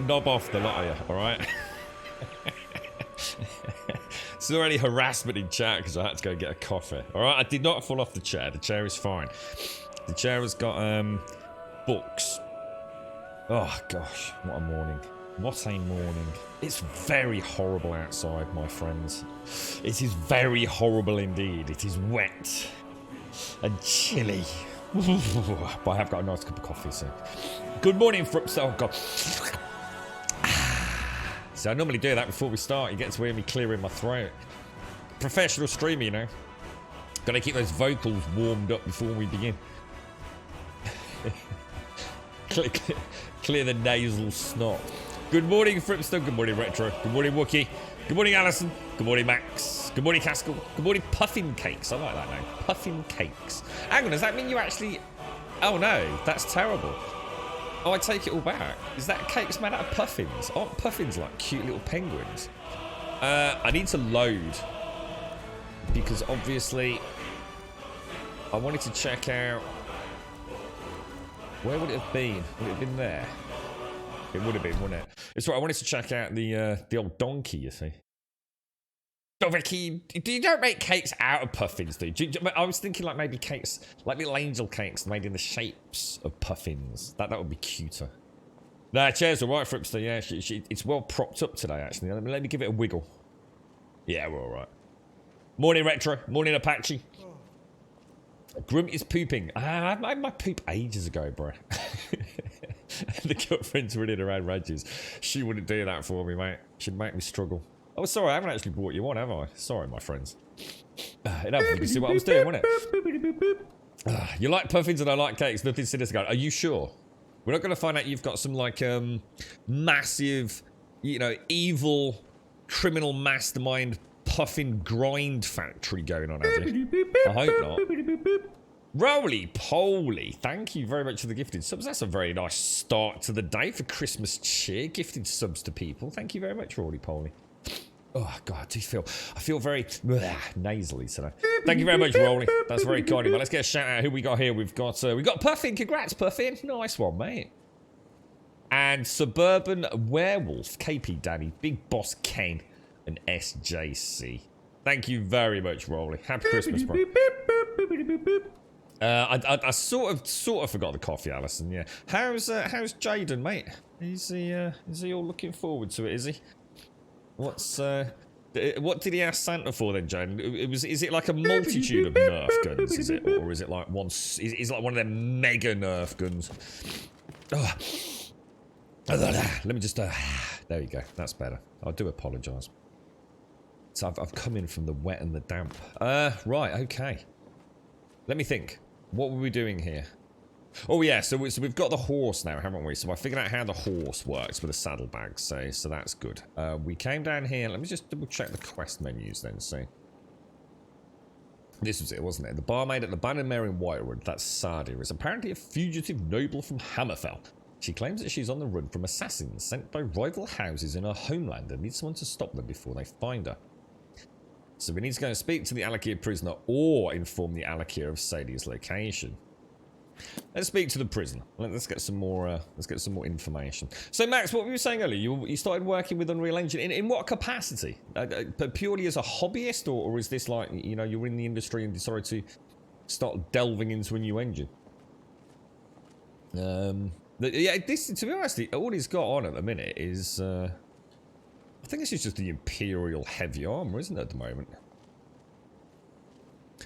Knob off the lot of you, alright? It's already harassment in chat because I had to go get a coffee. Alright, I did not fall off the chair. The chair is fine. The chair has got books. Oh gosh, what a morning. What a morning. It's very horrible outside, my friends. It is very horrible indeed. It is wet and chilly. But I have got a nice cup of coffee, so. Good morning, Frups. Oh god. So I normally do that before we start. You get to hear me clearing my throat. Professional streamer, you know. Gotta keep those vocals warmed up before we begin. Clear the nasal snot. Good morning, Fripster. Good morning, Retro. Good morning, Wookie. Good morning, Alison. Good morning, Max. Good morning, Caskell. Good morning, Puffin Cakes. I like that name. Puffin Cakes. Hang on, does that mean you actually... Oh no, that's terrible. Oh, I take it all back. Is that cakes made out of puffins? Aren't puffins like cute little penguins? I need to load. Because obviously... I wanted to check out... Where would it have been? Would it have been there? It would have been, wouldn't it? It's right, I wanted to check out the old donkey, you see. Oh, Ricky, you don't make cakes out of puffins, do you? I was thinking like maybe cakes, like little angel cakes made in the shapes of puffins. That would be cuter. Nah, chair's alright, Fripster, yeah. It's well propped up today, actually. Let me give it a wiggle. Yeah, we're alright. Morning, Retro. Morning, Apache. Grunt is pooping. I made my poop ages ago, bro. The girlfriend's running around rages. She wouldn't do that for me, mate. She'd make me struggle. Oh, sorry, I haven't actually brought you on, have I? Sorry, my friends. You see what I was doing, wasn't it? You like puffins and I like cakes. Nothing sinister. Are you sure? We're not going to find out you've got some, like, massive, you know, evil, criminal mastermind puffin grind factory going on, have you? I hope not. Roly-poly, thank you very much for the gifted subs. That's a very nice start to the day for Christmas cheer. Gifted subs to people. Thank you very much, Roly-poly. Oh, God, I feel very nasally today. Thank you very much, Rolly. That's very kind of you. Let's get a shout out. Who we got here? We've got Puffin. Congrats, Puffin. Nice one, mate. And Suburban Werewolf, KP Danny, Big Boss Kane, and SJC. Thank you very much, Rolly. Happy Christmas, bro. I sort of forgot the coffee, Alison. Yeah. How's Jaden, mate? Is he all looking forward to it? Is he? What did he ask Santa for then, Jaden? Is it like a multitude of Nerf guns? Is it, or is it like one? Is it like one of them mega Nerf guns? Oh. Let me just. There you go. That's better. I do apologise. So I've come in from the wet and the damp. Right. Okay. Let me think. What were we doing here? Oh yeah, so we've got the horse now, haven't we? So I figured out how the horse works with a saddlebag, so that's good. We came down here. Let me just double check the quest menus then, see. This was it, wasn't it? The barmaid at the Banner Mare in Whitewood, that's Sardia, is apparently a fugitive noble from Hammerfell. She claims that she's on the run from assassins sent by rival houses in her homeland and needs someone to stop them before they find her. So we need to go and speak to the Alakir prisoner or inform the Alakir of Sadia's location. Let's speak to the prisoner. Let's get some more. Let's get some more information. So, Max, what were you saying earlier? You started working with Unreal Engine in what capacity? Purely as a hobbyist, or is this like you're in the industry and decided to start delving into a new engine? Yeah, this to be honest, all he's got on at the minute is I think this is just the Imperial heavy armor, isn't it, at the moment?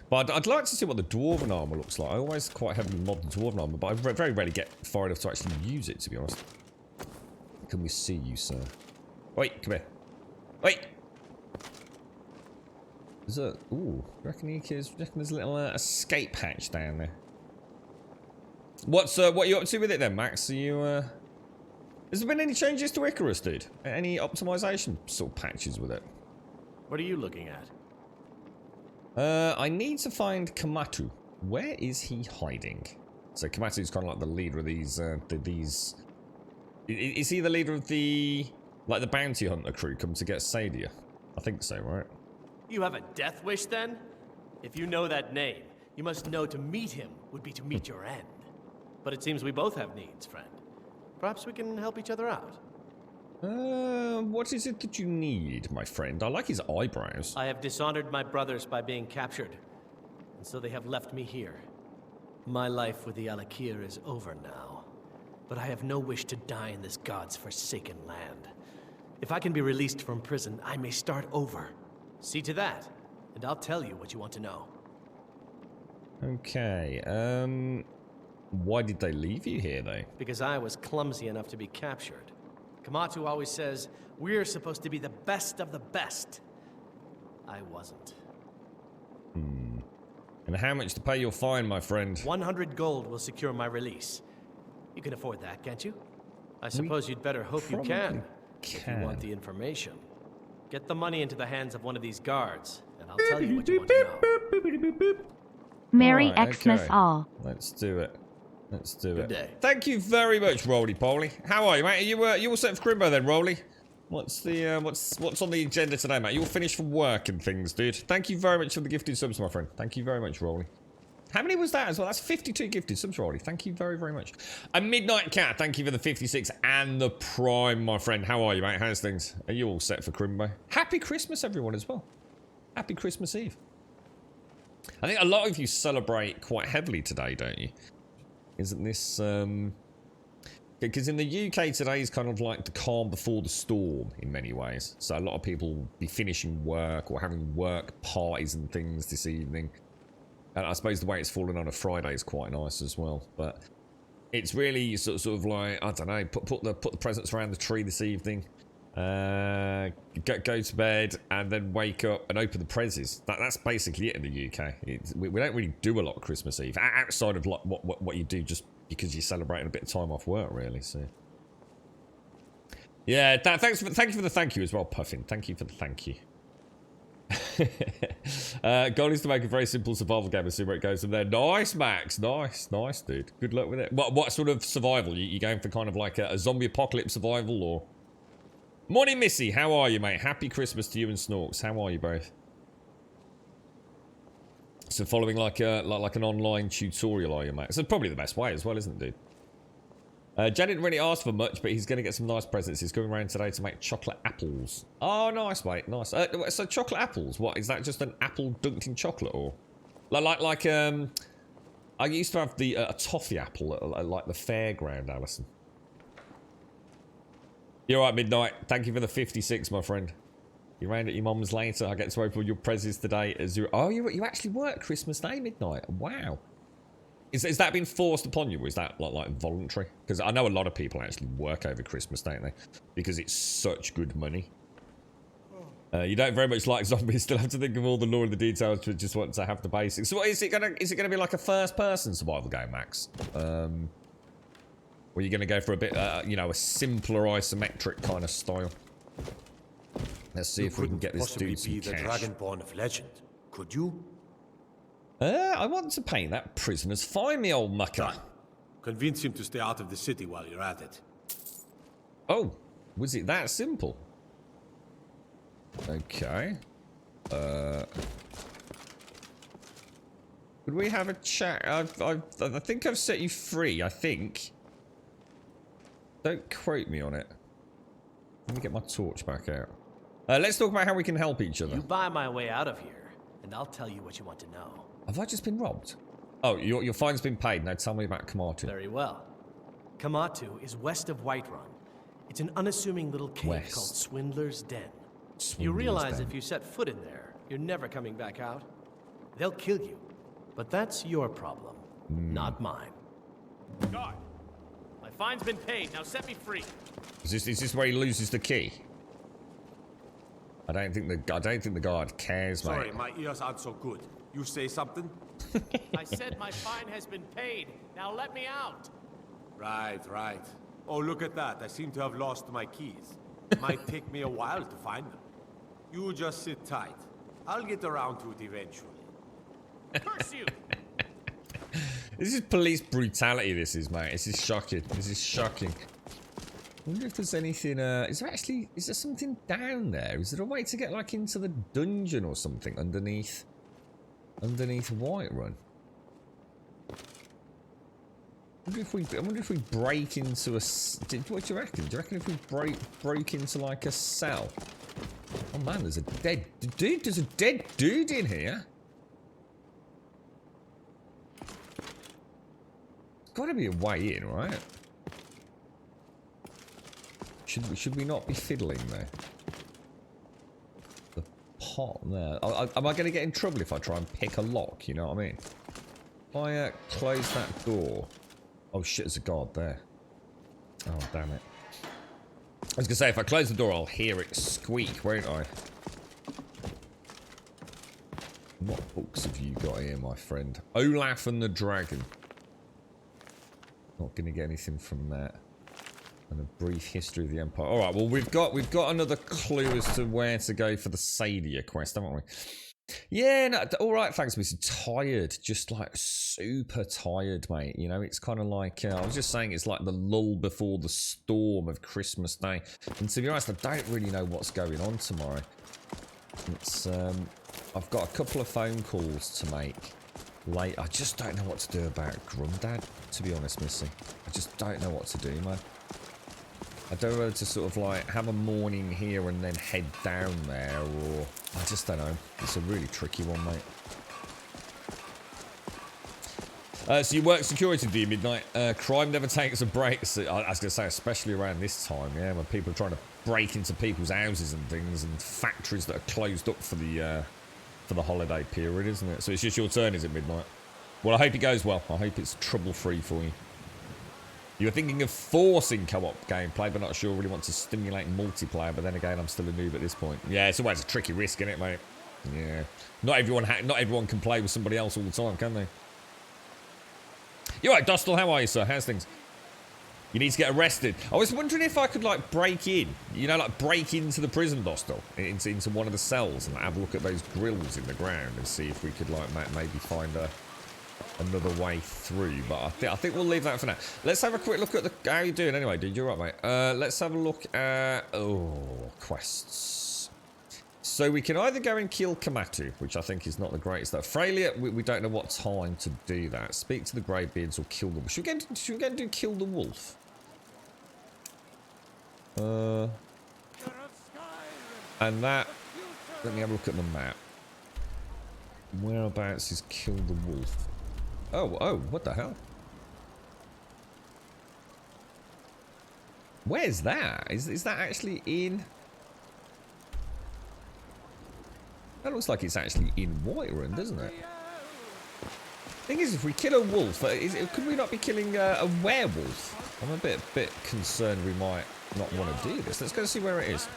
But I'd like to see what the Dwarven armor looks like. I always quite heavily mod the Dwarven armor, but I very rarely get far enough to actually use it, to be honest. Can we see you, sir? Wait, come here. Wait! Is there... Ooh, reckon there's a little escape hatch down there. What are you up to with it then, Max? Are you, Has there been any changes to Icarus, dude? Any optimization sort of patches with it? What are you looking at? I need to find Kamatu. Where is he hiding? So Kamatu's kind of like the leader of these, Is he the leader of the bounty hunter crew come to get Sadia? I think so, right? You have a death wish then? If you know that name, you must know to meet him would be to meet your end. But it seems we both have needs, friend. Perhaps we can help each other out. What is it that you need, my friend? I like his eyebrows. I have dishonored my brothers by being captured, and so they have left me here. My life with the Alakir is over now, but I have no wish to die in this god's forsaken land. If I can be released from prison, I may start over. See to that, and I'll tell you what you want to know. Okay, why did they leave you here, though? Because I was clumsy enough to be captured. Kamatu always says, we're supposed to be the best of the best. I wasn't. And how much to pay your fine, my friend? 100 gold will secure my release. You can afford that, can't you? I suppose you'd better hope you can. If you want the information. Get the money into the hands of one of these guards, and I'll tell you what you want to know. Merry Xmas all. Let's do it. Let's do Good day. Thank you very much, Roly Poly. How are you, mate? Are you all set for Crimbo then, Roly? What's the what's on the agenda today, mate? You all finished from work and things, dude. Thank you very much for the gifted subs, my friend. Thank you very much, Roly. How many was that as well? That's 52 gifted subs, Roly. Thank you very, very much. A Midnight Cat, thank you for the 56 and the Prime, my friend. How are you, mate? How's things? Are you all set for Crimbo? Happy Christmas, everyone, as well. Happy Christmas Eve. I think a lot of you celebrate quite heavily today, don't you? Isn't this, Because in the UK today is kind of like the calm before the storm in many ways. So a lot of people will be finishing work or having work parties and things this evening. And I suppose the way it's fallen on a Friday is quite nice as well. But it's really sort of like, I don't know, put the presents around the tree this evening. Go to bed and then wake up and open the prezzies. That's basically it in the UK. We don't really do a lot of Christmas Eve outside of like what you do just because you're celebrating a bit of time off work, really. So yeah, thank you for the thank you as well, Puffin. Thank you for the thank you. Goal is to make a very simple survival game and see where it goes from there. Nice, Max. Nice, dude. Good luck with it. What sort of survival? You going for kind of like a zombie apocalypse survival or? Morning, Missy. How are you, mate? Happy Christmas to you and Snorks. How are you both? So following like an online tutorial, are you, mate? So probably the best way as well, isn't it, dude? Jan didn't really ask for much, but he's going to get some nice presents. He's going around today to make chocolate apples. Oh, nice, mate. Nice. So chocolate apples. What is that? Just an apple dunked in chocolate, or like I used to have the a toffee apple at like the fairground, Alison. You're right, Midnight. Thank you for the 56, my friend. You round at your mum's later. I get to open your prezzies today. Oh, you actually work Christmas Day, Midnight. Wow. Is that been forced upon you, or is that like voluntary? Because I know a lot of people actually work over Christmas, don't they? Because it's such good money. You don't very much like zombies. Still have to think of all the lore and the details, but just want to have the basics. So, what is it gonna be like a first-person survival game, Max? Or are you going to go for a bit, you know, a simpler isometric kind of style? Let's see if we can get this dude some cash. The Dragonborn of legend, could you? I want to paint that prisoner's fine, me old mucker. Done. Convince him to stay out of the city while you're at it. Oh, was it that simple? Okay. Could we have a chat? I think I've set you free, I think. Don't quote me on it. Let me get my torch back out. Let's talk about how we can help each other. You buy my way out of here, and I'll tell you what you want to know. Have I just been robbed? Oh, your fine's been paid. Now tell me about Kamatu. Very well. Kamatu is west of Whiterun. It's an unassuming little cave called Swindler's Den. You realize if you set foot in there, you're never coming back out. They'll kill you. But that's your problem, not mine. Guard! My fine's been paid. Now set me free. Is this where he loses the key? I don't think the guard cares, mate. Sorry, my ears aren't so good. You say something? I said my fine has been paid. Now let me out. Right. Oh, look at that. I seem to have lost my keys. Might take me a while to find them. You just sit tight. I'll get around to it eventually. Curse you! This is police brutality, this is, mate. This is shocking. This is shocking. I wonder if there's anything, is there something down there? Is there a way to get, like, into the dungeon or something underneath Whiterun? I wonder if we break into a... What do you reckon? Do you reckon if we broke into, like, a cell? Oh, man, there's a dead... Dude, there's a dead dude in here. Got to be a way in, right? Should we not be fiddling there? The pot there. Am I going to get in trouble if I try and pick a lock? You know what I mean? If I close that door. Oh shit! There's a guard there. Oh damn it! I was gonna say if I close the door, I'll hear it squeak, won't I? What books have you got here, my friend? Olaf and the Dragon. Not going to get anything from that. And a brief history of the Empire. All right, well we've got another clue as to where to go for the Sadia quest, haven't we? Yeah, no, all right. Thanks, Missy. Tired, just like super tired, mate. You know, it's kind of like I was just saying, it's like the lull before the storm of Christmas Day. And to be honest, I don't really know what's going on tomorrow. It's I've got a couple of phone calls to make. Late. I just don't know what to do about Grumdad, to be honest, Missy. I just don't know what to do, man. I don't know whether to sort of like have a morning here and then head down there, or I just don't know. It's a really tricky one, mate. So you work security, do you, Midnight? Crime never takes a break. So, I was going to say, especially around this time, yeah, when people are trying to break into people's houses and things, and factories that are closed up for the holiday period, isn't it? So it's just your turn, is it, Midnight? Well, I hope it goes well. I hope it's trouble-free for you. You were thinking of forcing co-op gameplay, but not sure really want to stimulate multiplayer. But then again, I'm still a noob at this point. Yeah, it's always a tricky risk, isn't it, mate? Yeah. Not everyone can play with somebody else all the time, can they? You're right, Dostal. How are you, sir? How's things? You need to get arrested. I was wondering if I could, like, break in. You know, like, break into the prison, Dostal. Into one of the cells and have a look at those grills in the ground and see if we could, like, maybe find another way through. But I think we'll leave that for now. Let's have a quick look at the... How you doing anyway, dude? You're right, mate. Let's have a look at... Oh, quests. So we can either go and kill Kamatu, which I think is not the greatest. Freylia, we don't know what time to do that. Speak to the Greybeards or kill them. Should we go and do kill the wolf? And that... Let me have a look at the map. Whereabouts is kill the wolf? Oh, what the hell? Where's that? Is that actually in... That looks like it's actually in Whiterun, doesn't it? Thing is, if we kill a wolf, could we not be killing a werewolf? I'm a bit concerned we might not want to do this. Let's go see where it is.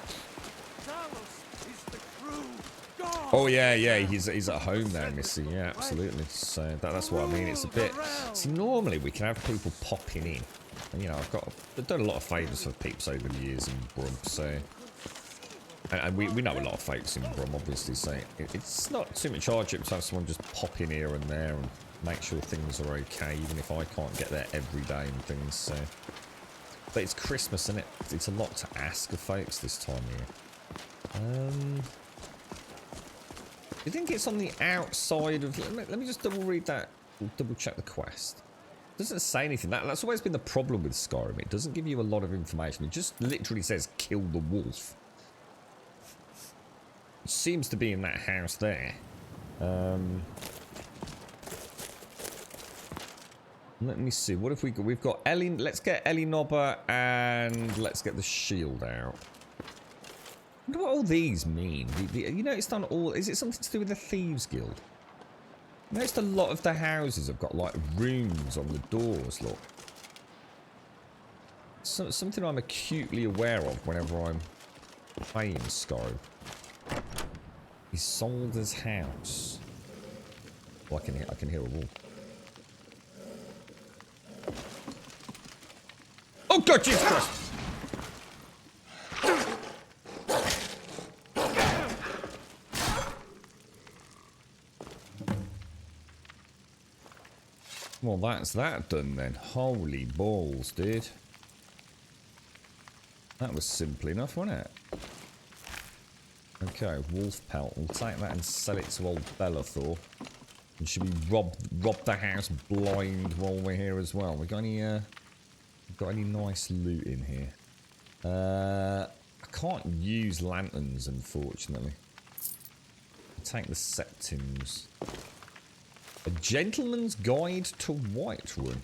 Oh yeah, he's at home now, Missy. Yeah, absolutely. So that's what I mean. It's a bit. See, normally we can have people popping in. And, you know, I've done a lot of favours for peeps over the years in Brum, so. And we know a lot of folks in Brum, obviously, so it's not too much hardship to have someone just pop in here and there and make sure things are okay, even if I can't get there every day and things, so. But it's Christmas, isn't it? It's a lot to ask of folks this time of year. You think it's on the outside of... Let me just double read that, double check the quest. It doesn't say anything. That's always been the problem with Skyrim. It doesn't give you a lot of information. It just literally says kill the wolf. Seems to be in that house there. Let me see. What have we got? We've got Ellie. Let's get Ellie Nobber and let's get the shield out. I wonder what all these mean. You noticed on all... Is it something to do with the Thieves Guild? I noticed a lot of the houses have got like runes on the doors, look. Something I'm acutely aware of whenever I'm playing Skyrim. Isolde's house. Oh, I can hear a wall. Oh God, Jesus Christ! Well, that's that done then. Holy balls, dude. That was simple enough, wasn't it? Okay, wolf pelt. We'll take that and sell it to old Bellathor. And should we rob the house blind while we're here as well? We got any nice loot in here? I can't use lanterns, unfortunately. I'll take the septims. A Gentleman's Guide to Whiterun.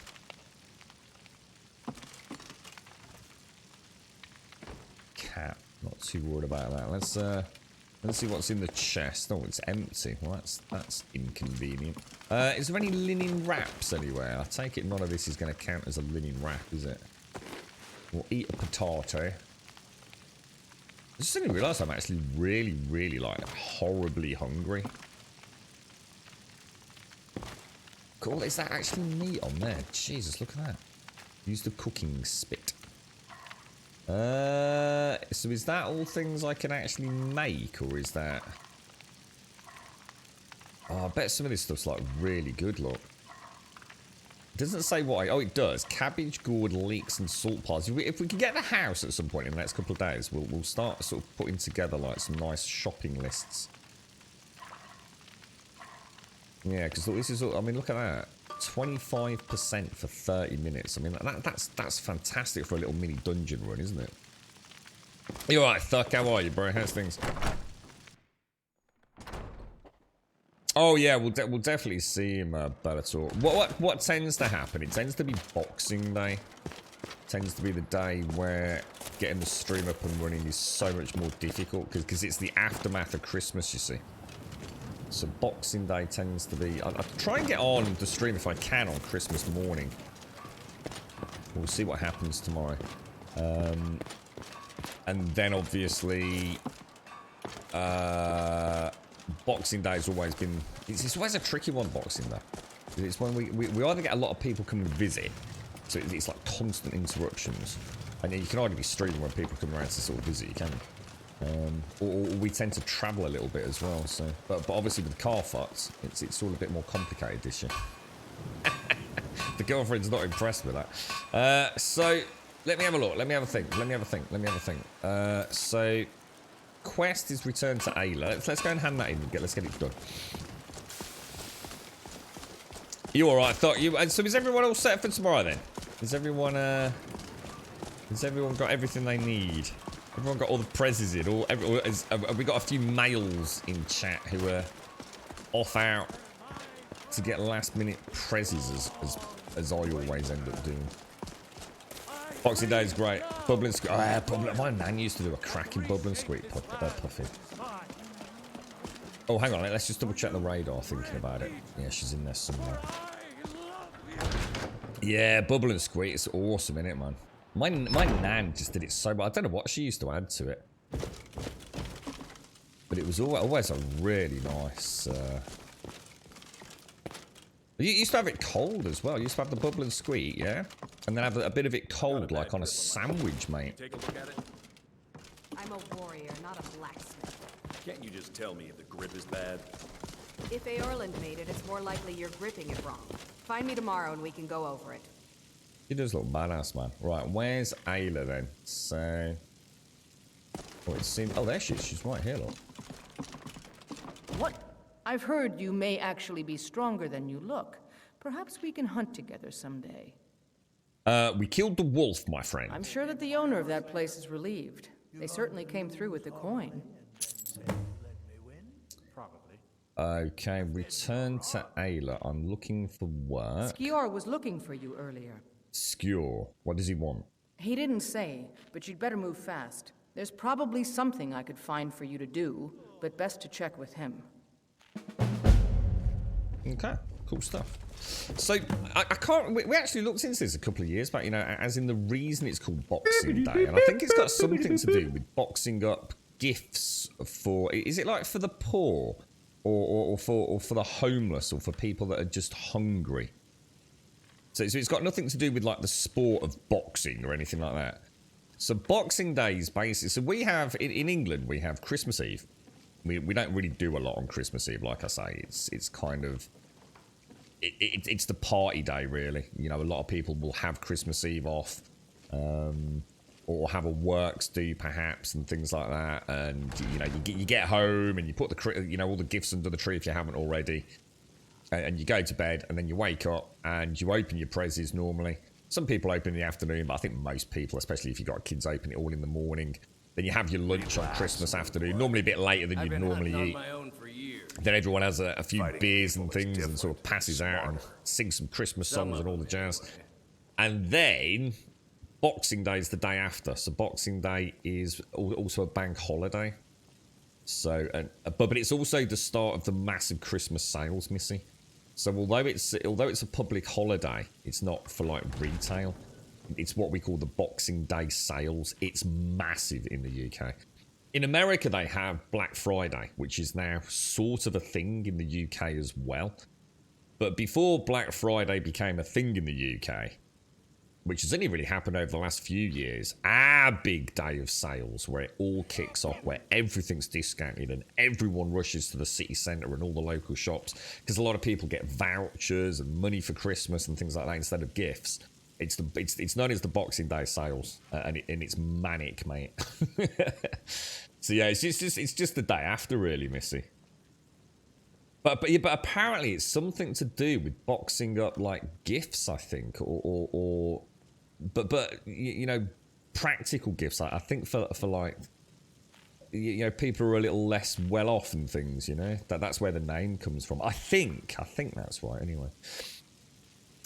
Cat. Not too worried about that. Let's see what's in the chest. Oh, it's empty. Well, that's inconvenient. Is there any linen wraps anywhere? I take it none of this is going to count as a linen wrap, is it? We'll eat a potato. I just didn't realise I'm actually really, like, horribly hungry. Cool, is that actually meat on there? Jesus, look at that. Use the cooking spit. So is that all things I can actually make, or is that... Oh, I bet some of this stuff's, like, really good, look. It doesn't say what Oh, it does. Cabbage, gourd, leeks, and salt pies. If we can get the house at some point in the next couple of days, we'll start sort of putting together, like, some nice shopping lists. Yeah, because this is all... I mean, look at that. 25% for 30 minutes. I mean, that's fantastic for a little mini dungeon run, isn't it? You alright, Thuck? How are you, bro? How's things? Oh yeah, we'll definitely see him, Bellator. What tends to happen? It tends to be Boxing Day. Tends to be the day where getting the stream up and running is so much more difficult because it's the aftermath of Christmas, you see. So Boxing Day tends to be... I'll try and get on the stream if I can on Christmas morning. We'll see what happens tomorrow. And then obviously... Boxing Day has always been... It's always a tricky one, Boxing Day. It's when we either get a lot of people come and visit, so it's like constant interruptions, and you can hardly be streaming when people come around to sort of visit you, can you? Or we tend to travel a little bit as well, so... But obviously with the car fucks, it's all a bit more complicated this year. The girlfriend's not impressed with that. So, let me have a look. Let me have a think. So... Quest is returned to Ayla. Let's go and hand that in. Let's get it done. You all right? Thought you. So is everyone all set for tomorrow then? Has everyone got everything they need? Everyone got all the prezzies in. Have we got a few males in chat who are off out to get last minute prezzies as I always end up doing. Boxing Day is great. Bubbling Squeak. My nan used to do a cracking Bubbling Squeak puffy. Oh, hang on. Let's just double check the radar thinking about it. Yeah, she's in there somewhere. Yeah, Bubbling Squeak. It's awesome, isn't it, man? My nan just did it so much. I don't know what she used to add to it. But it was always a really nice... You used to have it cold as well. You used to have the Bubbling Squeak, yeah? And then have a bit of it cold, like on a sandwich, mate. Take a look at it. I'm a warrior, not a blacksmith. Can't you just tell me if the grip is bad? If Aorland made it, it's more likely you're gripping it wrong. Find me tomorrow and we can go over it. He does look badass, man. Right, where's Ayla then? So... Oh, it seems... Oh, there she is. She's right here, look. What? I've heard you may actually be stronger than you look. Perhaps we can hunt together someday. We killed the wolf, my friend. I'm sure that the owner of that place is relieved. They certainly came through with the coin. Okay, return to Ayla. I'm looking for work. Skior was looking for you earlier. Skior? What does he want? He didn't say, but you'd better move fast. There's probably something I could find for you to do, but best to check with him. Okay, cool stuff. So, I can't... We actually looked into this a couple of years back, you know, as in the reason it's called Boxing Day. And I think it's got something to do with boxing up gifts for... Is it like for the poor? Or for the homeless? Or for people that are just hungry? So it's got nothing to do with, like, the sport of boxing or anything like that. So Boxing Day is basically... So we have... In England, we have Christmas Eve. We don't really do a lot on Christmas Eve, like I say. It's kind of... It's the party day, really. You know, a lot of people will have Christmas Eve off. Or have a works do, perhaps, and things like that. And, you know, you get home and you put the... You know, all the gifts under the tree if you haven't already. And you go to bed and then you wake up and you open your prezzies normally. Some people open in the afternoon, but I think most people, especially if you've got kids, open it all in the morning. Then you have your lunch on Christmas afternoon, normally a bit later than you normally eat. Then everyone has a few beers and things and sort of passes out and sings some Christmas songs and all the jazz. And then Boxing Day is the day after. So Boxing Day is also a bank holiday. So, but it's also the start of the massive Christmas sales, Missy. So although it's a public holiday, it's not for like retail. It's what we call the Boxing Day sales. It's massive in the UK. In America, they have Black Friday, which is now sort of a thing in the UK as well. But before Black Friday became a thing in the UK, which has only really happened over the last few years, our big day of sales, where it all kicks off, where everything's discounted and everyone rushes to the city centre and all the local shops, because a lot of people get vouchers and money for Christmas and things like that instead of gifts. It's known as the Boxing Day sales, and it's manic, mate. So yeah, it's just the day after, really, Missy. But apparently it's something to do with boxing up like gifts, I think, but you know, practical gifts. I think for like you know, people are a little less well off and things, you know. That's where the name comes from. I think that's right anyway.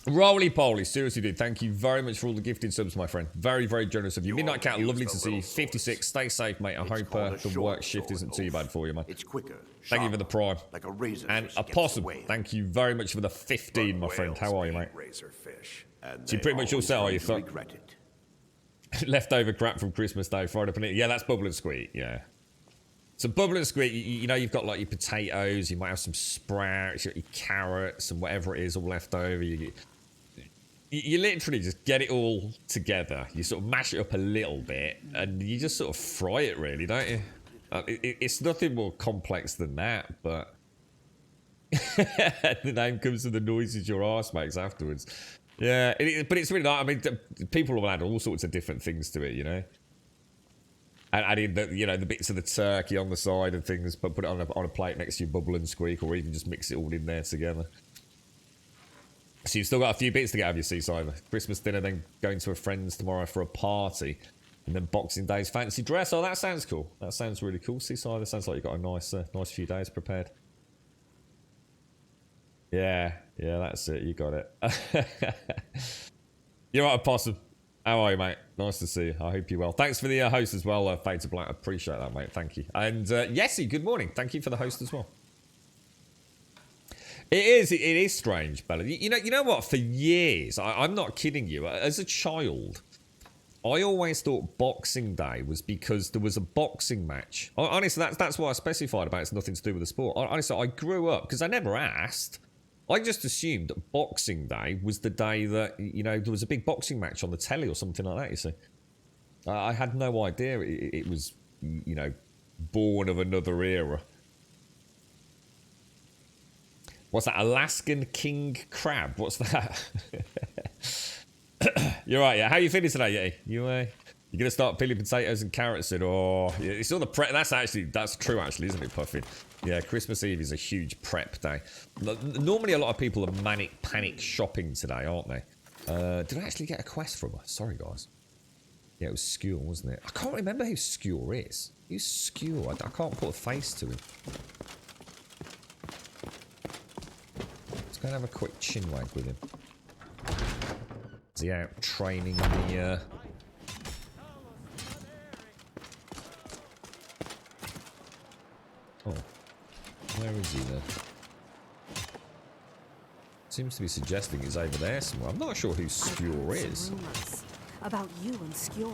Roly poly, seriously dude, thank you very much for all the gifted subs, my friend. Very, very generous of you. Midnight Cat, lovely to see you. 56, stay safe, mate. I hope the work shift isn't too bad for you, man. It's quicker. Thank you for the prime. Like a razor and Opossum, thank you very much for the 15, my friend. How are you, mate? So you pretty much all set, are you, fuck? Leftover crap from Christmas Day, fried up in it. Yeah, that's Bubble and Squeak, yeah. So Bubble and Squeak, you know, you've got like your potatoes, you might have some sprouts, your carrots, and whatever it is all left over. You literally just get it all together. You sort of mash it up a little bit, and you just sort of fry it, really, don't you? It's nothing more complex than that, but the name comes from the noises your arse makes afterwards. Yeah, but it's really nice. I mean, people have had all sorts of different things to it, you know. And adding the, you know, the bits of the turkey on the side and things, but put it on a plate next to your Bubble and Squeak, or even just mix it all in there together. So you've still got a few bits to get out of your Seaside. Christmas dinner, then going to a friend's tomorrow for a party, and then Boxing Day's fancy dress. Oh, that sounds cool. That sounds really cool, Seaside. It sounds like you've got a nice few days prepared. Yeah, that's it. You got it. You're right, Opossum. How are you, mate? Nice to see you. I hope you're well. Thanks for the host as well, Fade to Black. I appreciate that, mate. Thank you. And Yessie, good morning. Thank you for the host as well. It is strange, Bella. You know what? For years, I'm not kidding you. As a child, I always thought Boxing Day was because there was a boxing match. Honestly, that's what I specified about. It's nothing to do with the sport. Honestly, I grew up because I never asked. I just assumed that Boxing Day was the day that, you know, there was a big boxing match on the telly or something like that, you see. I had no idea it was, you know, born of another era. What's that? Alaskan king crab? What's that? You're right, yeah. How are you feeling today, Yeti? You gonna start peeling potatoes and carrots in? Oh, yeah, it's all the prep. That's true, actually, isn't it, Puffin? Yeah, Christmas Eve is a huge prep day. Normally, a lot of people are manic panic shopping today, aren't they? Did I actually get a quest from her? Sorry, guys. Yeah, it was Skewer, wasn't it? I can't remember who Skewer is. Who's Skewer? I can't put a face to him. Let's go and have a quick chinwag with him. Is he out training the... Oh. Where is he then? Seems to be suggesting he's over there somewhere. I'm not sure who Skewer is. About you and Skewer.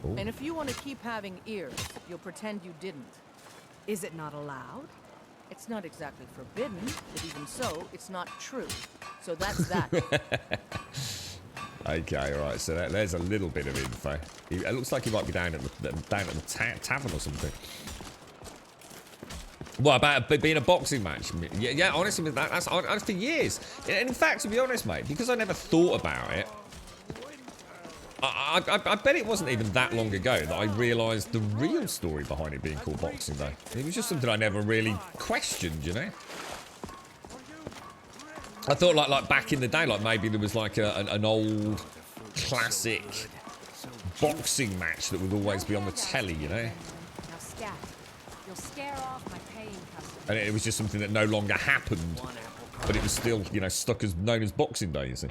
Oh. And if you want to keep having ears, you'll pretend you didn't. Is it not allowed? It's not exactly forbidden, but even so, it's not true. So that's that. Okay, alright, so there's a little bit of info. It looks like he might be down at the tavern or something. What about being a boxing match? Yeah, honestly, that's for years. And in fact, to be honest, mate, because I never thought about it, I bet it wasn't even that long ago that I realised the real story behind it being called Boxing Day. It was just something I never really questioned, you know? I thought like back in the day, like maybe there was like an old classic boxing match that would always be on the telly, you know? Now stat. You'll scare off my paying customers. And it was just something that no longer happened, but it was still, you know, stuck as known as Boxing Day, you see.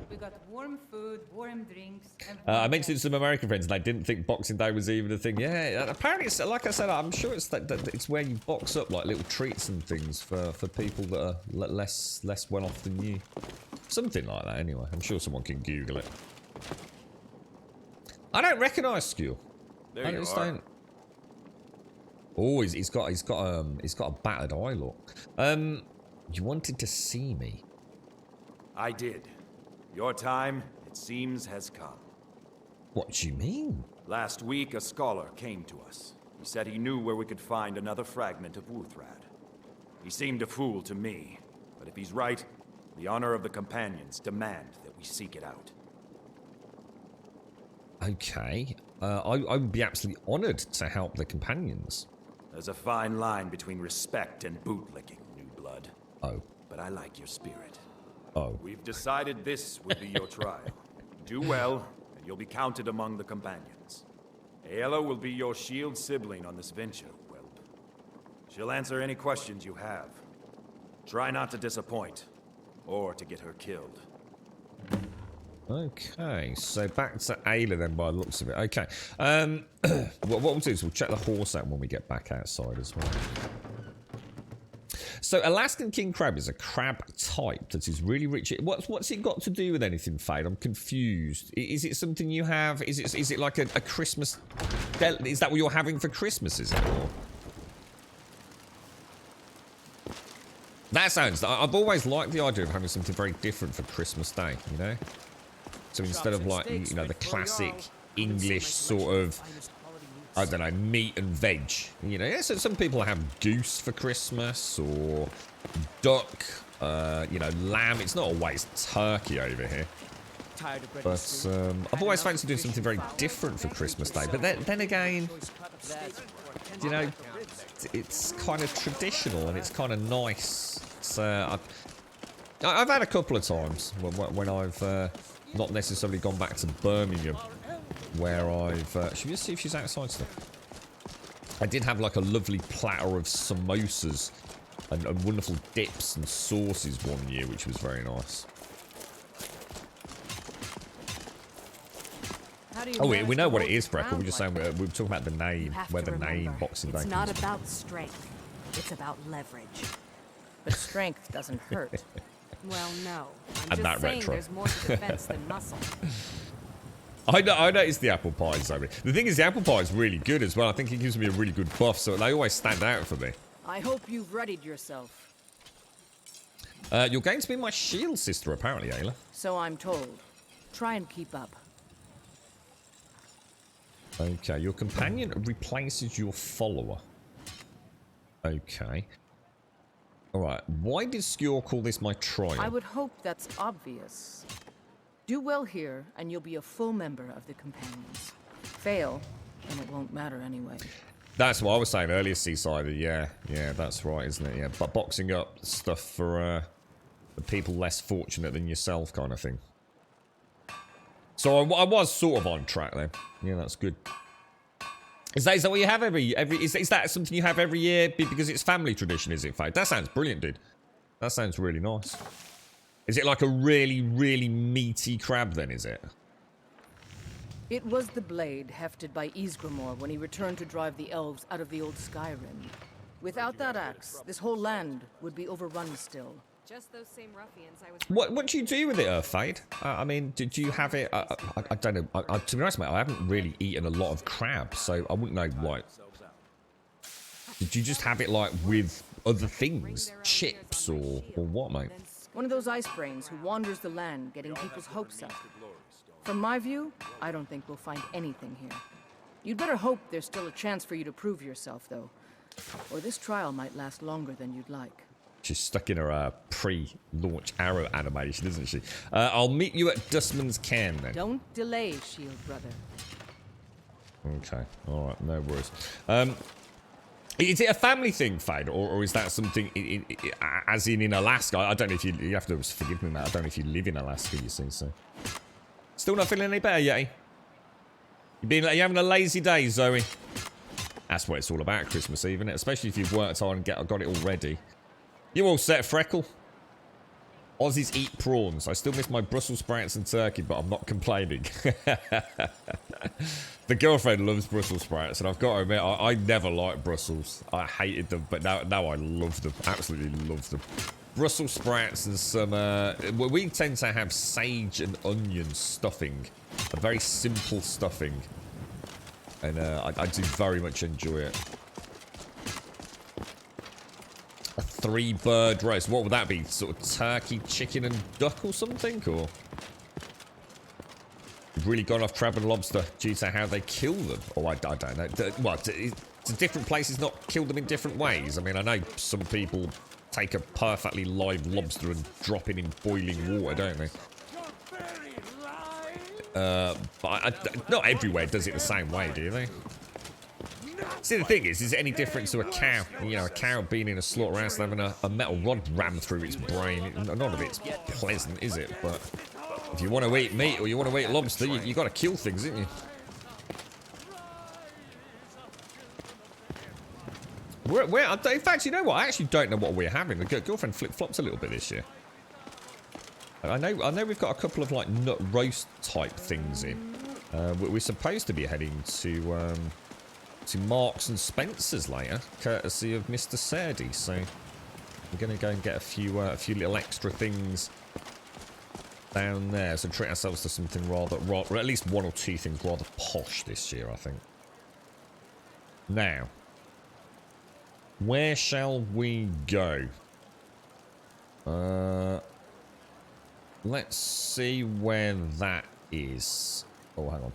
We got warm food, warm drinks. I mentioned it to some American friends, and they didn't think Boxing Day was even a thing. Yeah, apparently, it's, like I said, I'm sure it's that it's where you box up like little treats and things for people that are less well off than you. Something like that, anyway. I'm sure someone can Google it. I don't recognise Skewer. There you are. Oh, he's got a battered eye look. You wanted to see me? I did. Your time, it seems, has come. What do you mean? Last week, a scholar came to us. He said he knew where we could find another fragment of Wuthrad. He seemed a fool to me, but if he's right, the honor of the companions demand that we seek it out. Okay. I would be absolutely honoured to help the companions. There's a fine line between respect and bootlicking, new blood. Oh. But I like your spirit. Oh. We've decided this will be your trial. Do well, and you'll be counted among the companions. Ayla will be your shield sibling on this venture, whelp. She'll answer any questions you have. Try not to disappoint, or to get her killed. Okay, so back to Ayla then by the looks of it. Okay, what we'll do is we'll check the horse out when we get back outside as well. So Alaskan king crab is a crab type that is really rich. What's it got to do with anything, Fade? I'm confused. Is it something you have? Is it like a Christmas? Is that what you're having for Christmas? Is it? Or? That sounds. I've always liked the idea of having something very different for Christmas Day. You know. So instead of like the classic English sort of, I don't know, meat and veg. You know, yeah, so some people have goose for Christmas or duck, lamb. It's not always turkey over here. But I've always fancied doing something very different for Christmas Day. But then again, you know, it's kind of traditional and it's kind of nice. So I've had a couple of times when I've not necessarily gone back to Birmingham, where I've... should we just see if she's outside still? I did have like a lovely platter of samosas and wonderful dips and sauces one year, which was very nice. Oh, we know what it is, Freckle. We're just saying we were talking about the name, where the name Boxing Day It's not about strength. It's about leverage. But strength doesn't hurt. Well, no. And I'm just that saying retro. there's more to defense than muscle. I noticed the apple pie, Zoe. The thing is, the apple pie is really good as well. I think it gives me a really good buff, so they always stand out for me. I hope you've readied yourself. You're going to be my shield sister, apparently, Ayla. So I'm told. Try and keep up. Okay, your companion replaces your follower. Okay. Alright, why did Skjor call this my trial? I would hope that's obvious. Do well here, and you'll be a full member of the Companions. Fail, and it won't matter anyway. That's what I was saying earlier, Seaside. Yeah, that's right, isn't it? Yeah, but boxing up stuff for the people less fortunate than yourself kind of thing. So I was sort of on track then. Yeah, that's good. Is that what you have is that something you have every year because it's family tradition, is it, Faye? That sounds brilliant, dude. That sounds really nice. Is it like a really, really meaty crab then, is it? It was the blade hefted by Ysgramor when he returned to drive the elves out of the old Skyrim. Without that axe, this whole land would be overrun still. Just those same ruffians I was... What do you do with it, Fade? I mean, did you have it... I don't know. To be honest, mate, I haven't really eaten a lot of crab, so I wouldn't know, like... Did you just have it, like, with other things? Chips or what, mate? One of those ice brains who wanders the land, getting people's hopes up. From my view, I don't think we'll find anything here. You'd better hope there's still a chance for you to prove yourself, though. Or this trial might last longer than you'd like. She's stuck in her pre-launch arrow animation, isn't she? I'll meet you at Dustman's Cairn, then. Don't delay, Shield Brother. Okay, alright, no worries. Is it a family thing, Fade, or is that something, as in Alaska? I don't know if you have to forgive me, Matt. I don't know if you live in Alaska, you see, so... Still not feeling any better yet, you having a lazy day, Zoe? That's what it's all about, Christmas Eve, isn't it? Especially if you've worked hard and got it all ready. You all set, Freckle? Aussies eat prawns. I still miss my Brussels sprouts and turkey, but I'm not complaining. The girlfriend loves Brussels sprouts, and I've got to admit, I never liked Brussels. I hated them, but now I love them. Absolutely love them. Brussels sprouts and some... we tend to have sage and onion stuffing. A very simple stuffing. And I do very much enjoy it. A 3-bird roast. What would that be? Sort of turkey, chicken, and duck or something? Or you've really gone off crab and lobster due to how they kill them? Oh, I don't know. What? Do different places not kill them in different ways? I mean, I know some people take a perfectly live lobster and drop it in boiling water, don't they? But not everywhere does it the same way, do they? See, the thing is it any different to a cow? You know, a cow being in a slaughterhouse and having a metal rod rammed through its brain. None of it's pleasant, is it? But if you want to eat meat or you want to eat lobster, you got to kill things, don't you? In fact, you know what? I actually don't know what we're having. The girlfriend flip-flops a little bit this year. I know we've got a couple of like nut roast type things in. We're supposed to be heading to Marks and Spencer's later, courtesy of Mr. Serdi. So we're going to go and get a few little extra things down there. So treat ourselves to something rather, or at least one or two things rather posh this year, I think. Now, where shall we go? Let's see where that is. Oh, hang on.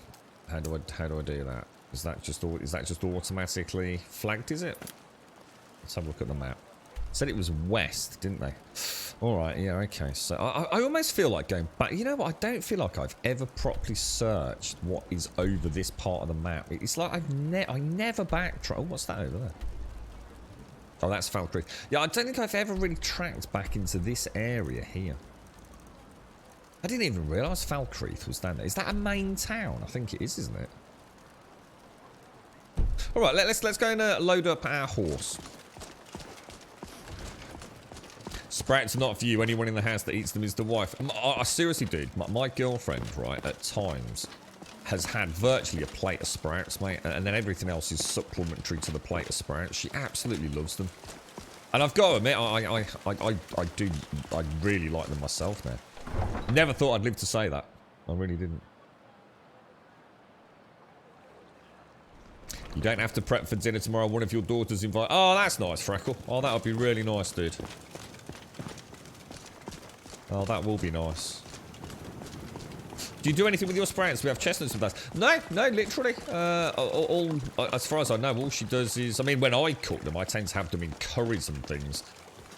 How do I do that? Is that just automatically flagged? Is it? Let's have a look at the map. Said it was west, didn't they? All right. Yeah. Okay. So I almost feel like going back. You know what? I don't feel like I've ever properly searched what is over this part of the map. It's like I never backtrack. Oh, what's that over there? Oh, that's Falkreath. Yeah, I don't think I've ever really tracked back into this area here. I didn't even realise Falkreath was down there. Is that a main town? I think it is, isn't it? All right, let's go and load up our horse. Sprouts are not for you. Anyone in the house that eats them is the wife. I seriously, dude. My girlfriend, right, at times has had virtually a plate of sprouts, mate, and then everything else is supplementary to the plate of sprouts. She absolutely loves them. And I've got to admit, I really like them myself now. Never thought I'd live to say that. I really didn't. You don't have to prep for dinner tomorrow. One of your daughters invite. Oh, that's nice, Freckle. Oh, that would be really nice, dude. Oh, that will be nice. Do you do anything with your sprouts? We have chestnuts with us. No, literally. As far as I know, all she does is... I mean, when I cook them, I tend to have them in curries and things.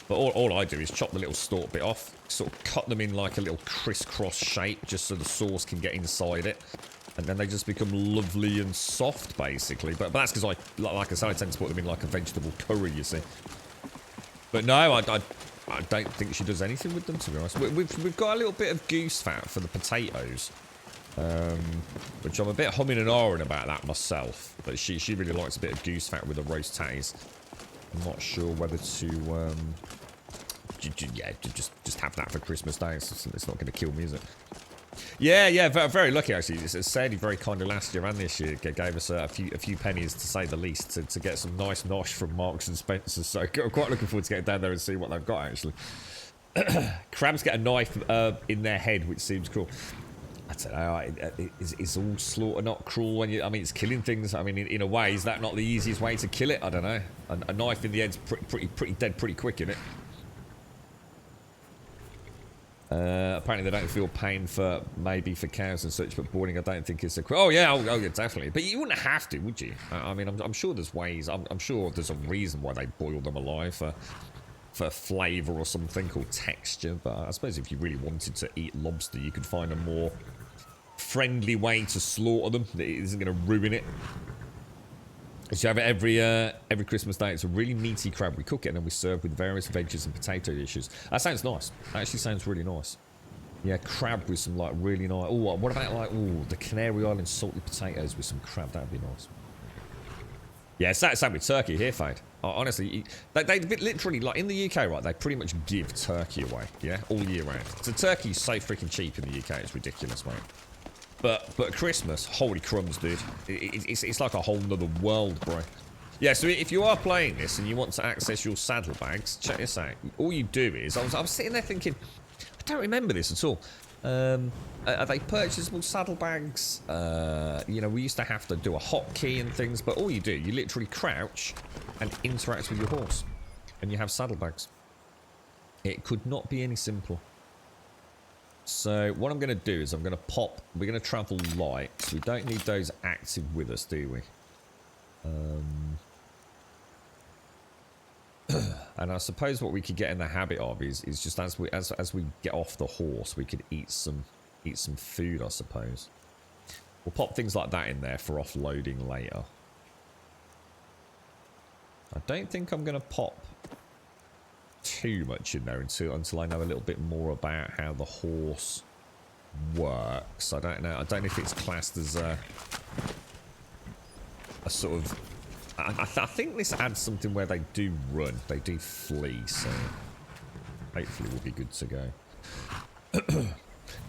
But all I do is chop the little stalk bit off, sort of cut them in like a little crisscross shape, just so the sauce can get inside it. And then they just become lovely and soft, basically. But that's because like I said, I tend to put them in like a vegetable curry, you see. But no, I don't think she does anything with them, to be honest. We've got a little bit of goose fat for the potatoes, which I'm a bit humming and ahhing about that myself. But she really likes a bit of goose fat with the roast tatties. I'm not sure whether to just have that for Christmas Day. It's not going to kill me, is it? Yeah, very lucky actually. Sadie very kindly last year and this year gave us a few pennies, to say the least, to get some nice nosh from Marks and Spencer's. So I'm quite looking forward to getting down there and see what they've got actually. Crabs get a knife in their head, which seems cruel. I don't know. Is all slaughter not cruel when you? I mean, it's killing things. I mean, in a way, is that not the easiest way to kill it? I don't know. A knife in the head's pretty dead pretty quick, isn't it? Apparently they don't feel pain for cows and such, but boiling I don't think is a... Oh yeah, definitely. But you wouldn't have to, would you? I mean, I'm sure there's ways. I'm sure there's a reason why they boil them alive for flavour or something, or texture. But I suppose if you really wanted to eat lobster, you could find a more friendly way to slaughter them that isn't going to ruin it. So you have it every Christmas Day. It's a really meaty crab. We cook it and then we serve with various veggies and potato dishes. That sounds nice. That actually sounds really nice. Yeah, crab with some like really nice... Oh, what about like the Canary Island salted potatoes with some crab? That would be nice. Yeah, it's same with turkey here, Fade. Honestly, they literally, like in the UK, right, they pretty much give turkey away, yeah, all year round. So turkey's so freaking cheap in the UK, it's ridiculous, mate. But at Christmas, holy crumbs, dude. It's like a whole nother world, bro. Yeah, so if you are playing this and you want to access your saddlebags, check this out. All you do is, I was sitting there thinking, I don't remember this at all. Are they purchasable saddlebags? You know, we used to have to do a hotkey and things, but all you do, you literally crouch and interact with your horse. And you have saddlebags. It could not be any simpler. So what I'm going to do is we're going to travel light. So we don't need those active with us, do we? And I suppose what we could get in the habit of is just as we get off the horse, we could eat some food, I suppose. We'll pop things like that in there for offloading later. I don't think I'm going to pop too much in there until I know a little bit more about how the horse works. I don't know if it's classed as a sort of I think this adds something where they do run. They do flee, so hopefully we'll be good to go.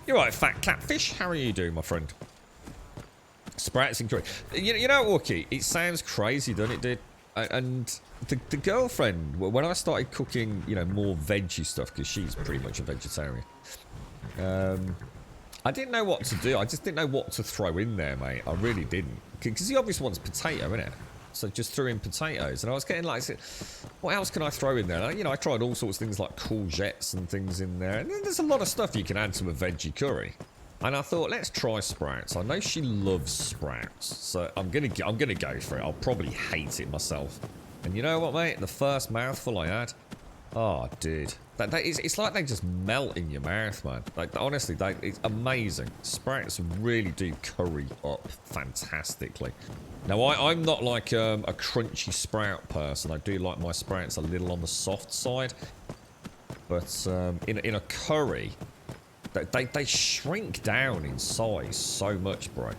You're right, fat catfish. How are you doing, my friend? Sprouts and curry. You know, Wookie, it sounds crazy, doesn't it, dude? And the girlfriend, when I started cooking, you know, more veggie stuff, because she's pretty much a vegetarian, I didn't know what to do. I just didn't know what to throw in there, mate. I really didn't. Because he obviously wants potato, innit? So just threw in potatoes. And I was getting like, what else can I throw in there? And, you know, I tried all sorts of things like courgettes and things in there. And then there's a lot of stuff you can add to a veggie curry. And I thought, let's try sprouts. I know she loves sprouts, so I'm gonna go for it. I'll probably hate it myself. And you know what, mate? The first mouthful I had, oh, dude, it's like they just melt in your mouth, man. Like honestly, it's amazing. Sprouts really do curry up fantastically. Now, I'm not like a crunchy sprout person. I do like my sprouts a little on the soft side, but in a curry. They shrink down in size so much, bro.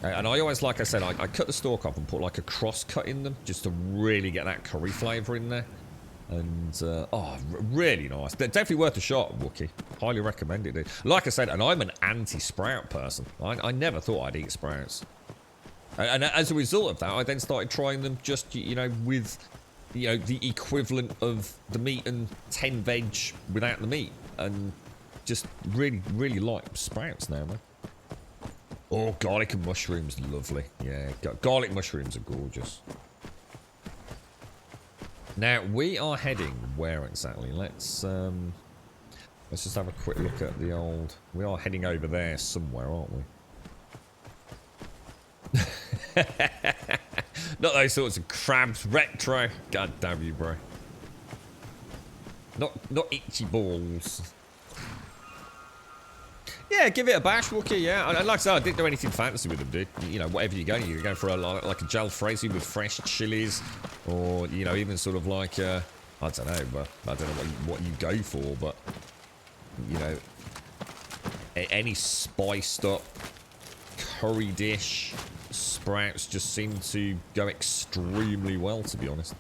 And I always, like I said, I cut the stalk off and put like a cross cut in them just to really get that curry flavour in there. And, oh, really nice. They're definitely worth a shot, Wookie. Highly recommend it, dude. Like I said, and I'm an anti-sprout person. I never thought I'd eat sprouts. And as a result of that, I then started trying them just, you know, with, you know, the equivalent of the meat and 10 veg without the meat. And just really, really like sprouts now, man. Oh, garlic and mushrooms, lovely. Yeah, garlic mushrooms are gorgeous. Now, we are heading where exactly? Let's just have a quick look at the old... We are heading over there somewhere, aren't we? Not those sorts of crabs, retro. God damn you, bro. Not itchy balls. Yeah, give it a bash, Wookie, yeah. And like I said, I didn't do anything fancy with them, dude. You know, whatever you're going for like a jalfrezi with fresh chilies, or, you know, even sort of like, I don't know, but I don't know what you go for, but, you know, any spiced up curry dish, sprouts just seem to go extremely well, to be honest.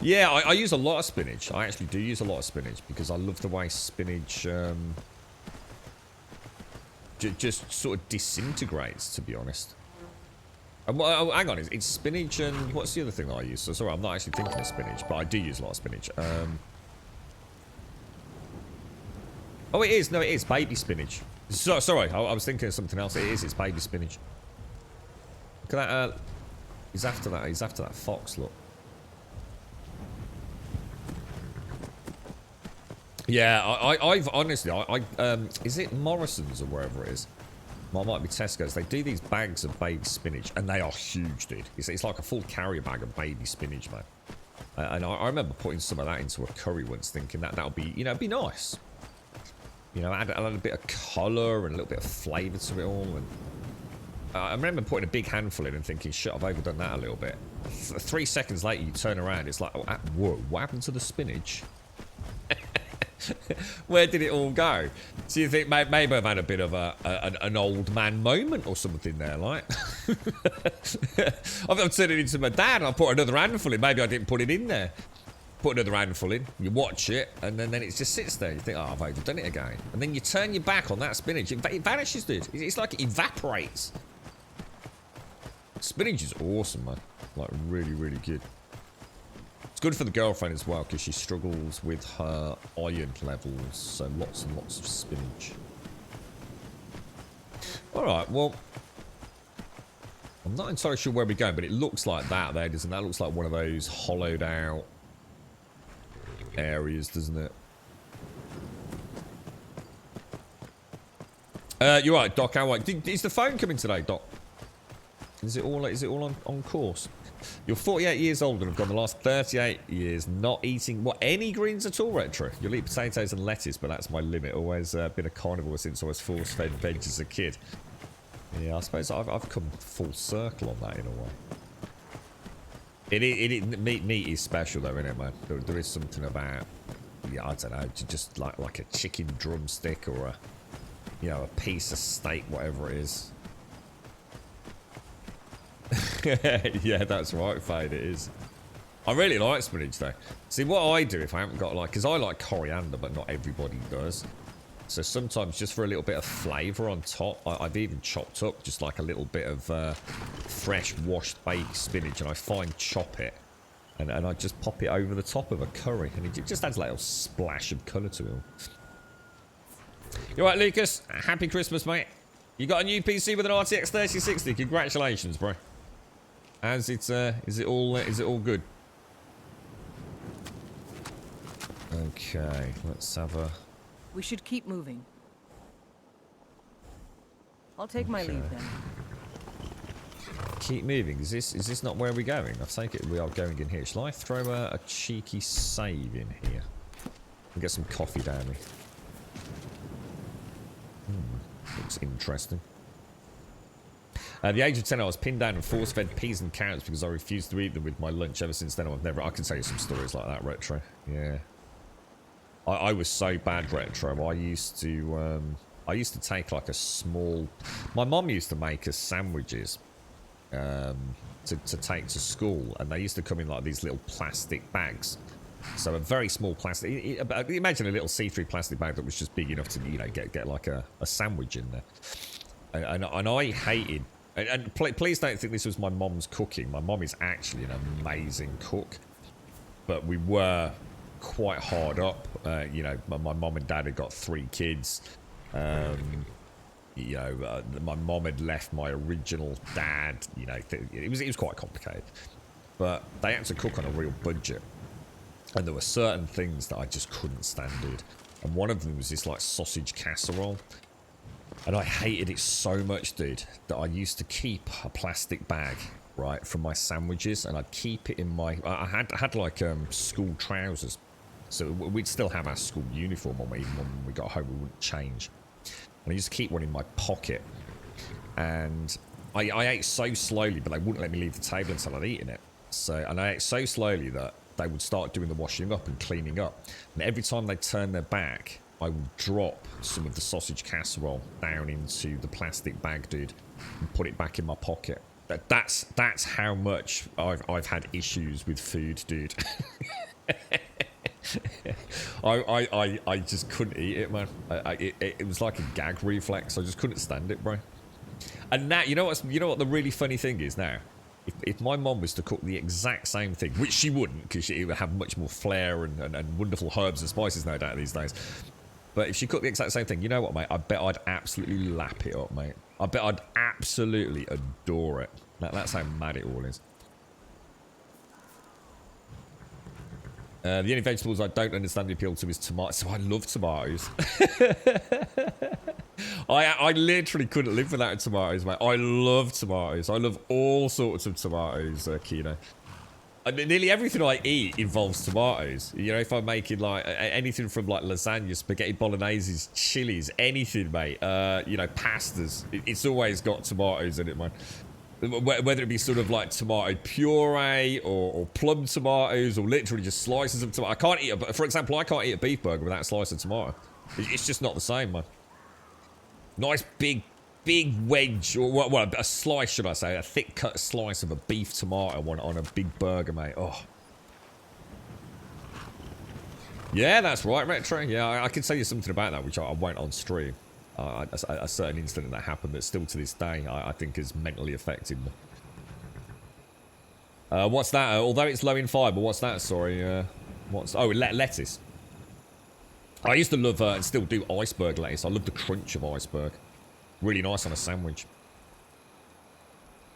Yeah, I use a lot of spinach. I actually do use a lot of spinach because I love the way spinach... just sort of disintegrates, to be honest. And hang on, it's spinach and what's the other thing that I use? So sorry, I'm not actually thinking of spinach, but I do use a lot of spinach. Oh, it is. No, it is baby spinach. Sorry, I was thinking of something else. It's baby spinach. Look at that. He's after that. He's after that fox. Look. Yeah, I've honestly, is it Morrison's or wherever it is? Well, it might be Tesco's. They do these bags of baby spinach, and they are huge, dude. It's like a full carrier bag of baby spinach, man. And I remember putting some of that into a curry once, thinking that'll be, you know, it'd be nice. You know, add a bit of colour and a little bit of flavour to it all. And I remember putting a big handful in and thinking, shit, I've overdone that a little bit. 3 seconds later, you turn around, it's like, oh, whoa, what happened to the spinach? Where did it all go? So you think maybe I've had a bit of an old man moment or something there, like? I've turned it into my dad and I put another handful in. Maybe I didn't put it in there. Put another handful in. You watch it and then it just sits there. You think, oh, I've overdone it again. And then you turn your back on that spinach. It vanishes, dude. It's like it evaporates. Spinach is awesome, man. Like, really, really good. It's good for the girlfriend as well because she struggles with her iron levels, so lots and lots of spinach. Alright, well, I'm not entirely sure where we're going, but it looks like that there, doesn't it? That looks like one of those hollowed out areas, doesn't it? You're right, Doc. How is the phone coming today, Doc? Is it all on course? You're 48 years old and have gone the last 38 years not eating, any greens at all, Retro? You'll eat potatoes and lettuce, but that's my limit. Always been a carnivore since I was force-fed veg as a kid. Yeah, I suppose I've come full circle on that in a way. Meat is special though, isn't it, man? There is something about, yeah, I don't know, just like a chicken drumstick or a piece of steak, whatever it is. Yeah, that's right, Fade, it is. I really like spinach, though. See, what I do if I haven't got, like... Because I like coriander, but not everybody does. So sometimes, just for a little bit of flavour on top, I've even chopped up just like a little bit of fresh, washed, baked spinach, and I fine chop it. And I just pop it over the top of a curry, and it just adds a little splash of colour to it. You alright, Lucas? Happy Christmas, mate. You got a new PC with an RTX 3060. Congratulations, bro. Is it all good? Okay, let's have a... We should keep moving. I'll take my leave then. Keep moving. Is this not where we're going? I take it we are going in here. Shall I throw a cheeky save in here? And get some coffee down me. Looks interesting. At the age of 10, I was pinned down and force-fed peas and carrots because I refused to eat them with my lunch. Ever since then, I can tell you some stories like that, Retro. Yeah. I was so bad, Retro. I used to take like a small... My mum used to make us sandwiches to take to school, and they used to come in like these little plastic bags. So a very small plastic... Imagine a little see-through plastic bag that was just big enough to, you know, get like a sandwich in there. And I hated... And please don't think this was my mom's cooking. My mom is actually an amazing cook. But we were quite hard up. You know, my mom and dad had got 3 kids. You know, my mom had left my original dad. You know, it was quite complicated. But they had to cook on a real budget. And there were certain things that I just couldn't stand, dude. And one of them was this, like, sausage casserole. And I hated it so much, dude, that I used to keep a plastic bag, right, from my sandwiches. And I'd keep it in my... I had like, school trousers. So we'd still have our school uniform on, even when we got home, we wouldn't change. And I used to keep one in my pocket. And I ate so slowly, but they wouldn't let me leave the table until I'd eaten it. And I ate so slowly that they would start doing the washing up and cleaning up. And every time they turned their back, I would drop some of the sausage casserole down into the plastic bag, dude, and put it back in my pocket. That's how much I've had issues with food, dude. I just couldn't eat it, man. It was like a gag reflex. I just couldn't stand it, bro. And now, you know what the really funny thing is now? If my mom was to cook the exact same thing, which she wouldn't, because it would have much more flair and wonderful herbs and spices, no doubt, these days. But if she cooked the exact same thing, you know what, mate? I bet I'd absolutely lap it up, mate. I bet I'd absolutely adore it. That's how mad it all is. The only vegetables I don't understand the appeal to is tomatoes. So I love tomatoes. I literally couldn't live without tomatoes, mate. I love tomatoes. I love all sorts of tomatoes, Kino. Nearly everything I eat involves tomatoes. You know, if I'm making like anything from like lasagna, spaghetti bolognese, chilies, anything, mate. You know, pastas. It's always got tomatoes in it, man. Whether it be sort of like tomato puree or plum tomatoes or literally just slices of tomato. I can't eat for example, I can't eat a beef burger without a slice of tomato. It's just not the same, man. Nice big wedge, or well, a slice, should I say, a thick cut slice of a beef tomato on a big burger, mate. Oh. Yeah, that's right, Retro. Yeah, I can tell you something about that, which I won't on stream. A certain incident that happened that still to this day I think has mentally affected me. What's that? Although it's low in fibre, what's that? Sorry. Lettuce. I used to love and still do iceberg lettuce. I love the crunch of iceberg. Really nice on a sandwich.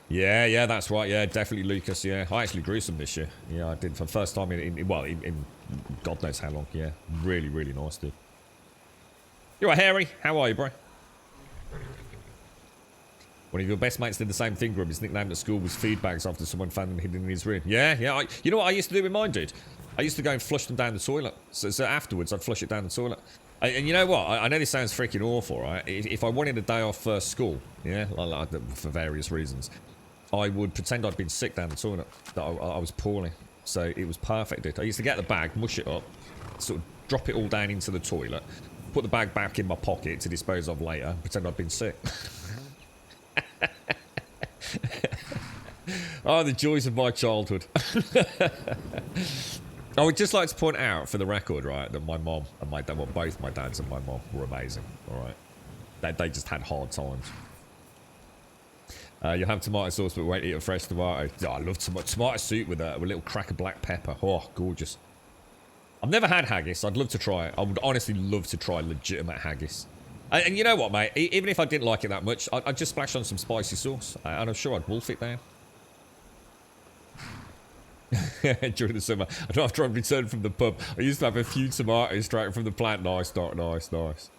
Yeah, that's right. Yeah, definitely, Lucas. Yeah, I actually grew some this year. Yeah, I did for the first time in God knows how long. Yeah, really, really nice, dude. You're right, Harry. How are you, bro? One of your best mates did the same thing, Grum. His nickname at school was feed bags after someone found them hidden in his room. Yeah. You know what I used to do with mine, dude? I used to go and flush them down the toilet. So afterwards, I'd flush it down the toilet. And you know what? I know this sounds freaking awful, right? If I wanted a day off first school, yeah, for various reasons, I would pretend I'd been sick down the toilet, that I was poorly. So it was perfect, dude. I used to get the bag, mush it up, sort of drop it all down into the toilet, put the bag back in my pocket to dispose of later, pretend I'd been sick. Oh, the joys of my childhood. I would just like to point out, for the record, right, that my mom and my dad, well, both my dads and my mom were amazing, all right? They just had hard times. You have tomato sauce, but won't eat a fresh tomato. Oh, I love tomato soup with a little crack of black pepper. Oh, gorgeous. I've never had haggis. I'd love to try it. I would honestly love to try legitimate haggis. And you know what, mate? Even if I didn't like it that much, I'd just splash on some spicy sauce, and I'm sure I'd wolf it down. During the summer, and after I've returned from the pub, I used to have a few tomatoes straight from the plant. Nice, nice, nice.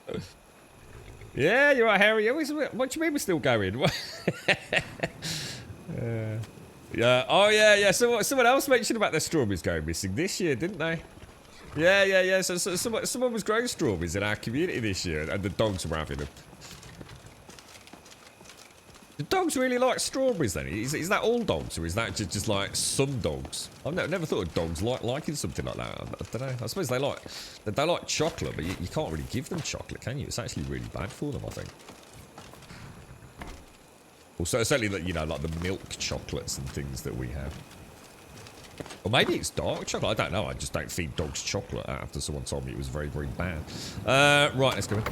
Yeah, you're right, Harry. What do you mean we're still going? Yeah. Oh, yeah. Someone else mentioned about their strawberries going missing this year, didn't they? Yeah. So someone was growing strawberries in our community this year, and the dogs were having them. Do dogs really like strawberries then? Is that all dogs, or is that just like some dogs? I've never thought of dogs liking something like that. I don't know. I suppose they like chocolate, but you can't really give them chocolate, can you? It's actually really bad for them, I think. Also, certainly, you know, like the milk chocolates and things that we have. Or maybe it's dark chocolate. I don't know. I just don't feed dogs chocolate after someone told me it was very, very bad. Right, let's go in.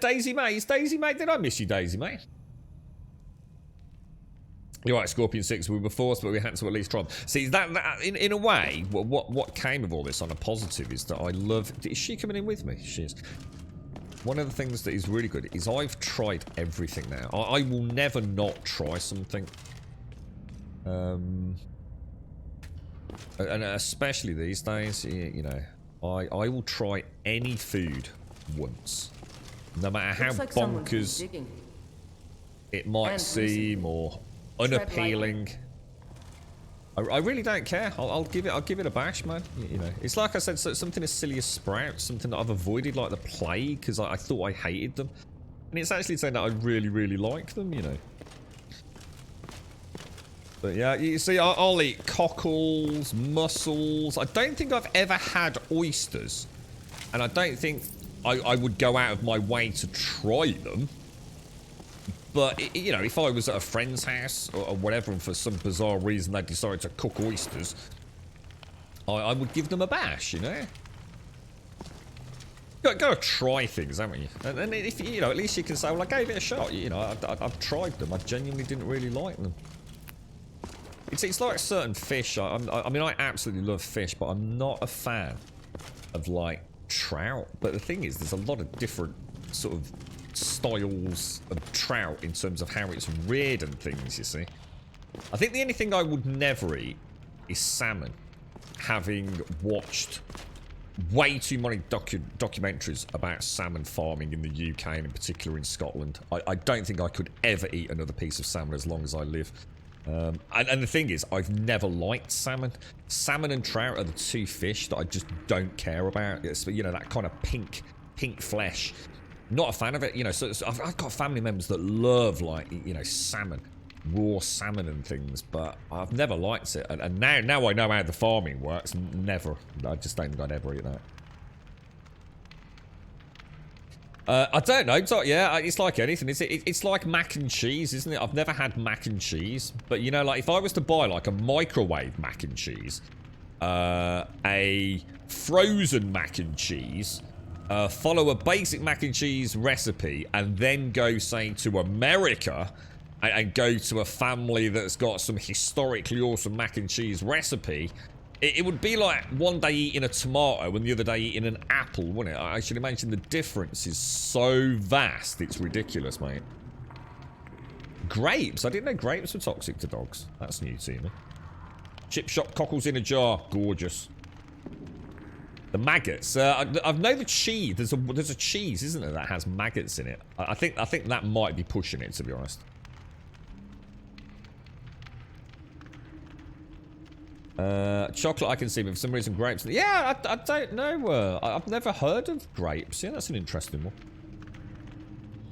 Daisy Mays, did I miss you, Daisy May? You're right, Scorpion 6, we were forced, but we had to at least try them. See, that in a way, what came of all this on a positive is that I love... Is she coming in with me? She is. One of the things that is really good is I've tried everything now. I will never not try something. And especially these days, you know, I will try any food once. No matter how bonkers it might seem or unappealing, I really don't care. I'll give it a bash, man. You know, it's like I said, something as silly as sprouts, something that I've avoided like the plague because I thought I hated them, and it's actually saying that I really, really like them. You know. But yeah, you see, I'll eat cockles, mussels. I don't think I've ever had oysters, and I don't think I would go out of my way to try them. But, you know, if I was at a friend's house or whatever, and for some bizarre reason they decided to cook oysters, I would give them a bash, you know? Gotta try things, haven't you? And if, you know, at least you can say, well, I gave it a shot. You know, I've tried them. I genuinely didn't really like them. It's like certain fish. I mean, I absolutely love fish, but I'm not a fan of, like, trout. But the thing is, there's a lot of different sort of styles of trout in terms of how it's reared and things, you see. I think the only thing I would never eat is salmon, having watched way too many documentaries about salmon farming in the UK and in particular in Scotland. I don't think I could ever eat another piece of salmon as long as I live. And the thing is, I've never liked salmon. Salmon and trout are the two fish that I just don't care about. It's, you know, that kind of pink flesh. Not a fan of it, you know. So I've got family members that love, like, you know, salmon, raw salmon and things, but I've never liked it. And now I know how the farming works. Never. I just don't think I'd ever eat that. I don't know. Yeah, it's like anything. It's like mac and cheese, isn't it? I've never had mac and cheese, but you know, like if I was to buy like a microwave mac and cheese, a frozen mac and cheese, follow a basic mac and cheese recipe, and then go, say, to America and go to a family that's got some historically awesome mac and cheese recipe, it would be like one day eating a tomato and the other day eating an apple, wouldn't it? I should imagine the difference is so vast, it's ridiculous, mate. Grapes? I didn't know grapes were toxic to dogs. That's new to me. Chip shop cockles in a jar. Gorgeous. The maggots. I've known the cheese. There's a cheese, isn't there, that has maggots in it. I think that might be pushing it, to be honest. Chocolate I can see, but for some reason grapes. Yeah, I don't know. I've never heard of grapes. Yeah, that's an interesting one.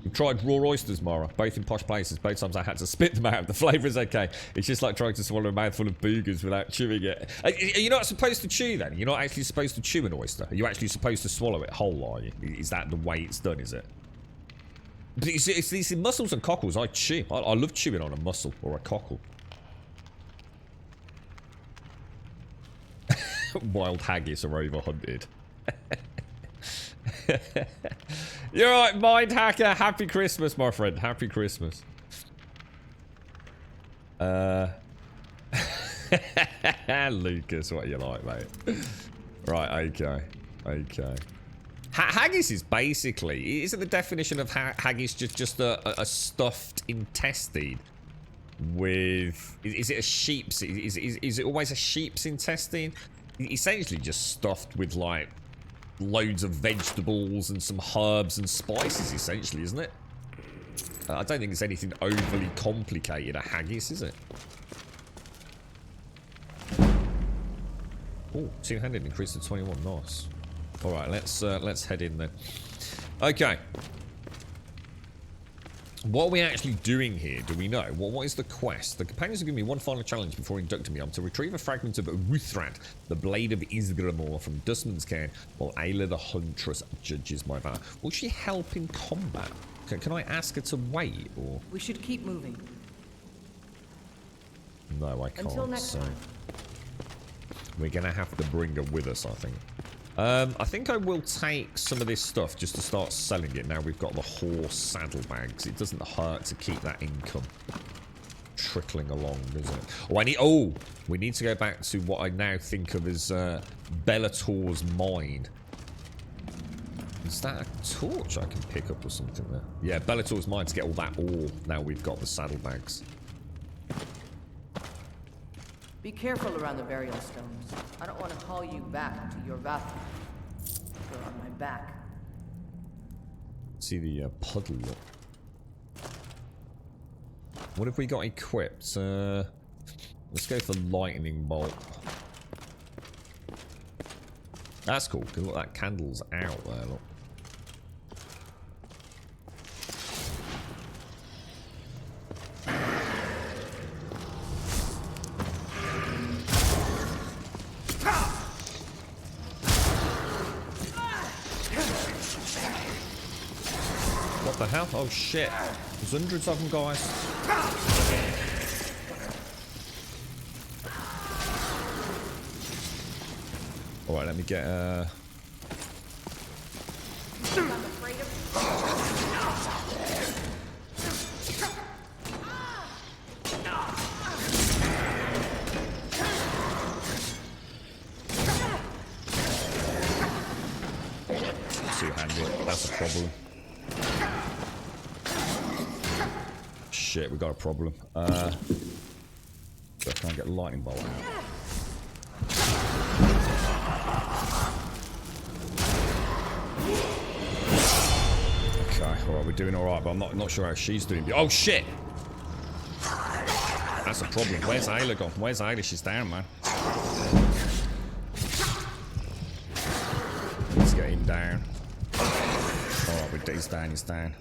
We've tried raw oysters, Mara, both in posh places. Both times I had to spit them out. The flavour is okay. It's just like trying to swallow a mouthful of boogers without chewing it. Are you not supposed to chew then? You're not actually supposed to chew an oyster. Are you actually supposed to swallow it whole, are you? Is that the way it's done, is it? But it's these mussels and cockles I chew. I love chewing on a mussel or a cockle. Wild haggis are overhunted. You're right, Mind Hacker. Happy Christmas, my friend. Happy Christmas. Lucas, what you like, mate? Right, okay. Okay. Haggis is basically... Isn't the definition of haggis just a stuffed intestine with... Is it a sheep's... Is it always a sheep's intestine? Essentially just stuffed with, like, loads of vegetables and some herbs and spices, essentially, isn't it? I don't think it's anything overly complicated, a haggis, is it? Oh, 200 increased to 21. Nice. All right, let's head in then. Okay. What are we actually doing here? Do we know? What is the quest? The companions have given me one final challenge before inducting me. I'm to retrieve a fragment of Ruthrad, the blade of Isgramor, from Dustman's Cairn, while Ayla the Huntress judges my valor. Will she help in combat? Can I ask her to wait, or...? We should keep moving. No, I can't. Until next time. We're gonna have to bring her with us, I think. I think I will take some of this stuff just to start selling it now we've got the horse saddlebags. It doesn't hurt to keep that income trickling along, does it? Oh, we need to go back to what I now think of as Bellator's mine. Is that a torch I can pick up or something there? Yeah, Bellator's mine to get all that ore now we've got the saddlebags. Be careful around the burial stones. I don't want to haul you back to your bathroom. You're on my back. See the puddle look. What have we got equipped? Let's go for lightning bolt. That's cool. Look, that candle's out there. Look. What the hell? Oh shit. There's hundreds of them, guys. Alright, let me get two-handed. That's a problem. Shit, we got a problem. I can't get lightning bolt out. Okay, alright, we're doing alright, but I'm not sure how she's doing. Oh shit! That's a problem. Where's Ayla gone? Where's Ayla? She's down, man. Let's get him down. Alright, he's down, he's down.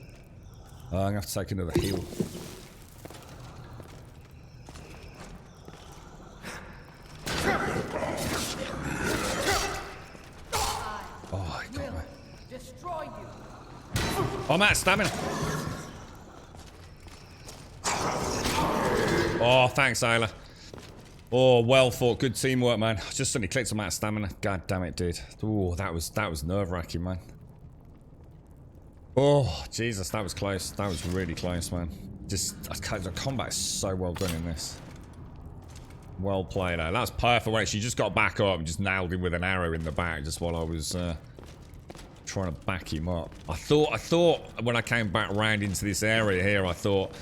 I'm gonna have to take another heal. Oh, I got me. Destroy you. Oh, I'm out of stamina. Oh, thanks, Ayla. Oh, well fought. Good teamwork, man. I just suddenly clicked. I'm out of stamina. God damn it, dude. Oh, that was nerve-wracking, man. Oh, Jesus, that was close. That was really close, man. Just, the combat is so well done in this. Well played, though. That's perfect. Wait, she just got back up and just nailed him with an arrow in the back just while I was trying to back him up. I thought when I came back round into this area here, I thought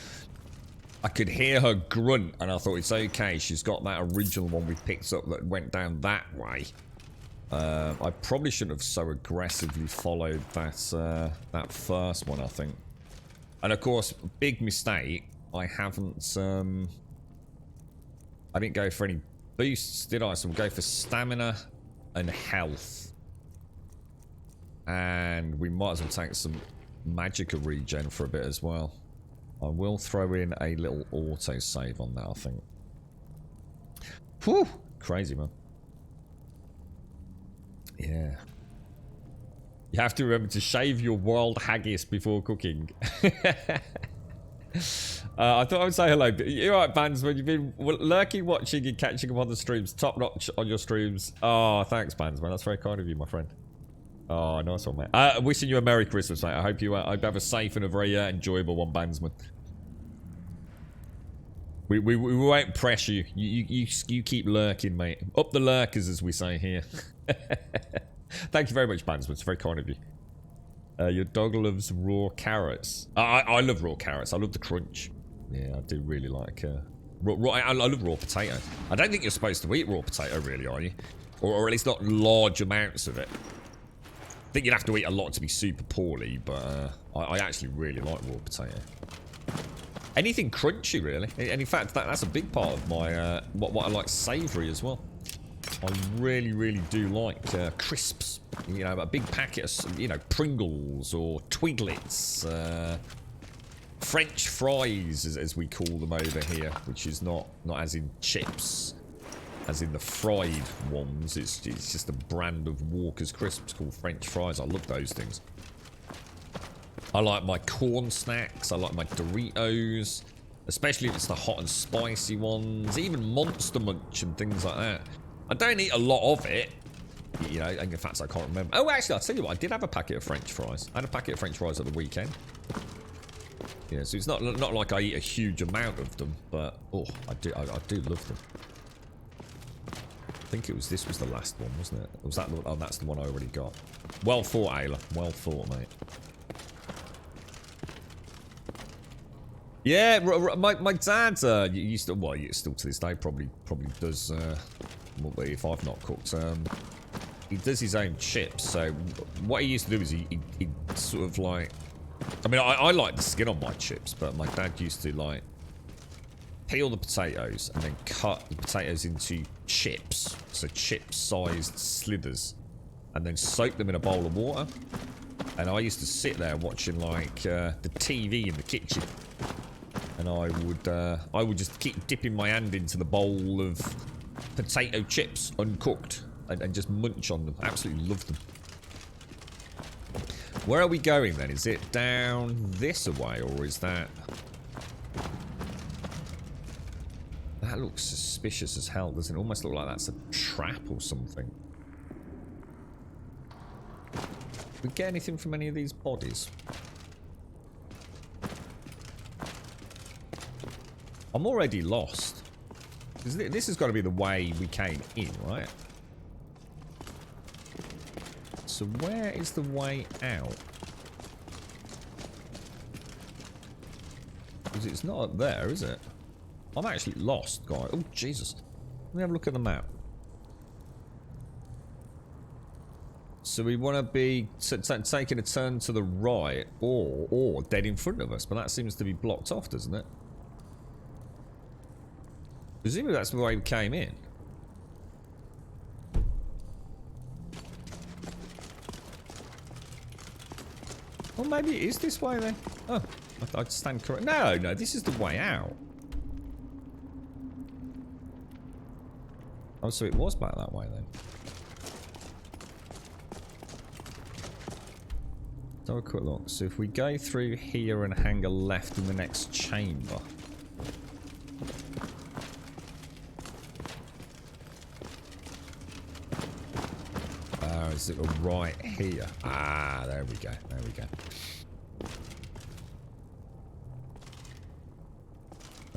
I could hear her grunt, and I thought it's okay. She's got that original one we picked up that went down that way. I probably shouldn't have so aggressively followed that that first one, I think. And of course, big mistake. I haven't. I didn't go for any boosts, did I? So we'll go for stamina and health. And we might as well take some magicka regen for a bit as well. I will throw in a little auto save on that, I think. Whew! Crazy, man. Yeah. You have to remember to shave your wild haggis before cooking. I thought I would say hello. You're right, Bandsman. You've been lurking, watching, and catching up on the streams. Top notch on your streams. Oh, thanks, Bandsman. That's very kind of you, my friend. Oh, nice one, mate. Wishing you a Merry Christmas, mate. I hope you have a safe and a very enjoyable one, Bandsman. We won't press you. You keep lurking, mate. Up the lurkers, as we say here. Thank you very much, Bandsman. It's very kind of you. Your dog loves raw carrots. I love raw carrots. I love the crunch. Yeah, I do really like... I love raw potato. I don't think you're supposed to eat raw potato, really, are you? Or at least not large amounts of it. I think you'd have to eat a lot to be super poorly, but I actually really like raw potato. Anything crunchy, really. And in fact, that's a big part of my... what I like savoury as well. I really, really do like crisps. You know, a big packet of, you know, Pringles or Twiglets. French fries, as we call them over here, which is not as in chips, as in the fried ones. It's just a brand of Walker's crisps called French fries. I love those things. I like my corn snacks. I like my Doritos, especially if it's the hot and spicy ones. Even Monster Munch and things like that. I don't eat a lot of it. You know, in fact, I can't remember. Oh, actually, I'll tell you what. I did have a packet of French fries. I had a packet of French fries at the weekend. Yeah, so it's not like I eat a huge amount of them, but oh, I do love them. I think this was the last one, wasn't it? Was that? Oh, that's the one I already got. Well thought, Ayla. Well thought, mate. Yeah, my dad used to. Well, still to this day probably does. If I've not cooked, he does his own chips. So what he used to do is he sort of like. I mean, I like the skin on my chips, but my dad used to like peel the potatoes and then cut the potatoes into chips, so chip-sized slithers, and then soak them in a bowl of water. And I used to sit there watching like the TV in the kitchen, and I would just keep dipping my hand into the bowl of potato chips, uncooked, and just munch on them. Absolutely love them. Where are we going then? Is it down this way, or is that... That looks suspicious as hell, doesn't it? Almost look like that's a trap or something. Did we get anything from any of these bodies? I'm already lost. This has got to be the way we came in, right? So where is the way out? Because it's not up there, is it? I'm actually lost, guys. Oh, Jesus. Let me have a look at the map. So we want to be taking a turn to the right or dead in front of us, but that seems to be blocked off, doesn't it? Presumably that's the way we came in. Well, maybe it is this way then. Oh, I'd stand correct. No, this is the way out. Oh, so it was back that way then. Let's have a quick look. So if we go through here and hang a left in the next chamber. Is it a right here? Ah, there we go. There we go.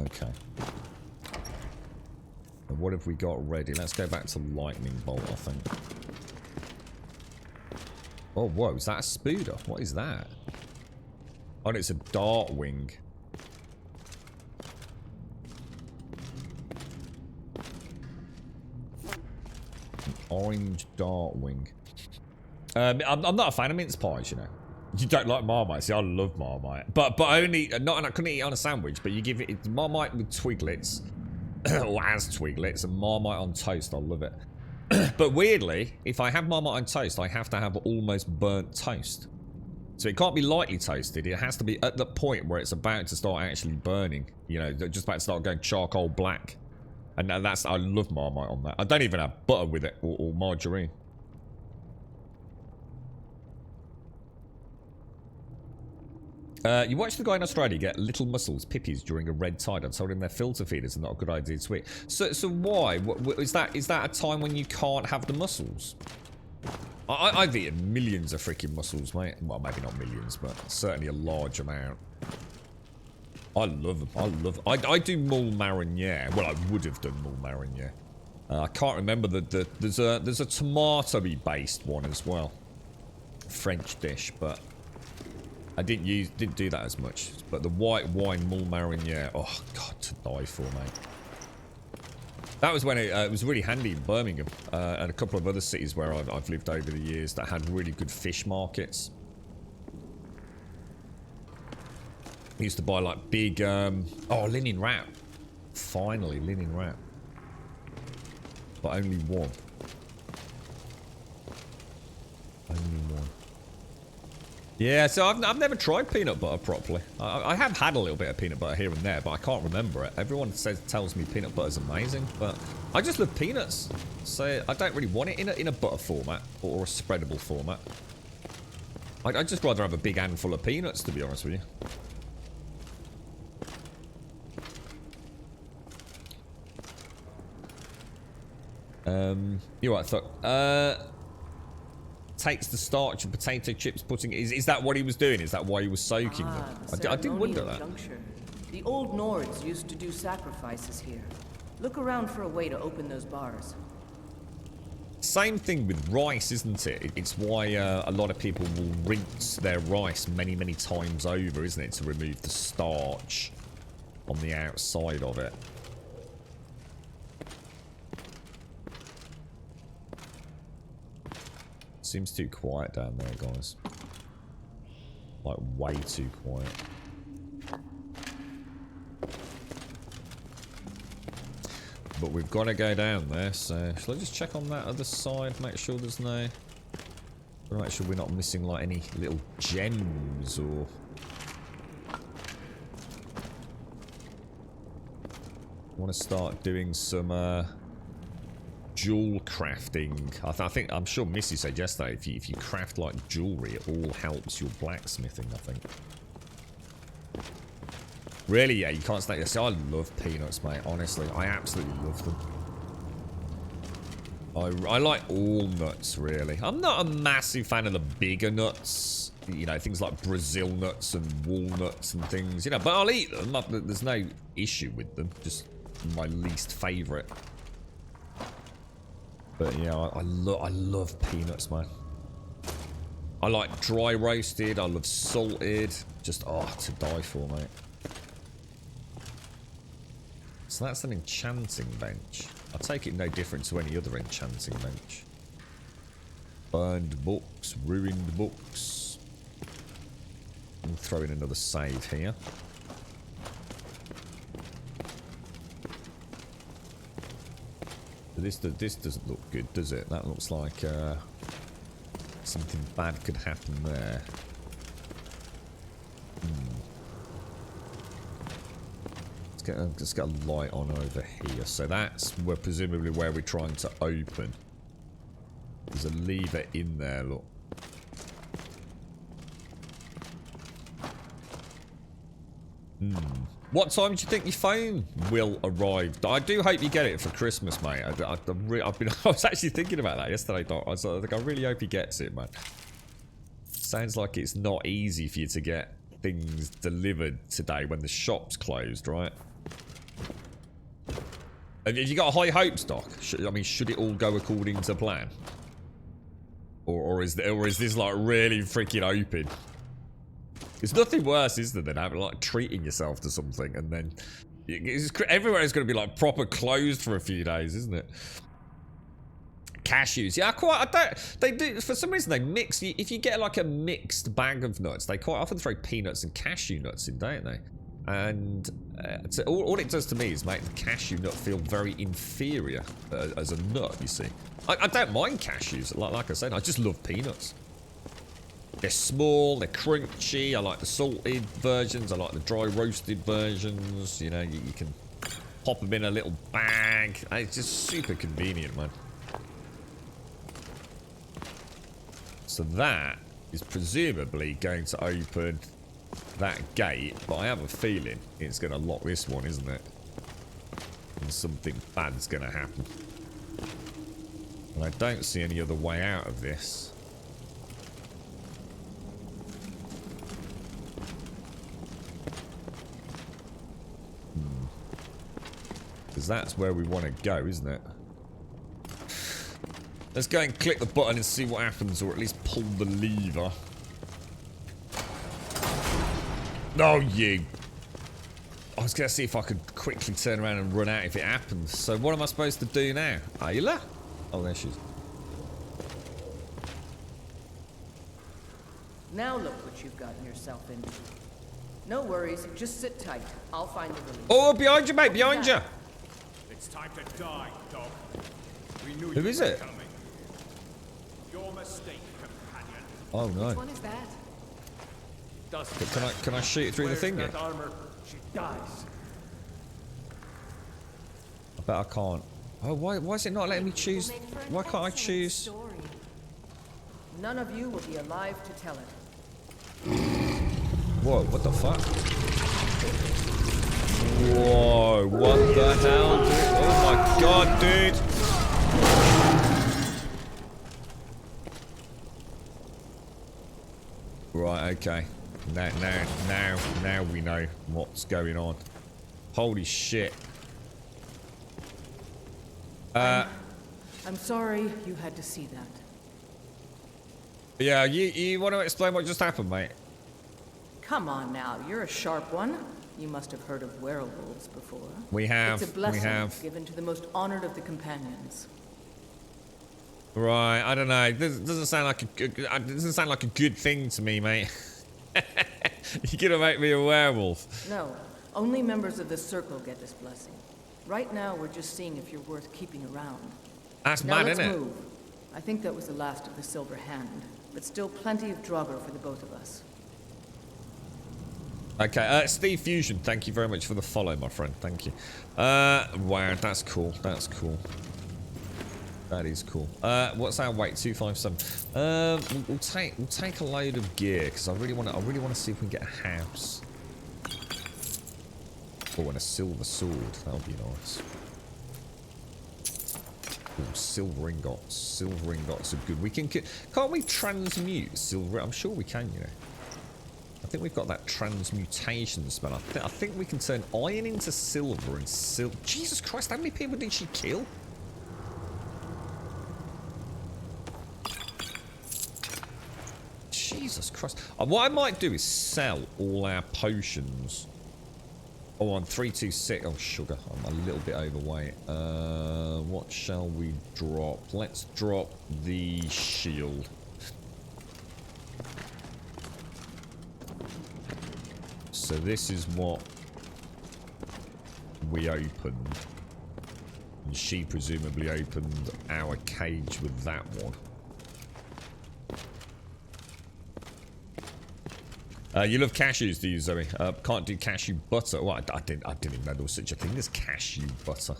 Okay. And what have we got ready? Let's go back to lightning bolt, I think. Oh, whoa, is that a spooder? What is that? Oh, it's a dart wing. An orange dart wing. I'm not a fan of mince pies, you know. You don't like Marmite. See, I love Marmite. But only... Not, and I couldn't eat it on a sandwich, but you give it Marmite with Twiglets. Or as Twiglets. And Marmite on toast. I love it. But weirdly, if I have Marmite on toast, I have to have almost burnt toast. So it can't be lightly toasted. It has to be at the point where it's about to start actually burning. You know, just about to start going charcoal black. And that's... I love Marmite on that. I don't even have butter with it. Or margarine. You watched the guy in Australia get little mussels, pippies, during a red tide. I told him they're filter feeders and not a good idea to eat. So why? What, is that a time when you can't have the mussels? I've eaten millions of freaking mussels, mate. Well, maybe not millions, but certainly a large amount. I love them. I love them. I do moules marinière. Well, I would have done moules marinière. I can't remember there's a tomato-y based one as well. French dish, but I didn't do that as much. But the white wine moules marinière, oh god, to die for, mate. That was when it was really handy in Birmingham and a couple of other cities where I've lived over the years that had really good fish markets. I used to buy like big, oh, linen wrap. Finally, linen wrap. But only one. Only one. Yeah, so I've never tried peanut butter properly. I have had a little bit of peanut butter here and there, but I can't remember it. Everyone tells me peanut butter is amazing, but I just love peanuts. So I don't really want it in a butter format or a spreadable format. I'd just rather have a big handful of peanuts, to be honest with you. You're right, Thuck. Takes the starch and potato chips, putting it. Is that what he was doing? Is that why he was soaking them? I did wonder that. Juncture. The old Nords used to do sacrifices here. Look around for a way to open those bars. Same thing with rice, isn't it? It's why a lot of people will rinse their rice many, many times over, isn't it? To remove the starch on the outside of it. Seems too quiet down there, guys. Like, way too quiet. But we've got to go down there, so... Shall I just check on that other side, make sure there's no... Make sure we're not missing, like, any little gems, or... I want to start doing some, jewel crafting. I'm sure Missy said yesterday, if you craft like jewelry, it all helps your blacksmithing, I think. Really, yeah, you can't stay there. See, I love peanuts, mate. Honestly, I absolutely love them. I like all nuts, really. I'm not a massive fan of the bigger nuts. You know, things like Brazil nuts and walnuts and things. You know, but I'll eat them. There's no issue with them. Just my least favourite. But yeah, I love peanuts, man. I like dry roasted. I love salted. Just, oh, to die for, mate. So that's an enchanting bench. I take it no different to any other enchanting bench. Burned books, ruined books. I'll throw in another save here. This doesn't look good, does it? That looks like something bad could happen there. Let's get a light on over here. So that's presumably where we're trying to open. There's a lever in there, look. What time do you think your phone will arrive? I do hope you get it for Christmas, mate. I was actually thinking about that yesterday, Doc. I was like, I really hope he gets it, man. Sounds like it's not easy for you to get things delivered today when the shop's closed, right? Have you got high hopes, Doc? I mean, should it all go according to plan? Or is this like really freaking open? It's nothing worse, is there, than having like treating yourself to something and then everywhere is going to be like proper closed for a few days, isn't it? Cashews, yeah, they do, for some reason they mix. If you get like a mixed bag of nuts, they quite often throw peanuts and cashew nuts in, don't they? And so all it does to me is make the cashew nut feel very inferior as a nut, you see. I don't mind cashews, like I said, I just love peanuts. They're small, they're crunchy, I like the salted versions, I like the dry roasted versions, you know, you can pop them in a little bag. It's just super convenient, man. So that is presumably going to open that gate, but I have a feeling it's going to lock this one, isn't it? And something bad's going to happen. And I don't see any other way out of this. Because that's where we want to go, isn't it? Let's go and click the button and see what happens, or at least pull the lever. No, you. I was going to see if I could quickly turn around and run out if it happens. So what am I supposed to do now? Ayla? Oh, there she is. Now look what you've gotten yourself into. No worries, just sit tight. I'll find the release. Oh, behind you, mate, behind you. It's time to die, dog. We knew Who is it? coming. Your mistake, companion. Oh, no. Which one is that? Can I shoot it through the thing? That armor? She dies. I bet I can't. Oh, why is it not letting me choose? Why can't I choose? Story. None of you will be alive to tell it. Whoa, what the fuck? Whoa, what the hell, dude? Oh my god, dude! Right, okay. Now we know what's going on. Holy shit. I'm sorry you had to see that. Yeah, you want to explain what just happened, mate? Come on now, you're a sharp one. You must have heard of werewolves before. We have. It's a blessing We have. given to the most honored of the companions. Right, I don't know. This doesn't sound like a good thing to me, mate. You're gonna make me a werewolf. No, only members of the circle get this blessing. Right now, we're just seeing if you're worth keeping around. That's Now mad, let's isn't it? move. I think that was the last of the Silver Hand, but still plenty of Draugr for the both of us. Okay, Steve Fusion, thank you very much for the follow, my friend. Thank you. Wow, that's cool. That's cool. That is cool. What's our weight? 257. We'll take a load of gear because I really want to see if we can get a house. Oh, and a silver sword. That would be nice. Ooh, silver ingots. Silver ingots are good. We can. Can't we transmute silver? I'm sure we can. You know. I think we've got that transmutation spell. I think we can turn iron into silver and silver. Jesus Christ! How many people did she kill? Jesus Christ. What I might do is sell all our potions. Oh, I'm 326. Oh, sugar. I'm a little bit overweight. What shall we drop? Let's drop the shield. So this is what we opened. And she presumably opened our cage with that one. You love cashews, do you, Zoe? Can't do cashew butter. Well, I didn't even know there was such a thing as cashew butter.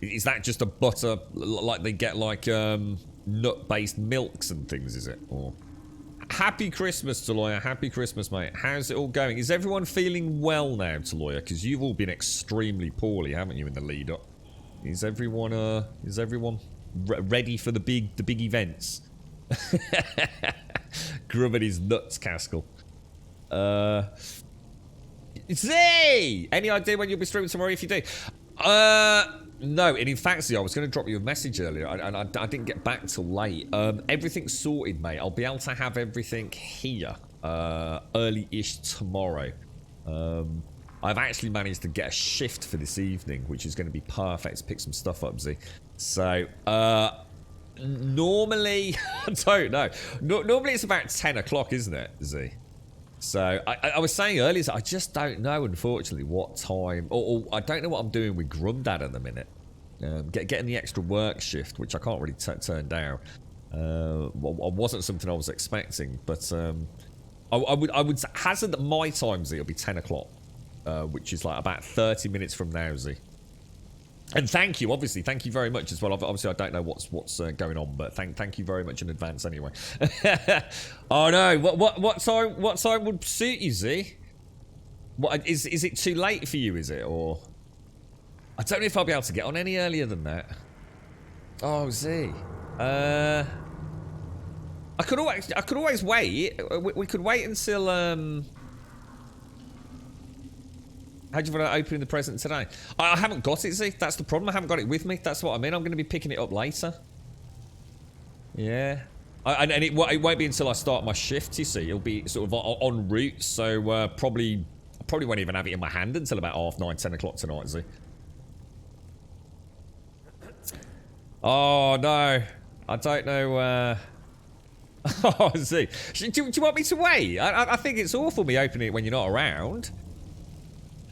Is that just a butter like they get like nut-based milks and things? Is it? Or happy Christmas, Taloya. Happy Christmas, mate. How's it all going? Is everyone feeling well now, Taloya? Because you've all been extremely poorly, haven't you, in the lead up? Is everyone ready for the big events? Grubbing his nuts, Caskell. Zay! Any idea when you'll be streaming tomorrow if you do? No, and in fact, see, I was going to drop you a message earlier, and I didn't get back till late. Everything's sorted, mate. I'll be able to have everything here early-ish tomorrow. I've actually managed to get a shift for this evening, which is going to be perfect to pick some stuff up, Z. So, normally, I don't know. Normally it's about 10 o'clock, isn't it, Z? So, I was saying earlier, I just don't know, unfortunately, what time, or I don't know what I'm doing with Grumdad at the minute. Getting the extra work shift, which I can't really turn down, wasn't something I was expecting, but I would hazard that my time, Z, it'll be 10 o'clock, which is like about 30 minutes from now, Z. And thank you, obviously, thank you very much as well. Obviously, I don't know what's going on, but thank you very much in advance anyway. Oh no, what time would suit you, Z? What is it too late for you? Is it, or I don't know if I'll be able to get on any earlier than that. Oh, Z. I could always wait. We could wait until how do you want to open the present today? I haven't got it, see? That's the problem. I haven't got it with me. That's what I mean. I'm going to be picking it up later. Yeah. And it won't be until I start my shift, you see. It'll be sort of en route, so probably won't even have it in my hand until about 9:30, 10 o'clock tonight, see? Oh, no. I don't know. Oh, see. Do you want me to wait? I think it's awful me opening it when you're not around.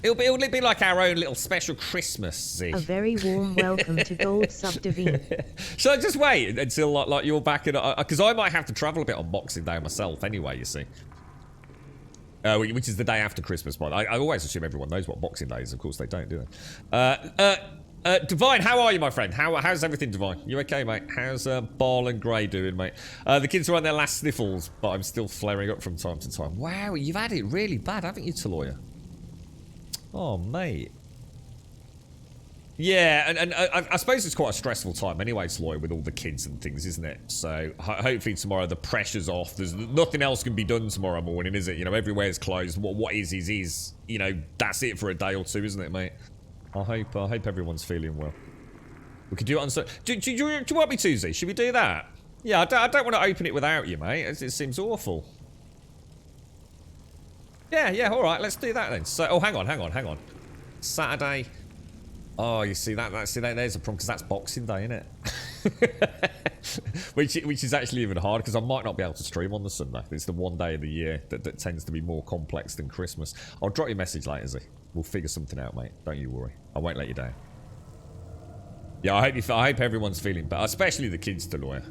It'll be like our own little special Christmas, see? A very warm welcome to Gold Sub Divine. Shall I just wait until like you're back in? Because I might have to travel a bit on Boxing Day myself anyway, you see. Which is the day after Christmas, but I always assume everyone knows what Boxing Day is. Of course they don't, do they? Divine, how are you, my friend? How's everything, Divine? You okay, mate? How's Ball and Grey doing, mate? The kids are on their last sniffles, but I'm still flaring up from time to time. Wow, you've had it really bad, haven't you, Taloya? Oh, mate. Yeah, and I suppose it's quite a stressful time anyway, Taloya, with all the kids and things, isn't it? So hopefully tomorrow the pressure's off. There's nothing else can be done tomorrow morning, is it? You know, everywhere's closed. What is. You know, that's it for a day or two, isn't it, mate? I hope everyone's feeling well. We could do it on... Do you want me to, Z? Should we do that? Yeah, I don't want to open it without you, mate. It seems awful. Yeah, all right. Let's do that then. So, oh, hang on. Saturday. Oh, you see that? There's a problem because that's Boxing Day, isn't it? which is actually even harder because I might not be able to stream on the Sunday. It's the one day of the year that tends to be more complex than Christmas. I'll drop you a message later, Z. We'll figure something out, mate. Don't you worry. I won't let you down. Yeah, I hope everyone's feeling better, especially the kids, Taloya.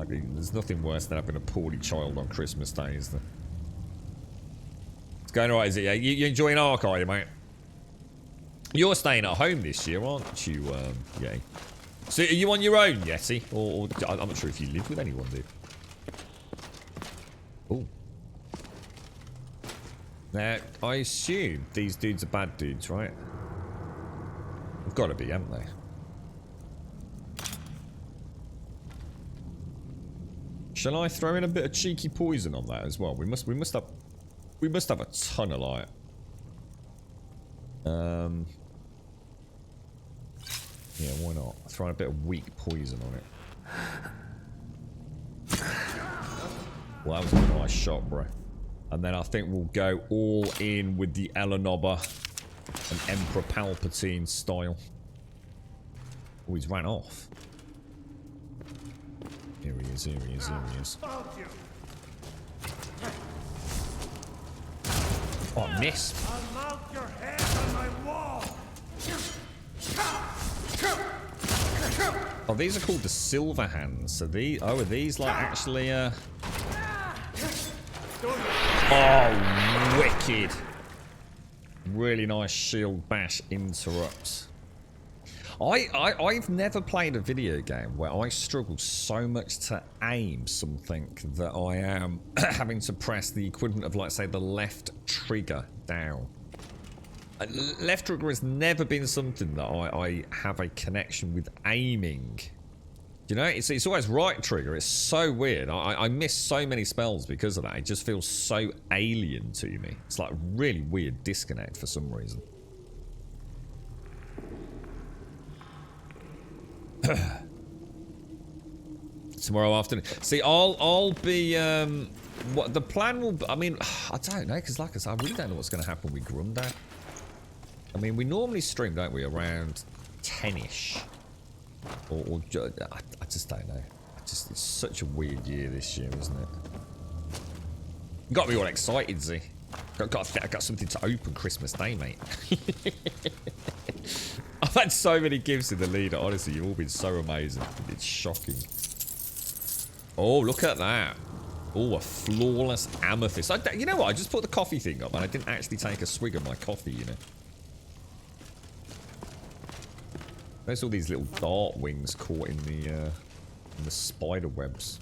There's nothing worse than having a poorly child on Christmas Day, is there? It's going alright, is it? Yeah, you enjoying Ark, are you, mate? You're staying at home this year, aren't you, Yay? So are you on your own, Yeti? Or I'm not sure if you live with anyone, dude. Oh. Now, I assume these dudes are bad dudes, right? They've got to be, haven't they? Shall I throw in a bit of cheeky poison on that as well? We must have a ton of light. Yeah, why not? Throw in a bit of weak poison on it. Well, that was a nice shot, bro. And then I think we'll go all in with the Elanobber and Emperor Palpatine style. Oh, he's ran off. Here he is. Oh, I missed. Oh, these are called the Silver Hands. So these, are these like actually oh, wicked. Really nice shield bash interrupts. I've never played a video game where I struggle so much to aim something that I am having to press the equivalent of, like, say, the left trigger down. Left trigger has never been something that I have a connection with aiming. You know, it's always right trigger. It's so weird. I miss so many spells because of that. It just feels so alien to me. It's like a really weird disconnect for some reason. Tomorrow afternoon. See, I'll be what the plan will be, I mean, I don't know, because like I said, I really don't know what's going to happen with Grundad. I mean, we normally stream, don't we, around 10ish. Or I just don't know. It's such a weird year this year, isn't it? You got me all excited, Z. I got something to open Christmas Day, mate. I've had so many gifts in the leader, honestly. You've all been so amazing. It's shocking. Oh, look at that. Oh, a flawless amethyst. You know what? I just put the coffee thing up and I didn't actually take a swig of my coffee, you know. There's all these little dart wings caught in the spider webs.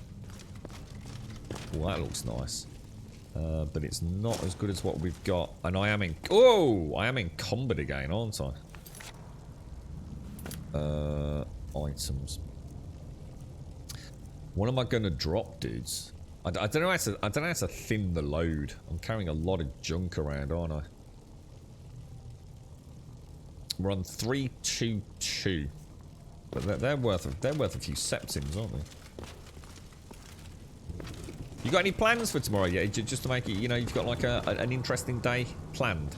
Oh, that looks nice. But it's not as good as what we've got. And I am in... Oh! I am in combat again, aren't I? Items. What am I going to drop, dudes? I don't know how to thin the load. I'm carrying a lot of junk around, aren't I? We're on 322. But they're worth a few septims, aren't they? You got any plans for tomorrow yet? Just to make it, you know, you've got like an interesting day planned.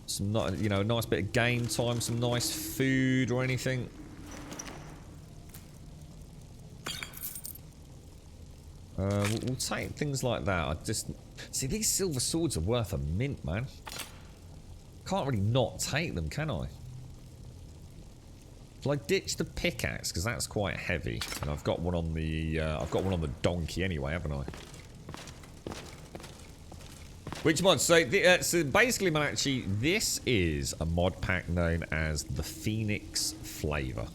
Some, you know, a nice bit of game time, some nice food or anything. We'll take things like that. I just see these silver swords are worth a mint, man. Can't really not take them, can I? Shall I ditch the pickaxe because that's quite heavy, and I've got one on the donkey anyway, haven't I? Which mod? So basically, man, actually, this is a mod pack known as the Phoenix Flavour.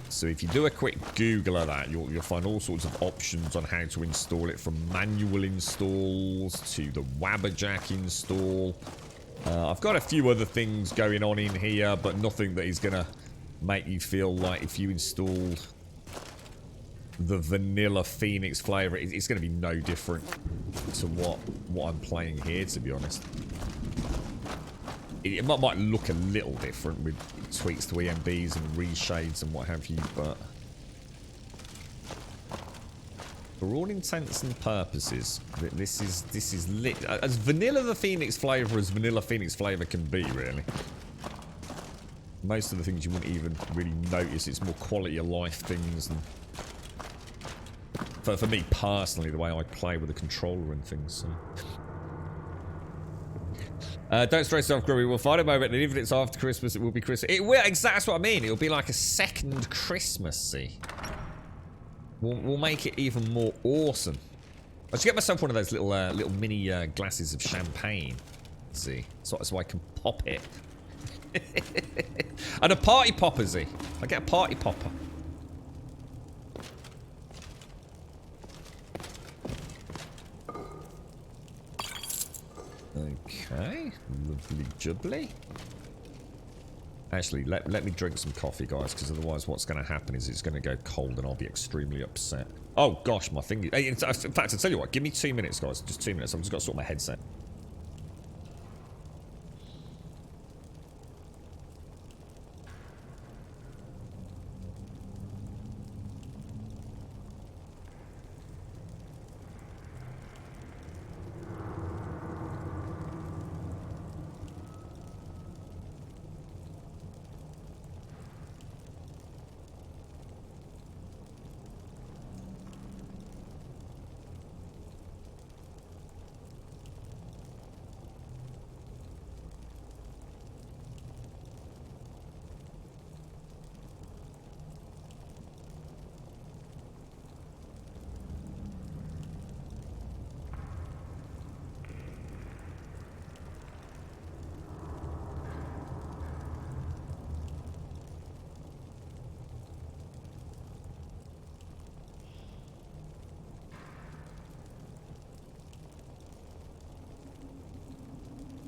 So if you do a quick Google of that, you'll find all sorts of options on how to install it, from manual installs to the Wabberjack install. I've got a few other things going on in here, but nothing that is going to make you feel like if you installed the vanilla Phoenix Flavour, it's going to be no different to what I'm playing here, to be honest. It might look a little different with tweaks to EMBs and reshades and what have you, but for all intents and purposes, this is lit as vanilla the Phoenix Flavour as vanilla Phoenix Flavour can be, really. Most of the things you wouldn't even really notice. It's more quality of life things, and for me personally, the way I play with the controller and things. So. Don't stress yourself, Grubby. We'll find a moment, and even if it's after Christmas, it will be Christmas. It will, exactly, that's what I mean. It'll be like a second Christmas, see. We'll make it even more awesome. I should get myself one of those little mini glasses of champagne. See, so I can pop it. And a party popper, Z. I get a party popper. Okay, lovely jubbly. Actually, let me drink some coffee, guys, because otherwise what's going to happen is it's going to go cold and I'll be extremely upset. Oh, gosh, my finger... In fact, I tell you what, give me 2 minutes, guys. Just 2 minutes. I've just got to sort my headset.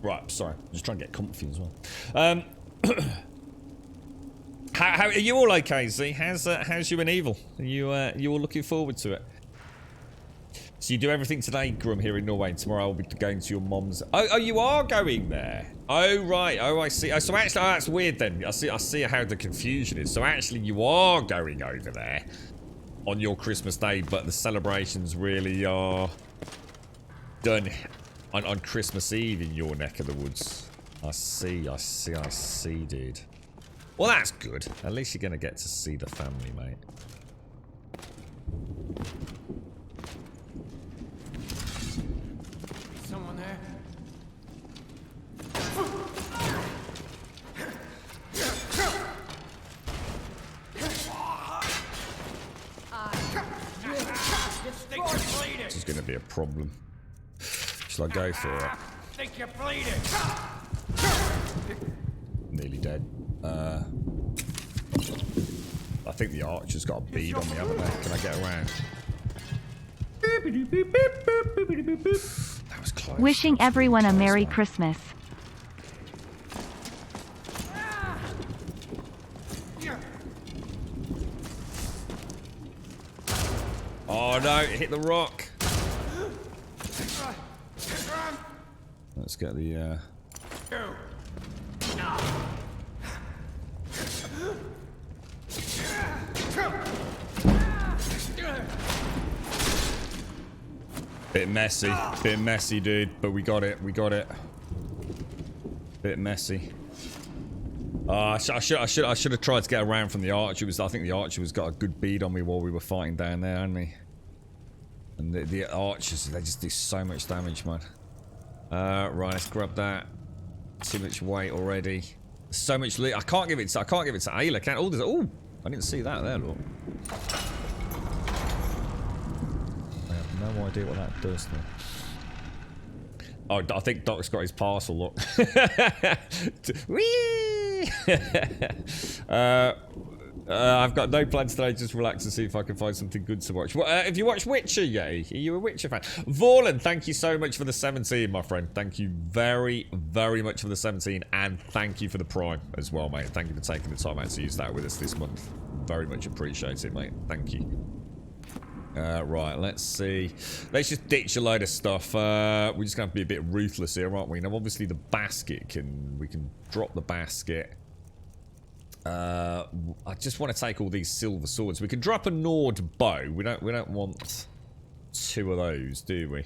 Right, sorry. I'm just trying to get comfy as well. How are you all okay, Z? How's you and Evil? Are you all looking forward to it? So you do everything today, Grum, here in Norway, and tomorrow I'll be going to your mom's. Oh, you are going there? Oh, right. Oh, I see. Oh, so actually, that's weird then. I see how the confusion is. So actually, you are going over there on your Christmas day, but the celebrations really are done on Christmas Eve in your neck of the woods. I see, dude. Well, that's good. At least you're going to get to see the family, mate. Someone there? This is going to be a problem. Shall I go for it? Think you're bleeding. nearly dead. I think the archer's got a bead on me, haven't they? Can I get around? That was close. Wishing everyone a Merry Christmas. Oh no, it hit the rock. Let's get the Bit messy, dude, but we got it, Bit messy. I should have tried to get around from the archer. I think the archer was got a good bead on me while we were fighting down there, hadn't he? And the archers, they just do so much damage, man. Right, let's grab that. Too much weight already. So much loot. I can't give it to Ayla, can I? Oh, I didn't see that there, look. I have no idea what that does though. Oh, I think Doc's got his parcel, look. Whee! I've got no plans today, just relax and see if I can find something good to watch. If you watch Witcher, yay? Are you a Witcher fan? Vorlan, thank you so much for the 17, my friend. Thank you very, very much for the 17, and thank you for the Prime as well, mate. Thank you for taking the time out to use that with us this month. Very much appreciate it, mate. Thank you. Right, let's see. Let's just ditch a load of stuff. We're just going to be a bit ruthless here, aren't we? Now, obviously, the basket we can drop the basket. I just want to take all these silver swords. We can drop a Nord bow. We don't want 2 of those, do we?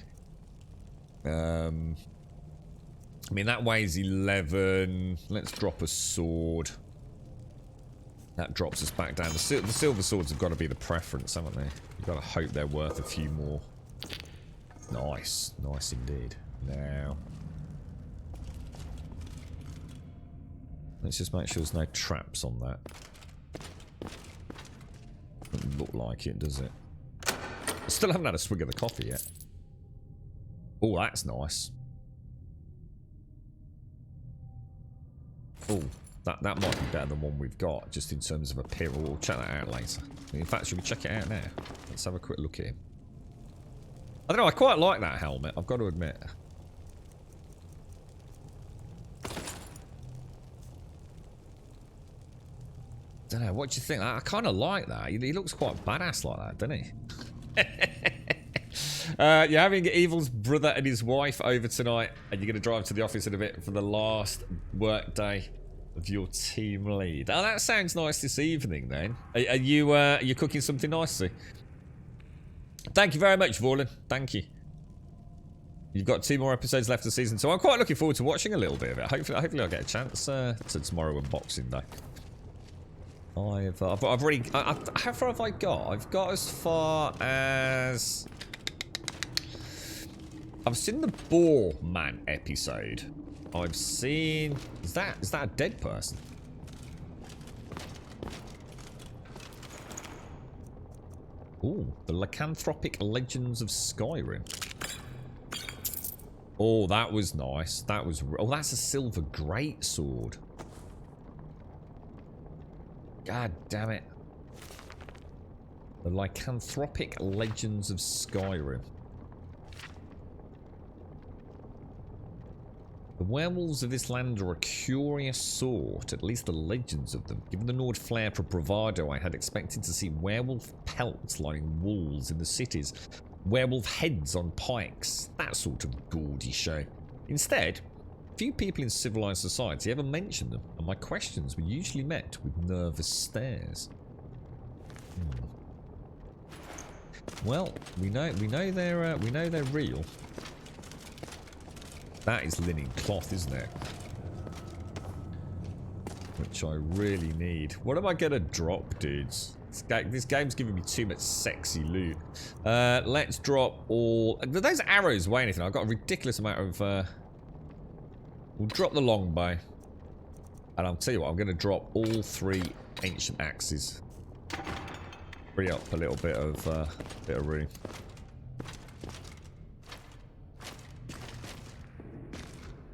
I mean, that weighs 11. Let's drop a sword. That drops us back down. The silver swords have got to be the preference, haven't they? You've got to hope they're worth a few more. Nice. Nice indeed. Now, let's just make sure there's no traps on that. Doesn't look like it, does it? I still haven't had a swig of the coffee yet. Oh, that's nice. Oh, that might be better than one we've got, just in terms of appearance. We'll check that out later. In fact, should we check it out now? Let's have a quick look at him. I don't know, I quite like that helmet, I've got to admit. Don't know, what do you think? I kind of like that. He looks quite badass like that, doesn't he? You're having Evil's brother and his wife over tonight, and you're going to drive to the office in a bit for the last work day of your team lead. Oh, that sounds nice this evening, then. Are you cooking something nicely? Thank you very much, Vorlin. Thank you. You've got 2 more episodes left of season 2. I'm quite looking forward to watching a little bit of it. Hopefully I'll get a chance to tomorrow and Boxing Day. I've already... how far have I got? I've got as far as... I've seen the Boar Man episode. I've seen... Is that a dead person? Ooh, the Lycanthropic Legends of Skyrim. Oh, that was nice. That was... Oh, that's a silver greatsword. God damn it. The Lycanthropic Legends of Skyrim. The werewolves of this land are a curious sort, at least the legends of them. Given the Nord flair for bravado, I had expected to see werewolf pelts lining walls in the cities, werewolf heads on pikes, that sort of gaudy show. Instead, few people in civilized society ever mention them, and my questions were usually met with nervous stares. Well, we know they're real. That is linen cloth, isn't it? Which I really need. What am I gonna drop, dudes? This game's giving me too much sexy loot. Let's drop all... Do those arrows weigh anything? I've got a ridiculous amount of... We'll drop the longbow. And I'll tell you what, I'm gonna drop all 3 ancient axes. Free up a little bit of room.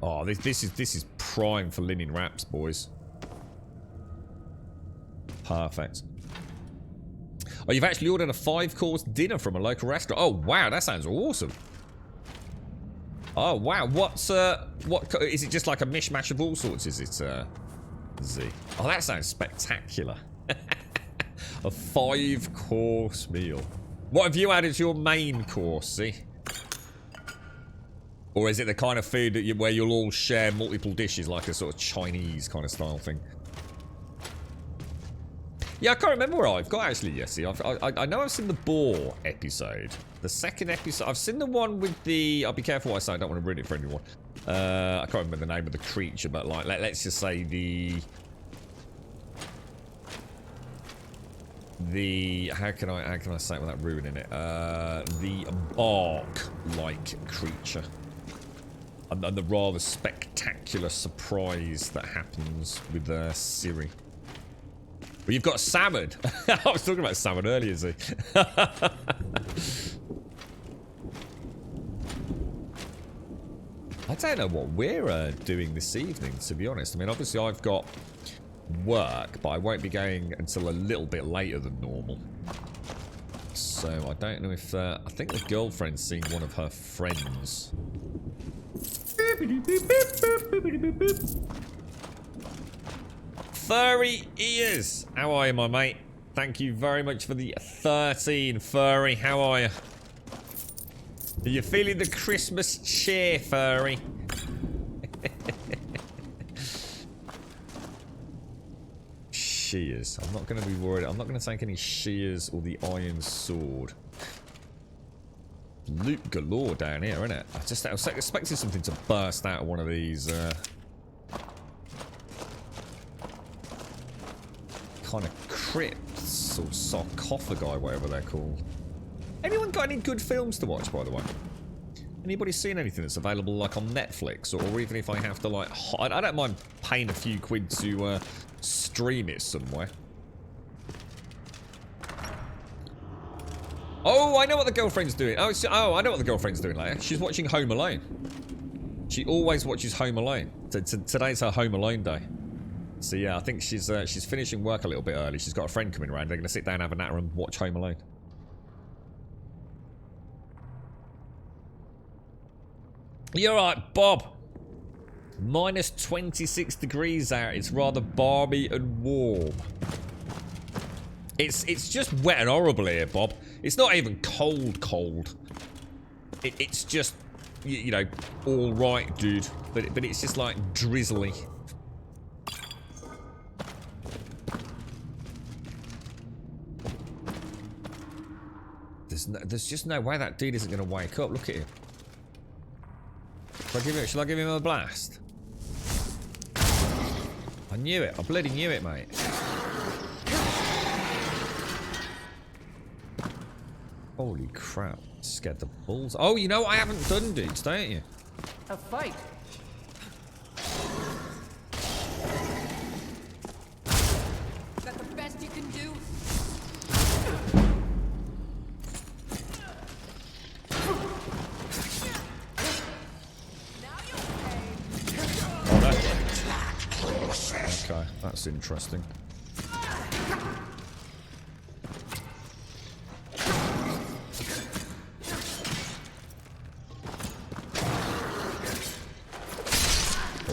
Oh, this is prime for linen wraps, boys. Perfect. Oh, you've actually ordered a 5-course dinner from a local restaurant. Oh, wow, that sounds awesome. Oh, wow. What is it? Just like a mishmash of all sorts? Is it, Z? Oh, that sounds spectacular. A 5-course meal. What have you added to your main course, Z? Or is it the kind of food that where you'll all share multiple dishes, like a sort of Chinese kind of style thing? Yeah, I can't remember where I've got actually, Yessie. I know I've seen the boar episode. The second episode. I've seen the one with the... I'll be careful what I say. I don't want to ruin it for anyone. I can't remember the name of the creature, but like, let's just say the... How can I say it without ruining it? The bark-like creature. And the rather spectacular surprise that happens with Siri. Well, you've got salmon. I was talking about salmon earlier, Z. I don't know what we're doing this evening, to be honest. I mean, obviously I've got work, but I won't be going until a little bit later than normal. So I don't know if... I think the girlfriend's seeing one of her friends. Furry ears! How are you, my mate? Thank you very much for the 13, Furry. How are you? Are you feeling the Christmas cheer, Furry? Shears. I'm not going to be worried. I'm not going to take any shears or the iron sword. Loot galore down here, isn't it? I was expecting something to burst out of one of these kind of crypts or sarcophagi, whatever they're called. Anyone got any good films to watch, by the way? Anybody seen anything that's available like on Netflix, or even if I have to like, I don't mind paying a few quid to stream it somewhere. Oh, I know what the girlfriend's doing. Oh, I know what the girlfriend's doing later. She's watching Home Alone. She always watches Home Alone. Today's her Home Alone day. So yeah, I think she's finishing work a little bit early. She's got a friend coming around. They're going to sit down, have a natter, and watch Home Alone. You're right, Bob. Minus 26 degrees out. It's rather balmy and warm. It's just wet and horrible here, Bob. It's not even cold. It's just, you know, all right, dude. But it's just like drizzly. There's just no way that dude isn't going to wake up. Look at him. Shall I give him a blast? I knew it. I bloody knew it, mate. Holy crap. Scared the balls. Oh, you know what I haven't done, dudes, don't you? A fight. Is that the best you can do? Okay, that's interesting.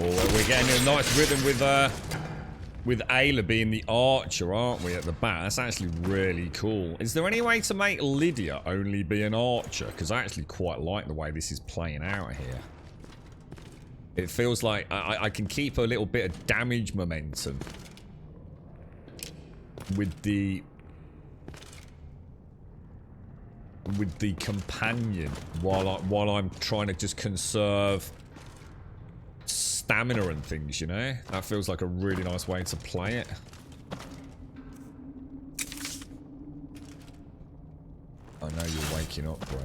Oh, we're getting a nice rhythm with Ayla being the archer, aren't we, at the back? That's actually really cool. Is there any way to make Lydia only be an archer? Because I actually quite like the way this is playing out here. It feels like I can keep a little bit of damage momentum with the companion while I'm trying to just conserve stamina and things, you know? That feels like a really nice way to play it. I know you're waking up, bro.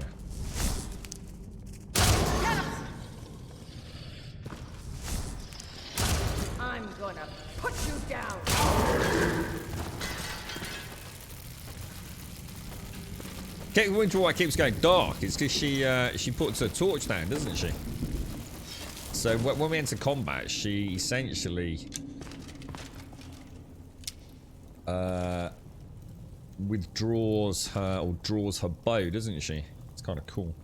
I'm gonna put you down. Can't wonder why it keeps going dark. It's because she puts her torch down, doesn't she? So when we enter combat, she essentially withdraws her or draws her bow, doesn't she? It's kind of cool.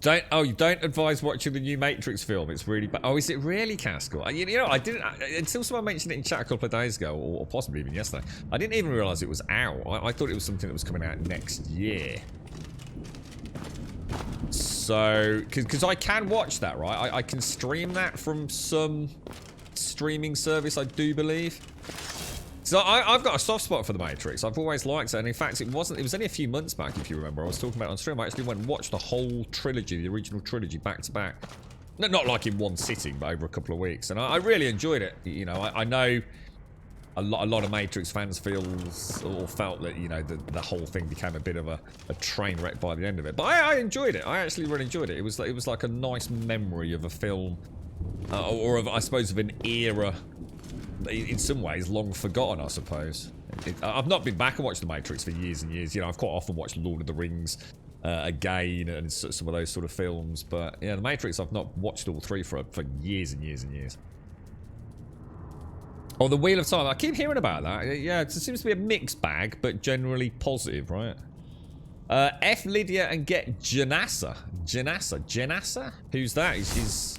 You don't advise watching the new Matrix film. It's really bad. Oh, is it really, Castle? You know, I didn't until someone mentioned it in chat a couple of days ago, or possibly even yesterday. I didn't even realise it was out. I thought it was something that was coming out next year. So, because I can watch that, right? I can stream that from some streaming service, I do believe. So I've got a soft spot for the Matrix. I've always liked it, and in fact, it was only a few months back, if you remember. I was talking about it on stream. I actually went and watched the whole trilogy, the original trilogy, back to back. Not like in one sitting, but over a couple of weeks, and I really enjoyed it. You know, I know a lot of Matrix fans felt that, you know, the whole thing became a bit of a train wreck by the end of it. But I enjoyed it. I actually really enjoyed it. It was like a nice memory of a film, or of, I suppose, of an era. In some ways, long forgotten, I suppose. I've not been back and watched The Matrix for years and years. You know, I've quite often watched Lord of the Rings again and some of those sort of films. But, yeah, The Matrix, I've not watched all three for years and years and years. Oh, The Wheel of Time. I keep hearing about that. Yeah, it seems to be a mixed bag, but generally positive, right? F Lydia and get Janassa. Janassa? Who's that? She's...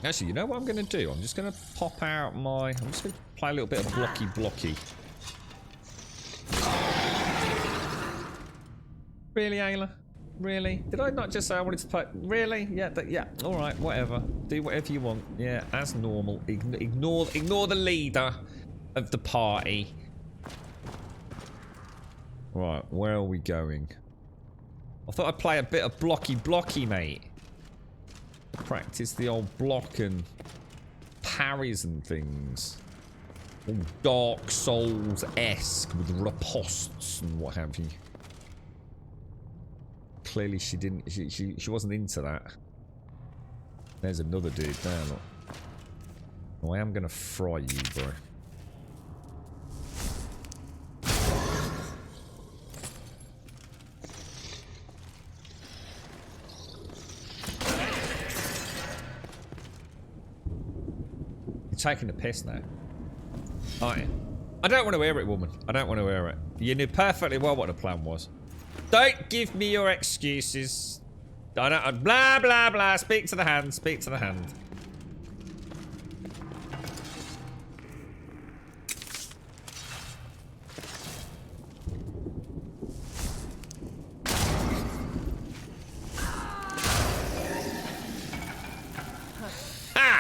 Actually, you know what I'm going to do? I'm just going to pop out my... I'm just going to play a little bit of blocky. Really, Ayla? Really? Did I not just say I wanted to play... Really? Yeah, yeah. Alright, whatever. Do whatever you want. Yeah, as normal. Ignore the leader of the party. Right, where are we going? I thought I'd play a bit of blocky, mate. Practice the old block and parries and things. All Dark Souls-esque with ripostes and what have you. Clearly she didn't, she wasn't into that. There's another dude there, look. Oh, I am gonna fry you, bro. Taking the piss now. Aren't you? I don't want to hear it, woman. I don't want to hear it. You knew perfectly well what the plan was. Don't give me your excuses. I don't. Blah, blah, blah. Speak to the hand. Speak to the hand.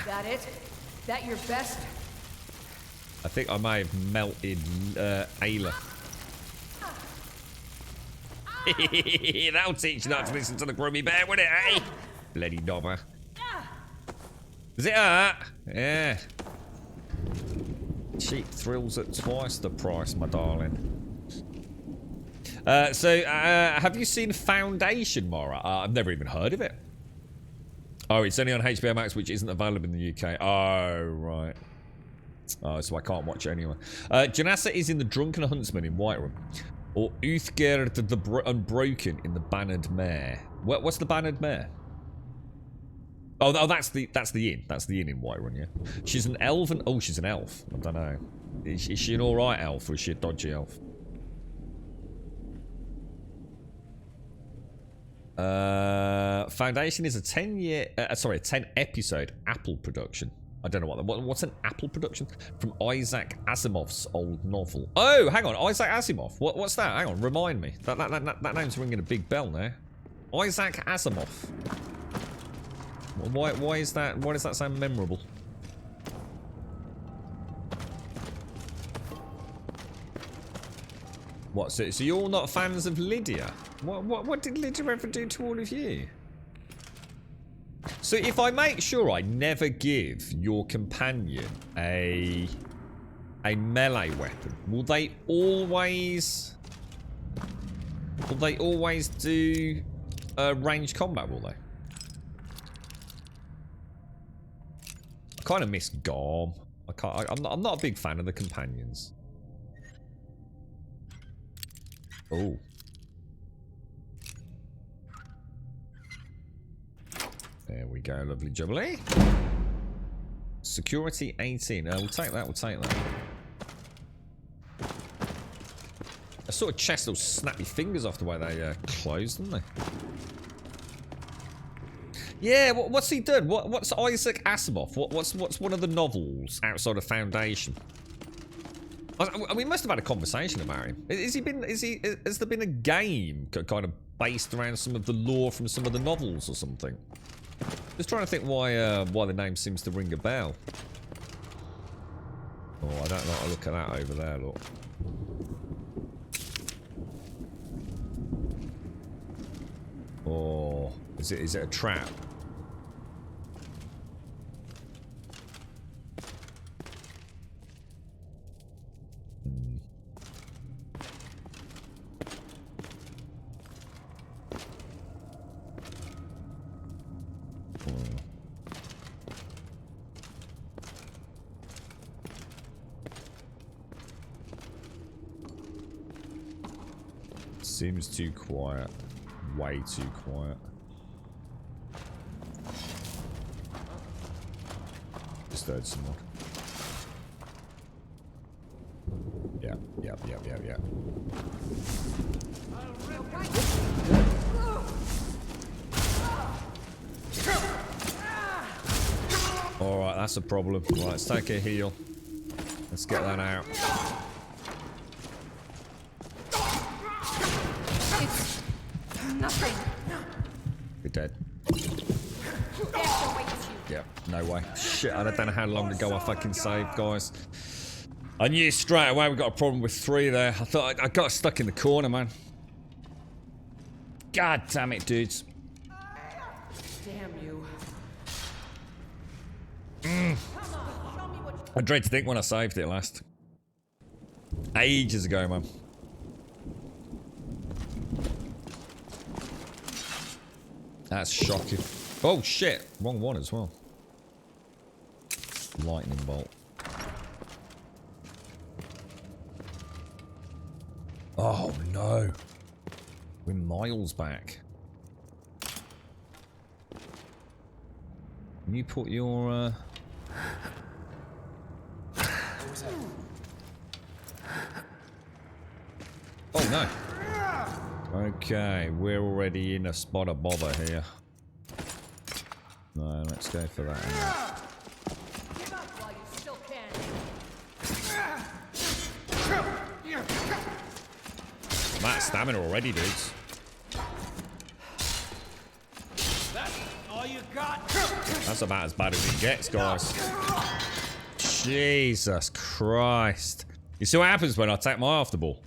That it? That your best? I think I may have melted Ayla. That'll teach you not to listen to the grubby bear, won't it, eh? Bloody dobber. Does it hurt? Yeah. Cheap thrills at twice the price, my darling. Have you seen Foundation, Mara? I've never even heard of it. Oh, it's only on HBO Max, which isn't available in the UK. Oh, right. Oh, so I can't watch it anyway. Janassa is in The Drunken Huntsman in Whiterun. Or Uthgerd the Unbroken in The Bannered Mare. What's The Bannered Mare? Oh, that's the inn. That's the inn in Whiterun, yeah. She's an elven... Oh, she's an elf. I don't know. Is she an alright elf or is she a dodgy elf? Foundation is a 10 episode Apple production. I don't know what's an Apple production from Isaac Asimov's old novel. Oh, hang on, Isaac Asimov. What's that? Hang on, remind me. That name's ringing a big bell there. Isaac Asimov. Why is that? Why does that sound memorable? What? So you're all not fans of Lydia? What did Lydia ever do to all of you? So if I make sure I never give your companion a melee weapon, will they always do ranged combat, will they? I kind of miss Garm. I'm not a big fan of the companions. Oh. There we go, lovely jubbly. Security 18. We'll take that, we'll take that. A sort of chest will snap your fingers off the way they close, don't they? Yeah, what's he done? What's Isaac Asimov? What's one of the novels outside of Foundation? We must have had a conversation about him. Has there been a game kind of based around some of the lore from some of the novels or something? Just trying to think why the name seems to ring a bell. Oh, I don't like to look at that over there, look. Oh, is it a trap? Seems too quiet. Way too quiet. Just heard someone. Yeah. Alright, that's a problem. Right, let's take a heal. Let's get that out. Nothing. You're dead. Yeah, no way. Shit, I don't know how long ago I fucking saved, guys. I knew straight away we got a problem with 3 there. I thought I got stuck in the corner, man. God damn it, dudes. Damn you. I dread to think when I saved it last. Ages ago, man. That's shocking. Oh shit, wrong one as well. Lightning bolt. Oh no. We're miles back. Can you put your Oh no. Okay, we're already in a spot of bother here. No, let's go for that. Give up while you still can. That's stamina already, dudes. That's all you got? That's about as bad as it gets, guys. Jesus Christ. You see what happens when I take my off the ball?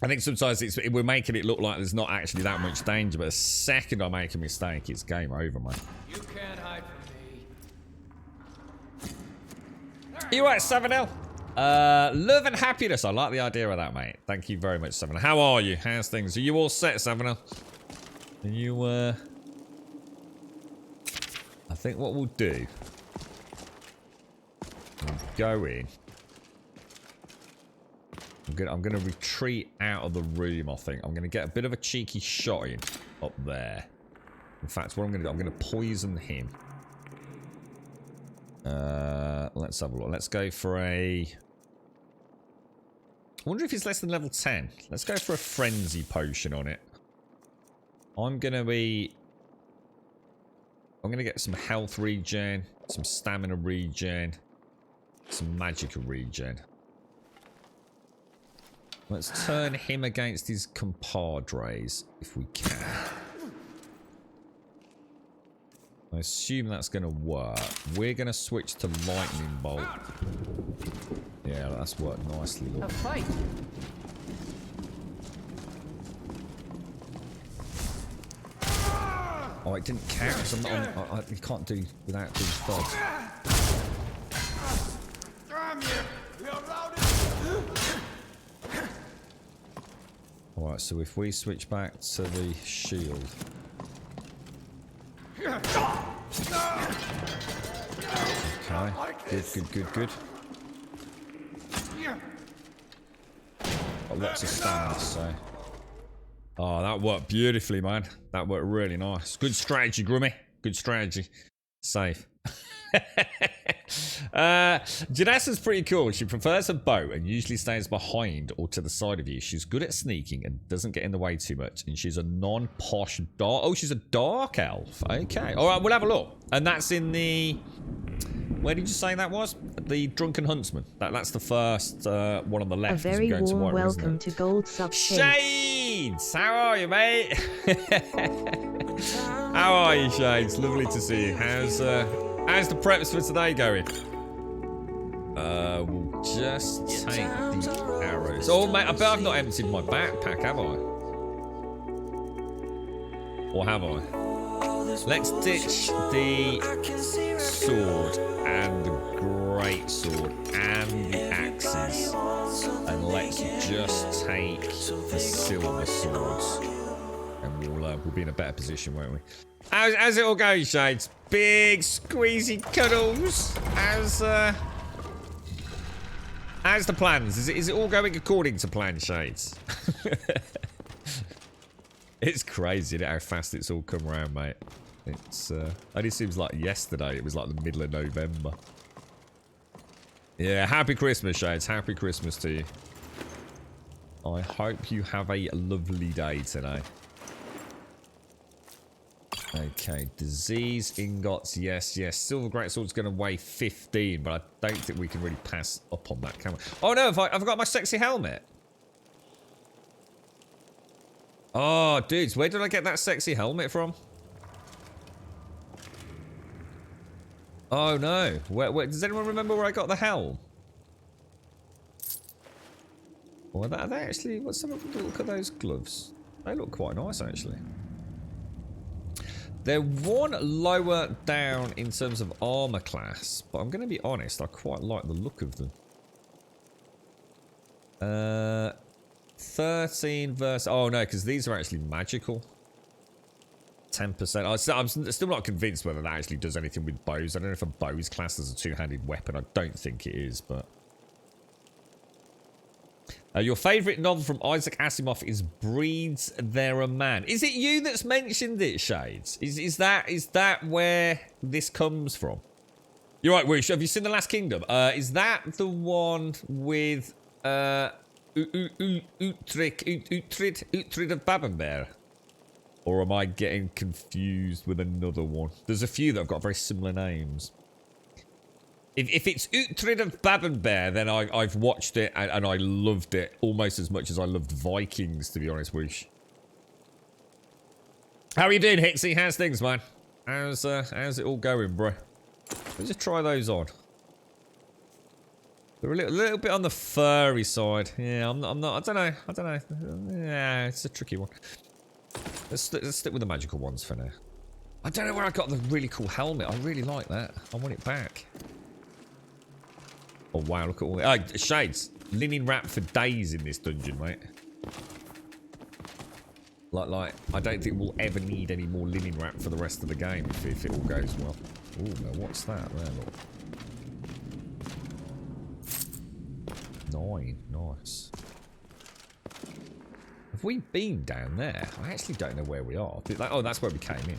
I think sometimes we're making it look like there's not actually that much danger, but the second I make a mistake, it's game over, man. You can't hide from me. You right, 7L? Love and happiness. I like the idea of that, mate. Thank you very much, 7L. How are you? How's things? Are you all set, 7L? Are you, I think what we'll do... We'll go in. I'm gonna retreat out of the room, I think. I'm gonna get a bit of a cheeky shot in up there. In fact, what I'm gonna do, I'm gonna poison him. Let's have a look. Let's go for a... I wonder if it's less than level 10. Let's go for a frenzy potion on it. I'm gonna get some health regen, some stamina regen, some magical regen. Let's turn him against his compadres, if we can. I assume that's going to work. We're going to switch to lightning bolt. Yeah, that's worked nicely. Look. A fight. Oh, it didn't count. So I'm not on, you can't do without these dogs. Alright, so if we switch back to the shield. Okay, good. Got lots of stamina, so... Oh, that worked beautifully, man. That worked really nice. Good strategy, Grummy. Good strategy. Safe. Janessa's pretty cool. She prefers a bow and usually stays behind or to the side of you. She's good at sneaking and doesn't get in the way too much. And she's a non-posh dark... Oh, she's a dark elf. Okay. All right, we'll have a look. And that's in the... Where did you say that was? The Drunken Huntsman. That's the first one on the left. A very warm welcome to Gold Sub Shades! How are you, mate? How are you, Shades? Lovely to see you. How's the preps for today going? We'll just take the arrows. Oh, mate, I bet I've not emptied my backpack, have I? Or have I? Let's ditch the sword and the great sword and the axes, and let's just take the silver swords, and we'll be in a better position, won't we? How's it all going, Shades? Big squeezy cuddles. How's the plans? Is it all going according to plan, Shades? It's crazy, isn't it, how fast it's all come around, mate. It's only seems like yesterday. It was like the middle of November. Yeah, happy Christmas, Shades. Happy Christmas to you. I hope you have a lovely day today. Okay, disease ingots, yes. Silver greatsword's going to weigh 15, but I don't think we can really pass up on that, can we? Oh no, I've got my sexy helmet. Oh, dudes, where did I get that sexy helmet from? Oh no, where does anyone remember where I got the helm? Well, are they actually, what's some of them, look at those gloves. They look quite nice, actually. They're one lower down in terms of armor class, but I'm going to be honest, I quite like the look of them. 13 versus... Oh no, because these are actually magical. 10%. I'm still not convinced whether that actually does anything with bows. I don't know if a bow is classed as a two-handed weapon. I don't think it is, but... your favourite novel from Isaac Asimov is Breeds There a Man. Is it you that's mentioned it, Shades? Is that where this comes from? You're right, Woosh. Have you seen The Last Kingdom? Is that the one with Uhtred of Babbenberg? Or am I getting confused with another one? There's a few that have got very similar names. If it's Uhtred of Babbenberg, then I've watched it and I loved it almost as much as I loved Vikings, to be honest, Woosh. How are you doing, Hixie? How's things, man? How's it all going, bro? Let's just try those on. They're a little bit on the furry side. Yeah, I'm not. I don't know. Yeah, it's a tricky one. Let's stick with the magical ones for now. I don't know where I got the really cool helmet. I really like that. I want it back. Oh wow, look at all the Shades. Linen wrap for days in this dungeon, mate. Like, I don't think we'll ever need any more linen wrap for the rest of the game if it all goes well. Oh no, what's that there? Look. 9, nice. Have we been down there? I actually don't know where we are. Oh, that's where we came in.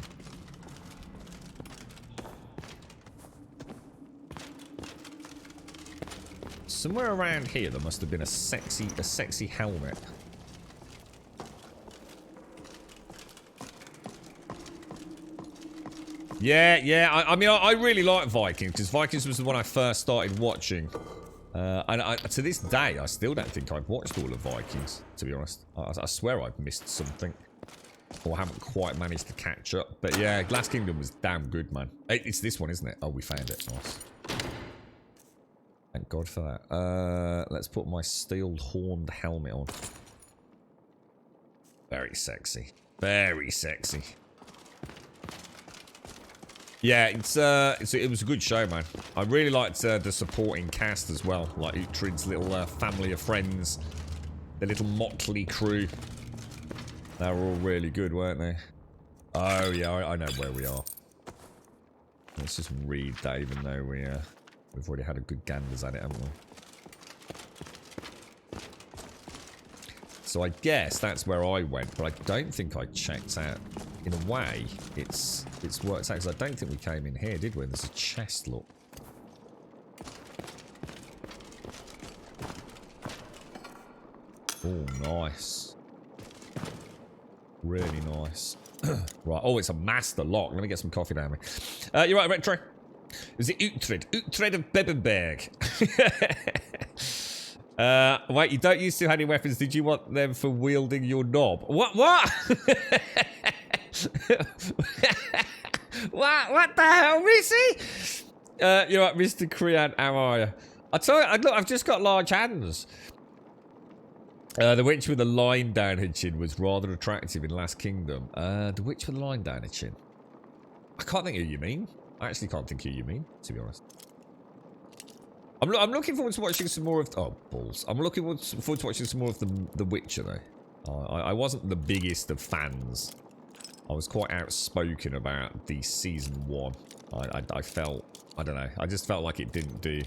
Somewhere around here there must have been a sexy helmet. Yeah. I mean, I really like Vikings because Vikings was the one I first started watching. And to this day, I still don't think I've watched all of Vikings, to be honest. I swear I've missed something. Or haven't quite managed to catch up. But yeah, Last Kingdom was damn good, man. It's this one, isn't it? Oh, we found it. Nice. Thank God for that. Let's put my steel horned helmet on. Very sexy. Very sexy. Yeah, it was a good show, man. I really liked the supporting cast as well, like Uhtred's little family of friends, the little motley crew. They were all really good, weren't they? Oh yeah, I know where we are. Let's just read that, even though we've already had a good ganders at it, haven't we? So I guess that's where I went, but I don't think I checked out. In a way, it's worked out, because I don't think we came in here, did we? There's a chest, look. Oh, nice. Really nice. Right. Oh, it's a master lock. Let me get some coffee down me. You're right, Retro. Is it Uhtred? Uhtred of Bebenberg. Wait, you don't use two-handed weapons. Did you want them for wielding your knob? What? What? What the hell, Missy? You're right, Mr. Crean. How are you? I tell you, look, I've just got large hands. The witch with the line down her chin was rather attractive in Last Kingdom. The witch with the line down her chin. I can't think of who you mean. I actually can't think who you mean, to be honest. I'm looking forward to watching some more of... Oh, balls. I'm looking forward to watching some more of The Witcher, though. I wasn't the biggest of fans. I was quite outspoken about the Season 1. I felt... I don't know. I just felt like it didn't do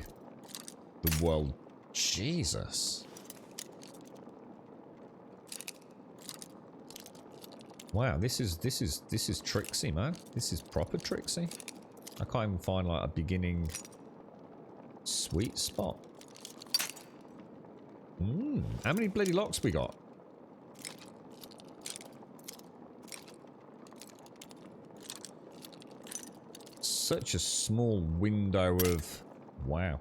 the world... Jesus. Wow, this is tricksy, man. This is proper tricksy. I can't even find like a beginning sweet spot. How many bloody locks we got? Such a small window of... Wow.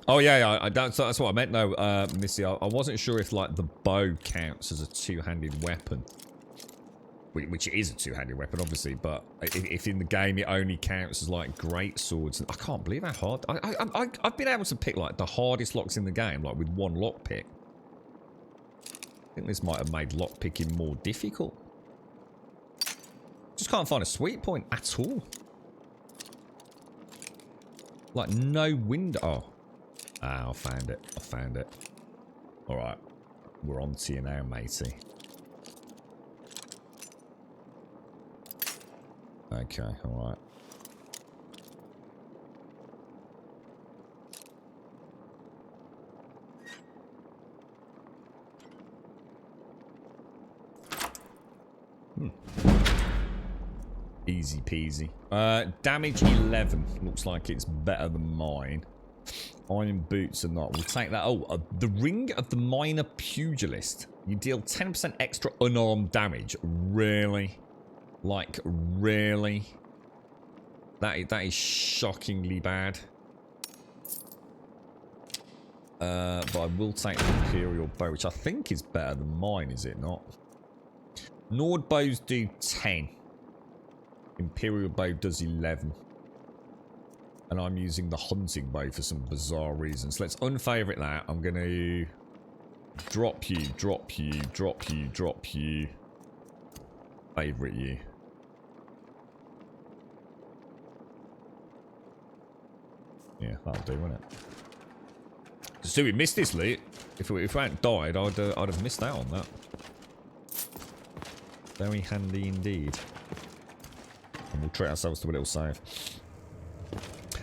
Oh yeah, that's what I meant. No, Missy, I wasn't sure if like the bow counts as a two-handed weapon, which it is a two-handed weapon, obviously. But if in the game it only counts as like great swords, I can't believe how hard I've been able to pick like the hardest locks in the game, like with one lockpick. I think this might have made lockpicking more difficult. Just can't find a sweet point at all. Like no window. Oh. Ah, I found it. I found it. Alright. We're on to you now, matey. Okay, alright. Easy peasy. Damage 11. Looks like it's better than mine. Iron boots are not. We'll take that. Oh, the Ring of the Minor Pugilist. You deal 10% extra unarmed damage. Really? Like, really? That is shockingly bad. But I will take the Imperial Bow, which I think is better than mine, is it not? Nord bows do 10. Imperial Bow does 11. And I'm using the hunting bow for some bizarre reasons. Let's unfavorite that. I'm going to drop you, drop you, drop you, drop you. Favorite you. Yeah, that'll do, won't it? So we missed this loot. If we hadn't died, I'd have missed out on that. Very handy indeed. And we'll treat ourselves to a little save.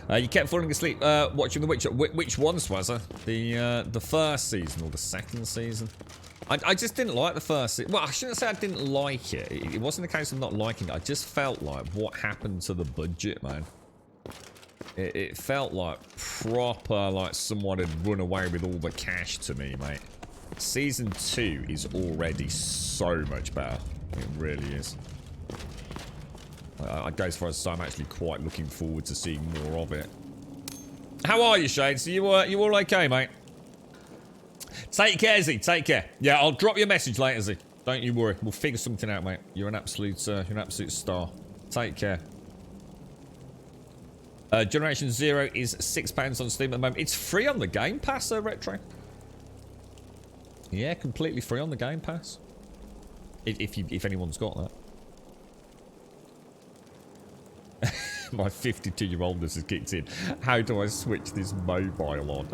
You kept falling asleep watching The Witcher. Which one, Swazzer? The first season or the second season? I just didn't like the first season. Well, I shouldn't say I didn't like it. It wasn't a case of not liking it. I just felt like what happened to the budget, man. It felt like proper, like someone had run away with all the cash to me, mate. Season 2 is already so much better. It really is. I'd go as far as to say I'm actually quite looking forward to seeing more of it. How are you, Shades? You all okay, mate? Take care, Z. Take care. Yeah, I'll drop you a message later, Z. Don't you worry. We'll figure something out, mate. You're an absolute star. Take care. Generation 0 is £6 on Steam at the moment. It's free on the Game Pass, Retro. Yeah, completely free on the Game Pass. If anyone's got that. My 52-year-oldness has kicked in. How do I switch this mobile on?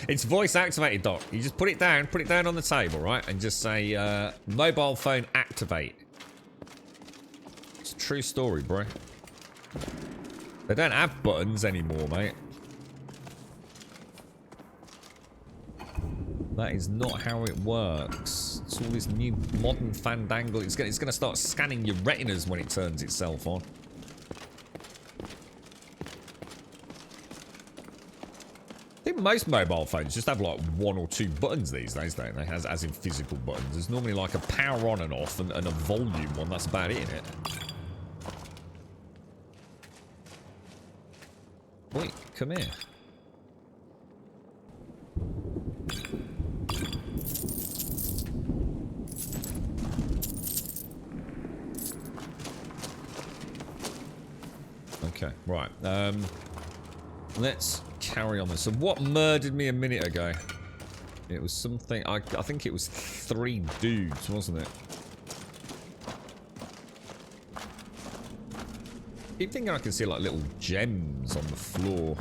It's voice activated, Doc. You just put it down on the table, right? And just say, mobile phone activate. It's a true story, bro. They don't have buttons anymore, mate. That is not how it works. It's all this new modern fandangle. It's going to start scanning your retinas when it turns itself on. I think most mobile phones just have like 1 or 2 buttons these days, don't they? As in physical buttons. There's normally like a power on and off and a volume one. That's about it, isn't it? Wait, come here. Okay, right. Let's carry on this. So what murdered me a minute ago? It was something... I think it was 3 dudes, wasn't it? I keep thinking I can see like little gems on the floor.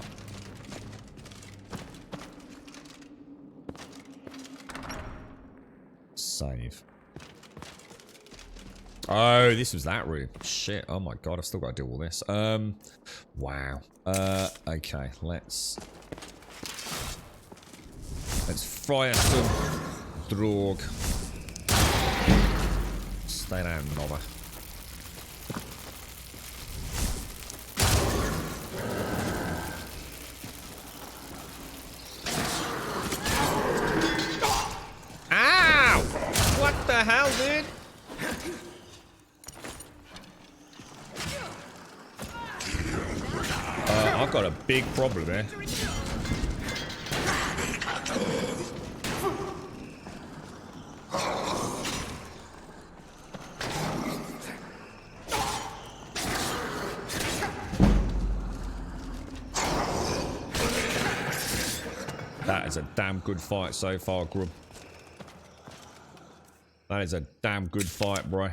Save. Oh, this was that room. Shit. Oh my god, I've still got to do all this. Wow. Okay, let's fry us some drog. Stay down, Nova. Ow! What the hell, dude? I've got a big problem here. That is a damn good fight so far, Grub. That is a damn good fight, bro.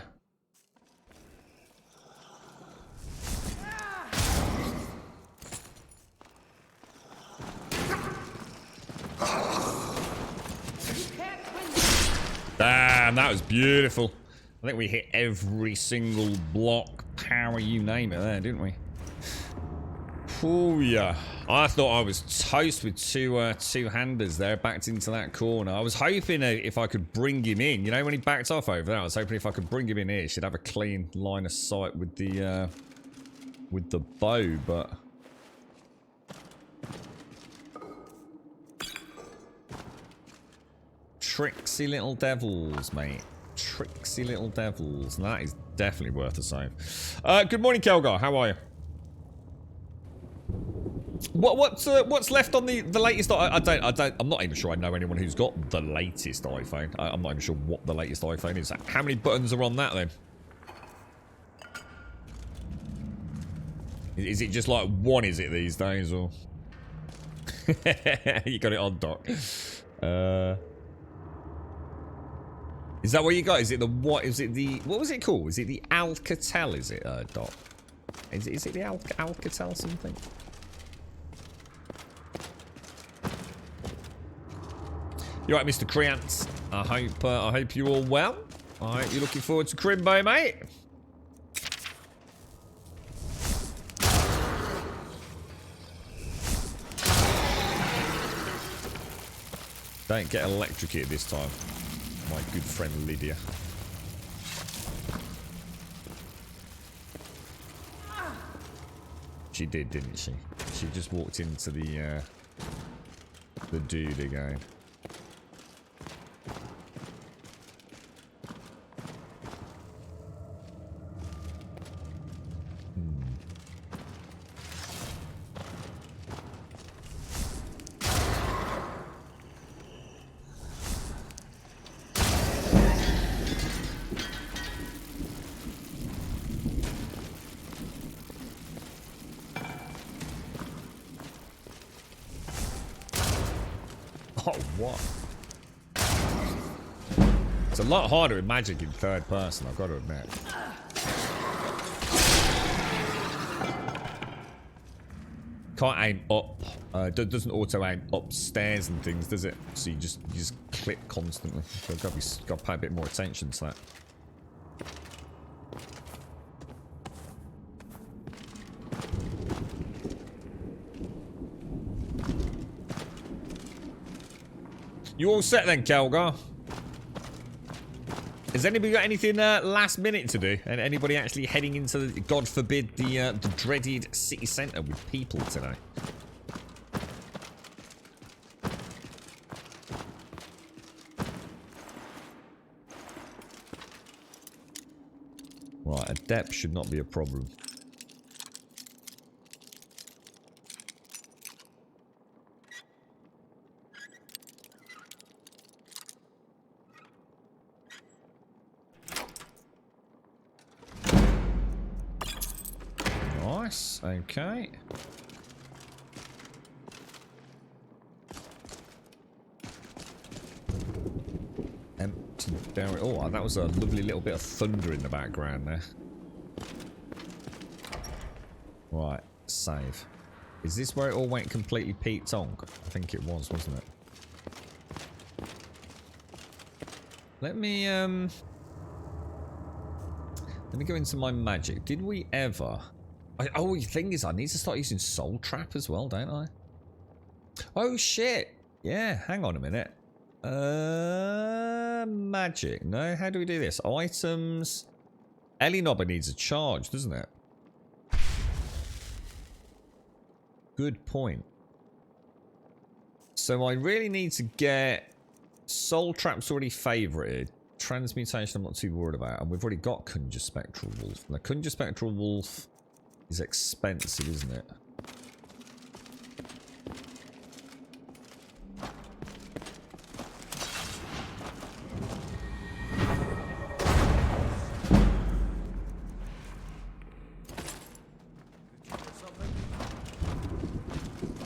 Damn, that was beautiful. I think we hit every single block, power, you name it there, didn't we? Oh yeah. I thought I was toast with two-handers there, backed into that corner. I was hoping if I could bring him in, you know, when he backed off over there, I was hoping if I could bring him in here, she'd have a clean line of sight with the bow, but... Tricksy little devils, mate. Tricksy little devils. And that is definitely worth a save. Good morning, Kelgar. How are you? What's left on the latest? I'm not even sure I know anyone who's got the latest iPhone. I'm not even sure what the latest iPhone is. How many buttons are on that then? Is it just like one? Is it these days or? You got it on, Doc. Is that what you got? Is it the what? Is it the what was it called? Is it the Alcatel? Is it Doc? Is it the Alcatel something? You're right, Mr. Creants. I hope you're all well. I hope you're looking forward to Crimbo, mate. Don't get electrocuted this time, my good friend Lydia. She did, didn't she? She just walked into the dude again. Oh, what? It's a lot harder in Magic in third person, I've got to admit. Can't aim up. Doesn't auto aim upstairs and things, does it? So you just click constantly. So I've got to pay a bit more attention to that. You all set then, Kelgar? Has anybody got anything last minute to do? And anybody actually heading into, the, God forbid, the dreaded city centre with people today? Right, a depth should not be a problem. Nice, okay. Empty barrel. Oh, that was a lovely little bit of thunder in the background there. Right, save. Is this where it all went completely Pete Tonk? I think it was, wasn't it? Let me go into my magic. Did we ever... Oh, the thing is, I need to start using Soul Trap as well, don't I? Oh, shit. Yeah, hang on a minute. Magic. No, how do we do this? Items. Ellie Nobber needs a charge, doesn't it? Good point. So I really need to get... Soul Trap's already favorited. Transmutation I'm not too worried about. And we've already got Conjure Spectral Wolf. Now, Conjure Spectral Wolf is expensive, isn't it?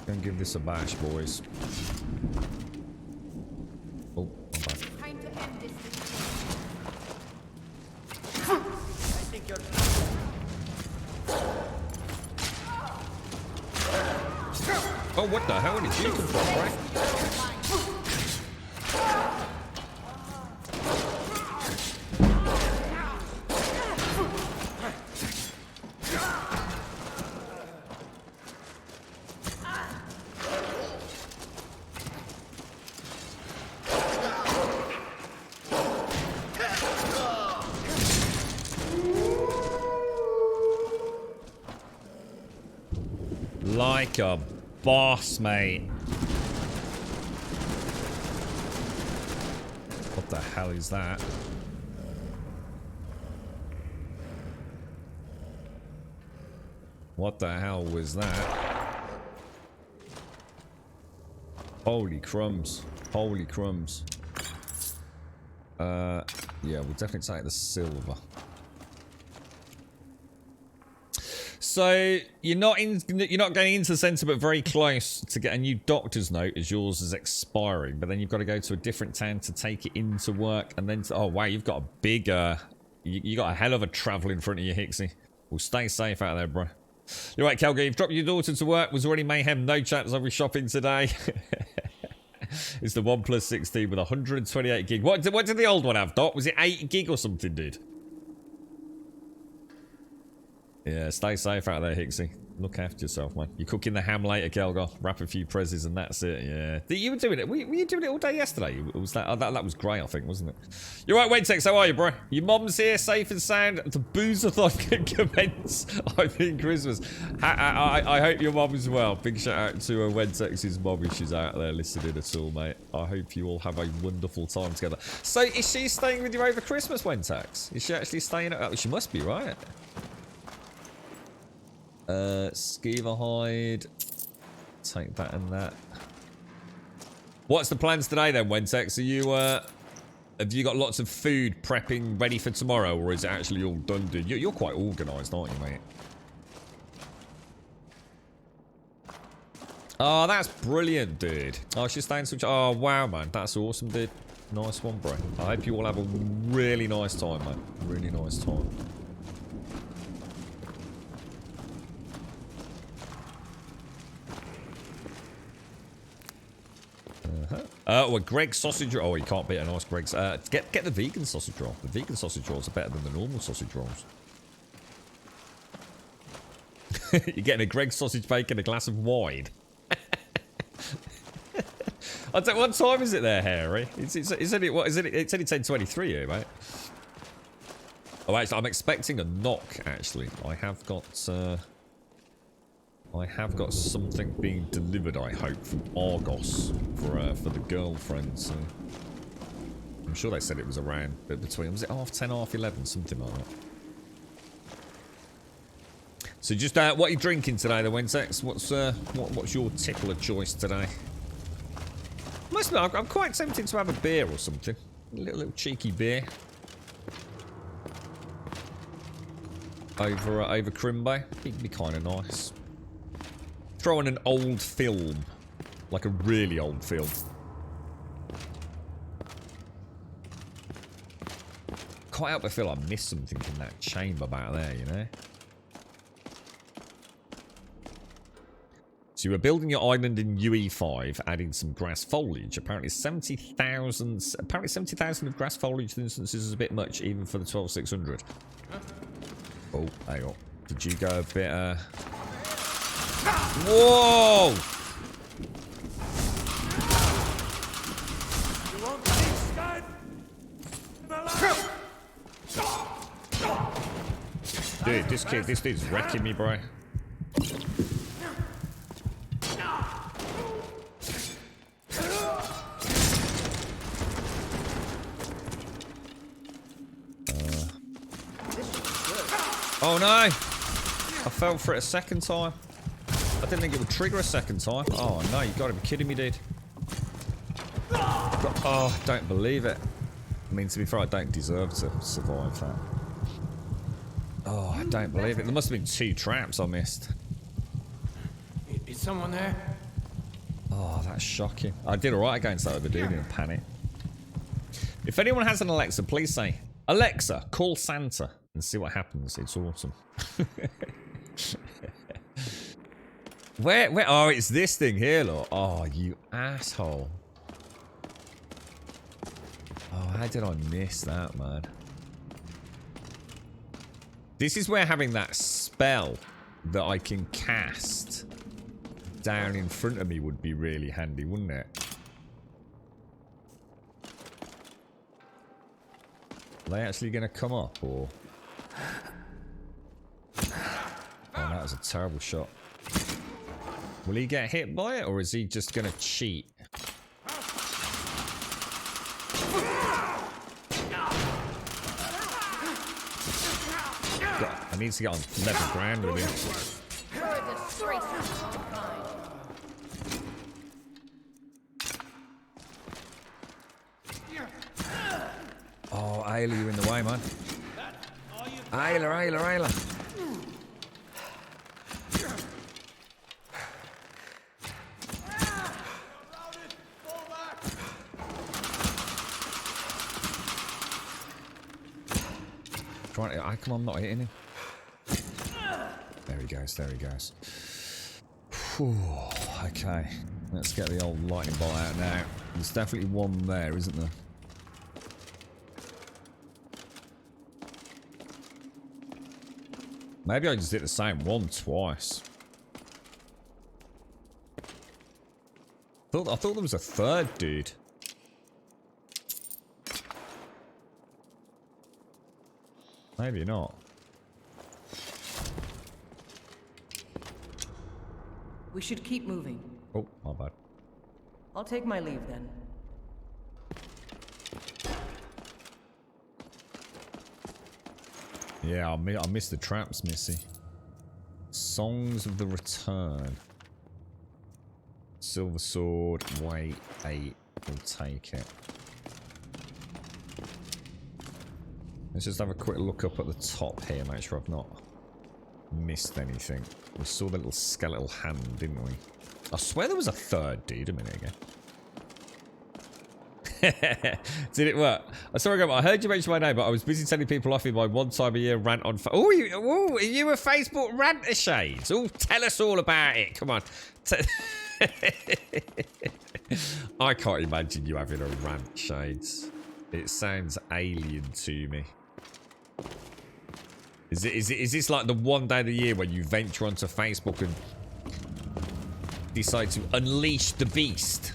Gonna give this a bash, boys. Oh, I'm back. Time to end this. I think you're... Oh, what the hell did you come from, right? Like a boss, mate. What the hell is that? What the hell was that? Holy crumbs. Holy crumbs. Yeah, we'll definitely take the silver. So you're not going into the centre, but very close to get a new doctor's note as yours is expiring. But then you've got to go to a different town to take it into work, and then oh wow, you've got a big you got a hell of a travel in front of you, Hixie. Well, stay safe out there, bro. You're right, Calgary. You've dropped your daughter to work. Was already mayhem. No chance I'll be shopping today. It's the OnePlus 16 with 128 gig. What did the old one have, Doc? Was it 8 gig or something, dude? Yeah, stay safe out there, Hixie. Look after yourself, man. You're cooking the ham later, Kelgar. Wrap a few prezzies and that's it, yeah. You were doing it. Were you doing it all day yesterday? Was that, that was great, I think, wasn't it? You're right, Wentex. How are you, bro? Your mom's here, safe and sound. The boozathon can commence, I think, Christmas. I hope your mom as well. Big shout out to Wentex's mom if she's out there listening at all, mate. I hope you all have a wonderful time together. So, is she staying with you over Christmas, Wentex? Is she actually staying? Oh, she must be, right? Skeever hide. Take that and that. What's the plans today then, Wentex? Are you, have you got lots of food prepping ready for tomorrow, or is it actually all done, dude? You're quite organised, aren't you, mate? Oh, that's brilliant, dude. Oh, she's staying switch. Oh, wow, man. That's awesome, dude. Nice one, bro. I hope you all have a really nice time, man. Really nice time. Well, Greg's sausage roll. Oh, you can't beat a nice Greg's. Get the vegan sausage roll. The vegan sausage rolls are better than the normal sausage rolls. You're getting a Greg's sausage bake and a glass of wine. I don't, what time is it there, Harry? It's only, what, is it, it's only 10:23 here, mate. Oh, actually, I'm expecting a knock, actually. I have got something being delivered, I hope, from Argos for the girlfriend, so... I'm sure they said it was around, but between, was it 10:30, 11:30, something like that. So just, what are you drinking today, the Wintex? What's your tickler choice today? Must admit, I'm quite tempted to have a beer or something. A little cheeky beer. Over Crimbo. It'd be kind of nice. Throw in an old film. Like a really old film. Quite help I feel I missed something in that chamber back there, you know? So you were building your island in UE5, adding some grass foliage. Apparently 70,000 of grass foliage instances is a bit much, even for the 12600. Oh, hang on. Did you go a bit, Whoa! Dude, this dude's wrecking me, bro. Oh no! I fell for it a second time. I didn't think it would trigger a second time. Oh no, you gotta be kidding me, dude. Oh, I don't believe it. I mean, to be fair, I don't deserve to survive that. Oh, I don't believe it. There must have been 2 traps I missed. Is someone there? Oh, that's shocking. I did alright against that other dude in a panic. If anyone has an Alexa, please say, Alexa, call Santa. And see what happens. It's awesome. Where? Oh, it's this thing here, look. Oh, you asshole. Oh, how did I miss that, man? This is where having that spell that I can cast down in front of me would be really handy, wouldn't it? Are they actually going to come up, or... Oh, that was a terrible shot. Will he get hit by it, or is he just going to cheat? God, I need to get on level ground with him. Oh, Ayla, you're in the way, man. Ayla. How come I'm not hitting him? There he goes. Whew, okay, let's get the old lightning bolt out now. There's definitely one there, isn't there? Maybe I just did the same one twice. I thought there was a third dude. Maybe not. We should keep moving. Oh, my bad. I'll take my leave then. Yeah, I missed the traps, Missy. Songs of the Return. Silver Sword, weight 8. We'll take it. Let's just have a quick look up at the top here, make sure I've not missed anything. We saw the little skeletal hand, didn't we? I swear there was a third dude a minute ago. Did it work? Sorry, I heard you mention my name, but I was busy telling people off in my one time a year rant on... Oh, are you a Facebook ranter, Shades? Oh, tell us all about it. Come on. I can't imagine you having a rant, Shades. It sounds alien to me. Is this like the one day of the year when you venture onto Facebook and decide to unleash the beast?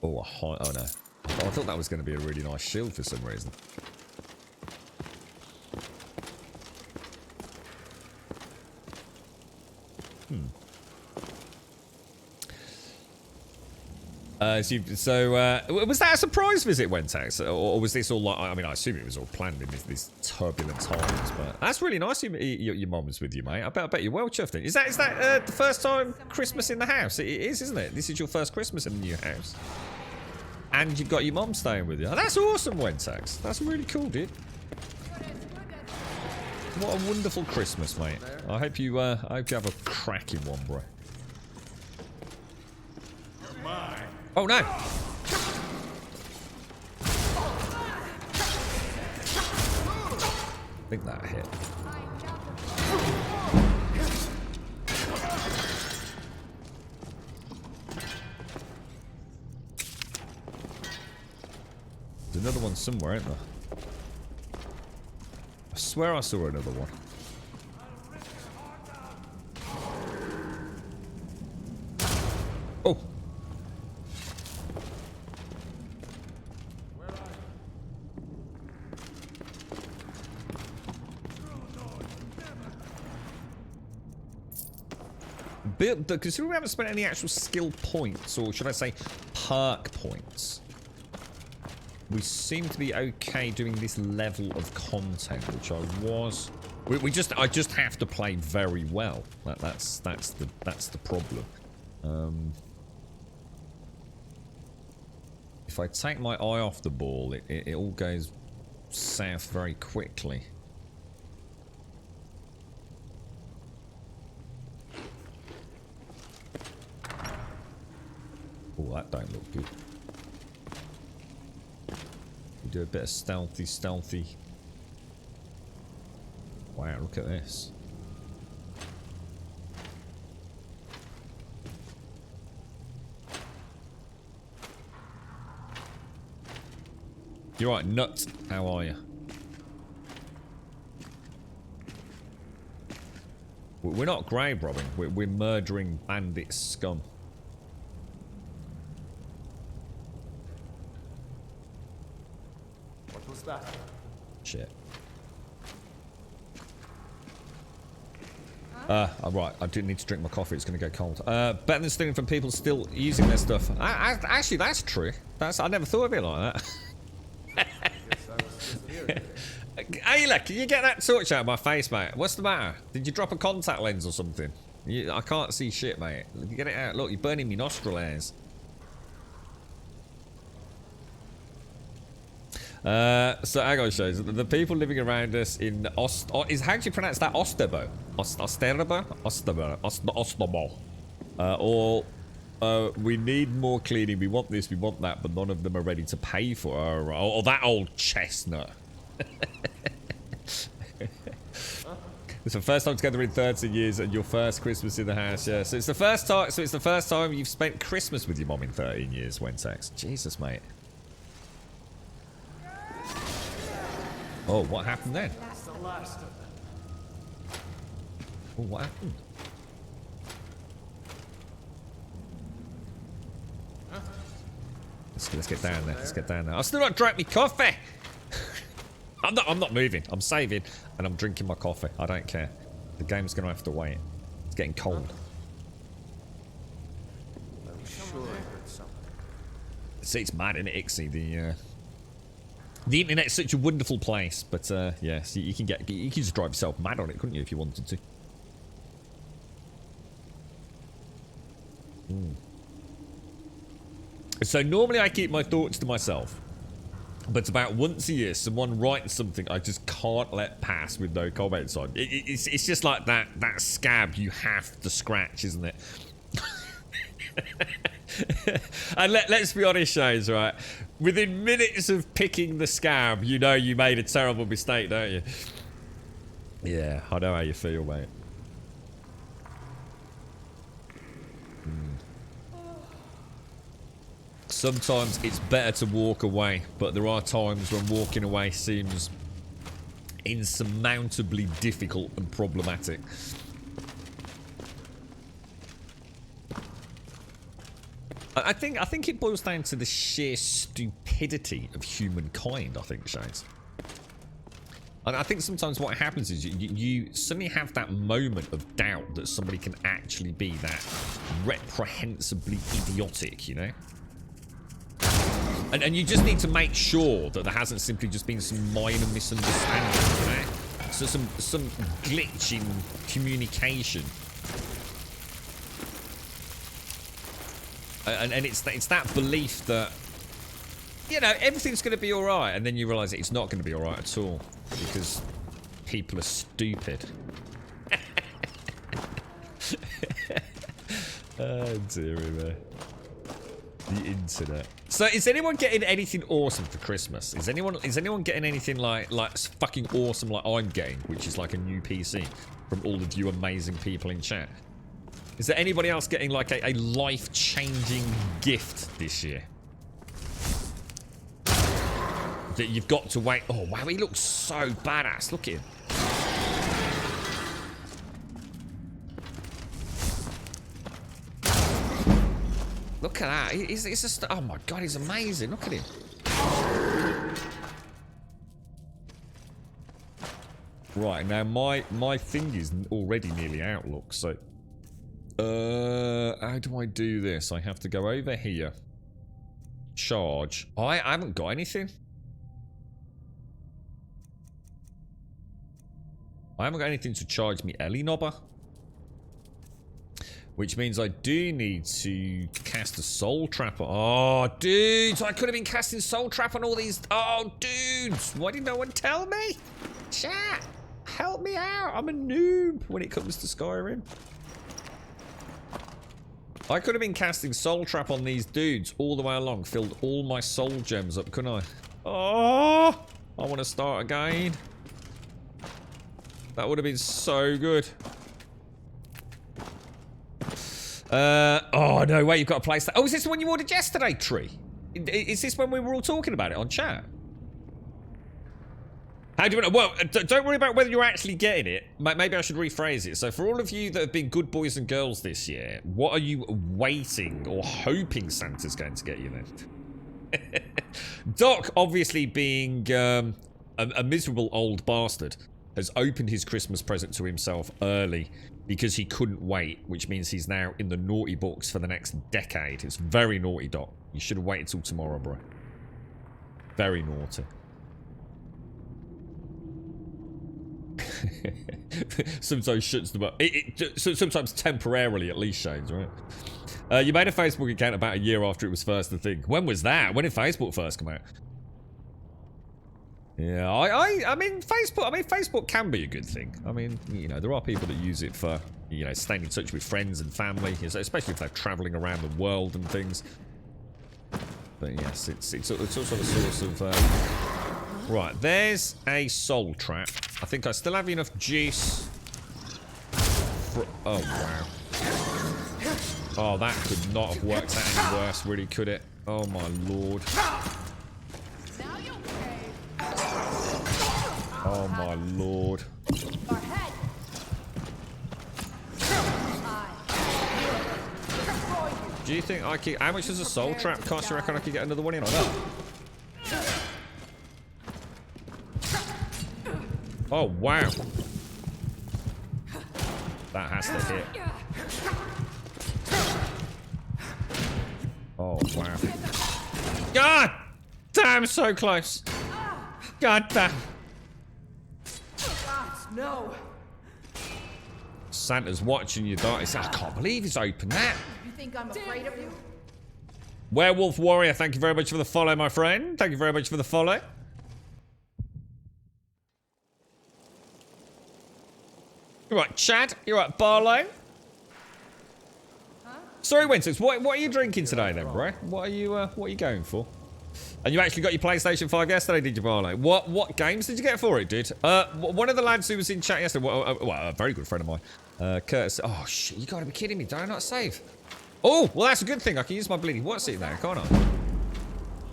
Oh, oh no. Oh, I thought that was going to be a really nice shield for some reason. Was that a surprise visit, Wentex? Or was this all like, I mean, I assume it was all planned in these turbulent times, but that's really nice your mum was with you, mate. I bet you're well chuffed in. Is that the first time Christmas in the house? It is, isn't it? This is your first Christmas in the new house. And you've got your mum staying with you. Oh, that's awesome, Wentex. That's really cool, dude. What a wonderful Christmas, mate. I hope you have a cracking one, bro. Oh no! I think that hit. There's another one somewhere, isn't there? I swear I saw another one. Oh! Considering we haven't spent any actual skill points, or should I say perk points, we seem to be okay doing this level of content, which I just have to play very well. That's the problem. If I take my eye off the ball, it all goes south very quickly. Oh, that don't look good. We do a bit of stealthy. Wow, look at this. You're right, Nut. How are you? We're not grave robbing. We're murdering bandit scum. What was that? Shit. Right, I do need to drink my coffee, it's going to go cold. Better than stealing from people still using their stuff. Actually, that's true. I never thought of it like that. Ayla, can you get that torch out of my face, mate? What's the matter? Did you drop a contact lens or something? I can't see shit, mate. Get it out. Look, you're burning me nostril hairs. So hang on, shows the people living around us in how do you pronounce that? Osterbo? We need more cleaning. We want this. We want that, but none of them are ready to pay for it. Or that old chestnut. It's the first time together in 30 years, and your first Christmas in the house. Yeah, so it's the first time. So it's the first time you've spent Christmas with your mom in 13 years. Wentex, Jesus, mate. Oh, what happened then? That's the last of them. Oh, what happened? Let's get down there. Let's get down there. I've still not drank my coffee. I'm not moving. I'm saving, and I'm drinking my coffee. I don't care. The game's gonna have to wait. It's getting cold. I'm sure I heard something. See, it's mad, isn't it, Ixie? The internet's such a wonderful place, but yeah, so you can just drive yourself mad on it, couldn't you, if you wanted to? So normally I keep my thoughts to myself, but about once a year, someone writes something I just can't let pass with no comments on. It's just like that scab you have to scratch, isn't it? And let's be honest, Shanes, right? Within minutes of picking the scab, you know you made a terrible mistake, don't you? Yeah, I know how you feel, mate. Sometimes it's better to walk away, but there are times when walking away seems insurmountably difficult and problematic. I think it boils down to the sheer stupidity of humankind, I think, Shades. And I think sometimes what happens is you suddenly have that moment of doubt that somebody can actually be that reprehensibly idiotic, you know? And you just need to make sure that there hasn't simply just been some minor misunderstanding, you know? So some glitch in communication. And it's that belief that, you know, everything's going to be all right, and then you realise that it's not going to be all right at all because people are stupid. Oh dear me. The internet. So, is anyone getting anything awesome for Christmas? Is anyone getting anything like fucking awesome like I'm getting, which is like a new PC from all of you amazing people in chat? Is there anybody else getting like a life-changing gift this year? That you've got to wait. Oh wow, he looks so badass. Look at him. Look at that. He's just, oh my god, he's amazing. Look at him. Right, now my thing is already nearly out, look, so how do I do this? I have to go over here. Charge. I haven't got anything. I haven't got anything to charge me Ellie Nobber. Which means I do need to cast a soul trap. Oh, dudes, I could have been casting soul trap on all these. Oh, dudes, why did no one tell me? Chat, help me out. I'm a noob when it comes to Skyrim. I could have been casting soul trap on these dudes all the way along, filled all my soul gems up, couldn't I? Oh, I want to start again. That would have been so good. Oh no, wait, you've got a place. Oh, is this the one you ordered yesterday, Tree? Is this when we were all talking about it on chat? How do you know? Well, don't worry about whether you're actually getting it. Maybe I should rephrase it. So for all of you that have been good boys and girls this year, what are you waiting or hoping Santa's going to get you then? Doc, obviously being a miserable old bastard, has opened his Christmas present to himself early because he couldn't wait, which means he's now in the naughty books for the next decade. It's very naughty, Doc. You should have waited till tomorrow, bro. Very naughty. Sometimes shuts them up. Sometimes temporarily, at least, Shades, right? You made a Facebook account about a year after it was first a thing. When was that? When did Facebook first come out? Yeah, I mean, Facebook can be a good thing. I mean, you know, there are people that use it for, you know, staying in touch with friends and family, especially if they're traveling around the world and things. But yes, it's also a source of... Right, there's a soul trap. I think I still have enough juice. Oh, wow. Oh, that could not have worked out any worse, really, could it? Oh, my lord. Oh my lord. Do you think I could... How much does a soul trap cost? You reckon I could get another one in or not? Oh wow. That has to hit. Oh wow. God damn, so close. God damn. No. Santa's watching you, Dart. I can't believe he's opened that. You think I'm afraid of you? Werewolf Warrior, thank you very much for the follow, my friend. Thank you very much for the follow. You're right, Chad. You're right, Barlow. Huh? Sorry, Winters. What are you drinking today, then, bro? What are you going for? And you actually got your PlayStation 5 yesterday, did you, Barlow? What games did you get for it, dude? One of the lads who was in chat yesterday, well, a very good friend of mine, Curtis. Oh, shit, you gotta be kidding me. Did I not save? Oh, well, that's a good thing. I can use my bleeding what's it there, can't I?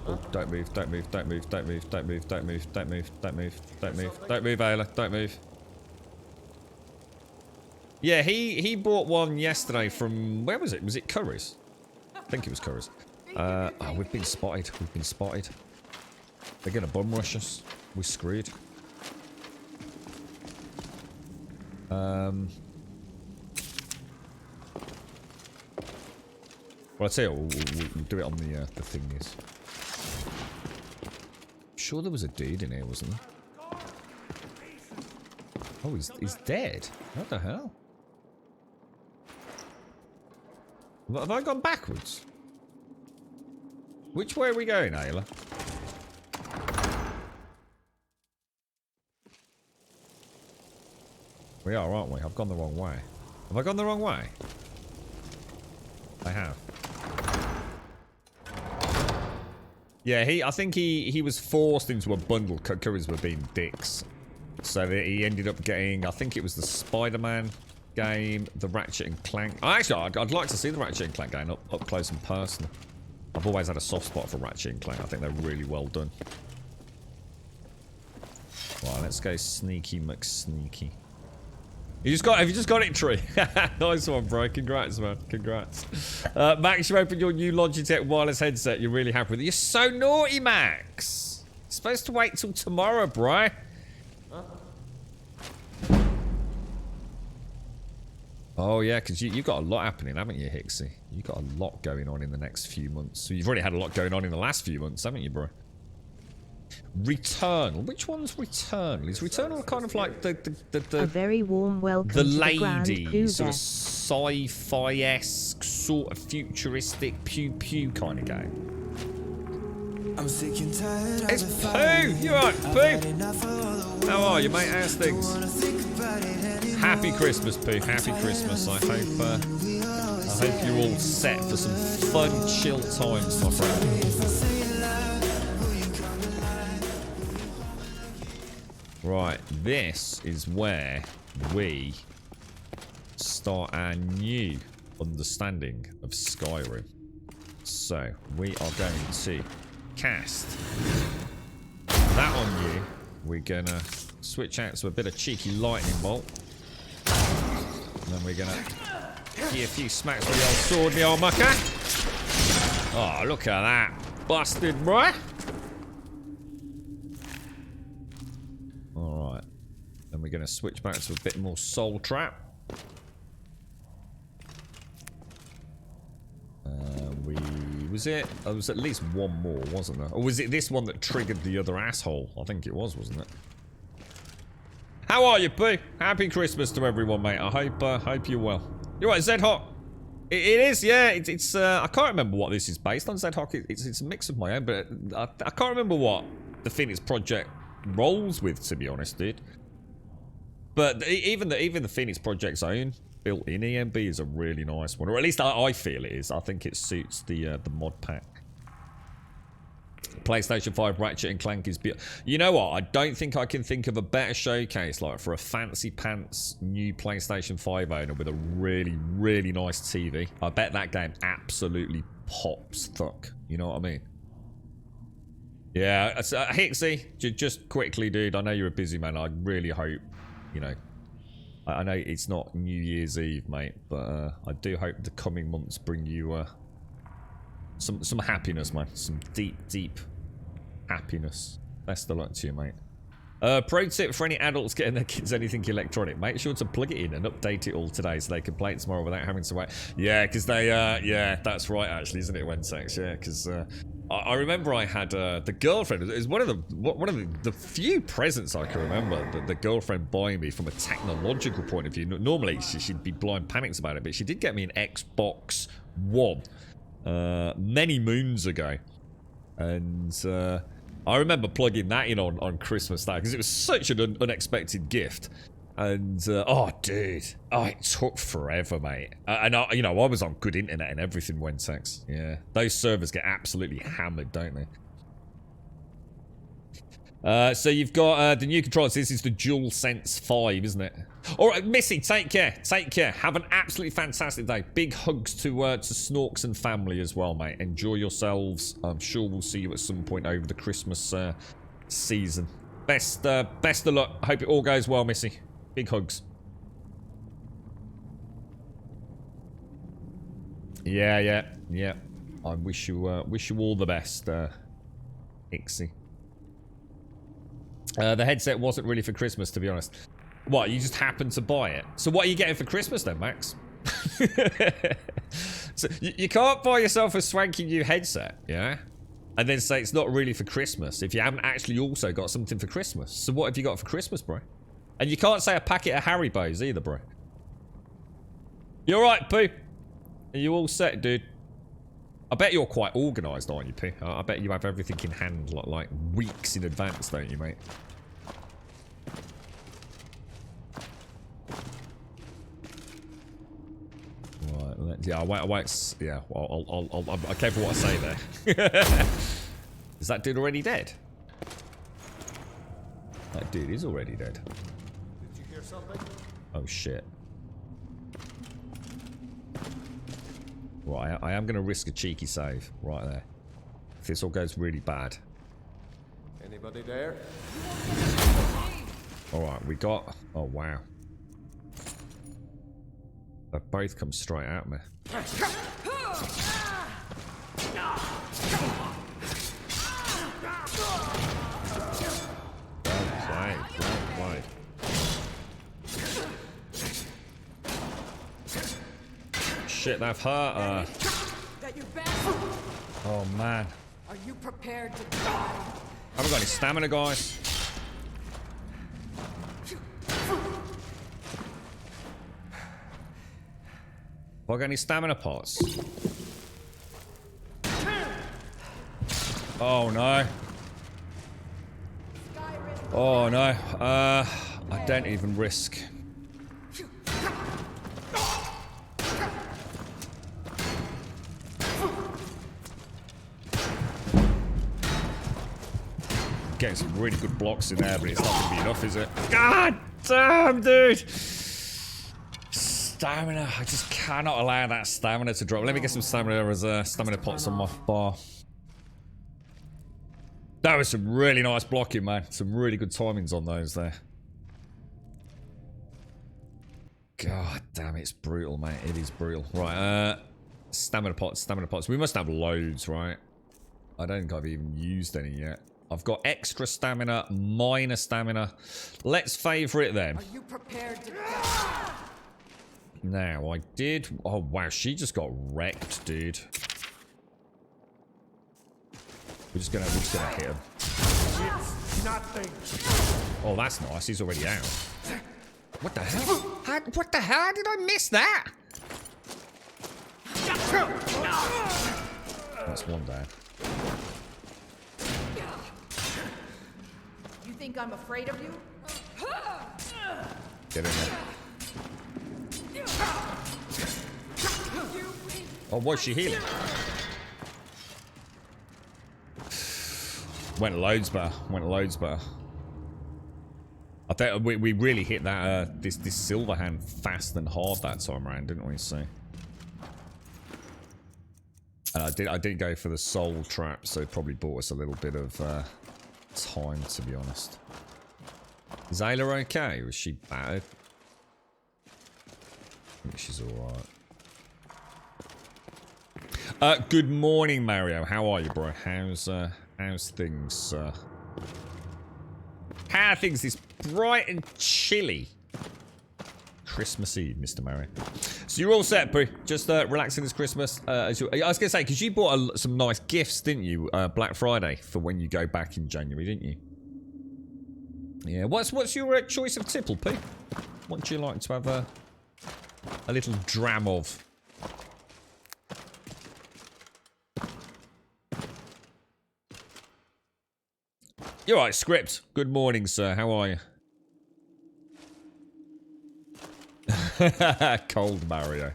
Oh, don't move, don't move, don't move, don't move, don't move, don't move, don't move, don't move, don't move, don't move, Ayla, don't move. Yeah, he bought one yesterday from, where was it? Was it Curry's? I think it was Curry's. Oh, we've been spotted. We've been spotted. They're gonna bum rush us. We're screwed. Well, I'll tell you, we'll do it on the thingies. I'm sure there was a dude in here, wasn't there? Oh, he's dead. What the hell? Have I gone backwards? Which way are we going, Ayla? We are, aren't we? I've gone the wrong way. Have I gone the wrong way? I have. Yeah, I think he was forced into a bundle. Curries were being dicks. So that he ended up getting, I think it was the Spider-Man game, the Ratchet and Clank. Actually, I'd like to see the Ratchet and Clank game up close and personal. I've always had a soft spot for Ratchet and Clank. I think they're really well done. Right, let's go Sneaky McSneaky. Have you just got it, Tree? Nice one, bro. Congrats, man. Congrats. Max, you opened your new Logitech wireless headset. You're really happy with it. You're so naughty, Max. You're supposed to wait till tomorrow, bro. Oh, yeah, because you've got a lot happening, haven't you, Hixie? You've got a lot going on in the next few months. So you've already had a lot going on in the last few months, haven't you, bro? Returnal. Which one's Returnal? Is Returnal kind of like the a very warm welcome the to lady, the sort of sci-fi-esque, sort of futuristic pew-pew kind of game? I'm sick and tired. It's Pooh! You alright, Pooh? How are you, mate? How's things? Happy Christmas, Pooh. Happy Christmas. I hope you're all set for some fun, chill times, my friend. Right, this is where we start our new understanding of Skyrim. So, we are going to cast that on you. We're gonna switch out to a bit of cheeky lightning bolt. And then we're gonna give you a few smacks with the old sword in the old mucker. Oh, look at that. Busted, right? Alright. Then we're gonna switch back to a bit more soul trap. Was it? Oh, there was at least one more, wasn't there? Or was it this one that triggered the other asshole? I think it was, wasn't it? How are you, Pooh? Happy Christmas to everyone, mate. I hope you're well. You're right, Zedhawk. It is, yeah. It's I can't remember what this is based on, Zedhawk. It's a mix of my own, but I can't remember what the Phoenix Project rolls with, to be honest, dude. But even the Phoenix Project's own built-in EMB is a really nice one, or at least I feel it is. I think it suits the mod pack. PlayStation 5 Ratchet and Clank is beautiful. You know what? I don't think I can think of a better showcase like for a fancy pants new PlayStation 5 owner with a really, really nice TV. I bet that game absolutely pops thuck. You know what I mean? Yeah, Hixie, just quickly, dude. I know you're a busy man. I really hope, you know, I know it's not New Year's Eve, mate, but I do hope the coming months bring you some happiness, man. Some deep, deep happiness. Best of luck to you, mate. Pro tip for any adults getting their kids anything electronic: make sure to plug it in and update it all today so they can play it tomorrow without having to wait. Yeah, because they, yeah, that's right, actually, isn't it, Wentex? Yeah, because I remember I had the girlfriend. It was one of the few presents I can remember that the girlfriend buying me from a technological point of view. Normally she'd be blind panics about it, but she did get me an Xbox One many moons ago, and I remember plugging that in on Christmas Day because it was such an unexpected gift. And, oh, dude. Oh, it took forever, mate. And, you know, I was on good internet and everything, Wentex. Yeah. Those servers get absolutely hammered, don't they? So you've got the new controllers. This is the DualSense 5, isn't it? All right, Missy, take care. Take care. Have an absolutely fantastic day. Big hugs to Snorks and family as well, mate. Enjoy yourselves. I'm sure we'll see you at some point over the Christmas season. Best of luck. I hope it all goes well, Missy. Big hugs. Yeah. I wish you all the best, Ixie. The headset wasn't really for Christmas, to be honest. What, you just happened to buy it? So what are you getting for Christmas then, Max? So you can't buy yourself a swanky new headset, yeah? And then say it's not really for Christmas if you haven't actually also got something for Christmas. So what have you got for Christmas, bro? And you can't say a packet of Haribos either, bro. You alright, Pooh? Are you all set, dude? I bet you're quite organised, aren't you, Pooh? I bet you have everything in hand like weeks in advance, don't you, mate? Right, yeah, I won't, yeah, I'll be careful what I say there. Is that dude already dead? That dude is already dead. Did you hear something? Oh, shit. Right, I am going to risk a cheeky save right there. If this all goes really bad. Anybody there? Alright, we got... Oh, wow. They both come straight at me. Well played, well played. Shit, they've hurt her. Oh, man. Are you prepared to die? Haven't got any stamina, guys. Have I got any stamina pots? Oh, no. Oh, no. I don't even risk. Getting some really good blocks in there, but it's not going to be enough, is it? God damn, dude! Stamina. I just cannot allow that stamina to drop. Let me get some stamina as stamina pots on my bar. That was some really nice blocking, man. Some really good timings on those there. God damn, it's brutal, mate. It is brutal. Right, stamina pots, stamina pots. We must have loads, right? I don't think I've even used any yet. I've got extra stamina, minor stamina. Let's favour it then. Are you prepared to die? Now, I did... Oh, wow, she just got wrecked, dude. We're just gonna hit him. It's nothing. Oh, that's nice. He's already out. What the hell? What the hell? How did I miss that? That's one down. You think I'm afraid of you? Get in there. Oh, was she healing? Went loads better. Went loads better. I think we really hit that this silver hand fast and hard that time around, didn't we? So, and I didn't go for the soul trap, so it probably bought us a little bit of time, to be honest. Is Ayla okay? Was she battered? I think she's alright. Good morning, Mario. How are you, bro? How's things, How are things this bright and chilly Christmas Eve, Mr. Mario? So you're all set, bro. Just relaxing this Christmas. I was going to say, because you bought some nice gifts, didn't you? Black Friday for when you go back in January, didn't you? Yeah. What's your choice of tipple, P? What do you like to have a little dram of? You're right, Script. Good morning, sir. How are you? Cold Mario.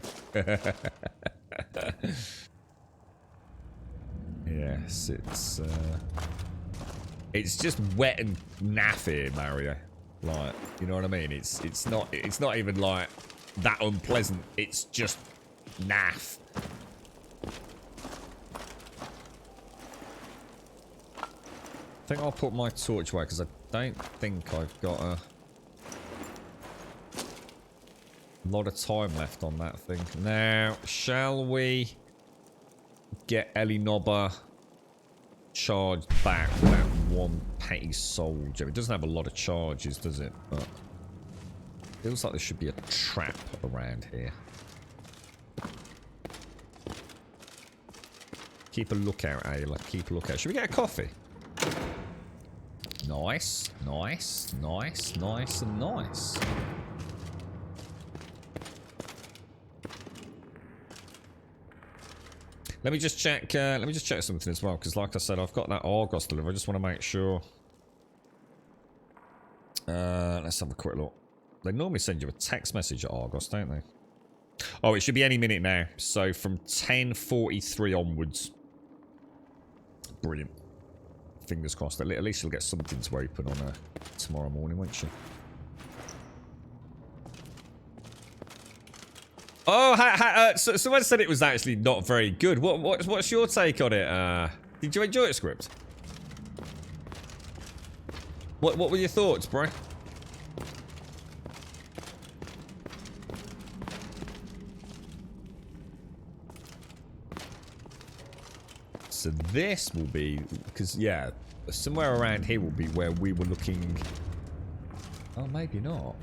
Yes, it's just wet and naff here, Mario. Like, you know what I mean? It's not even like that unpleasant. It's just naff. I think I'll put my torch away because I don't think I've got a lot of time left on that thing. Now, shall we get Ellie Nobber charged back with that one petty soldier. It doesn't have a lot of charges, does it? But feels like there should be a trap around here. Keep a lookout, Ayla. Keep a lookout. Should we get a coffee? Nice, nice, nice, nice, and nice. Let me just check. Let me just check something as well, because like I said, I've got that Argos delivery. I just want to make sure. Let's have a quick look. They normally send you a text message at Argos, don't they? Oh, it should be any minute now. So from 10:43 onwards. Brilliant. Fingers crossed. At least you'll get something to open on tomorrow morning, won't you? Oh, so someone said it was actually not very good. What's your take on it? Did you enjoy it, Script? What were your thoughts, bro? So this will be, because yeah, somewhere around here will be where we were looking. Oh, maybe not.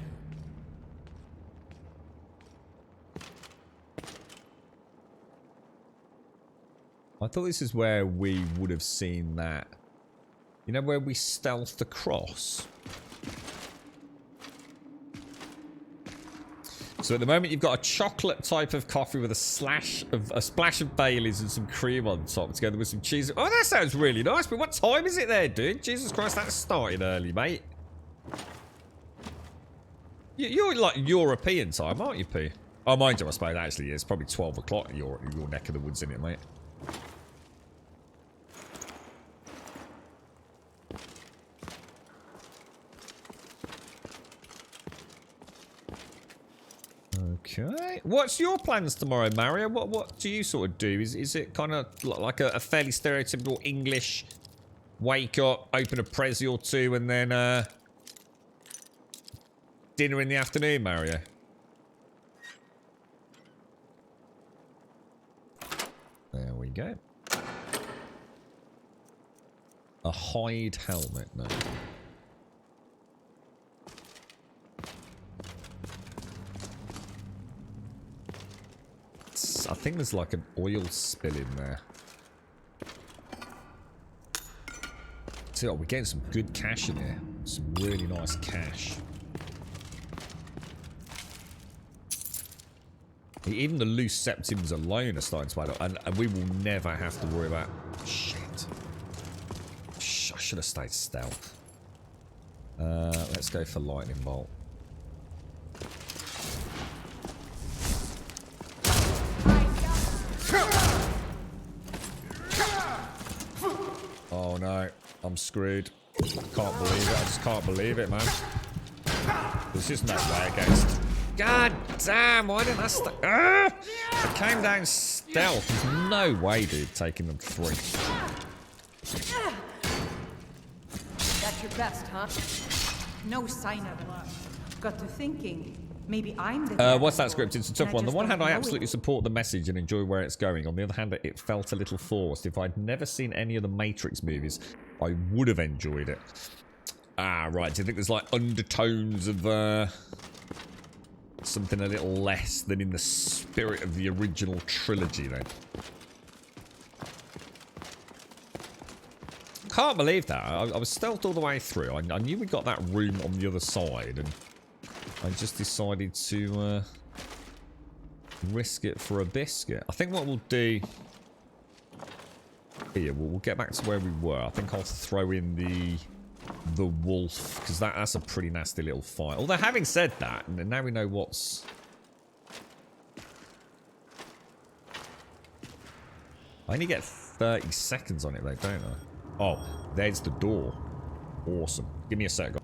I thought this is where we would have seen that. You know where we stealthed across? So at the moment you've got a chocolate type of coffee with a splash of Baileys and some cream on top, together with some cheese. Oh, that sounds really nice. But what time is it there, dude? Jesus Christ, that's starting early, mate. You're like European time, aren't you, P? Oh, mind you, I suppose actually it's probably 12 o'clock in your neck of the woods, isn't it, mate? Okay. What's your plans tomorrow, Mario? What do you sort of do? Is it kind of like a fairly stereotypical English wake up, open a Prezi or two, and then dinner in the afternoon, Mario? There we go. A hide helmet, no. I think there's like an oil spill in there. So we're getting some good cash in here. Some really nice cash. Even the loose septims alone are starting to add up. And we will never have to worry about... Shit. I should have stayed stealth. Let's go for lightning bolt. Oh no, I'm screwed. Can't believe it. I just can't believe it, man. There's just no way against. God damn, why didn't I I came down stealth. There's no way, dude, taking them 3. That's your best, huh? No sign of it. Got to thinking. Maybe I'm the what's that script? It's a tough one. On the one hand, I absolutely support the message and enjoy where it's going. On the other hand, it felt a little forced. If I'd never seen any of the Matrix movies, I would have enjoyed it. Ah, right. Do you think there's like undertones of something a little less than in the spirit of the original trilogy then? Can't believe that. I was stealthed all the way through. I knew we got that room on the other side, and I just decided to risk it for a biscuit. I think what we'll do here, we'll get back to where we were. I think I'll throw in the wolf, because that's a pretty nasty little fight. Although having said that, now we know what's... I only get 30 seconds on it though, don't I? Oh, there's the door. Awesome. Give me a sec, guys.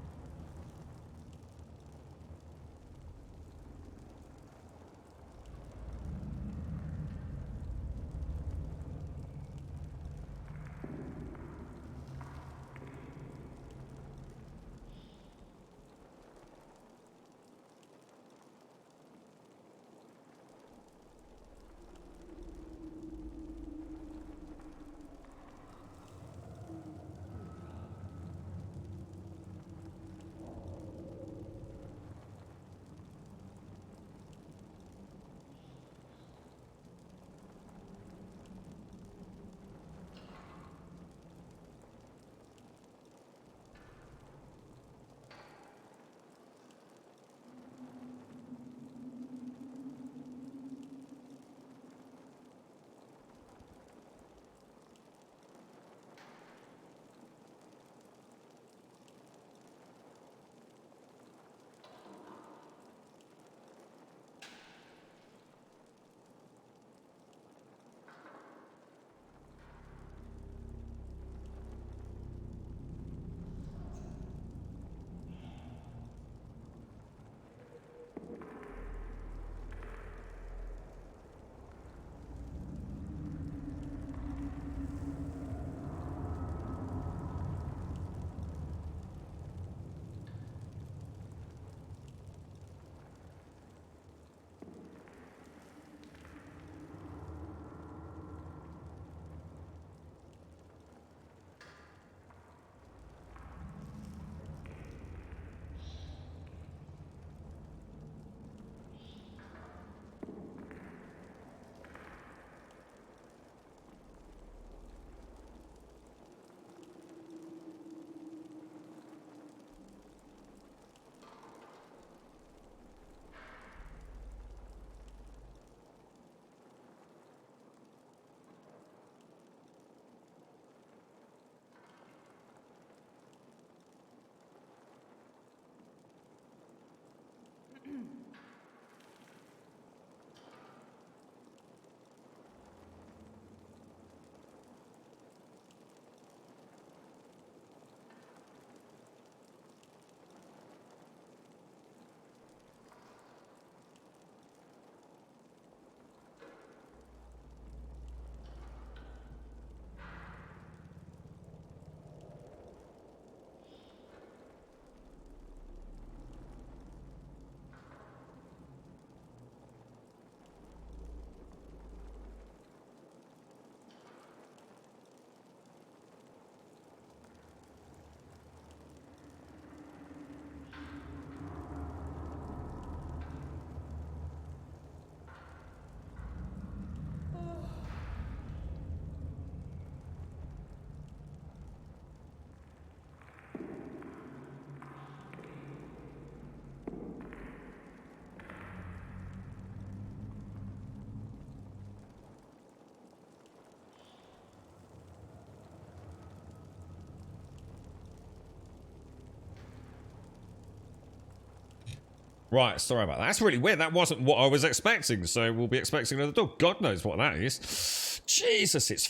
Right, sorry about that. That's really weird. That wasn't what I was expecting, so we'll be expecting another door. God knows what that is. Jesus, it's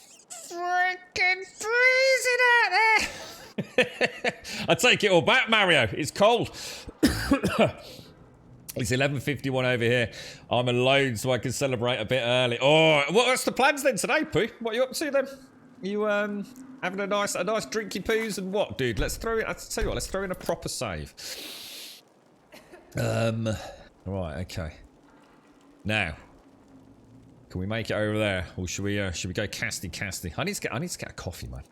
freaking freezing out there. I take it all back, Mario. It's cold. It's 11:51 over here. I'm alone, so I can celebrate a bit early. Oh, what's the plans then today, Pooh? What are you up to then? You having a nice drinky poos and what, dude? Let's throw it. I tell you what, let's throw in a proper save. Right, okay. Now, can we make it over there, or should we go casty? I need to get a coffee, man.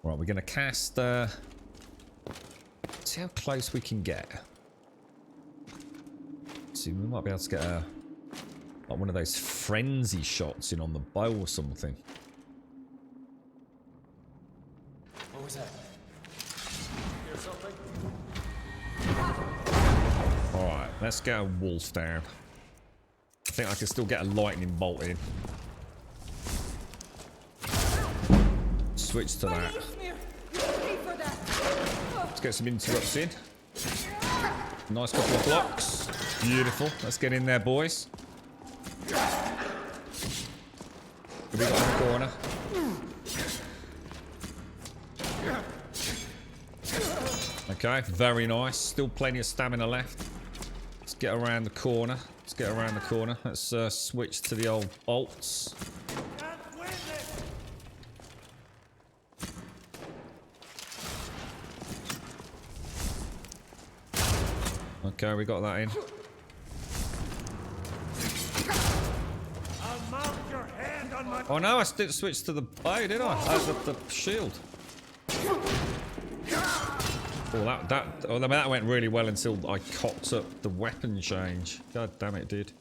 Right, we're gonna cast. See how close we can get. See, we might be able to get like one of those frenzy shots in on the bow or something. What was that? Hear something? Alright, let's get a wolf down. I think I can still get a lightning bolt in. Switch to that. Let's get some interrupts in. Nice couple of blocks. Beautiful. Let's get in there, boys. What have we got in the corner? Okay, very nice. Still plenty of stamina left. Let's get around the corner. Let's switch to the old bolts. Okay, we got that in. Oh no, I didn't switch to the bow, did I? The shield. Oh, that went really well until I cocked up the weapon change. God damn it, dude.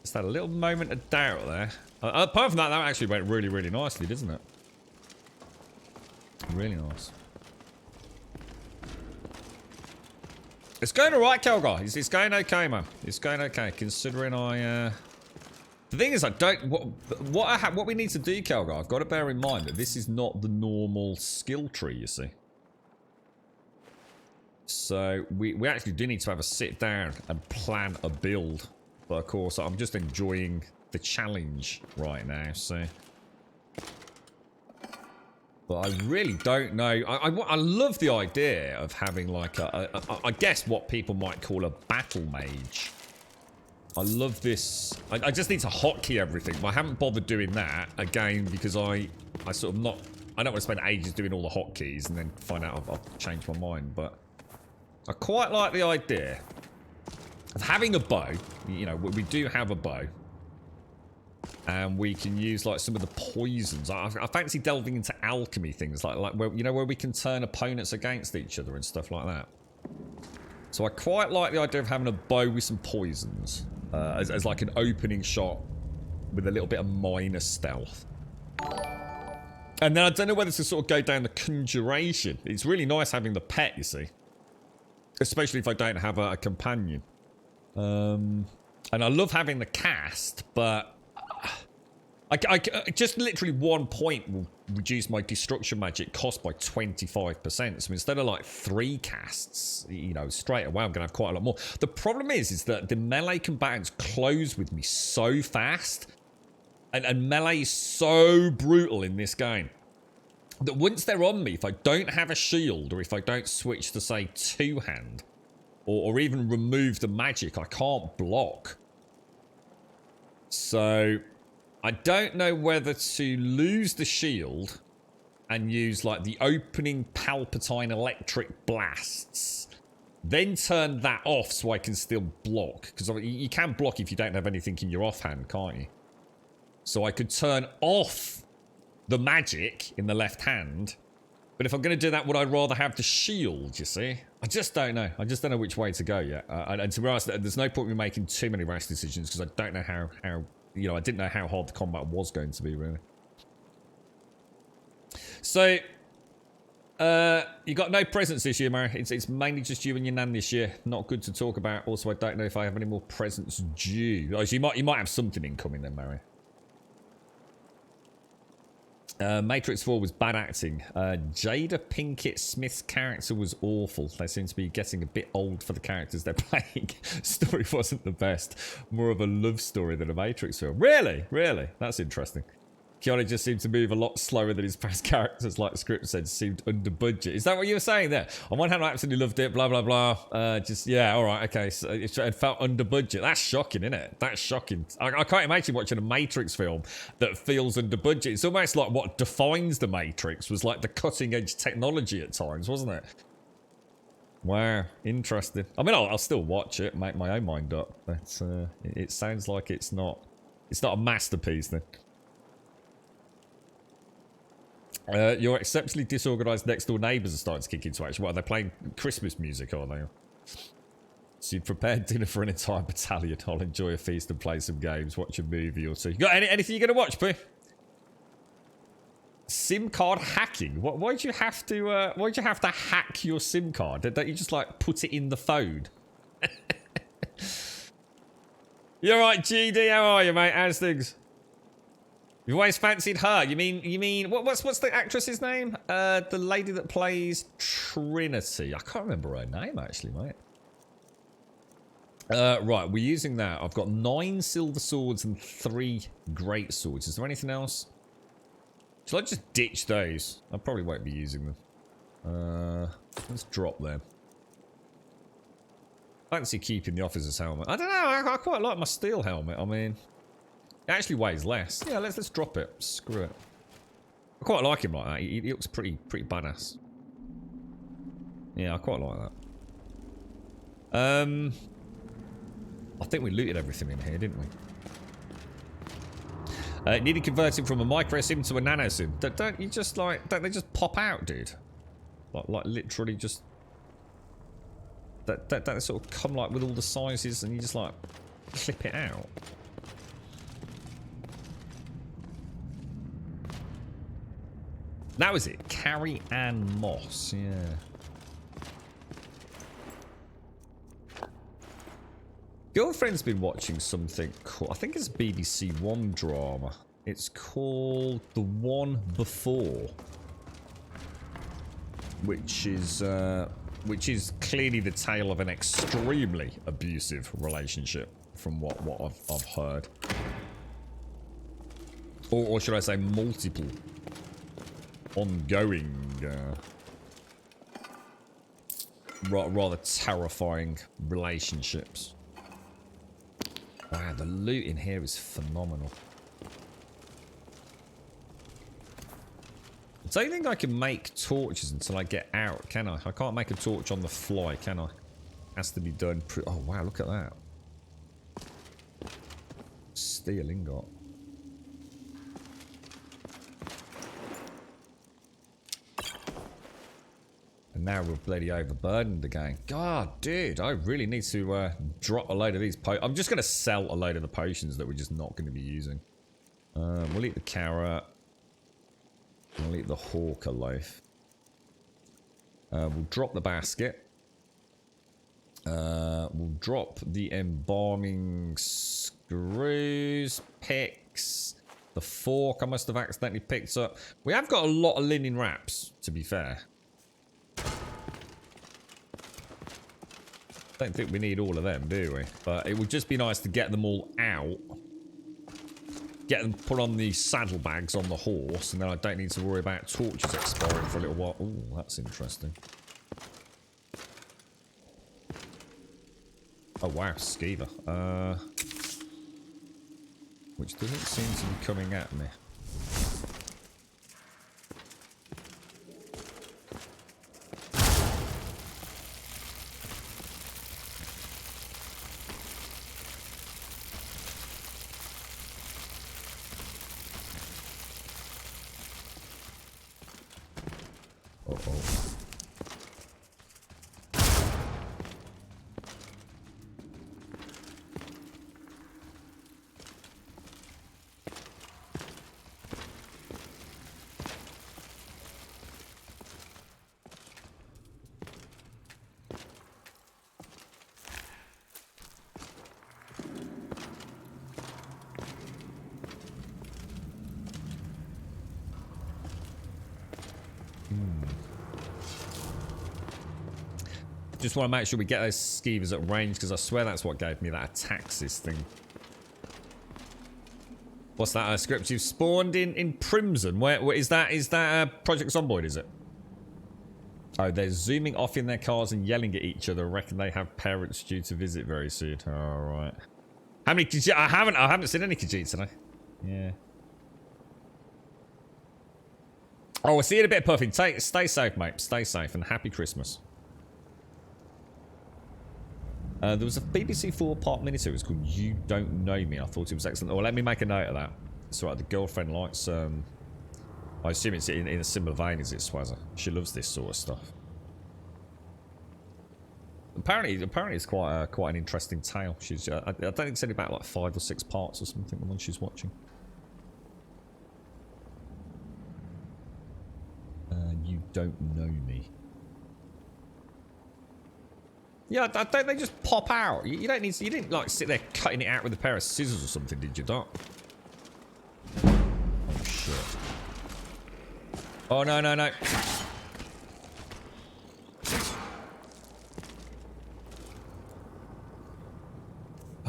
Just had a little moment of doubt there. Apart from that, that actually went really, really nicely, didn't it? Really nice. It's going alright, Kelgar. It's going okay, man. It's going okay, considering I, The thing is, I don't... What we need to do, Kelgar, I've got to bear in mind that this is not the normal skill tree, you see. So, we actually do need to have a sit down and plan a build. But, of course, I'm just enjoying the challenge right now, so... But I really don't know. I love the idea of having like I guess what people might call a battle mage. I love this. I just need to hotkey everything. But I haven't bothered doing that again because I sort of not. I don't want to spend ages doing all the hotkeys and then find out I've changed my mind. But I quite like the idea of having a bow. You know, we do have a bow. And we can use like some of the poisons. I fancy delving into alchemy things like where, you know, where we can turn opponents against each other and stuff like that. So I quite like the idea of having a bow with some poisons as like an opening shot with a little bit of minor stealth. And then I don't know whether to sort of go down the conjuration. It's really nice having the pet, you see, especially if I don't have a companion. And I love having the cast, but. I just literally 1 point will reduce my destruction magic cost by 25%. So instead of like 3 casts, you know, straight away I'm going to have quite a lot more. The problem is that the melee combatants close with me so fast. And melee is so brutal in this game. That once they're on me, if I don't have a shield or if I don't switch to, say, 2-hand. Or even remove the magic, I can't block. So... I don't know whether to lose the shield and use like the opening Palpatine electric blasts, then turn that off so I can still block. Because you can block if you don't have anything in your offhand, can't you? So I could turn off the magic in the left hand. But if I'm going to do that, would I rather have the shield, you see? I just don't know. I just don't know which way to go yet. And to be honest, there's no point in me making too many rash decisions because I don't know how you know, I didn't know how hard the combat was going to be, really. So, you got no presents this year, Mary. It's mainly just you and your nan this year. Not good to talk about. Also, I don't know if I have any more presents due. Oh, so you might have something incoming then, Mary. Matrix 4 was bad acting. Jada Pinkett Smith's character was awful. They seem to be getting a bit old for the characters they're playing. Story wasn't the best. More of a love story than a Matrix film. Really? Really? That's interesting. Keanu just seemed to move a lot slower than his past characters, like the script said, seemed under budget. Is that what you were saying there? On one hand, I absolutely loved it, blah, blah, blah. Yeah, all right, okay. So it felt under budget. That's shocking, isn't it? That's shocking. I can't imagine watching a Matrix film that feels under budget. It's almost like what defines the Matrix was like the cutting edge technology at times, wasn't it? Wow, interesting. I mean, I'll still watch it, make my own mind up. But it sounds like it's not a masterpiece then. Your exceptionally disorganised next door neighbours are starting to kick into action. What, are they playing Christmas music, are they? So you've prepared dinner for an entire battalion. I'll enjoy a feast and play some games, watch a movie or two. You got anything you're going to watch, P? SIM card hacking? Why'd you have to hack your SIM card? Don't you just like put it in the phone? You're right, GD. How are you, mate? How's things? You've always fancied her. You mean what's the actress's name? The lady that plays Trinity. I can't remember her name actually, mate. Right, we're using that. I've got 9 silver swords and 3 great swords. Is there anything else? Shall I just ditch those? I probably won't be using them. Let's drop them. Fancy keeping the officer's helmet. I don't know. I quite like my steel helmet. I mean, it actually weighs less. Yeah, let's drop it. Screw it. I quite like him like that. He looks pretty badass. Yeah, I quite like that. I think we looted everything in here, didn't we? Needed converting from a micro sim to a nano sim. Don't they just pop out, dude? Like literally just. That sort of come like with all the sizes and you just like clip it out. That was it. Carrie Ann Moss. Yeah. Girlfriend's been watching something called, I think it's a BBC One drama. It's called The One Before, which is clearly the tale of an extremely abusive relationship, from what I've heard, or should I say, multiple ongoing, rather terrifying relationships. Wow, the loot in here is phenomenal. I don't think I can make torches until I get out, can I? I can't make a torch on the fly, can I? Has to be done. Oh, wow, look at that. Steel ingot. And now we're bloody overburdened again. God, dude, I really need to drop a load of these potions. I'm just going to sell a load of the potions that we're just not going to be using. We'll eat the carrot. We'll eat the hawker loaf. We'll drop the basket. We'll drop the embalming screws, picks, the fork I must have accidentally picked up. We have got a lot of linen wraps, to be fair. Don't think we need all of them, do we? But it would just be nice to get them all out. Get them put on the saddlebags on the horse, and then I don't need to worry about torches expiring for a little while. Ooh, that's interesting. Oh wow, skeever. Which doesn't seem to be coming at me. Just want to make sure we get those skeevers at range, because I swear that's what gave me that attacks thing. What's that script? You've spawned in Crimson. Where is that? Is that Project Zomboid, is it? Oh, they're zooming off in their cars and yelling at each other. I reckon they have parents due to visit very soon. Alright. How many Khajiits? I haven't seen any Khajiits today. Yeah. Oh, we'll see you in a bit, Puffin. Stay safe, mate. Stay safe and happy Christmas. There was a BBC 4-part miniseries called You Don't Know Me. I thought it was excellent. Oh, let me make a note of that. It's alright, the girlfriend likes, I assume it's in a similar vein as it, Swazza. She loves this sort of stuff. Apparently it's quite an interesting tale. She's, I don't think it's only about like 5 or 6 parts or something, the one she's watching. You Don't Know Me. Yeah, don't they just pop out? You don't need. You didn't like sit there cutting it out with a pair of scissors or something, did you, Doc? Oh shit! Oh no.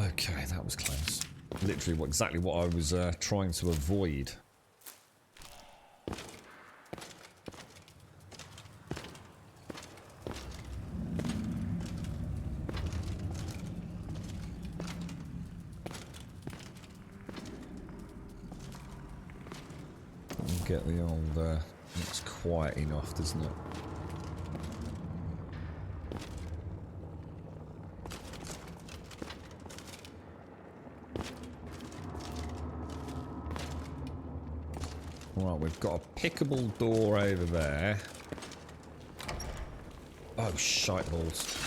Okay, that was close. Literally, exactly what I was trying to avoid. Get the old, it's quiet enough, doesn't it? Right, we've got a pickable door over there. Oh, shite balls.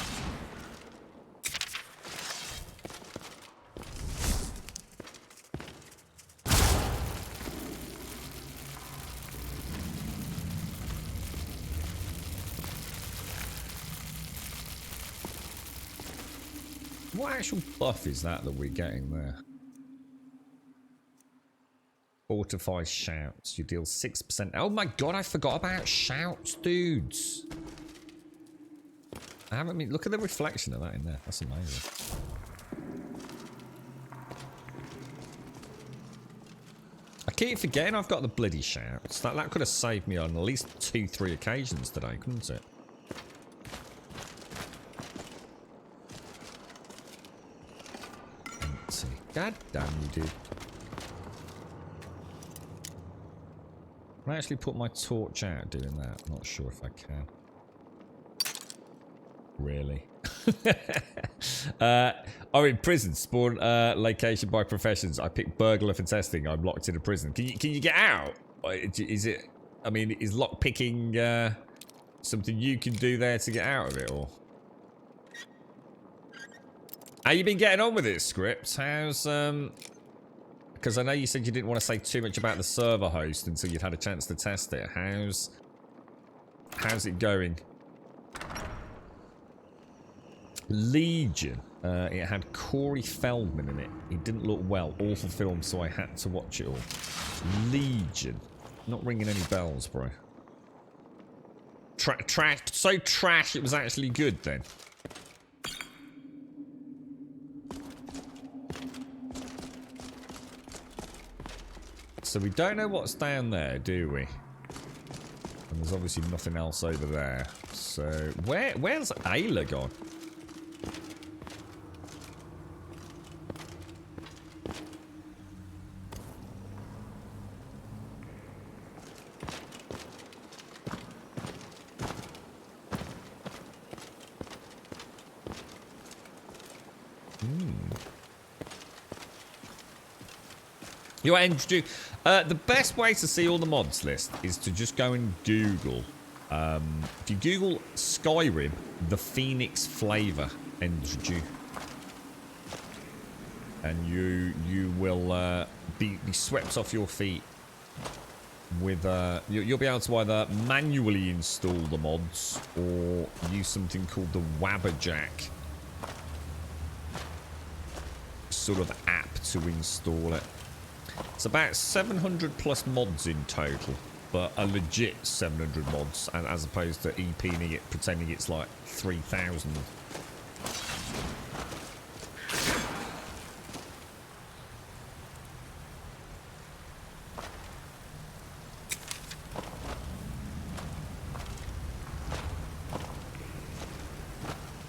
What actual buff is that we're getting there? Fortify shouts. You deal 6%. Oh my god, I forgot about shouts, dudes. I haven't been. Look at the reflection of that in there. That's amazing. I keep forgetting I've got the bloody shouts. That could have saved me on at least 2-3 occasions today, couldn't it? God damn you, dude. Can I actually put my torch out doing that? I'm not sure if I can. Really? I'm in prison. Spawn location by professions. I picked burglar for testing. I'm locked in a prison. Can you get out? Is it... I mean, is lockpicking something you can do there to get out of it, or... How you been getting on with it, Scripts? How's, because I know you said you didn't want to say too much about the server host until you'd had a chance to test it. How's it going? Legion. It had Corey Feldman in it. He didn't look well. Awful film, so I had to watch it all. Legion. Not ringing any bells, bro. Trash. So trash it was actually good, then. So we don't know what's down there, do we? And there's obviously nothing else over there. So where's Ayla gone? Your Andrew. The best way to see all the mods list is to just go and Google. If you Google Skyrim, the Phoenix Flavour Andrew, and you will be swept off your feet with you'll be able to either manually install the mods or use something called the Wabberjack sort of app to install it. It's about 700 plus mods in total, but a legit 700 mods, and as opposed to EPing it, pretending it's like 3,000.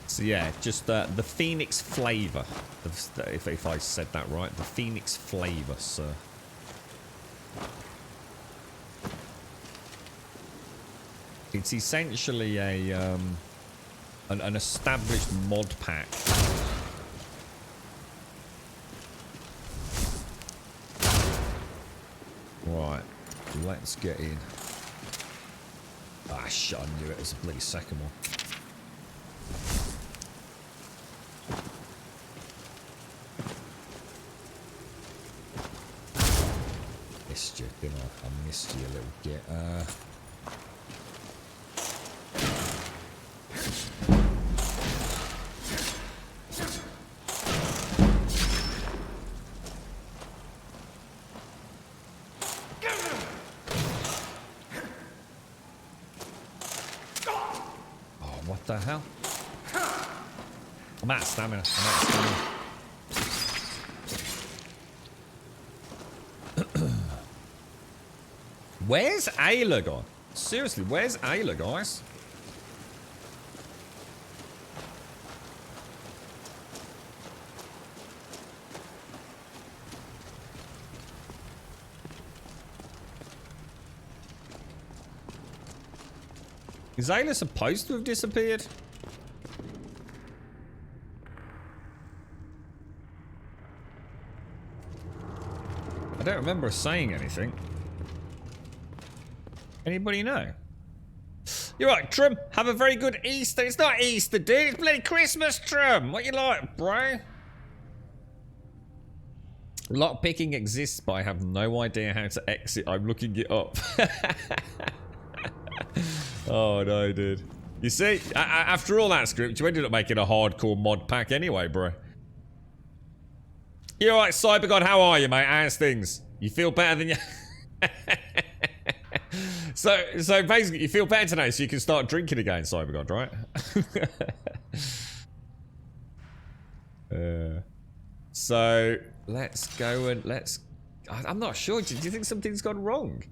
So yeah, just the Phoenix Flavour, if I said that right, the Phoenix Flavour, sir. It's essentially a an established mod pack. Right, let's get in. Ah, shit, I knew it was a bloody second one. Missed you, didn't I? I missed you a little bit. Oh, what the hell? I'm out of stamina. I'm out of stamina. Where's Ayla gone? Seriously, where's Ayla, guys? Is Ayla supposed to have disappeared? I don't remember her saying anything. Anybody know? You're right, Trum. Have a very good Easter. It's not Easter, dude. It's bloody Christmas, Trum. What you like, bro? Lockpicking exists, but I have no idea how to exit. I'm looking it up. Oh, no, dude. You see, after all that script, you ended up making a hardcore mod pack anyway, bro. You're right, CyberGod. How are you, mate? How's things? You feel better than you... So basically, you feel better today, so you can start drinking again, CyberGod, right? So let's go and let's. I'm not sure. Do you think something's gone wrong?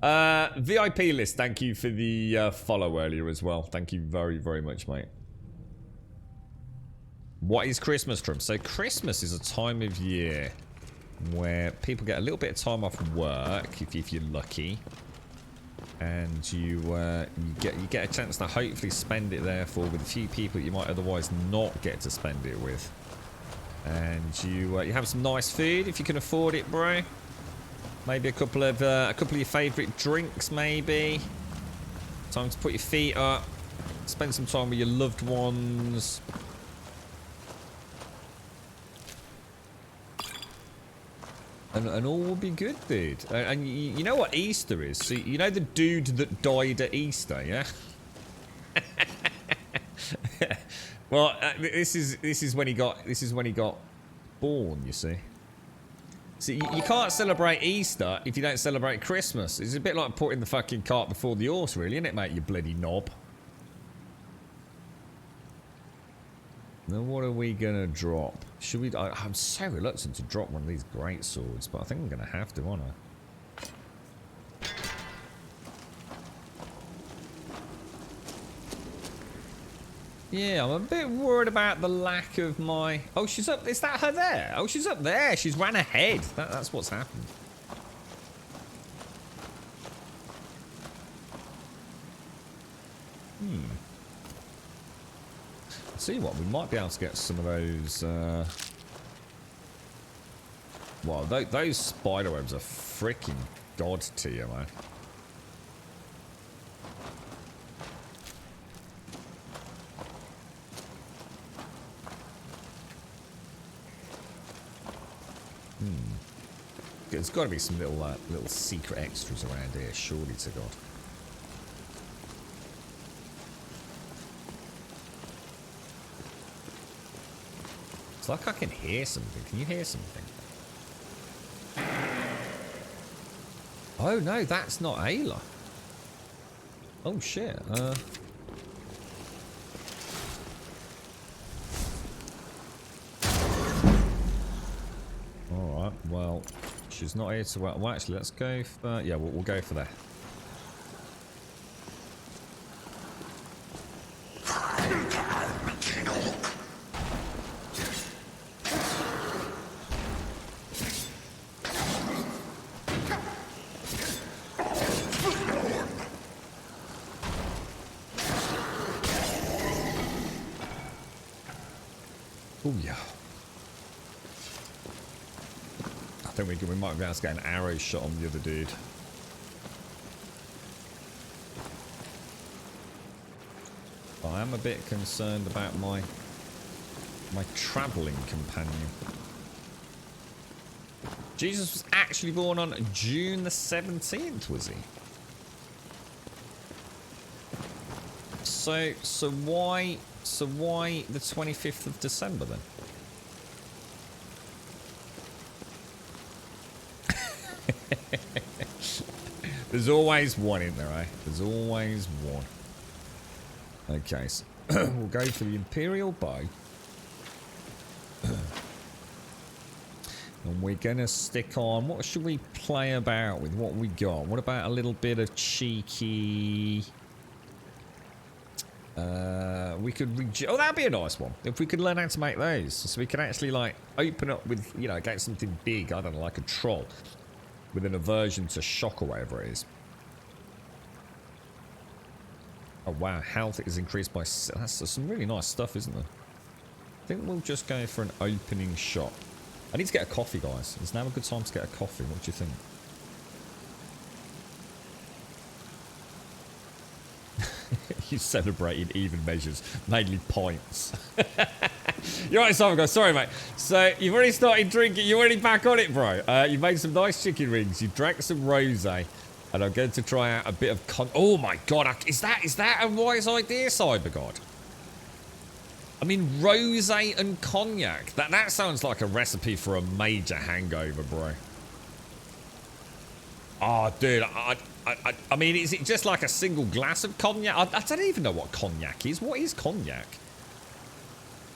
VIP list. Thank you for the follow earlier as well. Thank you very, very much, mate. What is Christmas, Trump? So Christmas is a time of year where people get a little bit of time off work, if you're lucky. And you get a chance to hopefully spend it therefore with a few people that you might otherwise not get to spend it with. And you have some nice food if you can afford it, bro. Maybe a couple of your favourite drinks, maybe. Time to put your feet up, spend some time with your loved ones. And all will be good, dude. And you know what Easter is? So you know the dude that died at Easter, yeah? Well, this is when he got born. You see. So you can't celebrate Easter if you don't celebrate Christmas. It's a bit like putting the fucking cart before the horse, really, isn't it, mate? You bloody knob. Now what are we gonna drop? Should we? I'm so reluctant to drop one of these great swords, but I think I'm gonna have to, aren't I? Yeah, I'm a bit worried about the lack of my... Oh, she's up... Is that her there? Oh, she's up there. She's ran ahead. That's what's happened. See what, we might be able to get some of those, well, those spider webs are freaking god tier, man. There's got to be some little secret extras around here, surely to God. It's like I can hear something. Can you hear something? Oh no, that's not Ayla. Oh shit. Alright, well, she's not here to... Well, actually, let's go for... Yeah, we'll go for that. Oh yeah. I think we might be able to get an arrow shot on the other dude. But I am a bit concerned about my travelling companion. Jesus was actually born on June the 17th, was he? So why the 25th of December then? There's always one in there, eh? There's always one. Okay, so we'll go for the Imperial Bow. And we're gonna stick on... What should we play about with what we got? What about a little bit of cheeky... we could... Oh, that'd be a nice one. If we could learn how to make those. So we can actually, like, open up with, you know, get something big. I don't know, like a troll. With an aversion to shock or whatever it is. Oh, wow. Health is increased by... That's some really nice stuff, isn't there? I think we'll just go for an opening shot. I need to get a coffee, guys. Is now a good time to get a coffee? What do you think? You celebrated even measures, mainly pints. You're right, Simon, guys. Sorry, mate. So you've already started drinking. You're already back on it, bro. You made some nice chicken rings. You drank some rosé, and I'm going to try out a bit of Oh my god! Is that a wise idea, Cybergod? I mean, rosé and cognac. That sounds like a recipe for a major hangover, bro. Oh, dude. I mean, is it just like a single glass of cognac? I don't even know what cognac is. What is cognac?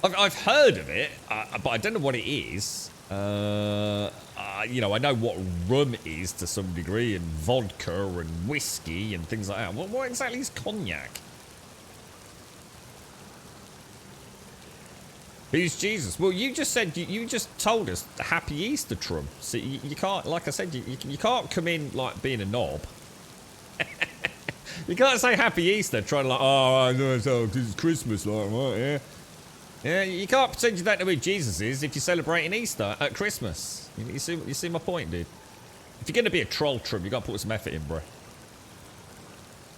I've heard of it, but I don't know what it is. You know, I know what rum is to some degree, and vodka and whiskey and things like that. What exactly is cognac? Who's Jesus? Well, you just said, you just told us Happy Easter, Trump. So you can't, like I said, you can't come in like being a knob. You can't say Happy Easter trying to like, oh, I know it's Christmas, like, right, yeah. Yeah, you can't pretend you don't know who Jesus is if you're celebrating Easter at Christmas. You see my point, dude? If you're going to be a troll, Trump, you got to put some effort in, bro.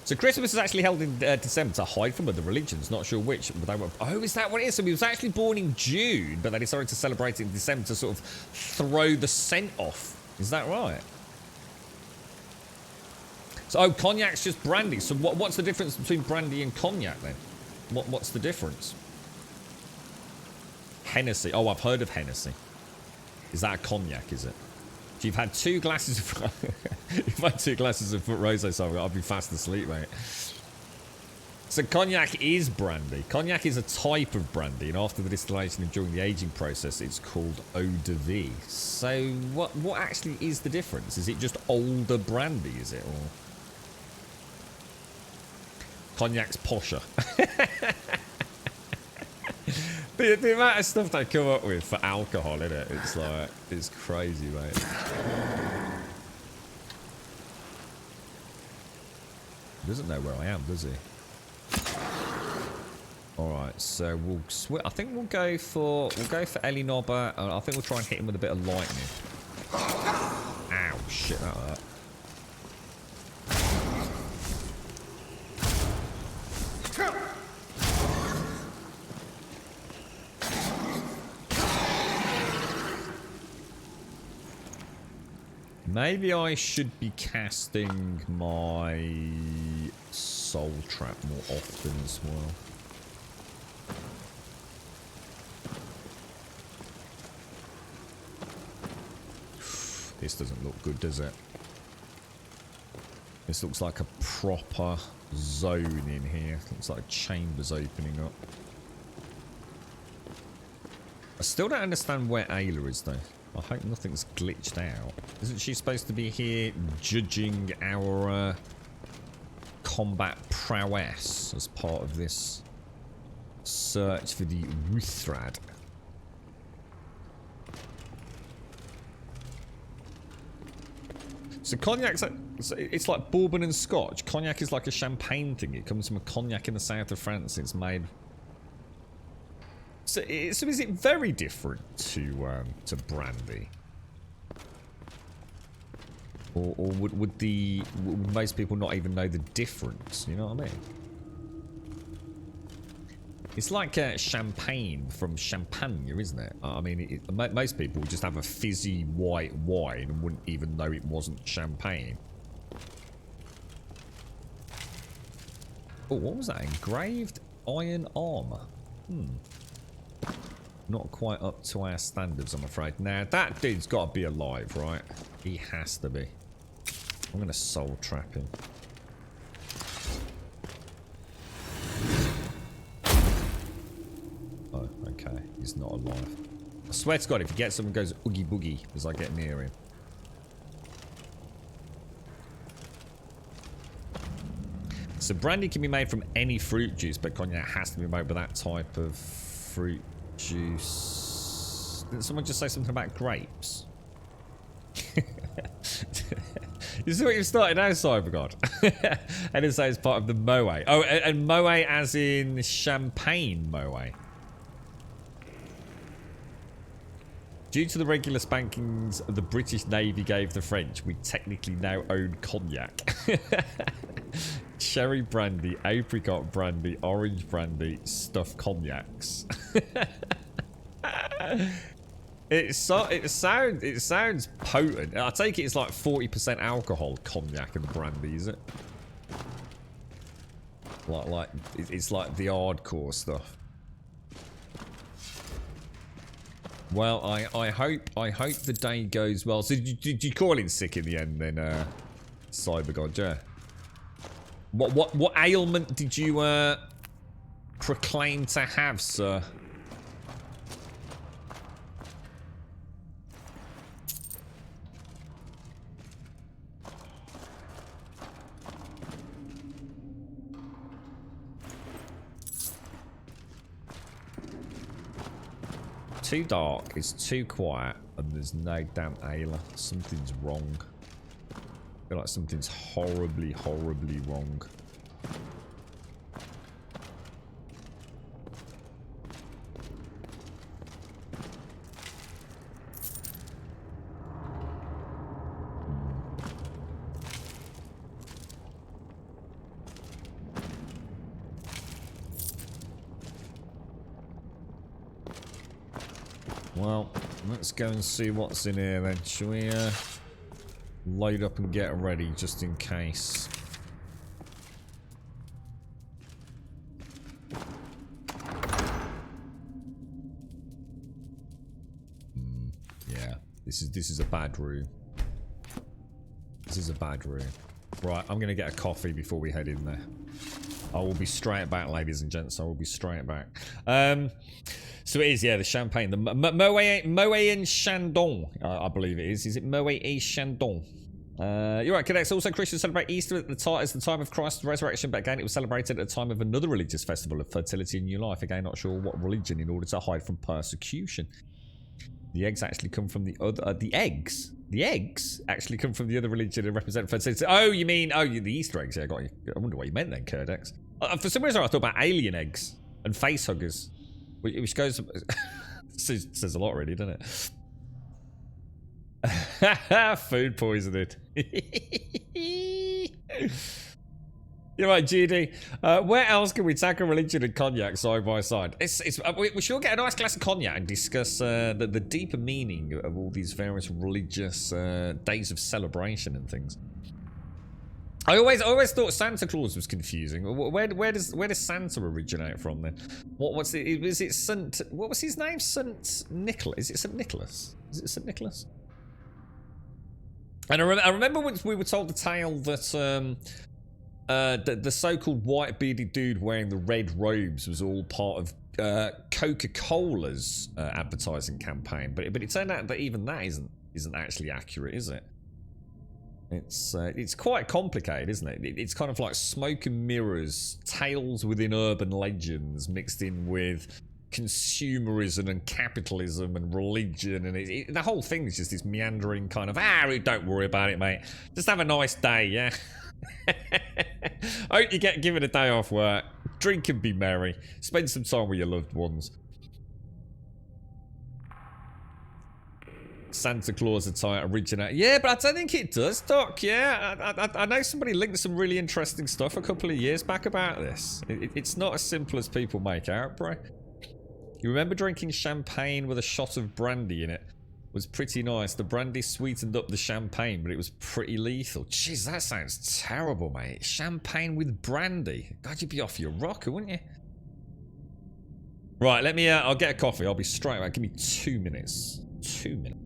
So Christmas is actually held in December to hide from other religions. Not sure which. But they were, oh, is that what it is? So he was actually born in June, but they decided to celebrate it in December to sort of throw the scent off. Is that right? So, oh, cognac's just brandy. So what's the difference between brandy and cognac then? What's the difference? Hennessy. Oh, I've heard of Hennessy. Is that a cognac, is it? You've had 2 glasses of... You've had 2 glasses of rosé, so I'll be fast asleep, mate. So cognac is brandy. Cognac is a type of brandy, and after the distillation and during the aging process, it's called eau de vie. So what actually is the difference? Is it just older brandy, is it? Or... Cognac's posher. The amount of stuff they come up with for alcohol, innit? It's like, it's crazy, mate. He doesn't know where I am, does he? Alright, so we'll I think we'll go for Ellie Nobber, and I think we'll try and hit him with a bit of lightning. Ow, shit, that hurt. Maybe I should be casting my soul trap more often as well. This doesn't look good, does it? This looks like a proper zone in here. Looks like chambers opening up. I still don't understand where Ayla is, though. I hope nothing's glitched out. Isn't she supposed to be here judging our combat prowess as part of this search for the Wuthrad? So cognac's like, it's like bourbon and scotch. Cognac is like a champagne thing. It comes from a cognac in the south of France. It's made. So is it very different to brandy? Or would most people not even know the difference? You know what I mean? It's like champagne from Champagne, isn't it? I mean, most people would just have a fizzy white wine and wouldn't even know it wasn't champagne. Oh, what was that? Engraved iron armor. Not quite up to our standards, I'm afraid. Now, that dude's got to be alive, right? He has to be. I'm going to soul trap him. Oh, okay. He's not alive. I swear to God, if he gets someone goes oogie boogie as I get near him. So brandy can be made from any fruit juice, but cognac has to be made with that type of fruit juice. Didn't someone just say something about grapes? You see what you've started now, Cybergod? And it says part of the Moe. Oh, and Moe as in champagne Moe. Due to the regular spankings the British Navy gave the French, we technically now own cognac. Cherry brandy, apricot brandy, orange brandy, stuffed cognacs. It sounds potent. I take it it's like 40% alcohol, cognac and brandy, is it? Like it's like the hardcore stuff. Well, I hope the day goes well. So did you call in sick in the end then, Cybergod? Yeah. What ailment did you proclaim to have, sir? Too dark, it's too quiet, and there's no damn Ayla. Something's wrong. I feel like something's horribly, horribly wrong. Well, let's go and see what's in here then. Shall we load up and get ready just in case? Yeah, this is a bad room. This is a bad room. Right, I'm gonna get a coffee before we head in there. I will be straight back, ladies and gents. I will be straight back. So it is, yeah, the champagne. The Moët and Chandon, I believe it is. Is it Moët et Chandon? You're right, Cadets. Also, Christians celebrate Easter at the as the time of Christ's resurrection, but again, it was celebrated at the time of another religious festival of fertility and new life. Again, not sure what religion, in order to hide from persecution. The eggs actually come from the other... the eggs actually come from the other religion and represent fertility. Oh, you mean... Oh, the Easter eggs. Yeah, I got you. I wonder what you meant then, Kurdex. For some reason, I thought about alien eggs and face huggers. Which goes... says a lot, really, doesn't it? Food poisoning. You're right, GD. Where else can we tackle religion and cognac side by side? We should all get a nice glass of cognac and discuss the deeper meaning of all these various religious days of celebration and things. I always thought Santa Claus was confusing. Where does Santa originate from then? What was his name? Saint Nicholas? Is it Saint Nicholas? Is it Saint Nicholas? And I remember once we were told the tale that the so-called white-bearded dude wearing the red robes was all part of Coca-Cola's advertising campaign, but it turned out that even that isn't actually accurate, is it? It's quite complicated, isn't it? It's kind of like smoke and mirrors, tales within urban legends mixed in with consumerism and capitalism and religion, and the whole thing is just this meandering kind of don't worry about it, mate. Just have a nice day, yeah. I hope you get given a day off work. Drink and be merry. Spend some time with your loved ones. Santa Claus attire originate. Yeah, but I don't think it does, Doc. Yeah, I know somebody linked some really interesting stuff a couple of years back about this. It's not as simple as people make out, bro. You remember drinking champagne with a shot of brandy in it? Was pretty nice. The brandy sweetened up the champagne, but it was pretty lethal. Jeez, that sounds terrible, mate. Champagne with brandy. God, you'd be off your rocker, wouldn't you? Right, let me, I'll get a coffee. I'll be straight back. Give me 2 minutes. 2 minutes.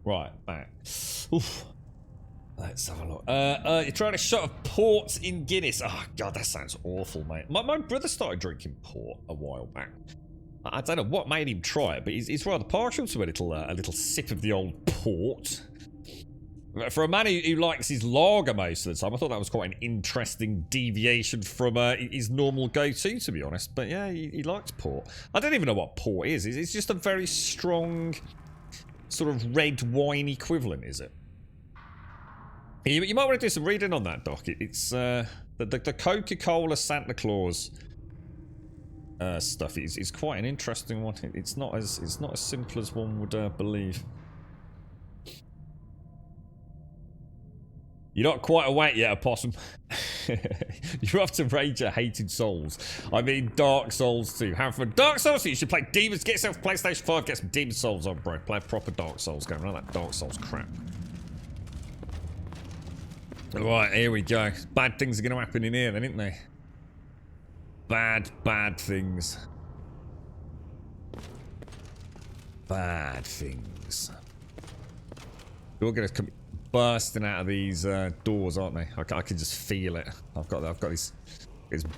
Right, back. Oof. Let's have a look. You're trying a shot of port in Guinness. Oh, God, that sounds awful, mate. My brother started drinking port a while back. I don't know what made him try it, but he's rather partial to a little sip of the old port. For a man who likes his lager most of the time, I thought that was quite an interesting deviation from his normal go-to, to be honest. But yeah, he likes port. I don't even know what port is. It's just a very strong sort of red wine equivalent, is it? You might want to do some reading on that, Doc. It's the Coca-Cola Santa Claus stuff is quite an interesting one. It's not as simple as one would believe. You're not quite awake yet, Opossum. You're off to Rage at Hated Souls. I mean Dark Souls 2. Have fun. Dark Souls 2, you should play Demons. Get yourself a PlayStation 5, get some Demon Souls on, bro. Play proper Dark Souls going on that Dark Souls crap. Alright, here we go. Bad things are going to happen in here then, isn't they? Bad things. Bad things. You're going to come bursting out of these doors, aren't they? I can just feel it. I've got this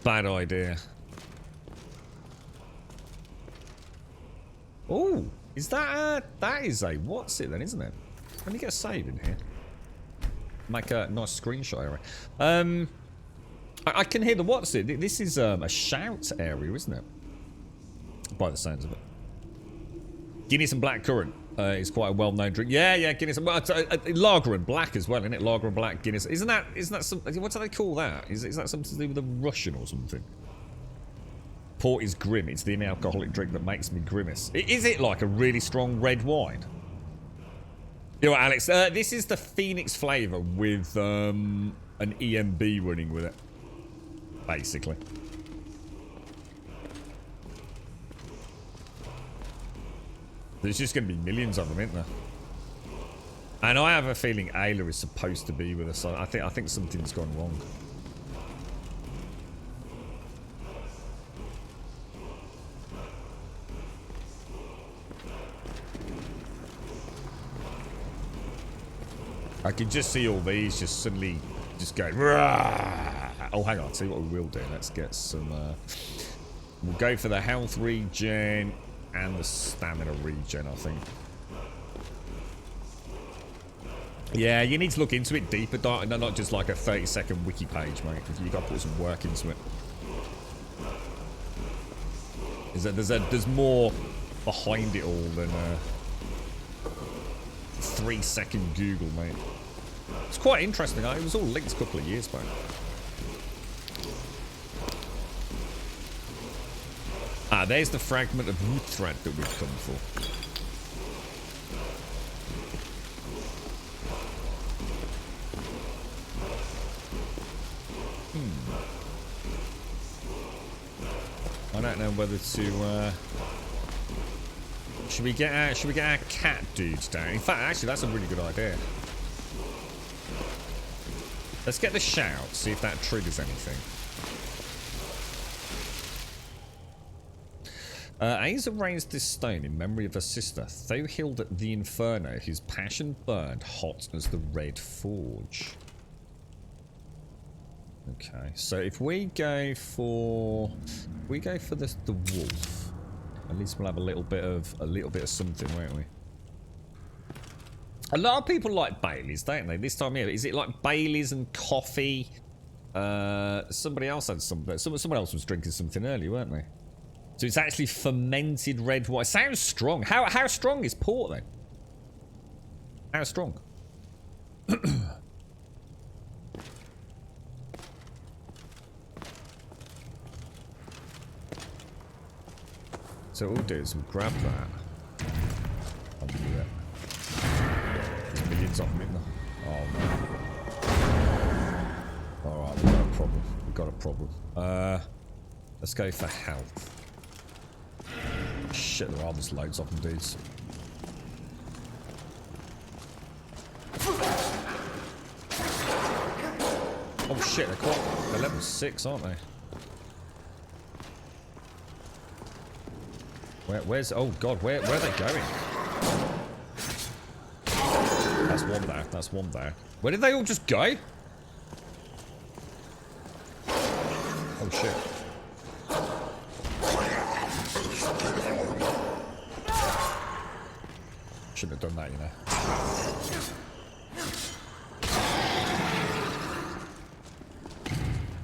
bad idea. Oh, is that is a what's it then, isn't it? Let me get a save in here. Make a nice screenshot, right? I can hear the what's it. This is a shout area, isn't it? By the sounds of it. Guinness and blackcurrant is quite a well-known drink. Yeah, Guinness. Well, lager and black as well, isn't it? Lager and black Guinness. Isn't that some? What do they call that? Is that something to do with a Russian or something? Port is grim. It's the alcoholic drink that makes me grimace. Is it like a really strong red wine? You know what, Alex? This is the Phoenix flavour with an EMB running with it. Basically. There's just going to be millions of them, isn't there? And I have a feeling Ayla is supposed to be with us. I think something's gone wrong. I can just see all these just suddenly just go. Rah! Oh, hang on. I'll tell you what we will do. Let's get some. We'll go for the health regen and the stamina regen, I think. Yeah, you need to look into it deeper, not just like a 30-second wiki page, mate. You got to put some work into it. There's more behind it all than 3-second Google, mate. It's quite interesting. It was all linked a couple of years back. Ah, there's the fragment of wood thread that we've come for. I don't know whether to. Should we get our cat dudes down? In fact, actually, that's a really good idea. Let's get the shout. See if that triggers anything. Aza raised this stone in memory of her sister, Thohild at the Inferno, whose passion burned hot as the Red Forge. Okay, so if we go for the wolf, at least we'll have a little bit of something, won't we? A lot of people like Baileys, don't they? This time here, is it like Baileys and coffee? Somebody else had something. Someone else was drinking something earlier, weren't they? So it's actually fermented red wine. Sounds strong. How strong is port then? How strong? So what we'll do is we'll grab that. I'll do that. There's millions of them in there. Oh no. Alright, we've got a problem. We've got a problem. Let's go for health. Shit, there are just loads of them, dudes. Oh shit, they're level 6, aren't they? Where's... Oh god, where are they going? That's one there, that's one there. Where did they all just go? Oh shit. Shouldn't have done that, you know.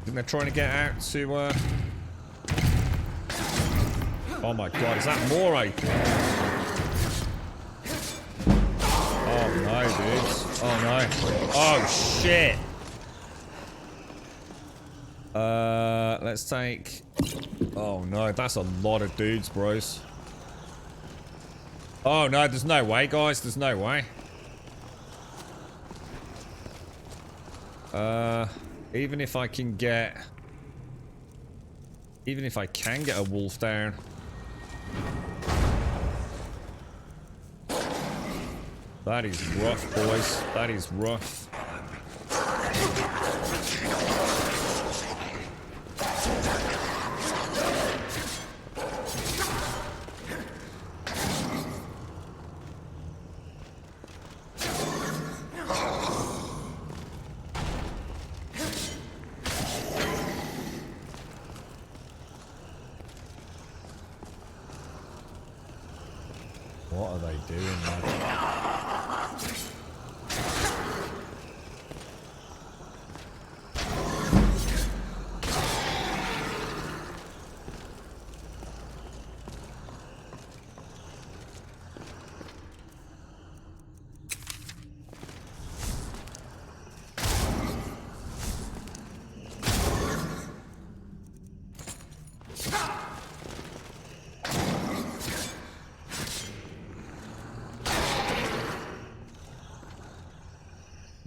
Think they're trying to get out to, Oh my god, is that Moray? Oh no, dudes. Oh no. Oh shit. Let's take... Oh no, that's a lot of dudes, bros. Oh no, there's no way, guys. There's no way. Even if I can get a wolf down. That is rough, boys. That is rough. What are they doing, man?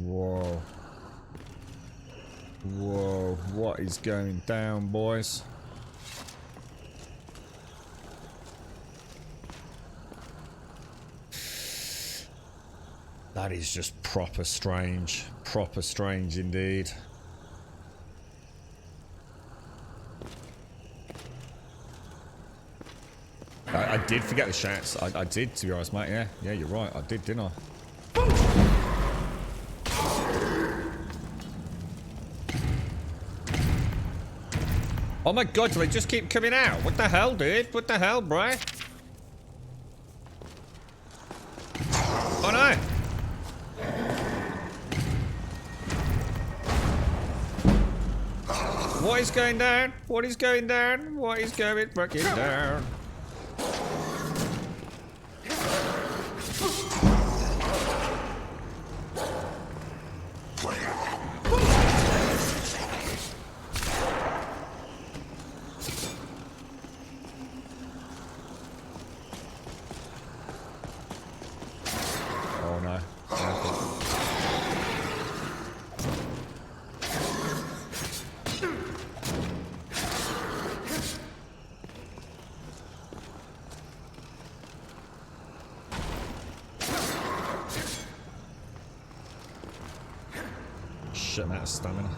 Whoa. Whoa. What is going down, boys? That is just proper strange. Proper strange indeed. I did forget the shots. I did, to be honest, mate. Yeah, yeah, you're right. I did, didn't I? Oh my god, do they just keep coming out? What the hell, dude? What the hell, bro? Oh no! What is going down? What is going down? What is going fucking down? Oh no. Shit, I'm out of stamina.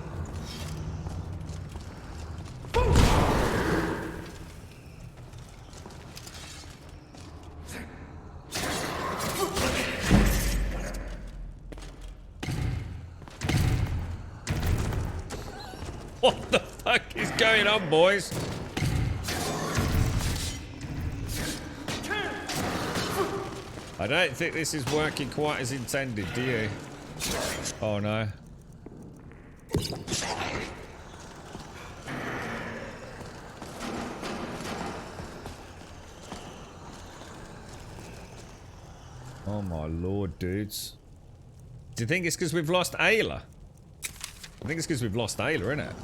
What the fuck is going on, boys? I don't think this is working quite as intended, do you? Oh no. Oh my lord, dudes. Do you think it's because we've lost Ayla? I think it's because we've lost Ayla, innit?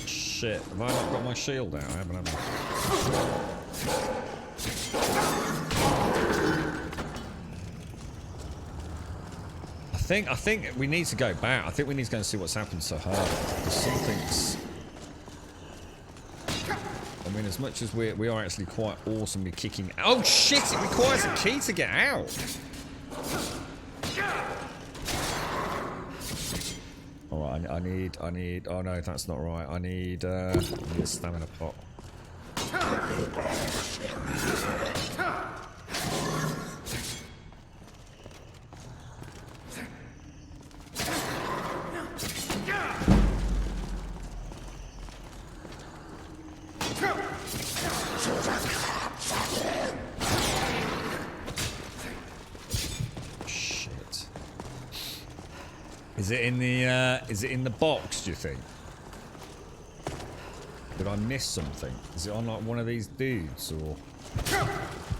Shit, have I not got my shield out? I haven't, have I think we need to go back. I think we need to go and see what's happened to her. Because something's... I mean, as much as we are actually quite awesomely kicking... Oh shit, it requires a key to get out! Alright, I need... Oh no, that's not right. I need a stamina pot. Is it in the box, do you think? Did I miss something? Is it on like one of these dudes or...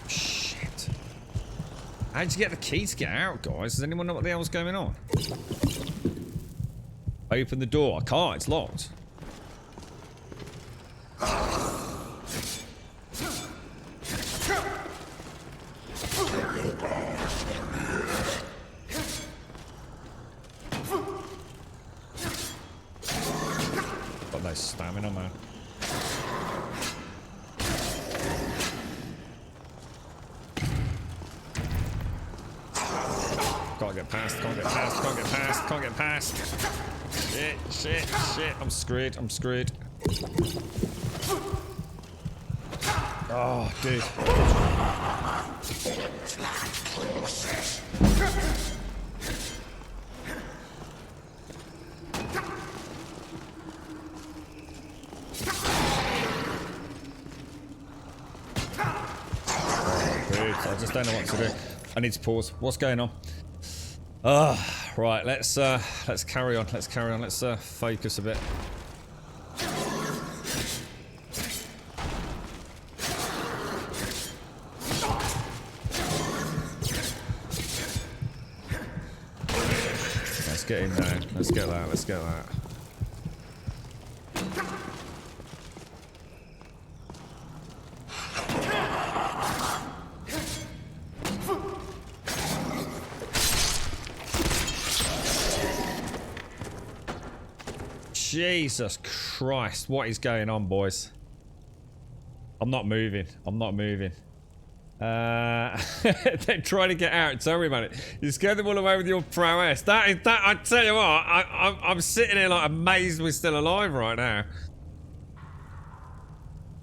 Shit. How'd you get the key to get out, guys? Does anyone know what the hell's going on? Open the door. I can't, it's locked. Got no stamina, man. Can't get past, can't get past, can't get past, can't get past. Shit, shit, shit. I'm screwed, I'm screwed. Oh, dude. I just don't know what to do. I need to pause. What's going on? Right, let's carry on. Let's carry on. Let's focus a bit. Let's get in there. Let's get that. Let's get that. Jesus Christ. What is going on, boys? I'm not moving. I'm not moving. They're trying to get out. Tell me about it. You scared them all away with your prowess. That is that. I tell you what, I'm sitting here like amazed we're still alive right now.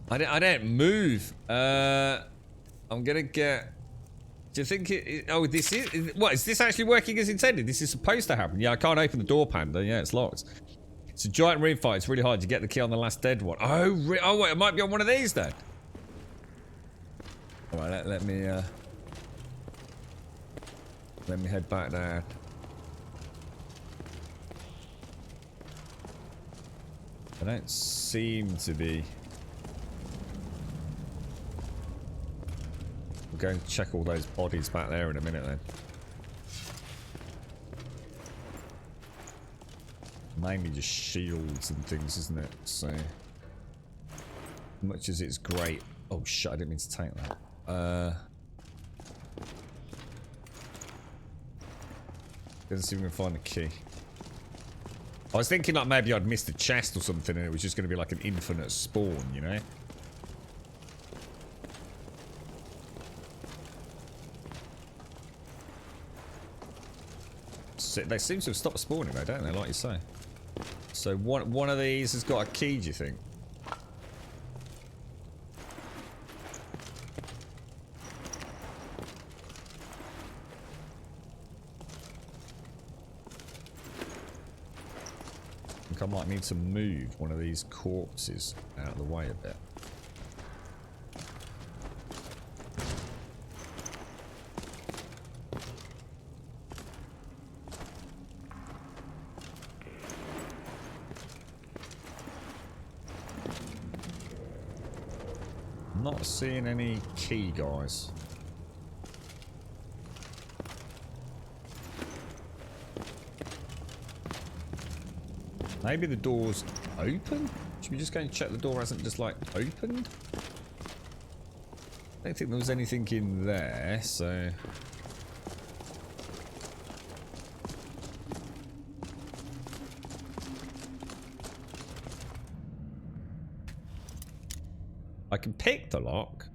I don't move. I'm gonna get. Do you think it? Oh, this is. What is this actually working as intended? This is supposed to happen. Yeah, I can't open the door, Panda. Yeah, it's locked. It's a giant ring fight. It's really hard to get the key on the last dead one. Oh, oh wait, it might be on one of these then. All right, let me head back there. I don't seem to be. We'll go and check all those bodies back there in a minute then. Mainly just shields and things, isn't it? So, much as it's great. Oh shit! I didn't mean to take that. Let's see if we can find the key. I was thinking like maybe I'd missed a chest or something and it was just going to be like an infinite spawn, you know? So they seem to have stopped spawning though, don't they? Like you say. So one of these has got a key, do you think? I might need to move one of these corpses out of the way a bit. I'm not seeing any key, guys. Maybe the door's open? Should we just go and check the door hasn't just like opened? I don't think there was anything in there, so... I can pick the lock,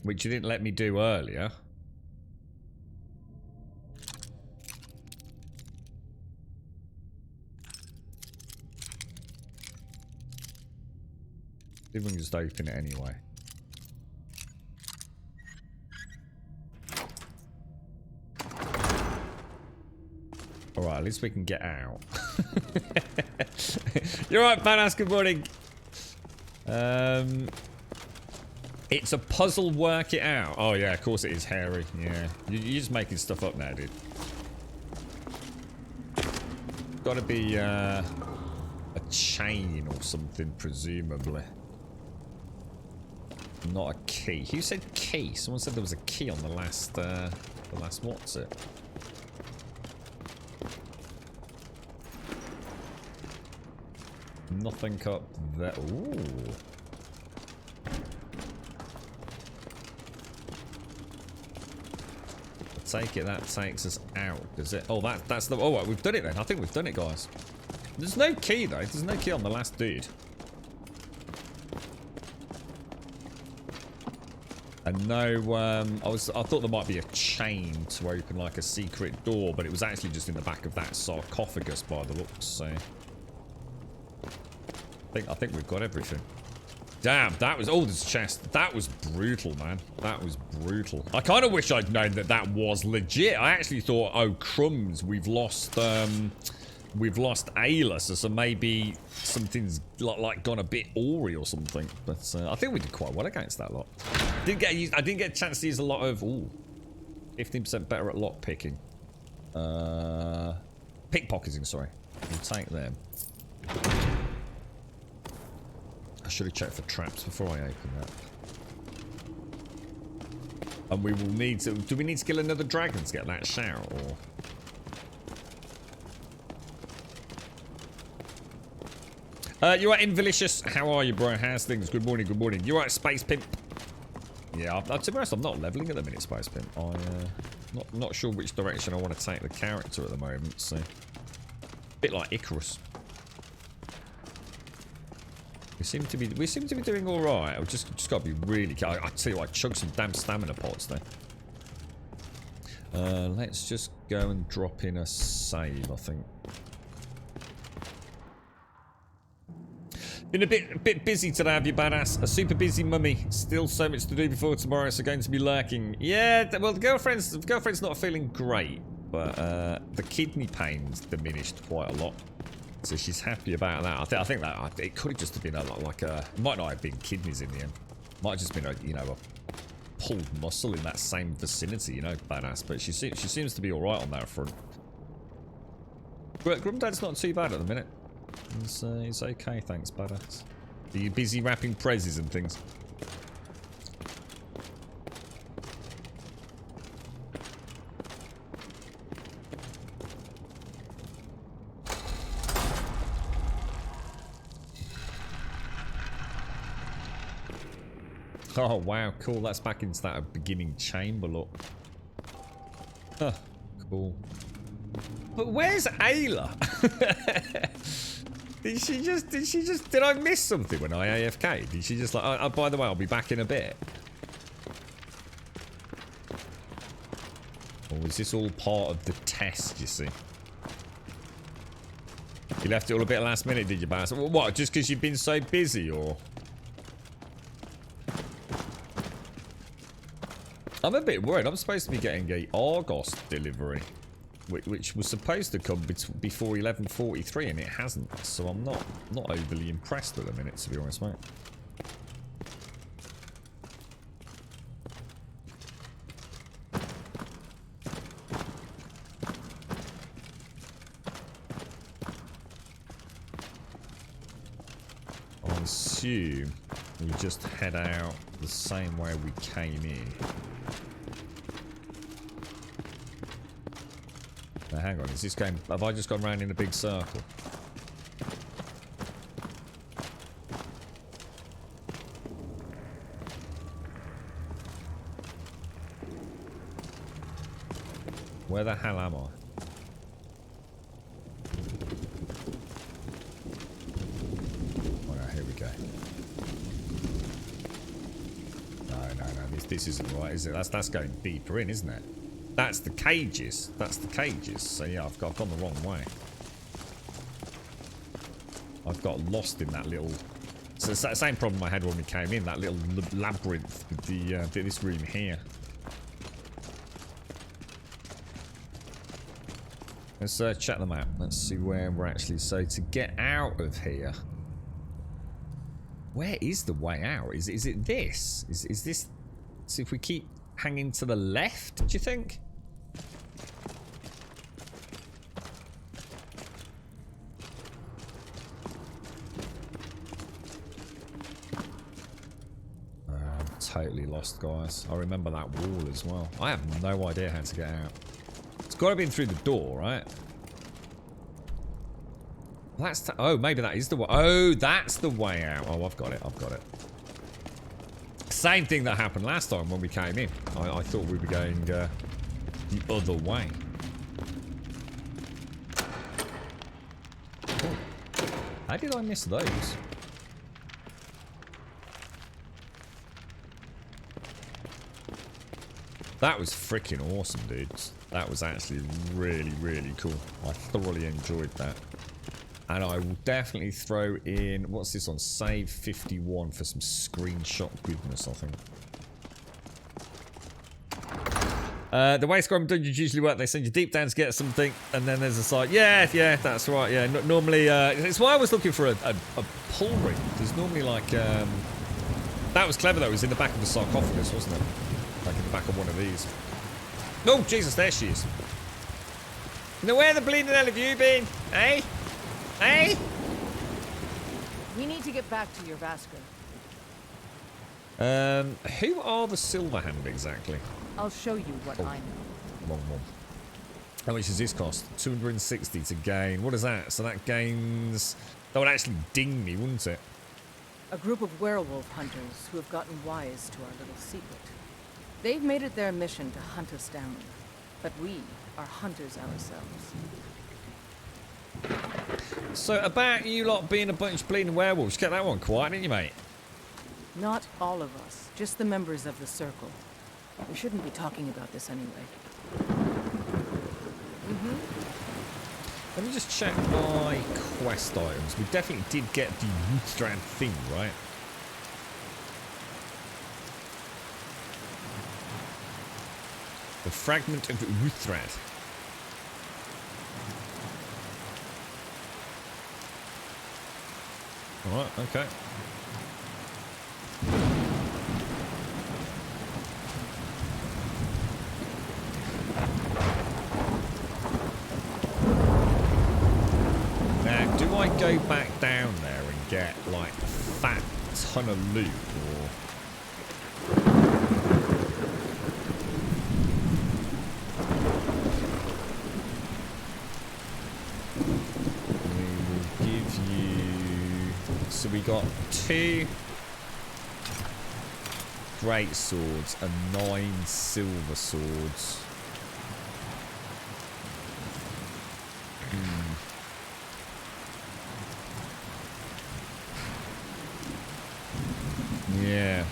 which you didn't let me do earlier. See if we can just open it anyway. Alright, at least we can get out. You're right, Badass, good morning. It's a puzzle, work it out. Oh yeah, of course it is, Harry. Yeah, you're just making stuff up now, dude. Gotta be a chain or something, presumably. Not a key. Who said key? Someone said there was a key on the last what's it? Nothing up there. Ooh. I take it that takes us out, does it? Oh, that's the. Oh, right, we've done it then. I think we've done it, guys. There's no key though. There's no key on the last dude. And no, I thought there might be a chain to open like a secret door, but it was actually just in the back of that sarcophagus by the looks. So I think we've got everything. Damn, that was this chest. That was brutal, man. That was brutal. I kind of wish I'd known that that was legit. I actually thought, oh crumbs, we've lost Ayla, so maybe something's like gone a bit awry or something. But I think we did quite well against that lot. I didn't get a chance to use a lot of 15% better at lock picking. Pickpocketing, sorry. We'll take them. I should have checked for traps before I open that. And we will need to. Do we need to kill another dragon to get that shout, or? You are Invalicious. How are you, bro? How's things? Good morning, good morning. You are Space Pimp. Yeah, to be honest, I'm not leveling at the minute, Space Pimp. I'm not sure which direction I want to take the character at the moment, so. A bit like Icarus. We seem to be doing all right. I've just got to be really careful. I tell you what, chug some damn stamina pots though. Let's just go and drop in a save, I think. Been a bit busy today, have you, badass? A super busy mummy. Still so much to do before tomorrow, so going to be lurking. Yeah, well, the girlfriend's not feeling great, but the kidney pain's diminished quite a lot, so she's happy about that. I think that it could have just been it might not have been kidneys in the end. Might have just been a pulled muscle in that same vicinity, badass. But she seems to be all right on that front. Grumdad's not too bad at the minute. It's okay, thanks, badass. Are you busy wrapping prezzies and things? Oh wow, cool. That's back into that beginning chamber look. Huh, cool. But where's Ayla? Did I miss something when I AFK'd? Did she just like, oh, by the way, I'll be back in a bit? Or was this all part of the test, you see? You left it all a bit last minute, did you, Bass? What, just because you've been so busy, or? I'm a bit worried. I'm supposed to be getting a Argos delivery, which was supposed to come before 11:43, and it hasn't. So I'm not overly impressed at the minute, to be honest, mate. I assume we just head out the same way we came in. Now, hang on, is this game... Have I just gone round in a big circle? Where the hell am I? Oh no, here we go. No, this isn't right, is it? That's going deeper in, isn't it? That's the cages. That's the cages. So yeah, I've gone the wrong way. I've got lost in that little... So it's the same problem I had when we came in, that little labyrinth with this room here. Let's check the map. Let's see where we're actually... So to get out of here... Where is the way out? Is it this? Is this... So if we keep hanging to the left, do you think? Totally lost, guys. I remember that wall as well. I have no idea how to get out. It's got to be through the door, right? That's oh, maybe that is the way. Oh, that's the way out. Oh, I've got it. I've got it. Same thing that happened last time when we came in. I thought we were going the other way. Oh. How did I miss those? That was freaking awesome, dudes. That was actually really, really cool. I thoroughly enjoyed that. And I will definitely throw in... What's this on? Save 51 for some screenshot goodness, I think. The way Skyrim dungeons usually work, they send you deep down to get something, and then there's a side. Yeah, that's right. Yeah, normally... it's why I was looking for a pull ring. There's normally like... That was clever, though. It was in the back of the sarcophagus, wasn't it? Like in the back of one of these. Oh, Jesus, there she is. Now, where the bleeding hell have you been? Eh? Eh? We need to get back to your Vasker. Who are the Silverhand exactly? I'll show you what I know. Long one. How much does this cost? 260 to gain. What is that? So that gains... That would actually ding me, wouldn't it? A group of werewolf hunters who have gotten wise to our little secret. They've made it their mission to hunt us down, but we are hunters ourselves. So about you lot being a bunch of bleeding werewolves, kept that one quiet, didn't you, mate? Not all of us, just the members of the Circle. We shouldn't be talking about this anyway. Let me just check my quest items. We definitely did get the Uthran thing, right? The fragment of Uthran. Alright, okay. Now, do I go back down there and get, like, a fat ton of loot, or... So we got 2 great swords and 9 silver swords. Yeah.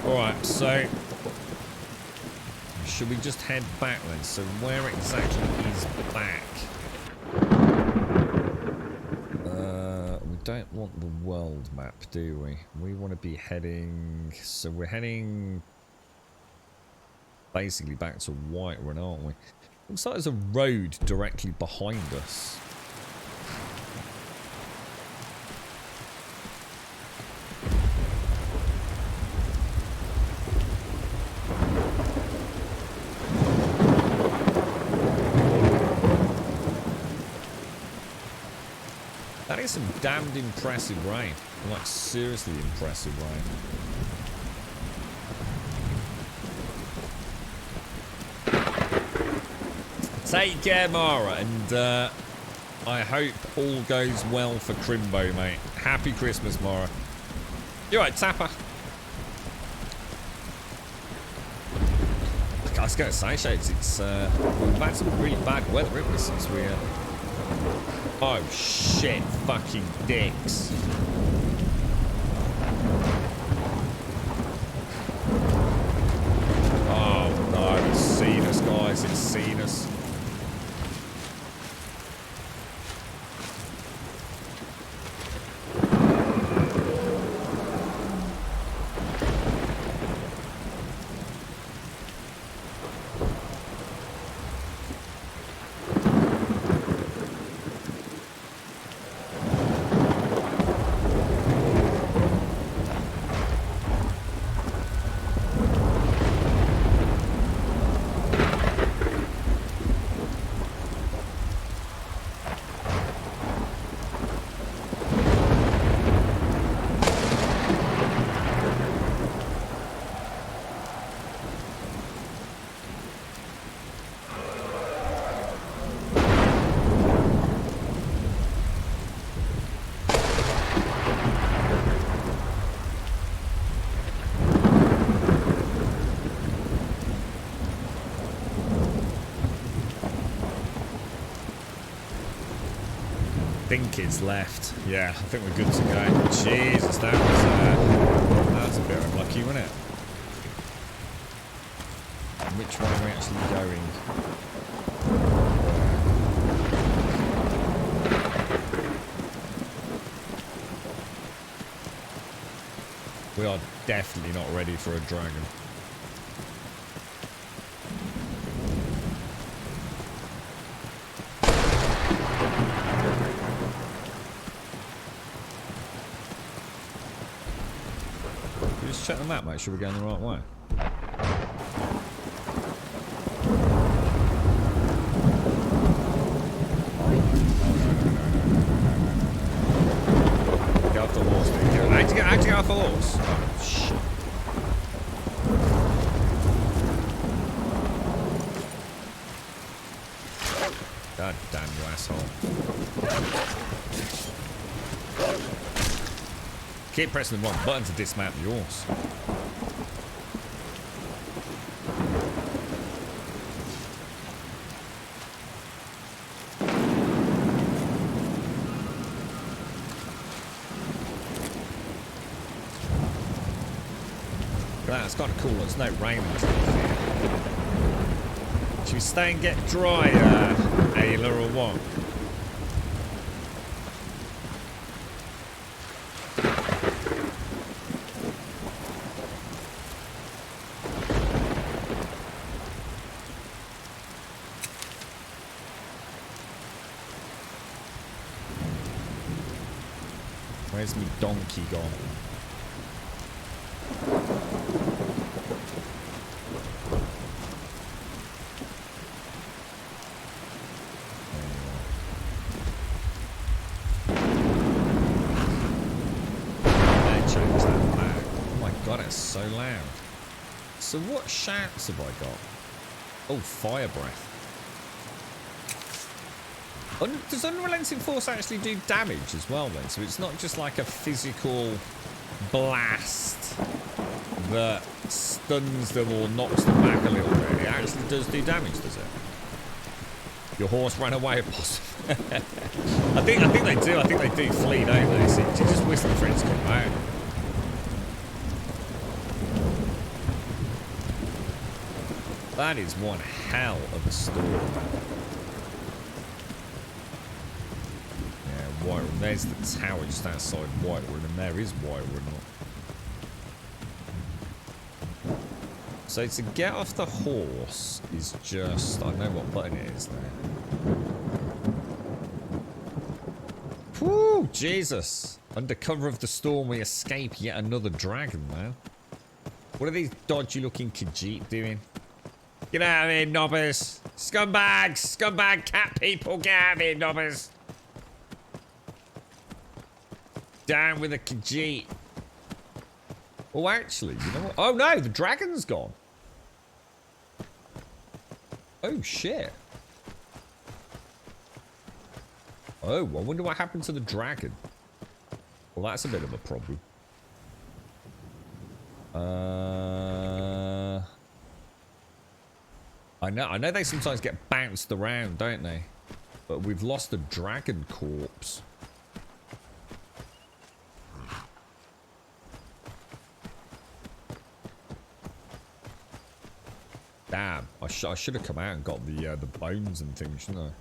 Alright, so should we just head back then? So where exactly is back? We don't want the world map, do we? We want to be heading... So we're heading basically back to Whiterun, aren't we? Looks like there's a road directly behind us. That is some damned impressive rain. Like, seriously impressive rain. Take care, Mara, and I hope all goes well for Crimbo, mate. Happy Christmas, Mara. You alright, Tapper? I was going to say, Shades, it's we've had some really bad weather, haven't we, since we oh shit, fucking dicks. Oh no, it's seen us, guys, it's seen us. I think it's left. Yeah, I think we're good to go. Jesus, that was a bit unlucky, wasn't it? Which way are we actually going? We are definitely not ready for a dragon. Just check the map, make sure we're going the right way. Get off the horse, dude. I had to get off the horse. Oh, shit. God damn you asshole. Keep pressing the wrong button to dismount the horse. That's kind of cool. There's no rain. Should we stay and get dry, Ayla, or what? Where's me donkey gone? So loud. So what shouts have I got? Oh, fire breath. Does Unrelenting Force actually do damage as well then? So it's not just like a physical blast that stuns them or knocks them back a little bit. It actually does do damage, does it? Your horse ran away, possibly. I think they do. I think they do flee, don't they? So you just whistle for it to come out. That is one hell of a storm. Yeah, Whiterun. There's the tower just outside Whiterun, and there is Whiterun. So to get off the horse is just... I know what button it is there. Whew, Jesus. Under cover of the storm, we escape yet another dragon, man. What are these dodgy looking Khajiit doing? Get out of here, knobbers! Scumbags! Scumbag cat people, get out of here, knobbers! Down with the Khajiit. Oh, actually, you know what? Oh no, the dragon's gone. Oh shit. Oh, I wonder what happened to the dragon. Well, that's a bit of a problem. I know they sometimes get bounced around, don't they? But we've lost a dragon corpse. Damn, I should have come out and got the bones and things, shouldn't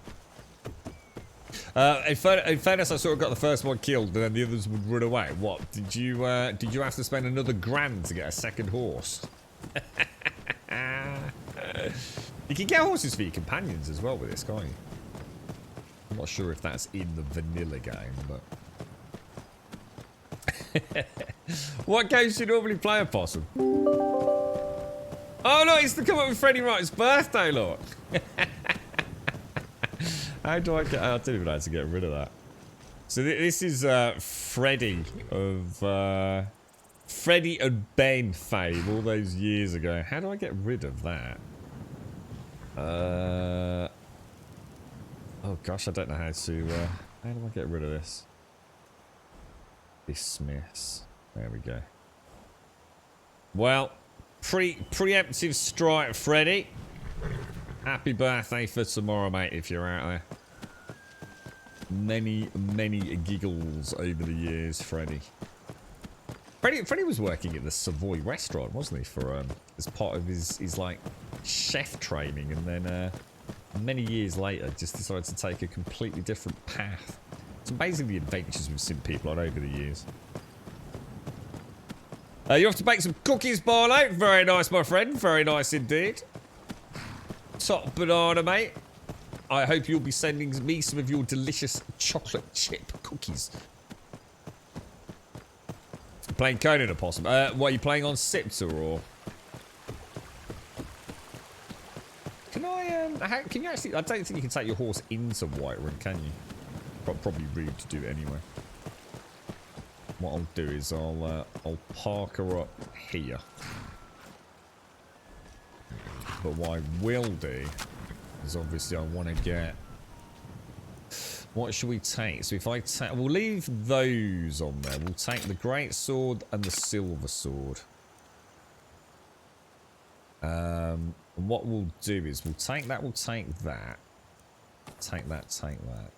I? In fairness, I sort of got the first one killed, and then the others would run away. What did you have to spend another grand to get a second horse? You can get horses for your companions as well with this, can't you? I'm not sure if that's in the vanilla game, but... What games do you normally play, Opossum? Oh, look, it's to come up with Freddie Wright's birthday, look. How do I get... I don't even know how to get rid of that. So this is Freddie of... Freddie and Ben fame all those years ago. How do I get rid of that? Oh gosh, I don't know how to... how do I get rid of this? Dismiss. There we go. Well, preemptive strike, Freddie. Happy birthday for tomorrow, mate, if you're out there. Many giggles over the years, Freddie. Freddie was working at the Savoy restaurant, wasn't he, for as part of his like chef training, and then many years later just decided to take a completely different path. It's amazing the adventures we've seen people on over the years. You have to bake some cookies, Barlow. Very nice, my friend. Very nice indeed. Top banana, mate. I hope you'll be sending me some of your delicious chocolate chip cookies. Playing Conan, Opossum. What, are you playing on Sipter, or? Can I, can you actually... I don't think you can take your horse into Whiterun, can you? Probably rude to do it anyway. What I'll do is I'll park her up here. But what I will do is obviously I want to get... What should we take? So if I take... We'll leave those on there. We'll take the great sword and the silver sword. And what we'll do is we'll take that, we'll take that. Take that, take that.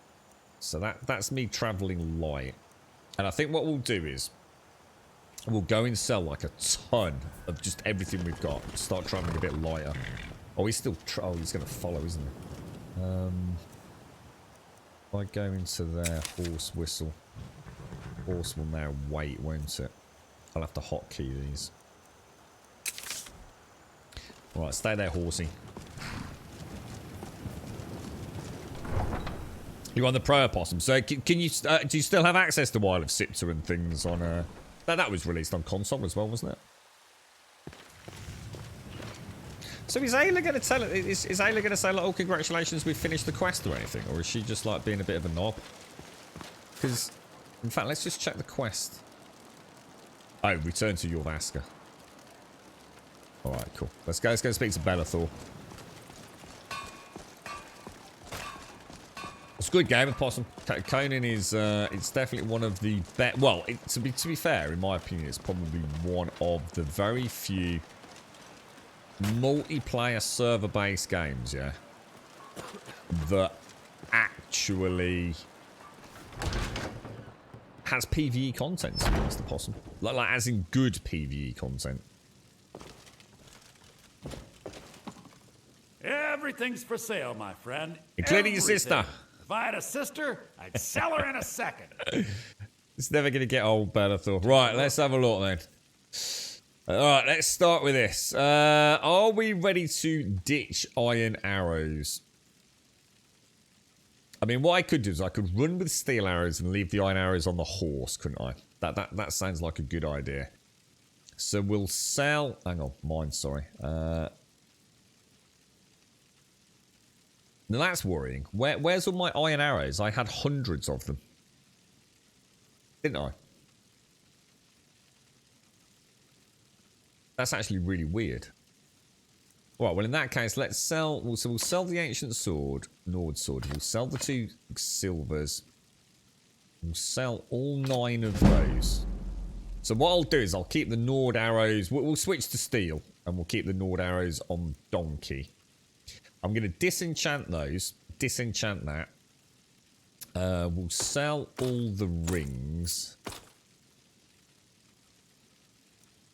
So that's me travelling light. And I think what we'll do is We'll go and sell like a ton of just everything we've got. Start traveling a bit lighter. Oh, he's still... oh, he's going to follow, isn't he? If I go into their horse whistle... Horse will now wait, won't it? I'll have to hotkey these. Right, stay there, horsey. You're on the Pro Opossum. So, can you... do you still have access to Wild of Sipta and things on... That was released on console as well, wasn't it? So is Ayla going to tell it? Is Ayla going to say like, "Oh, congratulations, we finished the quest" or anything, or is she just like being a bit of a knob? Because, in fact, let's just check the quest. Oh, return to Jorvaska. All right, cool. Let's go speak to Bellathor. It's a good game of Possum. Conan is it's definitely one of the best. Well, to be fair, in my opinion, it's probably one of the very few multiplayer server-based games, yeah, that actually has PvE content, to be honest, the Possum. Like as in good PvE content. Everything's for sale, my friend. Including your sister. If I had a sister, I'd sell her in a second. It's never going to get old, Bellathor. Right, let's have a look then. Alright, let's start with this. Are we ready to ditch iron arrows? I mean, what I could do is I could run with steel arrows and leave the iron arrows on the horse, couldn't I? That sounds like a good idea. So we'll sell... Hang on, mine, sorry. Now that's worrying. Where's all my iron arrows? I had hundreds of them. Didn't I? That's actually really weird. Right, well in that case, let's sell... We'll sell the ancient sword, Nord sword. We'll sell the 2 silvers. We'll sell all 9 of those. So what I'll do is I'll keep the Nord arrows... We'll switch to steel, and we'll keep the Nord arrows on donkey. I'm going to disenchant those. Disenchant that. We'll sell all the rings.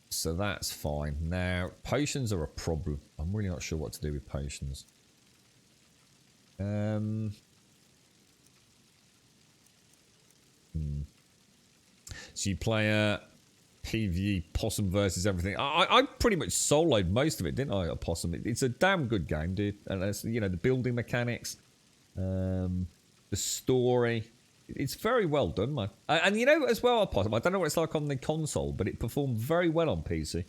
So that's fine. Now, potions are a problem. I'm really not sure what to do with potions. So you play a PvE Possum versus everything. I pretty much soloed most of it, didn't I, Possum? It's a damn good game, dude. And it's, you know, the building mechanics, the story. It's very well done, man. And you know, as well, Possum, I don't know what it's like on the console, but it performed very well on PC.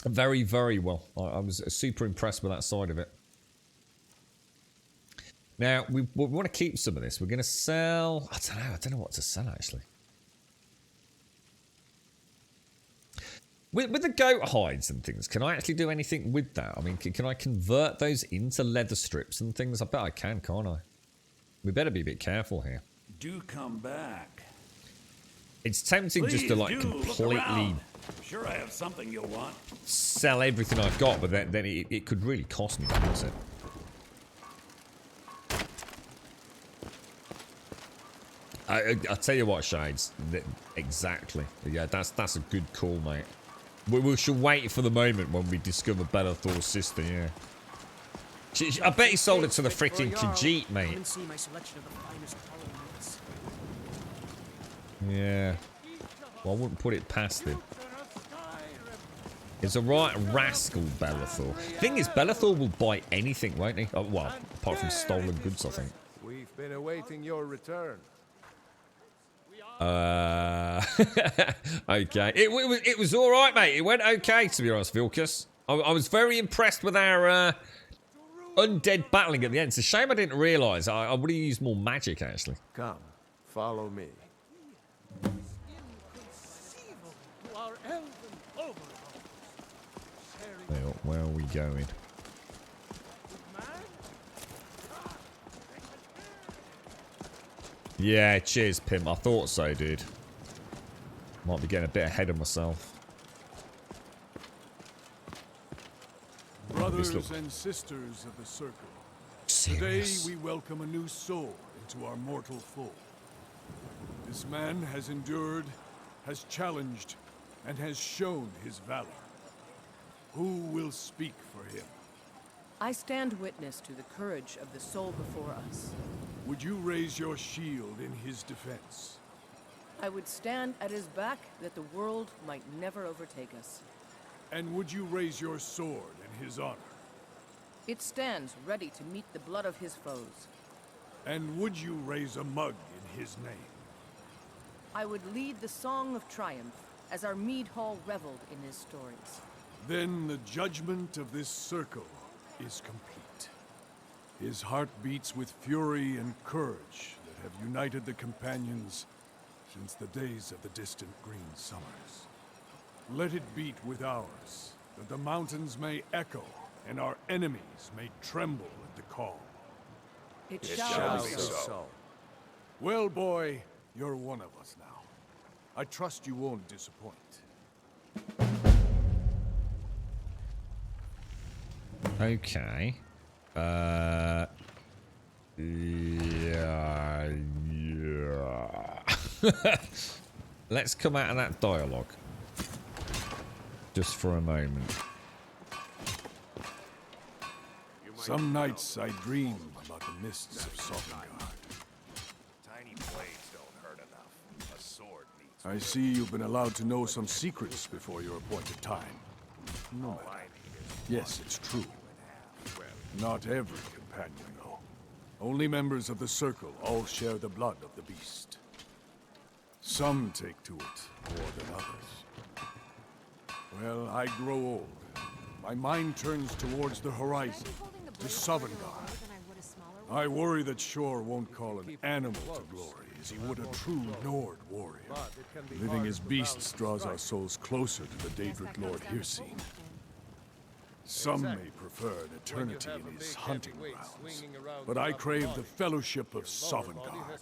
Very, very well. I was super impressed with that side of it. Now, we want to keep some of this. We're going to sell... I don't know what to sell, actually. With the goat hides and things, can I actually do anything with that? I mean, can I convert those into leather strips and things? I bet I can, can't I? We better be a bit careful here. Do come back. It's tempting just to, like, completely... Sure, I have something you'll want. Sell everything I've got, but then it could really cost me, couldn't it? I'll tell you what, Shades. Exactly. Yeah, that's a good call, mate. We should wait for the moment when we discover Bellathor's sister, yeah. I bet he sold it to the freaking Khajiit, mate. Yeah. Well, I wouldn't put it past him. He's a right rascal, Bellathor. Thing is, Bellathor will buy anything, won't he? Oh, well, apart from stolen goods, I think. We've been awaiting your return. Okay. It was all right, mate. It went okay, to be honest, Vilcus. I was very impressed with our undead battling at the end. It's a shame I didn't realise. I would have used more magic, actually. Come, follow me. Well, where are we going? Yeah, cheers, Pimp. I thought so, dude. Might be getting a bit ahead of myself. Brothers and sisters of the Circle, today we welcome a new soul into our mortal fold. This man has endured, has challenged, and has shown his valor. Who will speak for him? I stand witness to the courage of the soul before us. Would you raise your shield in his defense? I would stand at his back that the world might never overtake us. And would you raise your sword in his honor? It stands ready to meet the blood of his foes. And would you raise a mug in his name? I would lead the song of triumph as our mead hall reveled in his stories. Then the judgment of this circle is complete. His heart beats with fury and courage that have united the companions since the days of the distant green summers. Let it beat with ours, that the mountains may echo and our enemies may tremble at the call. It shall be so. Well, boy, you're one of us now. I trust you won't disappoint. Okay. Yeah. Let's come out of that dialogue. Just for a moment. Some nights I dream about the mists of Sovngarde. Tiny blades don't hurt enough. A sword needs. I see you've been allowed to know some secrets before your appointed time. No matter. Yes, it's true. Not every companion, though. Only members of the Circle all share the blood of the beast. Some take to it more than others. Well, I grow old. My mind turns towards the horizon, to Sovngarde. I worry that Shor won't call an animal to glory as he would a true Nord warrior. Living as beasts draws our souls closer to the Daedric Lord Hircine. Some may prefer an eternity in his hunting grounds, but I crave the fellowship of Sovngarde.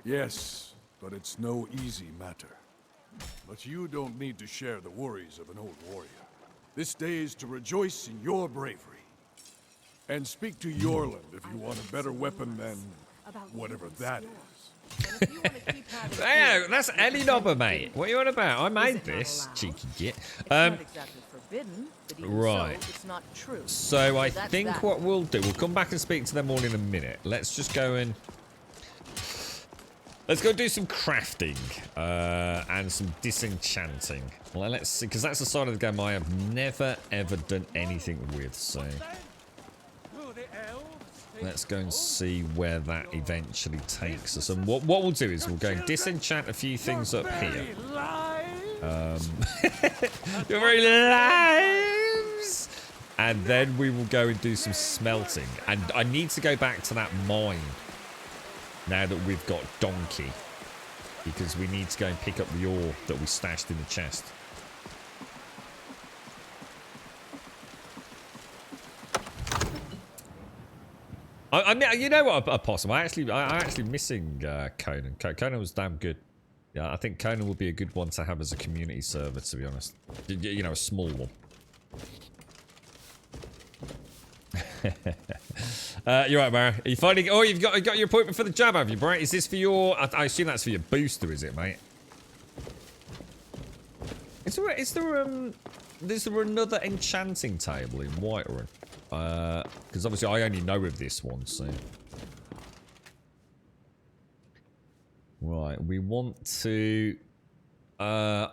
Yes, but it's no easy matter. But you don't need to share the worries of an old warrior. This day is to rejoice in your bravery. And speak to Yorland if you want a better weapon than whatever that is. Yeah, that's Ellie Nobber, mate. What are you on about? I made this. Cheeky git. Right. So I think what we'll do, we'll come back and speak to them all in a minute. Let's just go and... Let's go do some crafting and some disenchanting. Well, let's see, because that's the side of the game I have never, ever done anything with, so... Let's go and see where that eventually takes us. And what we'll do is we'll go and disenchant a few things up here. Your very lives! And then we will go and do some smelting. And I need to go back to that mine now that we've got Donkey. Because we need to go and pick up the ore that we stashed in the chest. I mean, you know what, Opossum? I'm actually missing Conan. Conan was damn good. Yeah, I think Conan would be a good one to have as a community server, to be honest. You know, a small one. You're right, Mara. Are you finding? Oh, you've got your appointment for the job, have you, Bright? Is this for your? I assume that's for your booster, is it, mate? Is there another enchanting table in Whiterun? Because obviously I only know of this one, so... Right, we want to... I'm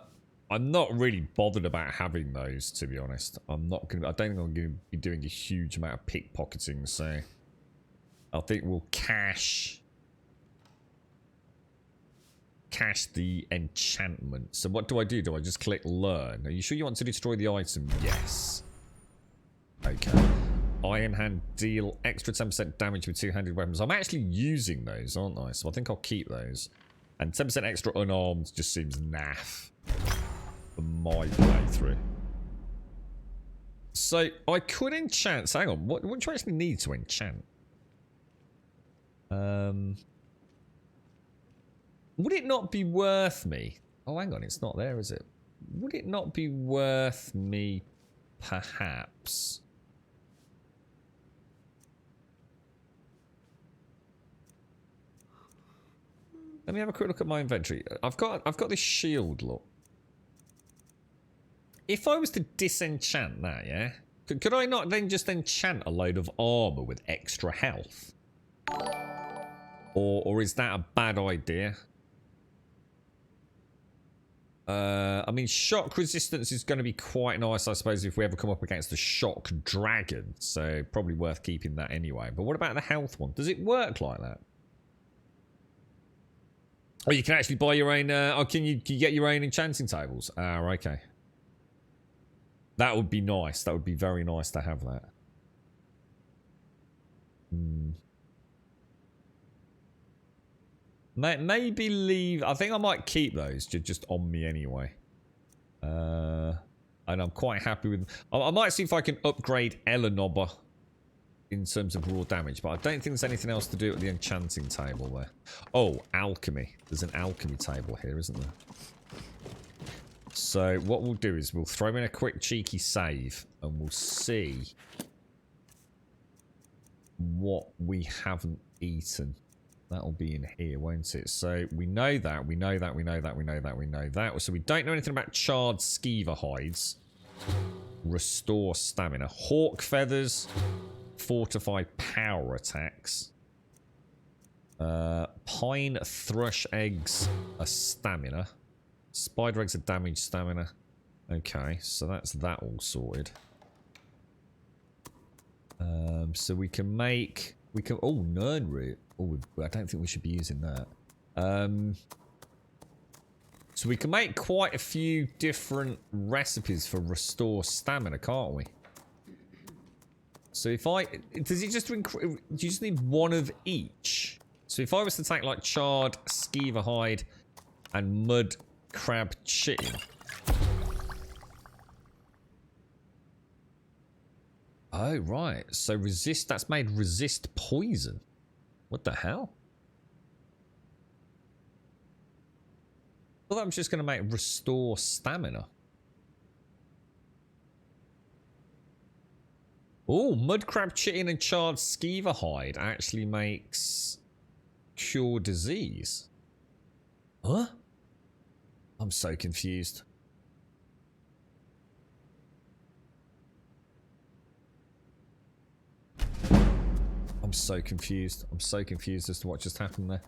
not really bothered about having those, to be honest. I don't think I'm going to be doing a huge amount of pickpocketing, so... I think we'll cache the enchantment. So what do I do? Do I just click learn? Are you sure you want to destroy the item? Yes. Okay. Iron Hand deal extra 10% damage with two-handed weapons. I'm actually using those, aren't I? So I think I'll keep those. And 10% extra unarmed just seems naff for my playthrough. So I could enchant. So hang on. What do you actually need to enchant? Would it not be worth me? Oh, hang on. It's not there, is it? Would it not be worth me, perhaps... Let me have a quick look at my inventory. I've got this shield, look. If I was to disenchant that, yeah? Could I not then just enchant a load of armor with extra health? Or is that a bad idea? I mean, shock resistance is going to be quite nice, I suppose, if we ever come up against the shock dragon. So probably worth keeping that anyway. But what about the health one? Does it work like that? Oh, you can actually buy your own... can you get your own enchanting tables? Ah, okay. That would be nice. That would be very nice to have that. Maybe leave... I think I might keep those just on me anyway. And I'm quite happy with... I might see if I can upgrade Elenobber in terms of raw damage, but I don't think there's anything else to do with the enchanting table there. Oh, alchemy. There's an alchemy table here, isn't there? So what we'll do is we'll throw in a quick cheeky save and we'll see what we haven't eaten. That'll be in here, won't it? So we know that, we know that, we know that, we know that, we know that. So we don't know anything about charred skeever hides. Restore stamina. Hawk feathers. Fortify power attacks. Pine thrush eggs are stamina. Spider eggs are damage stamina. Okay, so that's that all sorted. So we can make... Oh, Nern root. Oh, I don't think we should be using that. So we can make quite a few different recipes for restore stamina, can't we? So if I... Does it just... Do you just need one of each? So if I was to take like charred skeever hide and mud crab chitin. Oh, right. So resist... That's made resist poison. What the hell? I thought I was just going to make restore stamina. Oh, mud crab chitin and charred skeever hide actually makes cure disease. Huh? I'm so confused. I'm so confused. I'm so confused as to what just happened there.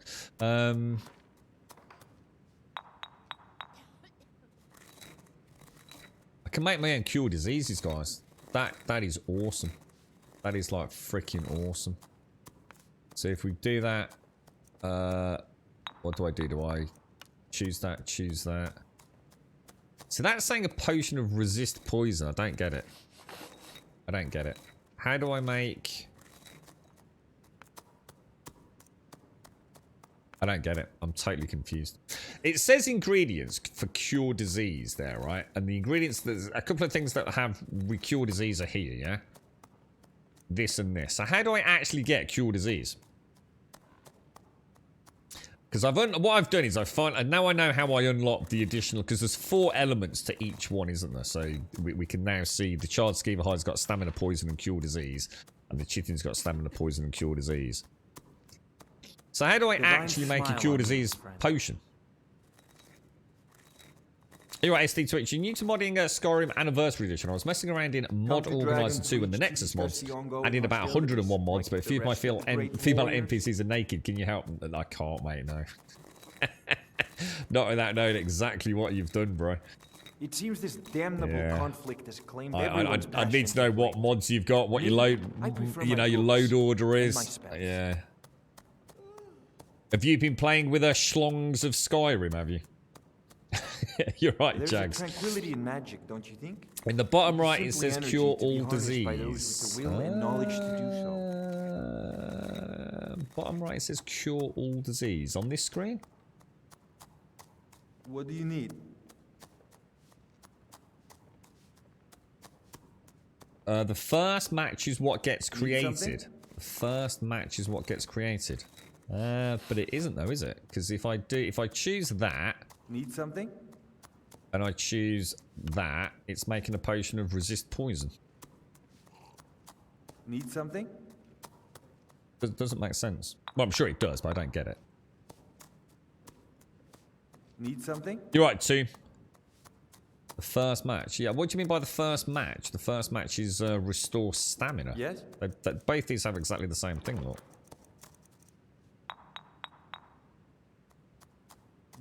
I can make my own cure diseases, guys. That is awesome. That is like freaking awesome. So if we do that, what do I do? Do I choose that? Choose that? So that's saying a potion of resist poison. I don't get it. I don't get it. How do I make... I don't get it. I'm totally confused. It says ingredients for cure disease there, right? And the ingredients, there's a couple of things that have cure disease are here, yeah? This and this. So how do I actually get cure disease? Because what I've done is and now I know how I unlock the additional, because there's 4 elements to each one, isn't there? So we can now see the charred skeever hide's got stamina, poison, and cure disease, and the chitin's got stamina, poison, and cure disease. So how do I actually make a cure disease potion? Anyway, SD Twitch, you're new to modding Skyrim Anniversary Edition. I was messing around in Mod Organizer 2 and the Nexus mods, adding about 101 mods, but a few of my female NPCs are naked. Can you help? I can't, mate, no. Not without knowing exactly what you've done, bro. It seems this damnable conflict has claimed everyone's I need to know what mods you've got, what your load, your load order is. Yeah. Have you been playing with schlongs of Skyrim, have you? You're right, There's Jags. tranquility in magic, don't you think? In the bottom right, it says cure all disease. By those with the will and knowledge to do so. Bottom right, it says cure all disease. On this screen? What do you need? The first match is what gets created. The first match is what gets created. But it isn't though, is it? Because if I choose that... Need something? And I choose that, it's making a potion of resist poison. Need something? Doesn't make sense. Well, I'm sure it does, but I don't get it. Need something? You're right, 2. The first match. Yeah, what do you mean by the first match? The first match is restore stamina. Yes? Both these have exactly the same thing, look.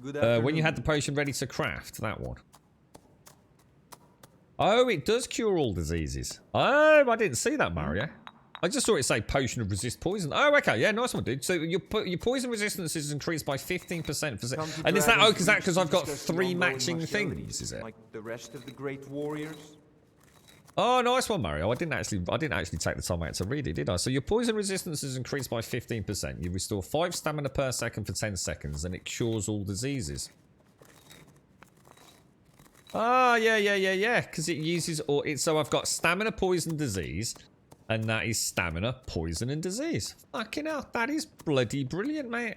Good afternoon. When you had the potion ready to craft, that one. Oh, it does cure all diseases. Oh, I didn't see that, Mario. I just saw it say potion of resist poison. Oh, okay, yeah, nice one, dude. So your poison resistance is increased by 15%. And is that because I've got 3 matching things? Is it? Like the rest of the great warriors? Oh, nice one, Mario. I didn't actually take the time out to read it, did I? So your poison resistance is increased by 15%. You restore 5 stamina per second for 10 seconds, and it cures all diseases. Oh, yeah. Because it uses all it. So I've got stamina, poison, disease. And that is stamina, poison, and disease. Fucking hell, that is bloody brilliant, mate.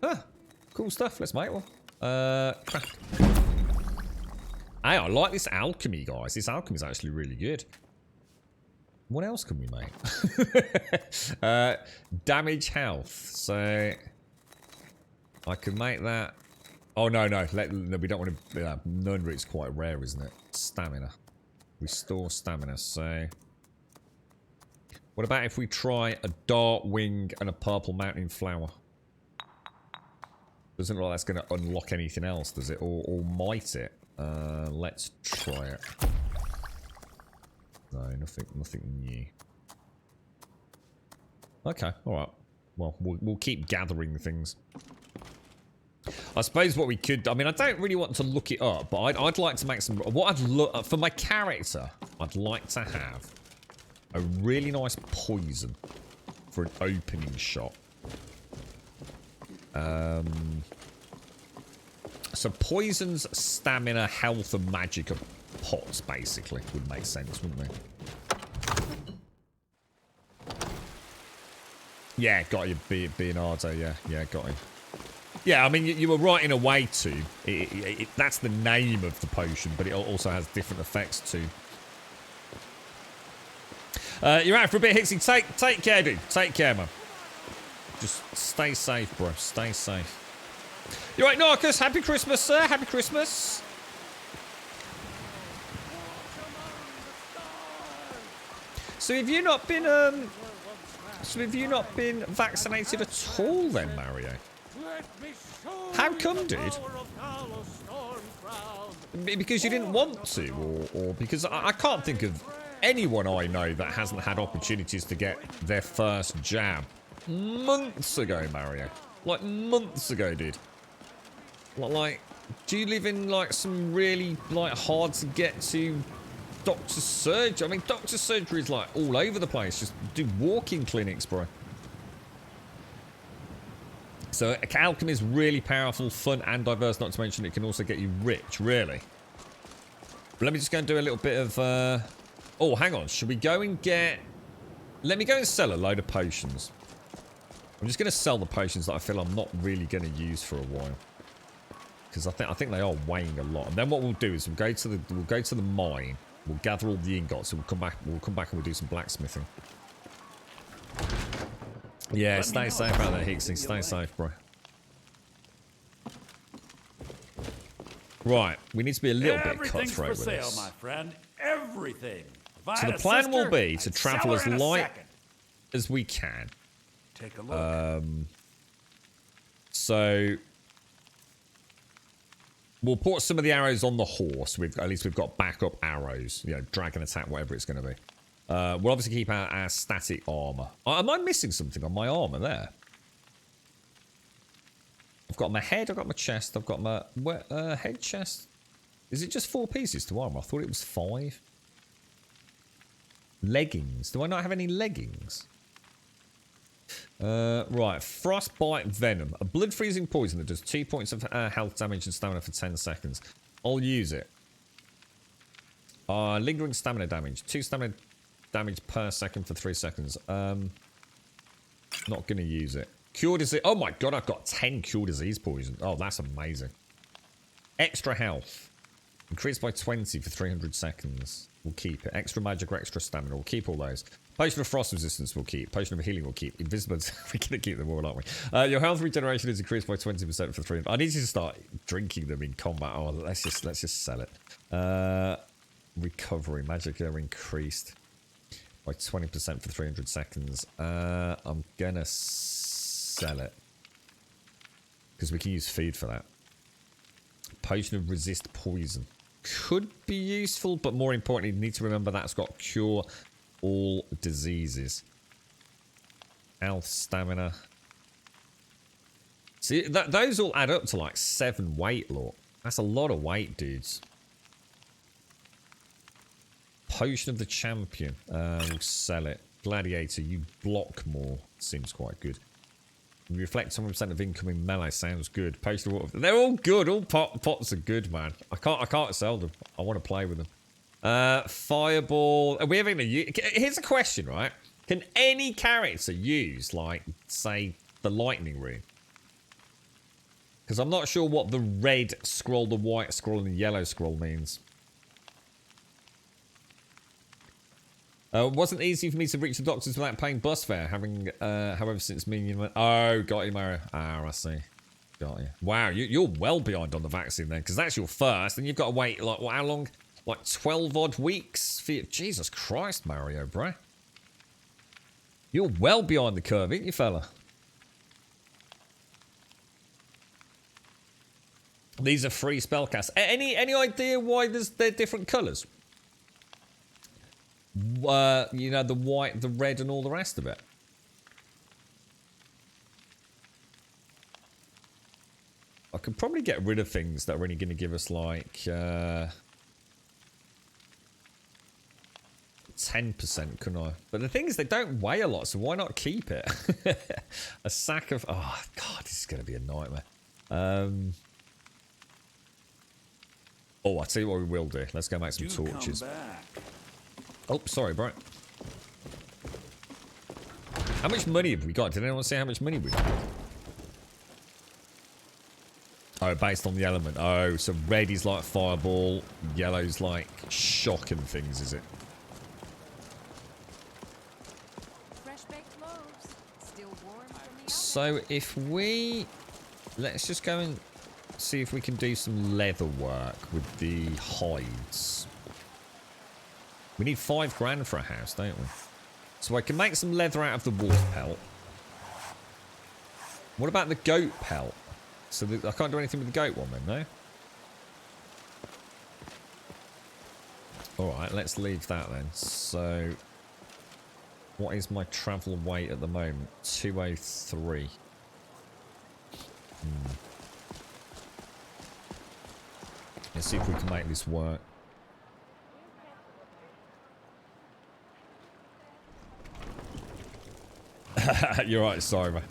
Huh. Cool stuff. Let's make one. Craft. Hey, I like this alchemy, guys. This alchemy is actually really good. What else can we make? Damage health. So I can make that. Oh, no. No, we don't want to... none root's quite rare, isn't it? Stamina. Restore stamina. So... What about if we try a dart wing and a purple mountain flower? Doesn't look like that's going to unlock anything else, does it? Or might it? Let's try it. No, nothing new. Okay, alright. Well, we'll keep gathering things. I suppose what we could... I mean, I don't really want to look it up, but I'd like to make some... What I'd look... For my character, I'd like to have a really nice poison for an opening shot. So poisons, stamina, health, and magic of pots, basically, would make sense, wouldn't they? Yeah, got you, Bernardo, yeah, got you. Yeah, I mean, you were right in a way too. That's the name of the potion, but it also has different effects too. You're out for a bit, Hixie. Take care, dude. Take care, man. Just stay safe, bro. Stay safe. You're right, Narcus. Happy Christmas, sir. Happy Christmas. So have you not been vaccinated at all then, Mario? How come, dude? Because you didn't want to, or because I can't think of anyone I know that hasn't had opportunities to get their first jab months ago, Mario. Like months ago, dude. Like, do you live in like some really like hard to get to doctor's surgery? I mean, doctor's surgery is like all over the place. Just do walk-in clinics, bro. So alchemy is really powerful, fun, and diverse. Not to mention it can also get you rich, really. But let me just go and do a little bit of... Oh, hang on. Should we go and get... Let me go and sell a load of potions. I'm just going to sell the potions that I feel I'm not really going to use for a while. Because I think they are weighing a lot. And then what we'll do is we'll go to the mine. We'll gather all the ingots. And we'll come back and we'll do some blacksmithing. Yeah, stay safe out there, Hixie. Stay safe, bro. Right, we need to be a little bit cutthroat with this. My friend. Everything. So the plan will be to travel as light as we can. Take a look. So we'll put some of the arrows on the horse. At least we've got backup arrows. You know, dragon attack, whatever it's going to be. We'll obviously keep our static armor. Am I missing something on my armor there? I've got my head, I've got my chest, I've got my head, chest. Is it just 4 pieces to armor? I thought it was 5. Leggings. Do I not have any leggings? Right. Frostbite Venom. A blood-freezing poison that does 2 points of health damage and stamina for 10 seconds. I'll use it. Lingering stamina damage. 2 stamina damage per second for 3 seconds. Not going to use it. Cure disease. Oh my god, I've got 10 cure disease poison. Oh, that's amazing. Extra health. Increased by 20 for 300 seconds. We'll keep it. Extra magic or extra stamina. We'll keep all those. Potion of frost resistance we'll keep. Potion of healing we'll keep. Invisibility, we're going to keep them all, aren't we? Your health regeneration is increased by 20% for 300. I need you to start drinking them in combat. Oh, let's just sell it. Recovery. Magic are increased by 20% for 300 seconds. I'm going to sell it. Because we can use feed for that. Potion of resist poison. Could be useful, but more importantly, you need to remember that's got cure all diseases. Health, stamina. See, those all add up to like 7 weight, look. That's a lot of weight, dudes. Potion of the champion. We'll sell it. Gladiator, you block more. Seems quite good. Reflect 100% of incoming melee. Sounds good. Potion of water. They're all good. All pots are good, man. I can't sell them. I want to play with them. Fireball. Are we having here's a question, right? Can any character use, like, say, the lightning rune? Because I'm not sure what the red scroll, the white scroll, and the yellow scroll means. It wasn't easy for me to reach the doctors without paying bus fare, however, since me and you went... Oh, got you, Mario. Ah, I see. Got you. Wow, you're well behind on the vaccine then, because that's your first, and you've got to wait, like, how long? Like 12-odd weeks? For Jesus Christ, Mario, bro. You're well behind the curve, ain't you, fella? These are free spellcasts. Any idea why they're different colours? You know, the white, the red, and all the rest of it. I could probably get rid of things that are only going to give us like 10%, couldn't I? But the thing is, they don't weigh a lot, so why not keep it? A sack of... Oh, God, this is going to be a nightmare. Oh, I'll tell you what we will do. Let's go make some torches. Oh, sorry, bro. How much money have we got? Did anyone say how much money we got? Oh, based on the element. Oh, so red is like fireball, yellow's like shock and things, is it? Fresh baked loaves. Still warm from the oven. So if we... Let's just go and see if we can do some leather work with the hides. We need 5 grand for a house, don't we? So I can make some leather out of the wolf pelt. What about the goat pelt? So I can't do anything with the goat one then, no? Alright, let's leave that then. So, what is my travel weight at the moment? 203. Let's see if we can make this work. You're right, sorry, man.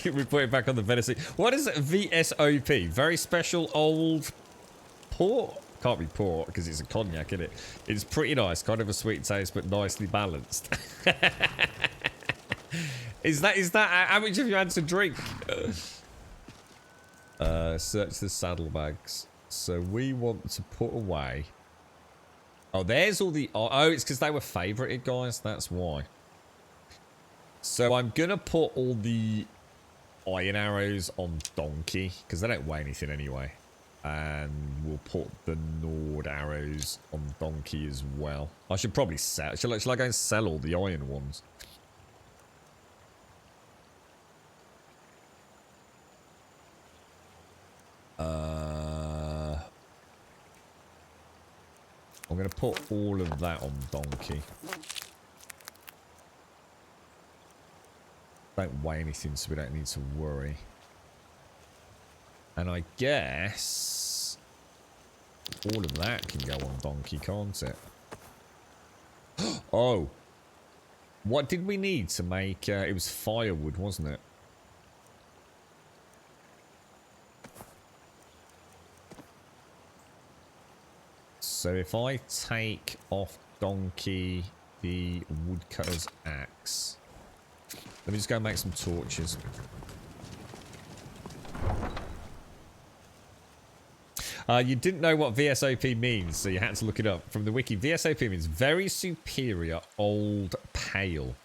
We put it back on the venison. What is it? VSOP? Very special old port? Can't be port because it's a cognac, isn't it? It's pretty nice. Kind of a sweet taste, but nicely balanced. Is that how much have you had to drink? Search the saddlebags. So we want to put away... Oh, there's all the... Oh, it's because they were favorited, guys. That's why. So I'm going to put all the iron arrows on Donkey, because they don't weigh anything anyway. And we'll put the Nord arrows on Donkey as well. I should probably sell... Shall I go and sell all the iron ones? I'm going to put all of that on Donkey. Don't weigh anything, so we don't need to worry. And I guess all of that can go on Donkey, can't it? Oh, what did we need to make? It was firewood, wasn't it? So if I take off Donkey the woodcutter's axe. Let me just go and make some torches. You didn't know what VSOP means, so you had to look it up. From the wiki, VSOP means very superior old pale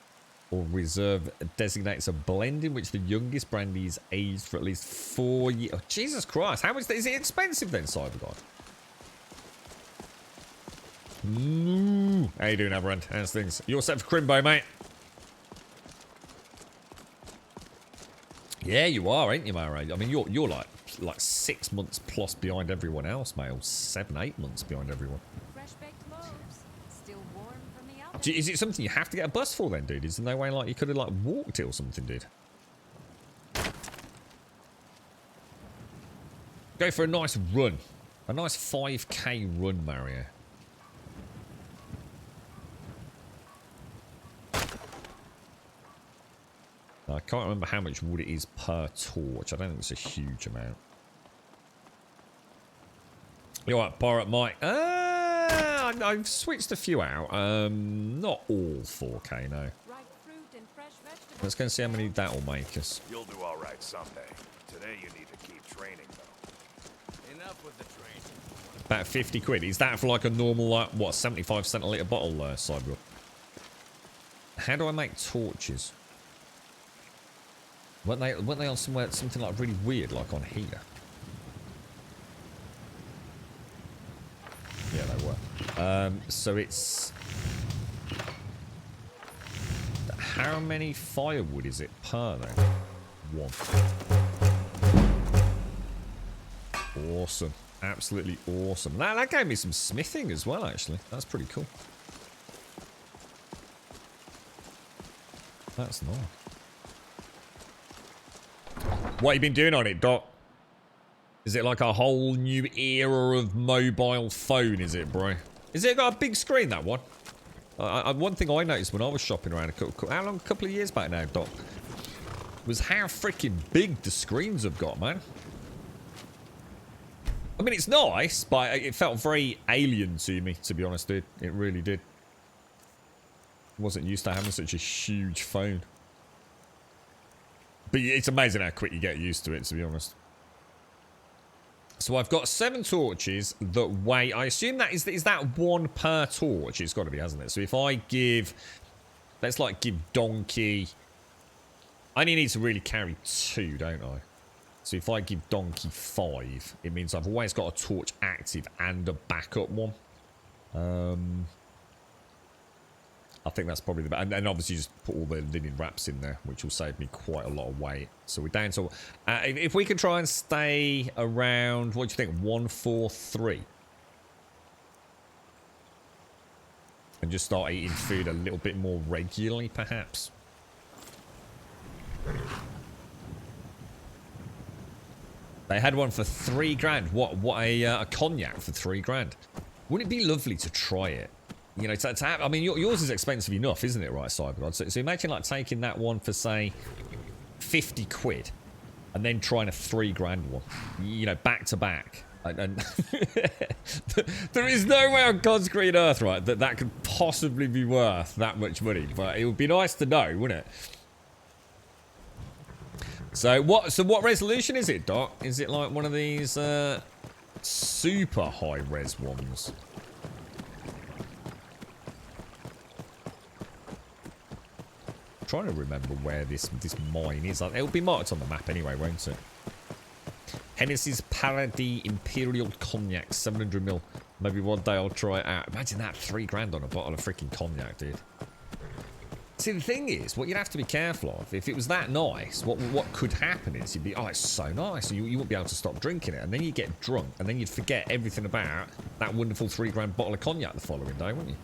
or reserve, designates a blend in which the youngest brandy is aged for at least 4 years. Oh, Jesus Christ. How much is it expensive then, CyberGod? How you doing, Aberrant? How's things? You all set for Crimbo, mate? Yeah, you are, ain't you, Mara? I mean, you're like 6 months plus behind everyone else, mate. Or 7, 8 months behind everyone. Fresh baked loaves, still warm from the oven. Is it something you have to get a bus for then, dude? Is there no way like you could have like walked it or something, dude? Go for a nice run, a nice 5k run, Mario. I can't remember how much wood it is per torch. I don't think it's a huge amount. You alright, Pirate Mike? I've switched a few out. Not all 4k, no. Let's go and see how many that'll make us. You'll do all right someday. Today you need to keep training, though. Enough with the training. About 50 quid. Is that for like a normal, like, what, 75 centilitre bottle, Cyber? How do I make torches? Weren't they on something like really weird, like on here? Yeah, they were. So it's... How many firewood is it per, then? 1. Awesome. Absolutely awesome. That gave me some smithing as well, actually. That's pretty cool. That's nice. What have you been doing on it, Doc? Is it like a whole new era of mobile phone, is it, bro? Is it got a big screen, that one? One thing I noticed when I was shopping around a couple of years back now, Doc, was how freaking big the screens have got, man. I mean, it's nice, but it felt very alien to me, to be honest, dude. It really did. Wasn't used to having such a huge phone. But it's amazing how quick you get used to it, to be honest. So I've got 7 torches that weigh... I assume that is that 1 per torch? It's got to be, hasn't it? So if I give... Let's like give Donkey... I only need to really carry 2, don't I? So if I give Donkey 5, it means I've always got a torch active and a backup one. I think that's probably the best. And obviously just put all the linen wraps in there, which will save me quite a lot of weight. So we're down to... if we can try and stay around... What do you think? 143. And just start eating food a little bit more regularly, perhaps. They had one for 3 grand. What a cognac for 3 grand. Wouldn't it be lovely to try it? You know, to have, I mean, yours is expensive enough, isn't it, right, CyberGod? So imagine, like, taking that one for, say, 50 quid and then trying a 3 grand one, you know, back to back. And there is no way on God's green earth, right, that could possibly be worth that much money. But it would be nice to know, wouldn't it? So what resolution is it, Doc? Is it like one of these super high res ones? Trying to remember where this mine is. It'll be marked on the map anyway, won't it? Hennessy's Paradis Imperial Cognac, 700ml. Maybe one day I'll try it out. Imagine that, 3 grand on a bottle of freaking cognac, dude. See, the thing is, what you'd have to be careful of, if it was that nice, what could happen is you'd be, oh, it's so nice, and you wouldn't be able to stop drinking it, and then you'd get drunk, and then you'd forget everything about that wonderful 3 grand bottle of cognac the following day, wouldn't you?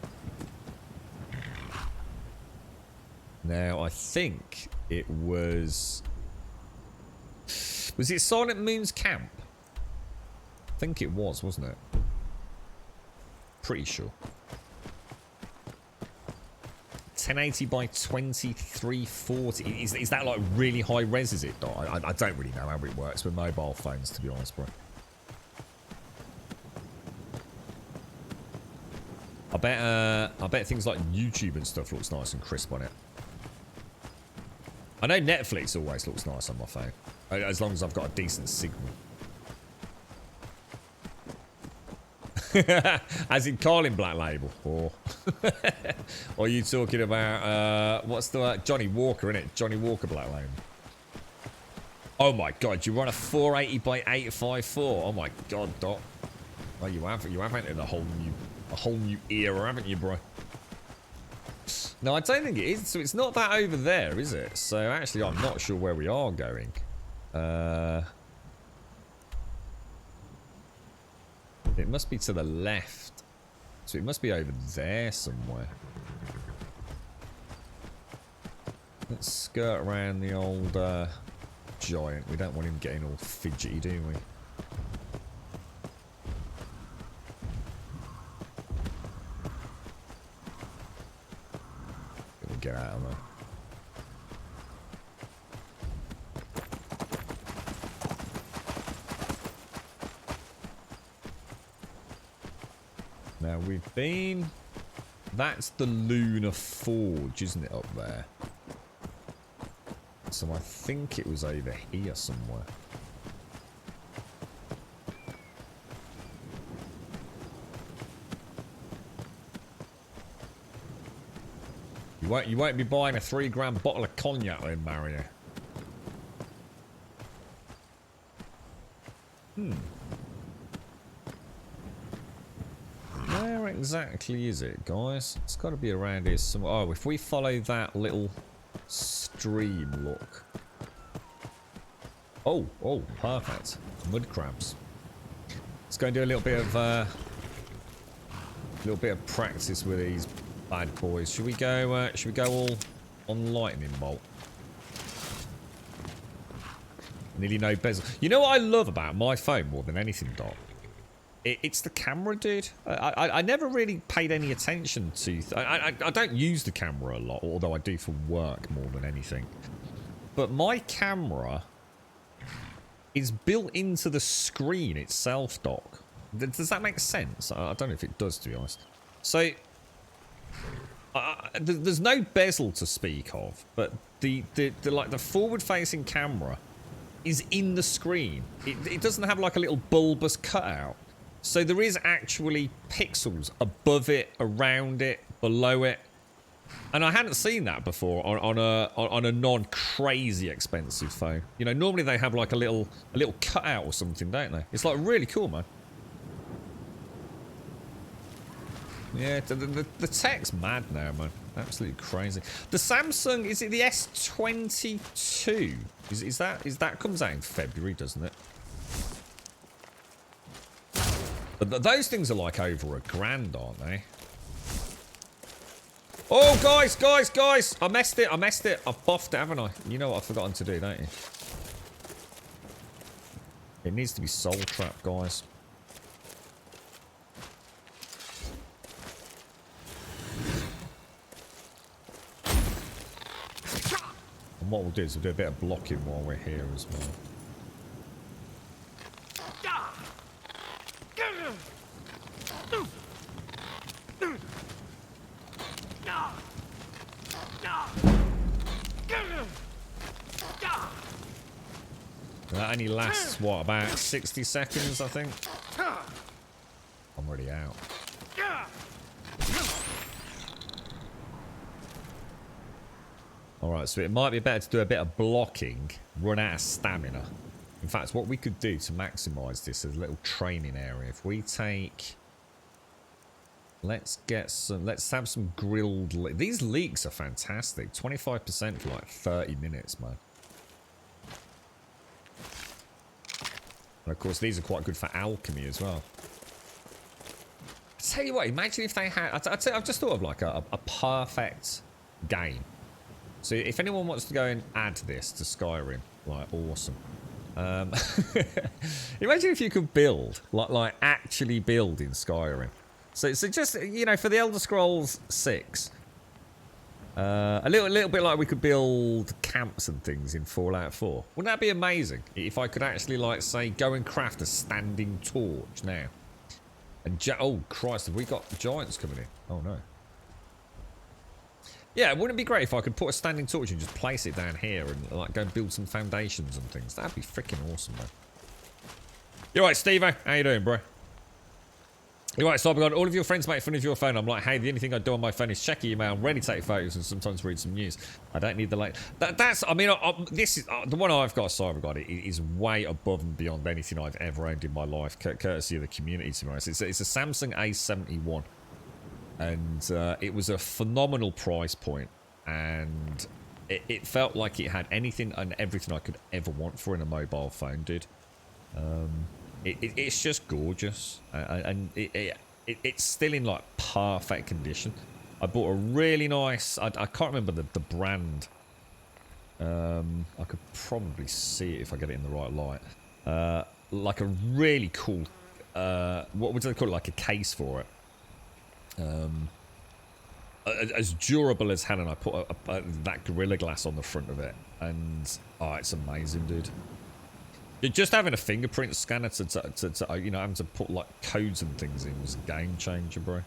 Now, I think it was... Was it Silent Moon's camp? I think it was, wasn't it? Pretty sure. 1080 by 2340. Is that like really high res, is it? I don't really know how it works with mobile phones, to be honest, bro. I bet things like YouTube and stuff looks nice and crisp on it. I know Netflix always looks nice on my phone, as long as I've got a decent signal. As in Carlin Black Label, or or are you talking about what's the Johnny Walker, innit? Johnny Walker Black Label. Oh my god, you run a 480 by 854. Oh my god, Doc. Well, you have entered a whole new era, haven't you, bro? No, I don't think it is. So it's not that over there, is it? So actually, I'm not sure where we are going. It must be to the left. So it must be over there somewhere. Let's skirt around the old giant. We don't want him getting all fidgety, do we? We'll get out of there. Now we've been... That's the Lunar Forge, isn't it, up there? So I think it was over here somewhere. You won't be buying a 3 gram bottle of cognac then, Mario. Where exactly is it, guys? It's got to be around here somewhere. Oh, if we follow that little stream, look. Oh, perfect. Mud crabs. Let's go and do a little bit of practice with these bad boys. Should we go all on lightning bolt? Nearly no bezel. You know what I love about my phone more than anything, Doc? It's the camera, dude. I never really paid any attention to... I don't use the camera a lot, although I do for work more than anything. But my camera is built into the screen itself, Doc. Does that make sense? I don't know if it does, to be honest. So, there's no bezel to speak of, but the forward-facing camera is in the screen. It doesn't have like a little bulbous cutout. So there is actually pixels above it, around it, below it, and I hadn't seen that before on a non-crazy expensive phone. You know, normally they have like a little cutout or something, don't they? It's like really cool, man. Yeah, the tech's mad now, man. Absolutely crazy. The Samsung, is it the S22? Is that comes out in February, doesn't it? But those things are like over $1,000, aren't they? Oh, guys! I messed it. I've buffed it, haven't I? You know what I've forgotten to do, don't you? It needs to be soul trap, guys. And what we'll do is we'll do a bit of blocking while we're here as well. That only lasts, what, about 60 seconds, I think? I'm already out. Alright, so it might be better to do a bit of blocking, run out of stamina. In fact, what we could do to maximise this is a little training area. If we take... Let's have some grilled... These leeks are fantastic. 25% for like 30 minutes, man. And of course, these are quite good for alchemy as well. I tell you what, imagine if they had... I've just thought of like a perfect game. So if anyone wants to go and add this to Skyrim, like, awesome. Imagine if you could build, like actually build in Skyrim. So just, you know, for the Elder Scrolls 6, a little bit like we could build camps and things in Fallout 4. Wouldn't that be amazing? If I could actually, like, say, go and craft a standing torch now. And oh, Christ, have we got giants coming in? Oh, no. Yeah, wouldn't it be great if I could put a standing torch and just place it down here and, like, go and build some foundations and things? That'd be freaking awesome, man. You alright, Steve-O? How you doing, bro? You're right, so I've got all of your friends make fun of your phone. I'm like, hey, the only thing I do on my phone is check email, ready to take photos, and sometimes read some news. I don't need the like. That's. I mean, this is the one I've got. Cyber God, it is way above and beyond anything I've ever owned in my life, courtesy of the community. To be honest, it's a Samsung A71, and it was a phenomenal price point, and it felt like it had anything and everything I could ever want for in a mobile phone, dude. It's just gorgeous, and it's still in like perfect condition. I bought a really nice. I can't remember the brand. I could probably see it if I get it in the right light. Like a really cool. What would they call it? Like a case for it. As durable as hell, and I put that Gorilla Glass on the front of it, and oh, it's amazing, dude. Just having a fingerprint scanner to you know, having to put like codes and things in was a game changer, bro.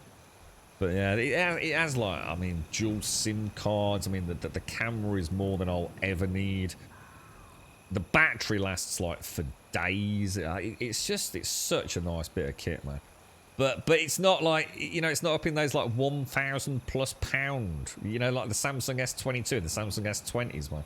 But yeah, it has like, I mean, dual SIM cards. I mean, the camera is more than I'll ever need. The battery lasts like for days. It's such a nice bit of kit, man. But it's not like, you know, it's not up in those like £1,000+, you know, like the Samsung S22 and the Samsung S20s, man.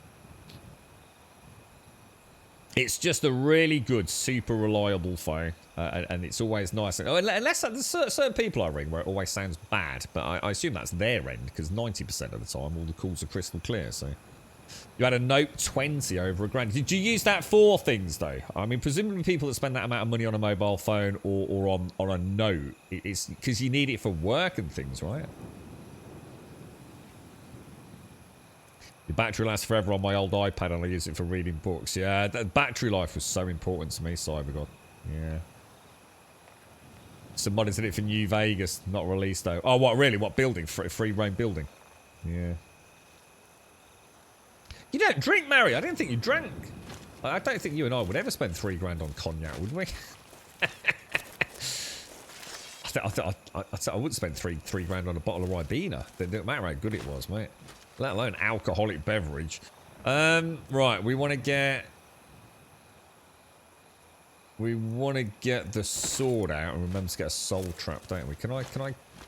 It's just a really good, super reliable phone, and it's always nice. Unless there's certain people I ring where it always sounds bad, but I assume that's their end, because 90% of the time all the calls are crystal clear. So you had a Note 20 over £1,000. Did you use that for things though? I mean, presumably people that spend that amount of money on a mobile phone or on a Note, it's because you need it for work and things, right? The battery lasts forever on my old iPad, and I use it for reading books. Yeah, the battery life was so important to me, CyberGod. Yeah. Some mod is in it for New Vegas, not released though. Oh, what, really? What building? Free roam building? Yeah. You don't drink, Mary? I didn't think you drank. I don't think you and I would ever spend $3,000 on cognac, would we? I wouldn't spend $3,000 on a bottle of Ribena. It didn't matter how good it was, mate. Let alone alcoholic beverage. Right, we want to get the sword out and remember to get a soul trap, don't we? Can I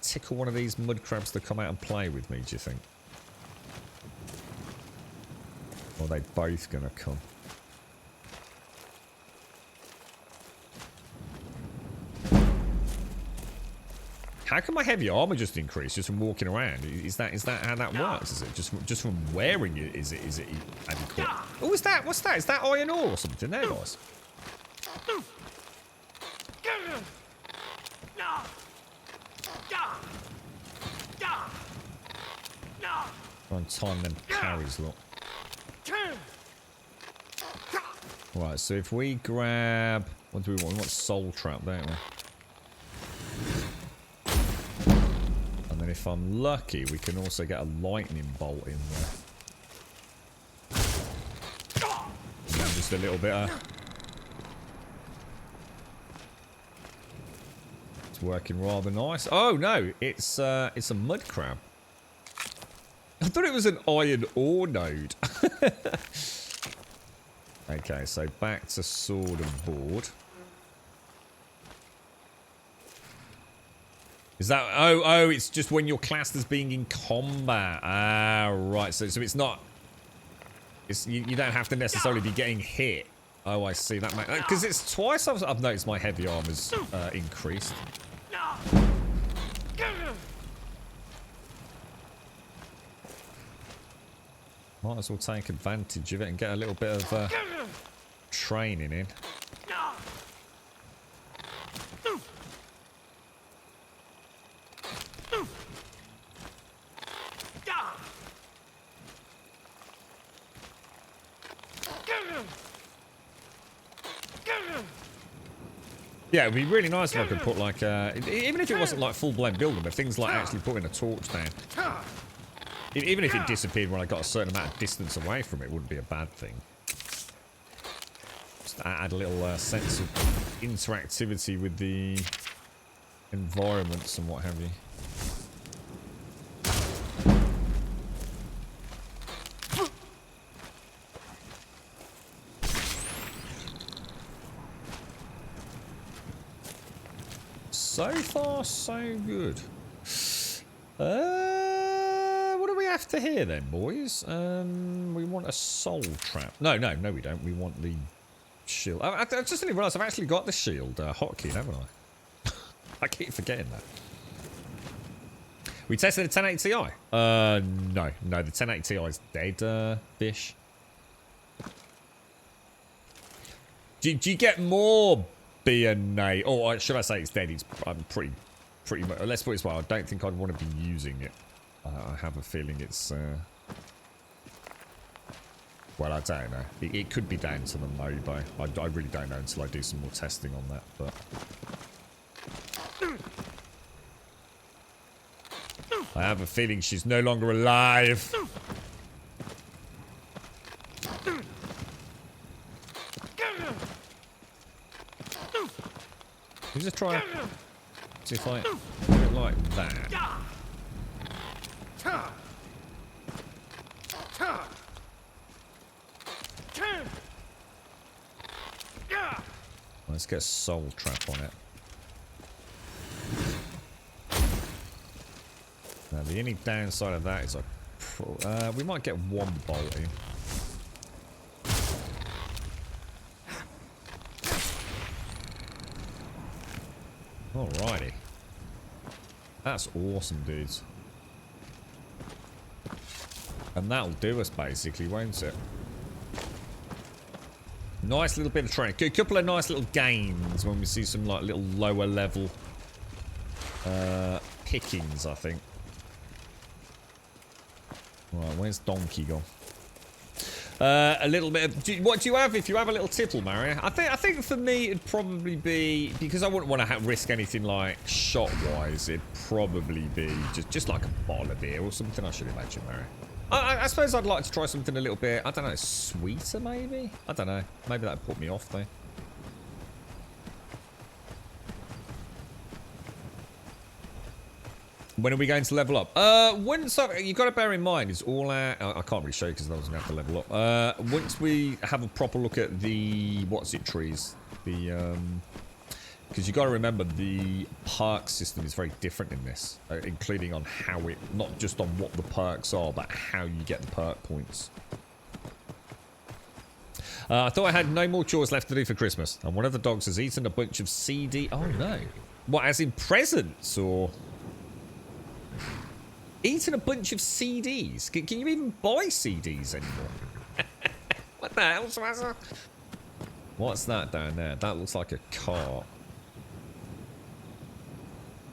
tickle one of these mud crabs to come out and play with me, do you think? Or are they both gonna come? How can my heavy armor just increase just from walking around? Is that how that works? Is it just from wearing it? Is it adequate? Oh, is that? What's that? Is that iron ore or something there, guys? Try and time them parries, look. Right, so if we grab, what do we want? We want soul trap, don't we? And then if I'm lucky, we can also get a lightning bolt in there. And then just a little bit of... It's working rather nice. Oh no, it's a mud crab. I thought it was an iron ore node. Okay, so back to sword and board. Is that... Oh, it's just when you're classed as being in combat. Ah, right. So it's not... It's, you don't have to necessarily be getting hit. Oh, I see. That because it's twice I've noticed my heavy armor's increased. Might as well take advantage of it and get a little bit of training in. Yeah, it'd be really nice if I could put like even if it wasn't like full blown building, but things like actually putting a torch down. Even if it disappeared when I got a certain amount of distance away from it, wouldn't be a bad thing. Just add a little sense of interactivity with the environments and what have you. So far, so good. What do we have to hear then, boys? We want a soul trap. No, we don't. We want the shield. I just didn't realise I've actually got the shield hotkey, haven't I? I keep forgetting that. We tested the 1080 Ti. No, the 1080 Ti is dead, fish. Do you get more B and A? Or should I say it's dead? It's pretty much. Let's put it this way. I don't think I'd want to be using it. I have a feeling it's. Well, I don't know. It could be down to the MOBA. I really don't know until I do some more testing on that. But I have a feeling she's no longer alive. Let's just try. See if I do it like that. Let's get a soul trap on it. Now the only downside of that is we might get one bolt in. Alrighty. That's awesome, dudes. And that'll do us basically, won't it? Nice little bit of training. A couple of nice little gains when we see some like little lower level pickings, I think. Right, where's Donkey gone? A little bit of... What do you have if you have a little tipple, Mario? I think for me it'd probably be... Because I wouldn't want to risk anything like shot-wise. It'd probably be just like a bottle of beer or something, I should imagine, Mario. I suppose I'd like to try something a little bit... I don't know, sweeter maybe? I don't know. Maybe that'd put me off though. When are we going to level up? You got to bear in mind, it's all our... I can't really show you because I was going to have to level up. Once we have a proper look at the... What's it trees? The... Because you got to remember, the perk system is very different in this. Including on how it... Not just on what the perks are, but how you get the perk points. I thought I had no more chores left to do for Christmas. And one of the dogs has eaten a bunch of CD... Oh, no. What, as in presents, or... Eating a bunch of CDs. Can you even buy CDs anymore? What the hell, Swazzer? What's that down there? That looks like a cart.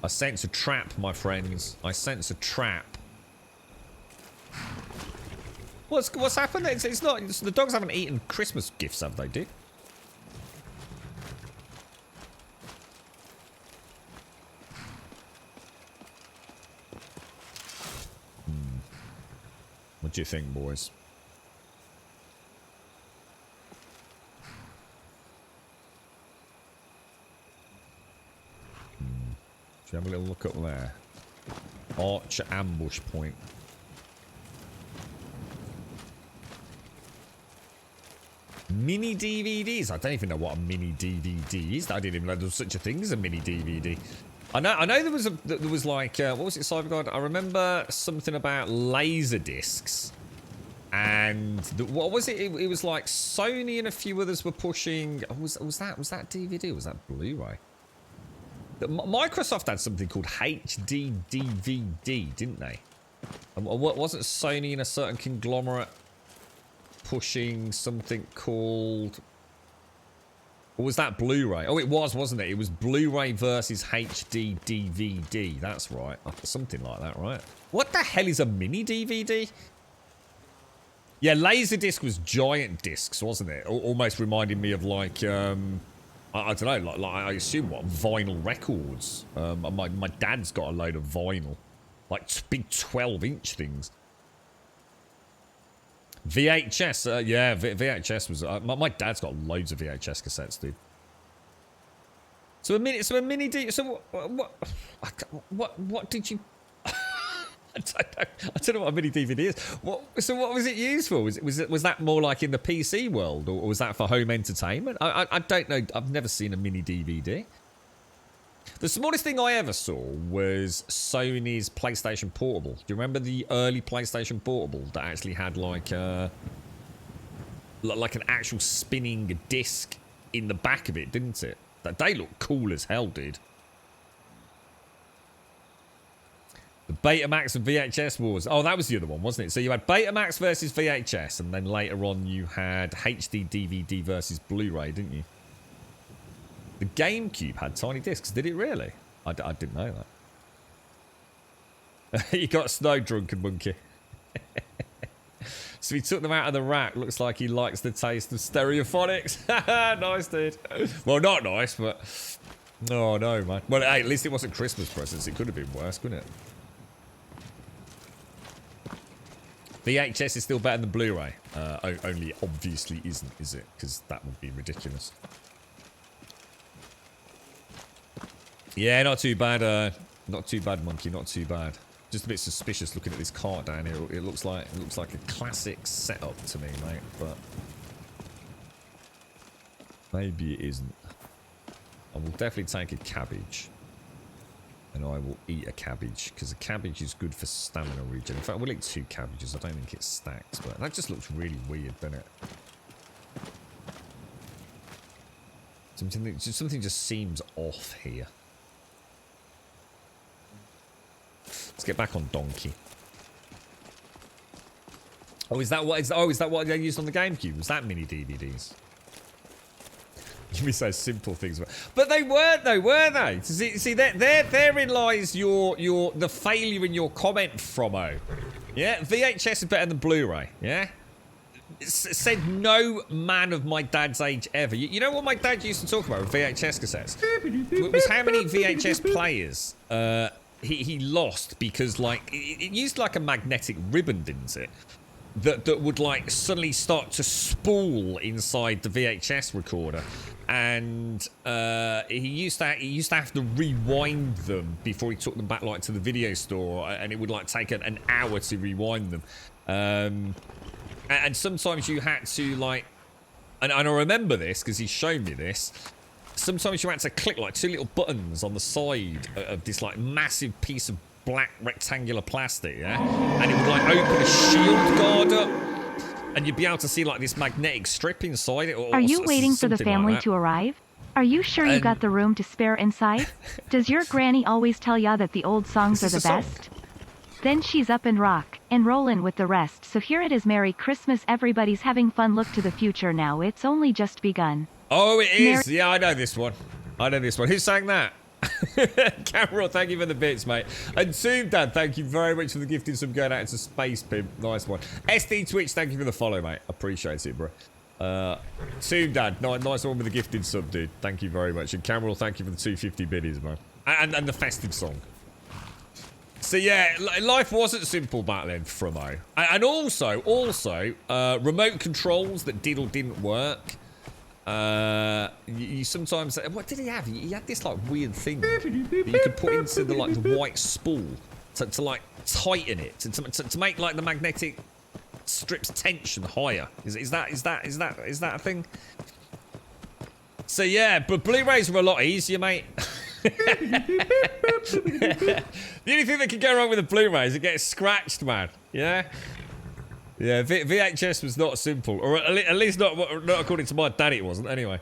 I sense a trap, my friends. I sense a trap. What's happened? It's not. The dogs haven't eaten Christmas gifts, have they, dude? What do you think, boys? Should we have a little look up there? Archer ambush point. Mini DVDs. I don't even know what a mini DVD is. I didn't even know there was such a thing as a mini DVD. I know there was like what was it, Cyberguard? I remember something about laser discs, and what was it? It was like Sony and a few others were pushing. Was that DVD? Was that Blu-ray? Microsoft had something called HD DVD, didn't they? And what wasn't Sony and a certain conglomerate pushing something called? Or was that Blu-ray? Oh, it was, wasn't it? It was Blu-ray versus HD DVD. That's right. Something like that, right? What the hell is a mini DVD? Yeah, Laserdisc was giant discs, wasn't it? Almost reminding me of like, I don't know, like I assume what, vinyl records. My dad's got a load of vinyl. Like big 12-inch things. VHS, yeah, VHS was... my dad's got loads of VHS cassettes, dude. So a mini D... So what did you... I don't know what a mini DVD is. So what was it used for? Was that more like in the PC world, or was that for home entertainment? I don't know. I've never seen a mini DVD. The smallest thing I ever saw was Sony's PlayStation Portable. Do you remember the early PlayStation Portable that actually had like an actual spinning disc in the back of it, didn't it? That they looked cool as hell, dude. The Betamax and VHS wars. Oh, that was the other one, wasn't it? So you had Betamax versus VHS, and then later on you had HD DVD versus Blu-ray, didn't you? The GameCube had tiny discs. Did it really? I didn't know that. He got snow drunken, monkey. So he took them out of the rack. Looks like he likes the taste of stereophonics. Nice, dude. Well, not nice, but... Oh, no, man. Well, hey, at least it wasn't Christmas presents. It could have been worse, couldn't it? VHS is still better than Blu-ray. Only obviously isn't, is it? Because that would be ridiculous. Yeah, not too bad. Not too bad, monkey. Not too bad. Just a bit suspicious looking at this cart down here. It looks like a classic setup to me, mate. But maybe it isn't. I will definitely take a cabbage, and I will eat a cabbage because a cabbage is good for stamina regen. In fact, we'll eat 2 cabbages. I don't think it stacks, but that just looks really weird, doesn't it? Something just seems off here. Let's get back on Donkey. Oh, is that what they used on the GameCube? Was that mini DVDs? You say simple things, but they weren't though, were they? See, therein lies the failure in your comment, Fromo. Yeah, VHS is better than Blu-ray. Yeah, said no man of my dad's age ever. You know what my dad used to talk about with VHS cassettes? It was how many VHS players he lost because like it used like a magnetic ribbon, didn't it? That would like suddenly start to spool inside the VHS recorder, and he used to have to rewind them before he took them back like to the video store, and it would like take an hour to rewind them, and sometimes you had to like, and I remember this because he's shown me this. Sometimes you had to click like 2 little buttons on the side of this like massive piece of black rectangular plastic, yeah, and it would like open a shield guard up, and you'd be able to see like this magnetic strip inside it. Are you waiting for the family to arrive? Are you sure you got the room to spare inside? Does your granny always tell ya that the old songs are the best? Then she's up and rock and rollin' with the rest. So here it is, Merry Christmas, everybody's having fun. Look to the future now. It's only just begun. Oh, it is. Yeah, I know this one. Who sang that? Cameron, thank you for the bits, mate. And Tomb Dad, thank you very much for the gifting sub going out into Space Pimp. Nice one. SD Twitch, thank you for the follow, mate. Appreciate it, bro. Tomb Dad, nice one with the gifted sub, dude. Thank you very much. And Cameron, thank you for the 250 biddies, man. And the festive song. So yeah, life wasn't simple back then, Fromo. And also, remote controls that did or didn't work. You sometimes, what did he have? He had this like weird thing that you could put into the like the white spool to like tighten it to make like the magnetic strips tension higher. Is that a thing? So yeah, but Blu-rays were a lot easier, mate. The only thing that can go wrong with a Blu-ray is it gets scratched, man. Yeah. Yeah, VHS was not simple, or at least not according to my dad. It wasn't anyway.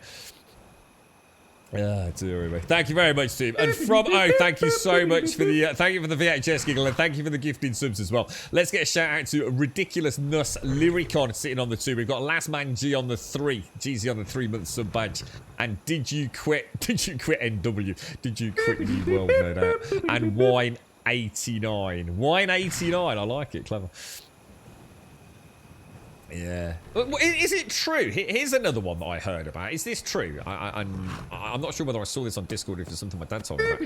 Dear, thank you very much, Steve. And thank you so much for the thank you for the VHS giggle, and thank you for the gifting subs as well. Let's get a shout out to Ridiculous Nuss Lyricon sitting on the 2. We've got Last Man G on the 3, GZ on the 3-month sub badge, and Did you quit NW? Did you quit the world? No doubt. And Wine89, I like it, clever. Yeah. Is it true? Here's another one that I heard about. Is this true? I'm not sure whether I saw this on Discord or if it's something my dad told me about.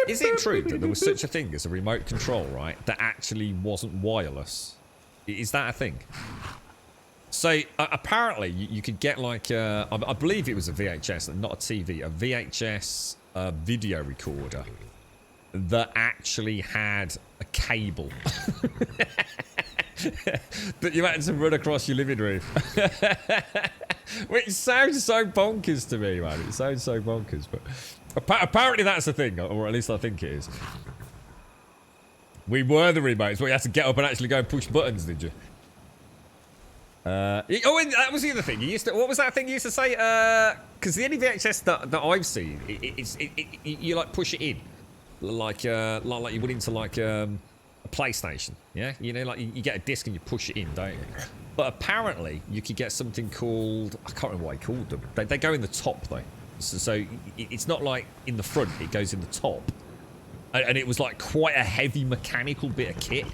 Is it true that there was such a thing as a remote control, right, that actually wasn't wireless? Is that a thing? So apparently you could get like, I believe it was a VHS, not a TV, a VHS video recorder that actually had a cable. That you had to run across your living room. Which sounds so bonkers to me, man. It sounds so bonkers, but Apparently that's a thing, or at least I think it is. We were the remotes, but you had to get up and actually go and push buttons, did you? And that was the other thing. What was that thing you used to say? Because the only VHS that I've seen, you like push it in, like you would into like a PlayStation. Yeah, you know, like you get a disc and you push it in, don't you? But apparently you could get something called, I can't remember what I called them. They go in the top though, so it's not like in the front. It goes in the top. And it was like quite a heavy mechanical bit of kit.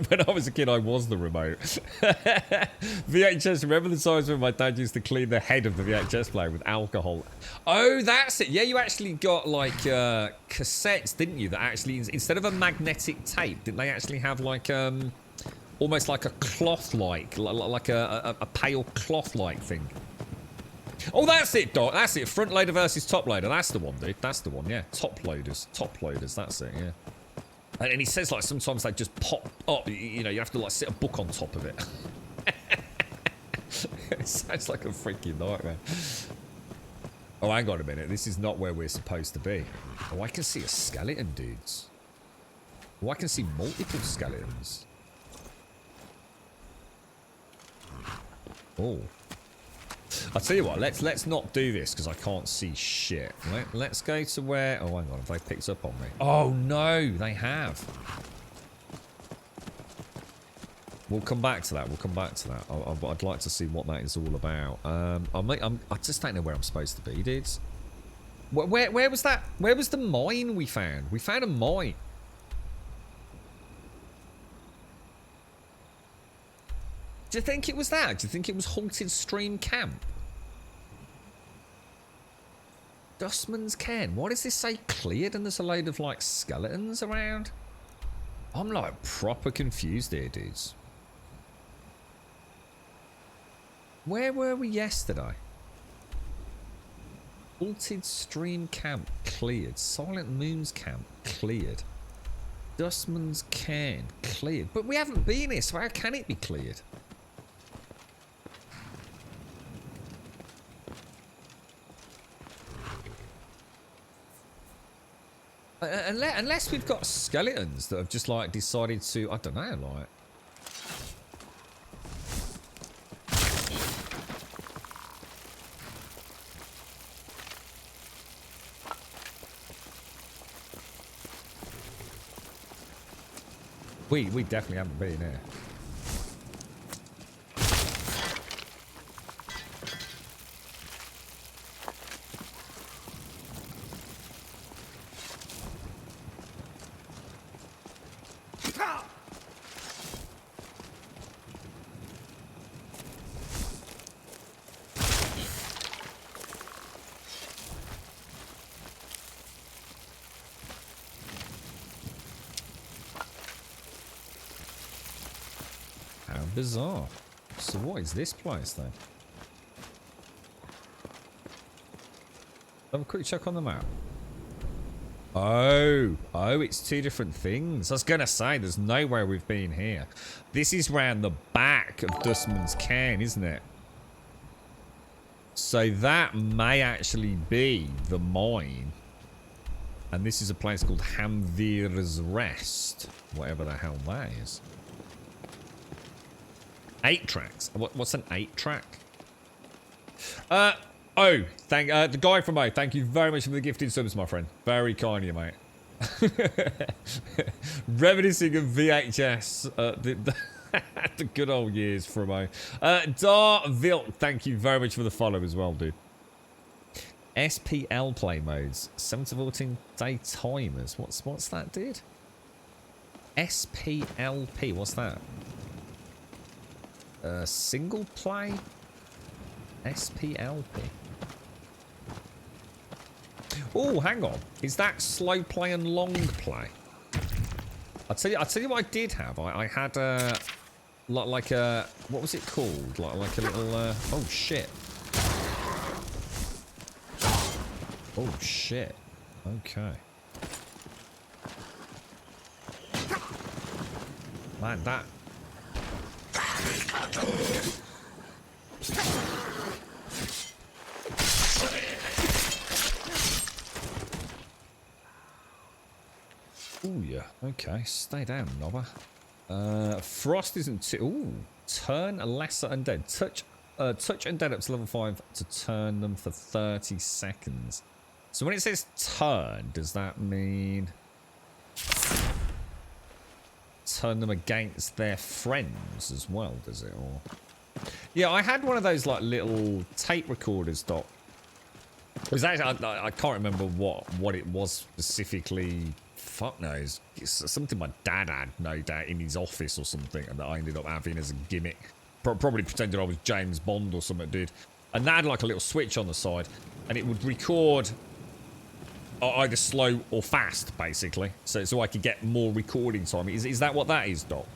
When I was a kid, I was the remote. VHS, remember the times when my dad used to clean the head of the VHS player with alcohol? Oh, that's it. Yeah, you actually got like cassettes, didn't you? That actually, instead of a magnetic tape, didn't they actually have like almost like a cloth-like, like a pale cloth-like thing? Oh, that's it, Doc. That's it. Front loader versus top loader. That's the one, dude. That's the one, yeah. Top loaders. Top loaders. That's it, yeah. And he says, like, sometimes they just pop up. You know, you have to, like, sit a book on top of it. It sounds like a freaking nightmare. Oh, hang on a minute. This is not where we're supposed to be. Oh, I can see a skeleton, dudes. Oh, I can see multiple skeletons. Oh. I'll tell you what, let's not do this because I can't see shit. Let's go to where... Oh, hang on, have they picked up on me? Oh, no, they have. We'll come back to that. We'll come back to that. I'd like to see what that is all about. I just don't know where I'm supposed to be, dudes. Where was that? Where was the mine we found? We found a mine. Do you think it was that? Do you think it was Halted Stream Camp? Dustman's Cairn. Why does this say cleared and there's a load of, like, skeletons around? I'm, like, proper confused here, dudes. Where were we yesterday? Halted Stream Camp cleared. Silent Moon's Camp cleared. Dustman's Cairn cleared. But we haven't been here, so how can it be cleared? Unless we've got skeletons that have just, like, decided to... I don't know, like... We definitely haven't been here. Bizarre. So what is this place then? Have a quick check on the map. Oh, it's two different things. I was gonna say there's nowhere we've been here. This is round the back of Dustman's Cairn, isn't it? So that may actually be the mine. And this is a place called Hamvir's Rest. Whatever the hell that is. 8 tracks. What's an 8-track? The guy from O. Thank you very much for the gifted subs, my friend. Very kind of you, mate. Reminiscing of VHS, the good old years from O. Darvilt, thank you very much for the follow as well, dude. SPL play modes. 7 to 14 day timers. What's that, dude? SPLP. What's that? Single play? SPLP. Oh, hang on. Is that slow play and long play? I'll tell you what I did have. I had like a, what was it called? Like a little oh shit. Oh shit. Okay. Man, that... Okay, stay down, Nobber. Frost isn't too... Ooh, turn a lesser undead. Touch undead up to level 5 to turn them for 30 seconds. So when it says turn, does that mean... turn them against their friends as well, does it? Or... yeah, I had one of those like little tape recorders, Doc. It was actually, I can't remember what it was specifically. Fuck knows. It's something my dad had, no doubt, in his office or something, and that I ended up having as a gimmick. Probably pretended I was James Bond or something, dude. And that had like a little switch on the side, and it would record either slow or fast, basically, so I could get more recording time. Is that what that is, Doc?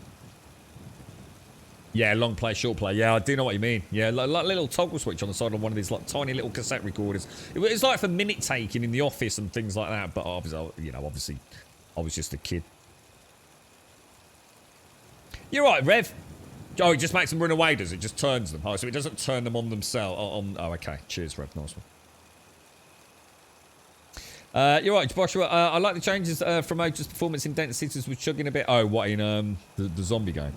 Yeah, long play, short play. Yeah, I do know what you mean. Yeah, like little toggle switch on the side of one of these like tiny little cassette recorders. It was like for minute taking in the office and things like that. But obviously, you know, obviously, I was just a kid. You're right, Rev. Oh, it just makes them run away, does it? Just turns them. Oh, so it doesn't turn them on themselves. Oh, okay. Cheers, Rev. Nice one. You're right, Joshua. I like the changes from Oja's performance in Dent Cities was chugging a bit. Oh, what, in the zombie game?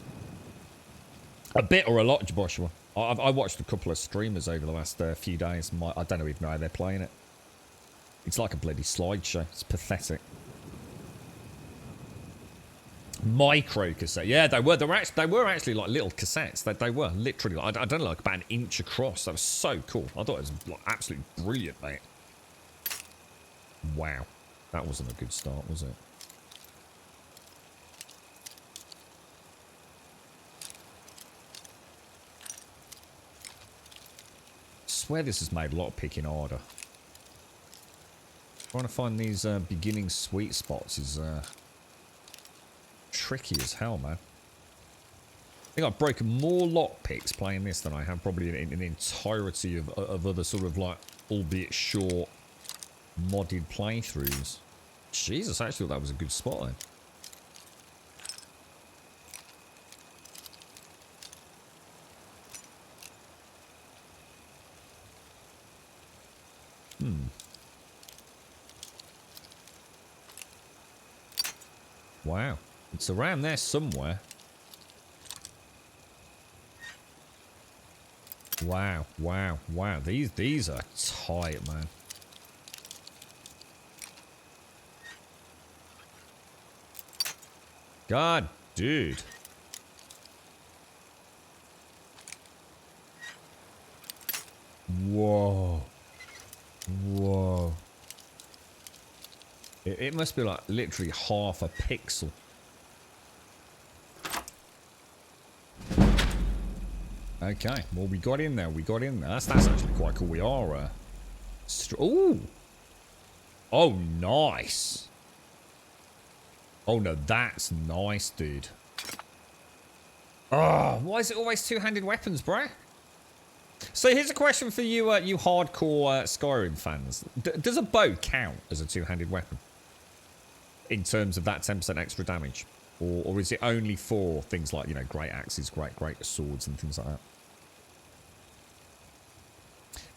A bit or a lot, Joshua? I watched a couple of streamers over the last few days. I don't even know how they're playing it. It's like a bloody slideshow. It's pathetic. Micro cassette. Yeah, they were. They were actually like little cassettes. They were literally. I don't know, like about an inch across. That was so cool. I thought it was like, absolutely brilliant, mate. Wow, that wasn't a good start, was it? I swear this has made a lot of picking harder. Trying to find these beginning sweet spots is tricky as hell, man. I think I've broken more lockpicks playing this than I have probably in the entirety of other sort of like, albeit short, modded playthroughs. Jesus, I actually thought that was a good spot then. Wow. It's around there somewhere. Wow, wow, wow. These are tight, man. God, dude. Whoa. Whoa. It must be like literally half a pixel. Okay, well we got in there. We got in there. That's actually quite cool. We are. Ooh. Oh, nice. Oh no, that's nice, dude. Oh, why is it always two-handed weapons, bro? So here's a question for you, you hardcore Skyrim fans. Does a bow count as a two-handed weapon? In terms of that 10% extra damage? Or is it only for things like, you know, great axes, great swords and things like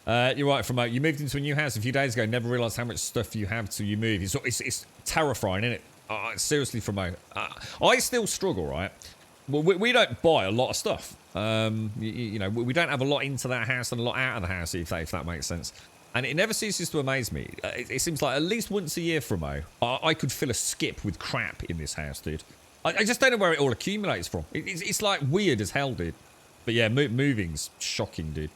that? You're right, Fromo. You moved into a new house a few days ago, never realised how much stuff you have till you move. It's terrifying, isn't it? Seriously, Fromo. I still struggle, right? Well, we don't buy a lot of stuff. You know, we don't have a lot into that house and a lot out of the house, if that makes sense. And it never ceases to amaze me. It seems like at least once a year, Fromo, I could fill a skip with crap in this house, dude. I just don't know where it all accumulates from. It's like weird as hell, dude. But yeah, moving's shocking, dude.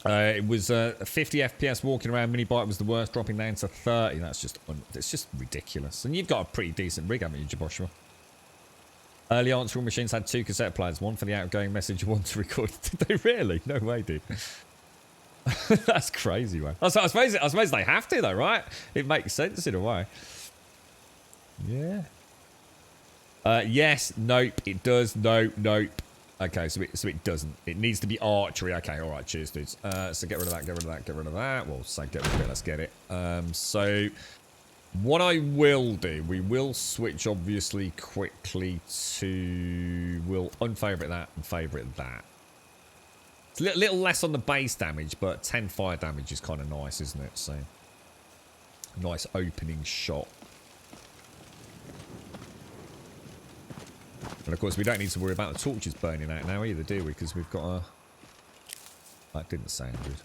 It was 50 FPS walking around. Mini bike was the worst, dropping down to 30. That's just it's just ridiculous. And you've got a pretty decent rig, haven't you, Joshua? Early answering machines had 2 cassette players, one for the outgoing message, one to record. Did they really? No way, dude. That's crazy, man. I suppose they have to, though, right? It makes sense in a way. Yeah. Yes. Nope. It does. Nope. Okay, so it doesn't. It needs to be archery. Okay, all right. Cheers, dudes. So get rid of that. Get rid of that. Get rid of that. Well, say get rid of it. Let's get it. So what I will do, we will switch obviously quickly to. We'll unfavorite that and favorite that. It's a little less on the base damage, but 10 fire damage is kind of nice, isn't it? So Nice opening shot. And of course, we don't need to worry about the torches burning out now either, do we? Because we've got a... That didn't sound good.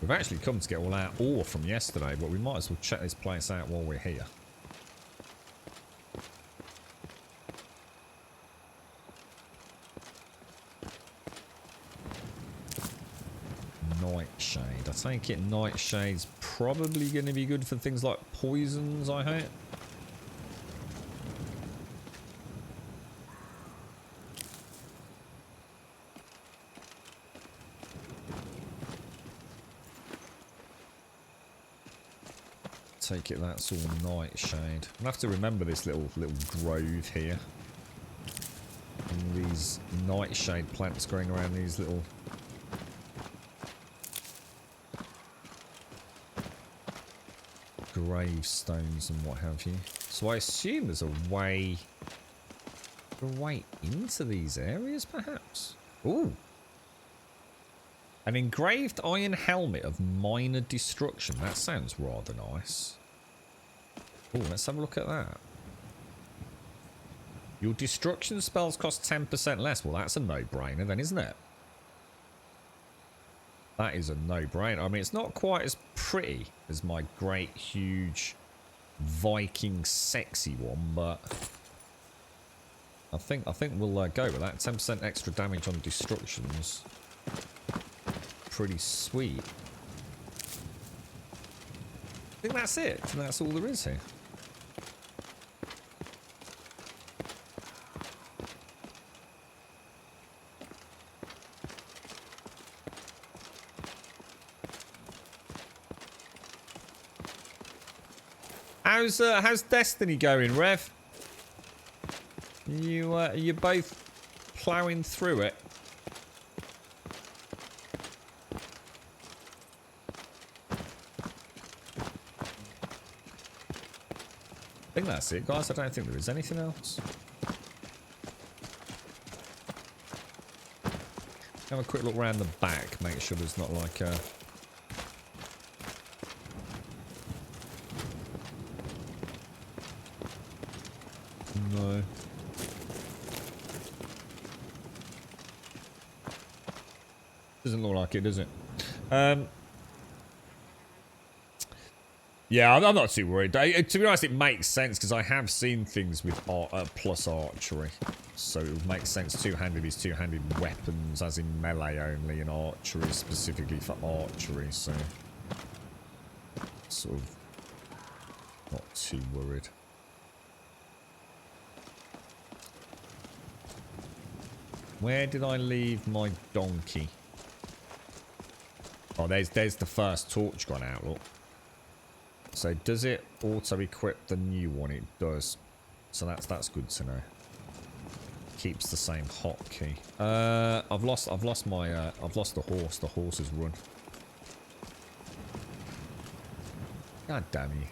We've actually come to get all our ore from yesterday, but we might as well check this place out while we're here. Nightshade. I take it Nightshade's probably going to be good for things like poisons, I hope. Take it that's all Nightshade. I'll have to remember this little grove here. And these Nightshade plants growing around these little... gravestones and what have you. So I assume there's a way into these areas, perhaps? Ooh. An engraved iron helmet of minor destruction. That sounds rather nice. Oh, let's have a look at that. Your destruction spells cost 10% less. Well, that's a no-brainer then, isn't it? That is a no-brainer. I mean, it's not quite as pretty as my great, huge, Viking, sexy one, but I think we'll go with that. 10% extra damage on destructions. Pretty sweet. I think that's it. That's all there is here. How's Destiny going, Rev? You both ploughing through it? I think that's it, guys. I don't think there is anything else. Have a quick look around the back, make sure there's not like a... No. Doesn't look like it, does it? Yeah, I'm not too worried. To be honest, it makes sense because I have seen things with plus archery. So it would make sense two-handed is two-handed weapons, as in melee only, and archery specifically for archery, so... Sort of... Not too worried. Where did I leave my donkey? Oh, there's the first torch gone out, look. So does it auto-equip the new one? It does. So that's good to know. Keeps the same hotkey. I've lost the horse. The horse has run. God damn you.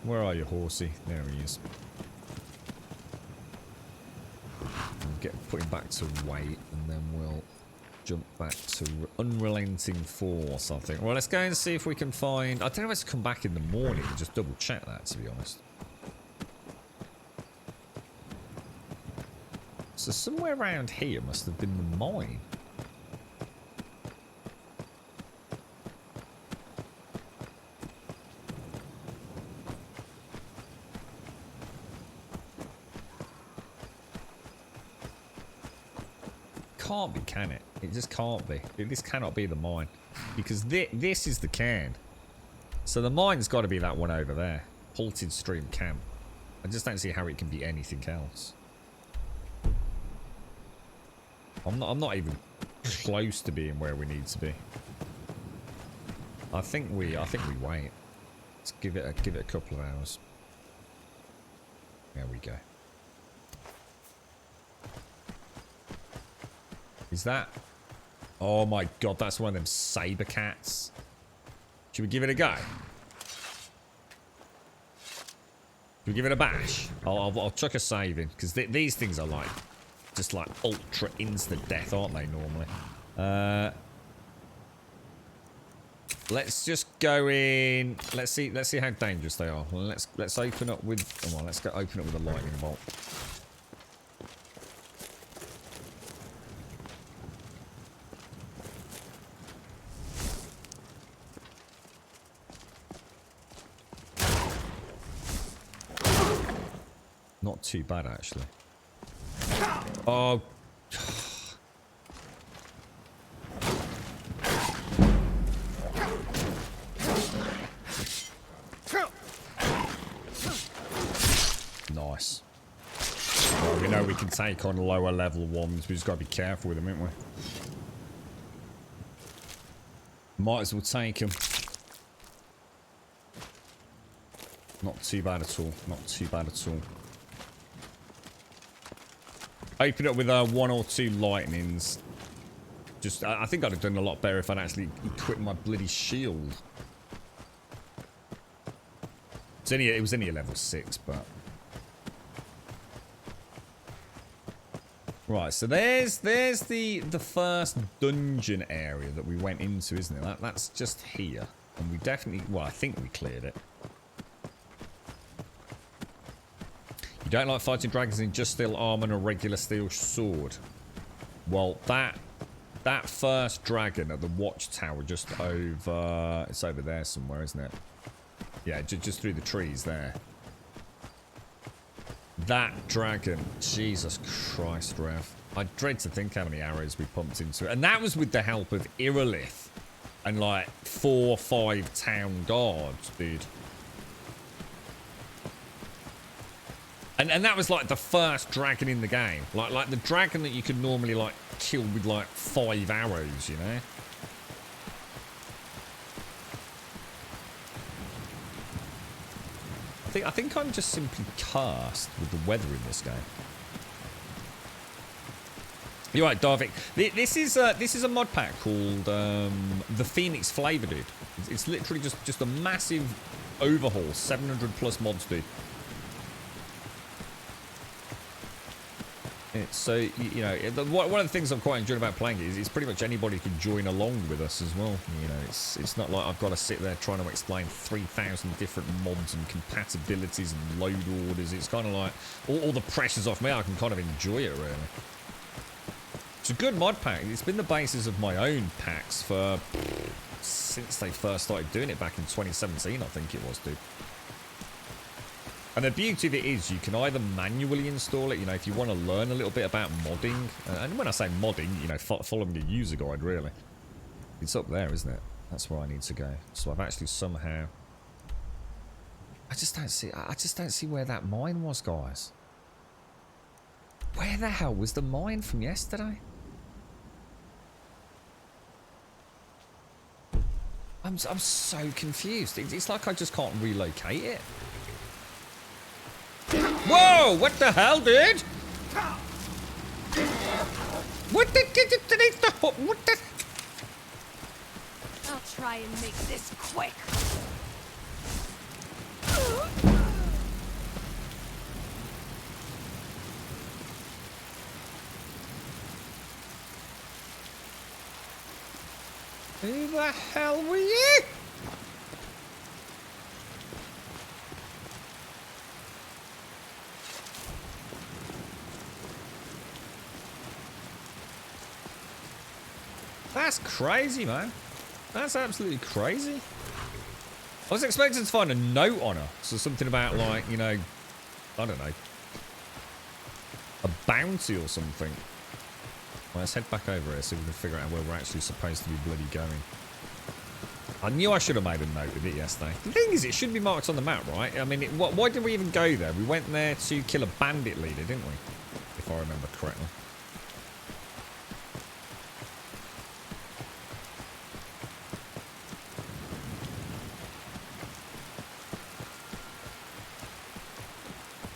Where are you, horsey? There he is. Put him back to wait, and then we'll jump back to unrelenting force, I think. Well, let's go and see if we can find... I don't know if it's come back in the morning and just double check that, to be honest. So somewhere around here must have been the mine. Can't be, can it? It just can't be. This cannot be the mine. Because this is the cairn. So the mine's got to be that one over there. Halted Stream Camp. I just don't see how it can be anything else. I'm not even close to being where we need to be. I think we wait. Let's give it a couple of hours. There we go. Is that... Oh my god, that's one of them saber cats. Should we give it a go? Should we give it a bash? I'll chuck a save in, because these things are like, just like ultra instant death, aren't they, normally? Let's just go in. Let's see how dangerous they are. Let's open up with. Come on, let's go open up with a lightning bolt. Not too bad, actually. Oh. Nice. Well, we know we can take on lower level ones. We just got to be careful with them, haven't we? Might as well take them. Not too bad at all. Not too bad at all. Open up with 1 or 2 lightnings. Just, I think I'd have done a lot better if I'd actually equipped my bloody shield. It was only a level 6, but... Right, so there's the first dungeon area that we went into, isn't it? That's just here. And we definitely... Well, I think we cleared it. You don't like fighting dragons in just steel armor and a regular steel sword. Well, that first dragon at the watchtower just over... It's over there somewhere, isn't it? Yeah, just through the trees there. That dragon, Jesus Christ, Rev. I dread to think how many arrows we pumped into it. And that was with the help of Irilith and like 4 or 5 town guards, dude. And that was like the first dragon in the game. Like the dragon that you could normally like kill with like 5 arrows, you know? I think I'm just simply cursed with the weather in this game. You're right, Darvik. This is a mod pack called the Phoenix Flavour, dude. It's literally just a massive overhaul, 700 plus mods, dude. It's so, you know, one of the things I'm quite enjoying about playing it is it's pretty much anybody can join along with us as well. You know, it's not like I've got to sit there trying to explain 3,000 different mods and compatibilities and load orders. It's kind of like all the pressure's off me. I can kind of enjoy it, really. It's a good mod pack. It's been the basis of my own packs for since they first started doing it back in 2017, I think it was, dude. And the beauty of it is you can either manually install it, you know, if you want to learn a little bit about modding. And when I say modding, you know, following a user guide, really. It's up there, isn't it? That's where I need to go. So I've actually somehow... I just don't see where that mine was, guys. Where the hell was the mine from yesterday? I'm so confused. It's like I just can't relocate it. Whoa! What the hell, dude? What the? I'll try and make this quick. Who the hell were you? That's crazy, man. That's absolutely crazy. I was expecting to find a note on her. So something about, like, you know, I don't know, a bounty or something. Well, let's head back over here so we can figure out where we're actually supposed to be bloody going. I knew I should have made a note of it yesterday. The thing is, it should be marked on the map, right? I mean, why did we even go there? We went there to kill a bandit leader, didn't we? If I remember correctly.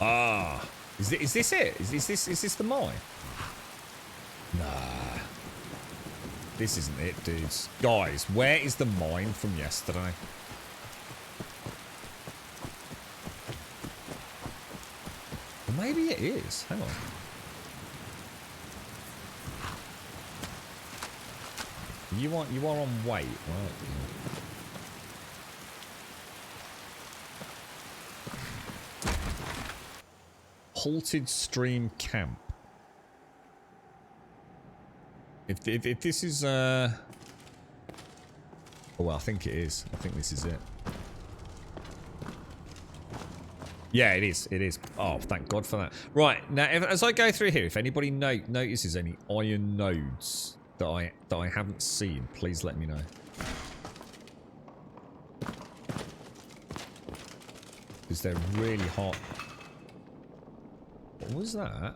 Ah, is this it? Is this the mine? Nah, this isn't it, dudes. Guys, where is the mine from yesterday? maybe it is. Hang on. You are on weight, right? Halted stream camp. If this is oh, well, I think it is. I think this is it. Yeah, it is. It is. Oh, thank God for that. Right now, as I go through here, if anybody notices any iron nodes that I haven't seen, please let me know. Because they're really hot. What was that?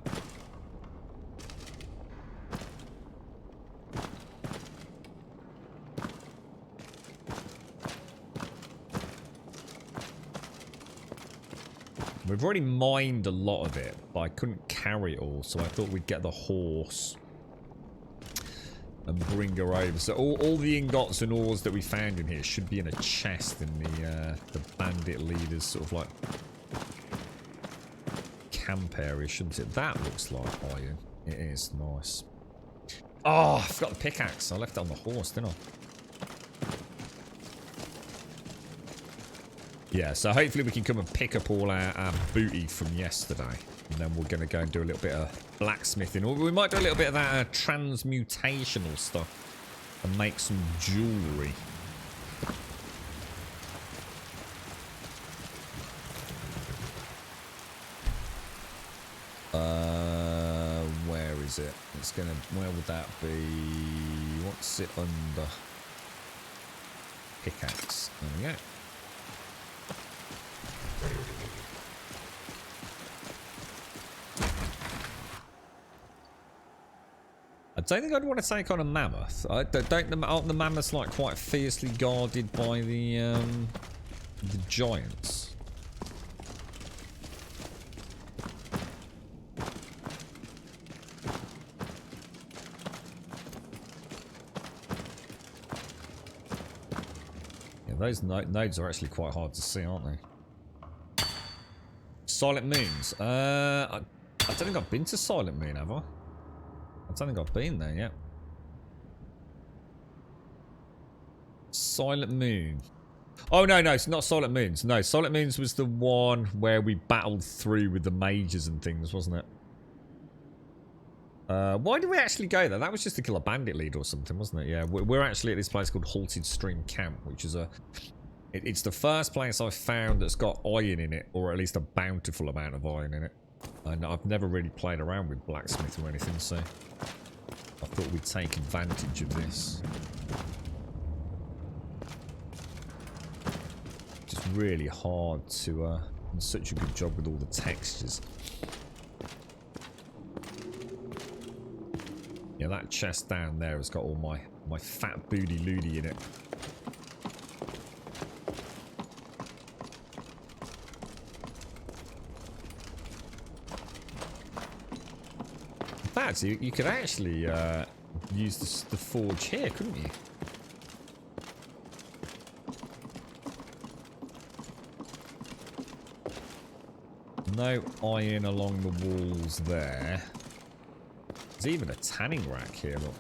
We've already mined a lot of it, but I couldn't carry it all, so I thought we'd get the horse and bring her over. So all the ingots and ores that we found in here should be in a chest in the bandit leader's sort of like camp area, shouldn't it? That looks like iron. It is. Nice. Oh, I forgot the pickaxe. I left it on the horse, didn't I? Yeah, so hopefully we can come and pick up all our booty from yesterday. And then we're going to go and do a little bit of blacksmithing. Or we might do a little bit of that transmutational stuff. And make some jewellery. Where is it? It's going to... Where would that be? What's it under? Pickaxe. There we go. I don't think I'd want to take on a mammoth. Aren't the mammoths like quite fiercely guarded by the giants? Yeah, those nodes are actually quite hard to see, aren't they? Silent Moons. I don't think I've been to Silent Moon, have I? I don't think I've been there yet. Silent Moon. Oh, no, it's not Silent Moons. No, Silent Moons was the one where we battled through with the mages and things, wasn't it? Why did we actually go there? That was just to kill a bandit leader or something, wasn't it? Yeah, we're actually at this place called Halted Stream Camp, which is it's the first place I've found that's got iron in it, or at least a bountiful amount of iron in it. And I've never really played around with blacksmith or anything, so I thought we'd take advantage of this. Just really hard to do such a good job with all the textures. Yeah, that chest down there has got all my fat booty loody in it. So you could actually use the forge here, couldn't you? No iron along the walls there. There's even a tanning rack here, look.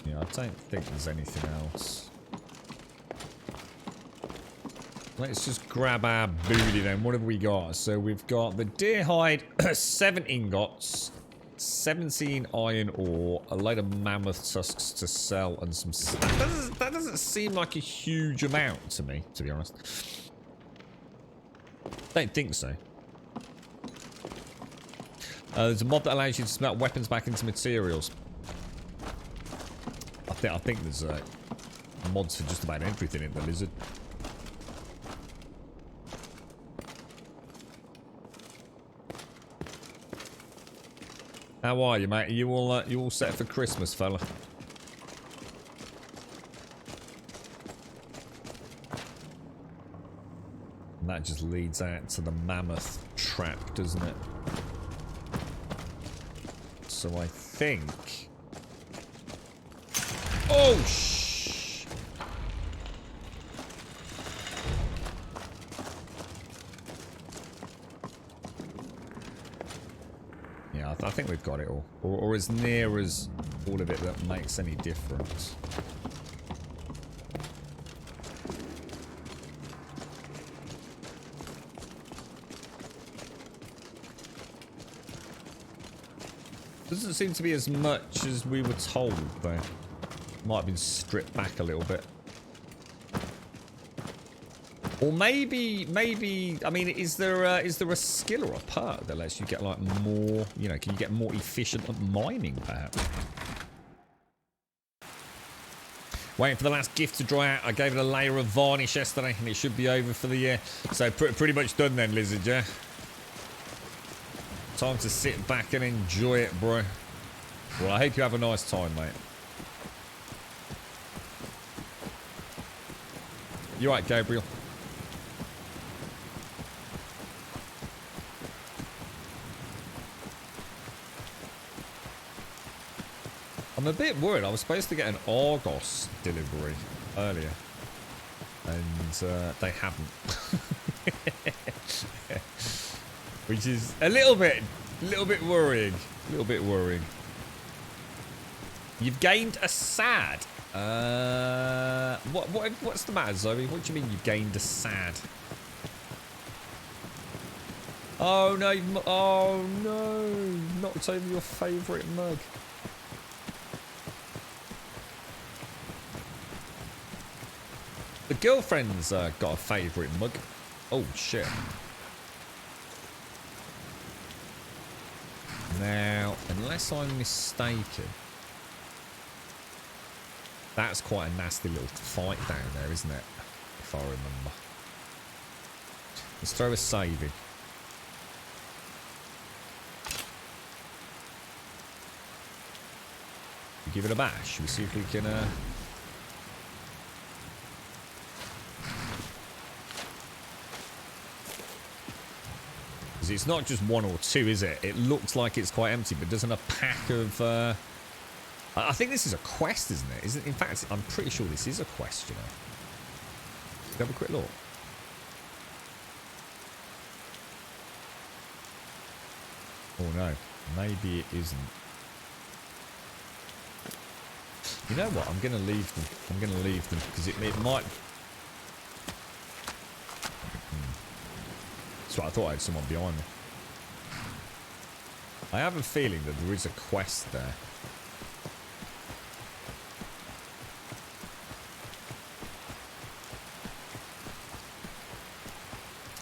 Yeah, I don't think there's anything else. Let's just grab our booty then. What have we got? So we've got the deer hide, 7 ingots, 17 iron ore, a load of mammoth tusks to sell, and some... That doesn't seem like a huge amount to me, to be honest. Don't think so. There's a mod that allows you to smelt weapons back into materials. I think there's mods for just about everything in the lizard. How are you, mate? Are you all set for Christmas, fella? And that just leads out to the mammoth trap, doesn't it? So I think... Oh, shh. Yeah, I think we've got it all. Or as near as all of it that makes any difference. Doesn't seem to be as much as we were told, though. Might have been stripped back a little bit. Or maybe, I mean, is there a skill or a perk that lets you get, like, more, you know, can you get more efficient at mining, perhaps? Waiting for the last gift to dry out. I gave it a layer of varnish yesterday, and it should be over for the year. So, pretty much done then, Lizard, yeah? Time to sit back and enjoy it, bro. Well, I hope you have a nice time, mate. You right, Gabriel? I'm a bit worried. I was supposed to get an Argos delivery earlier. And they haven't. Which is a little bit worrying. A little bit worrying. You've gained a sad. What's the matter, Zoe? What do you mean you've gained a sad? Oh no! Oh no! Knocked over your favourite mug. The girlfriend's got a favourite mug. Oh shit. Now, unless I'm mistaken, that's quite a nasty little fight down there, isn't it? If I remember. Let's throw a save in. Give it a bash. We'll see if we can... It's not just one or two, is it? It looks like it's quite empty, but doesn't a pack of... I think this is a quest, isn't it? In fact, I'm pretty sure this is a quest, you know. Let's have a quick look. Oh no, maybe it isn't. You know what? I'm going to leave them. I'm going to leave them because it might... That's right, I thought I had someone behind me. I have a feeling that there is a quest there.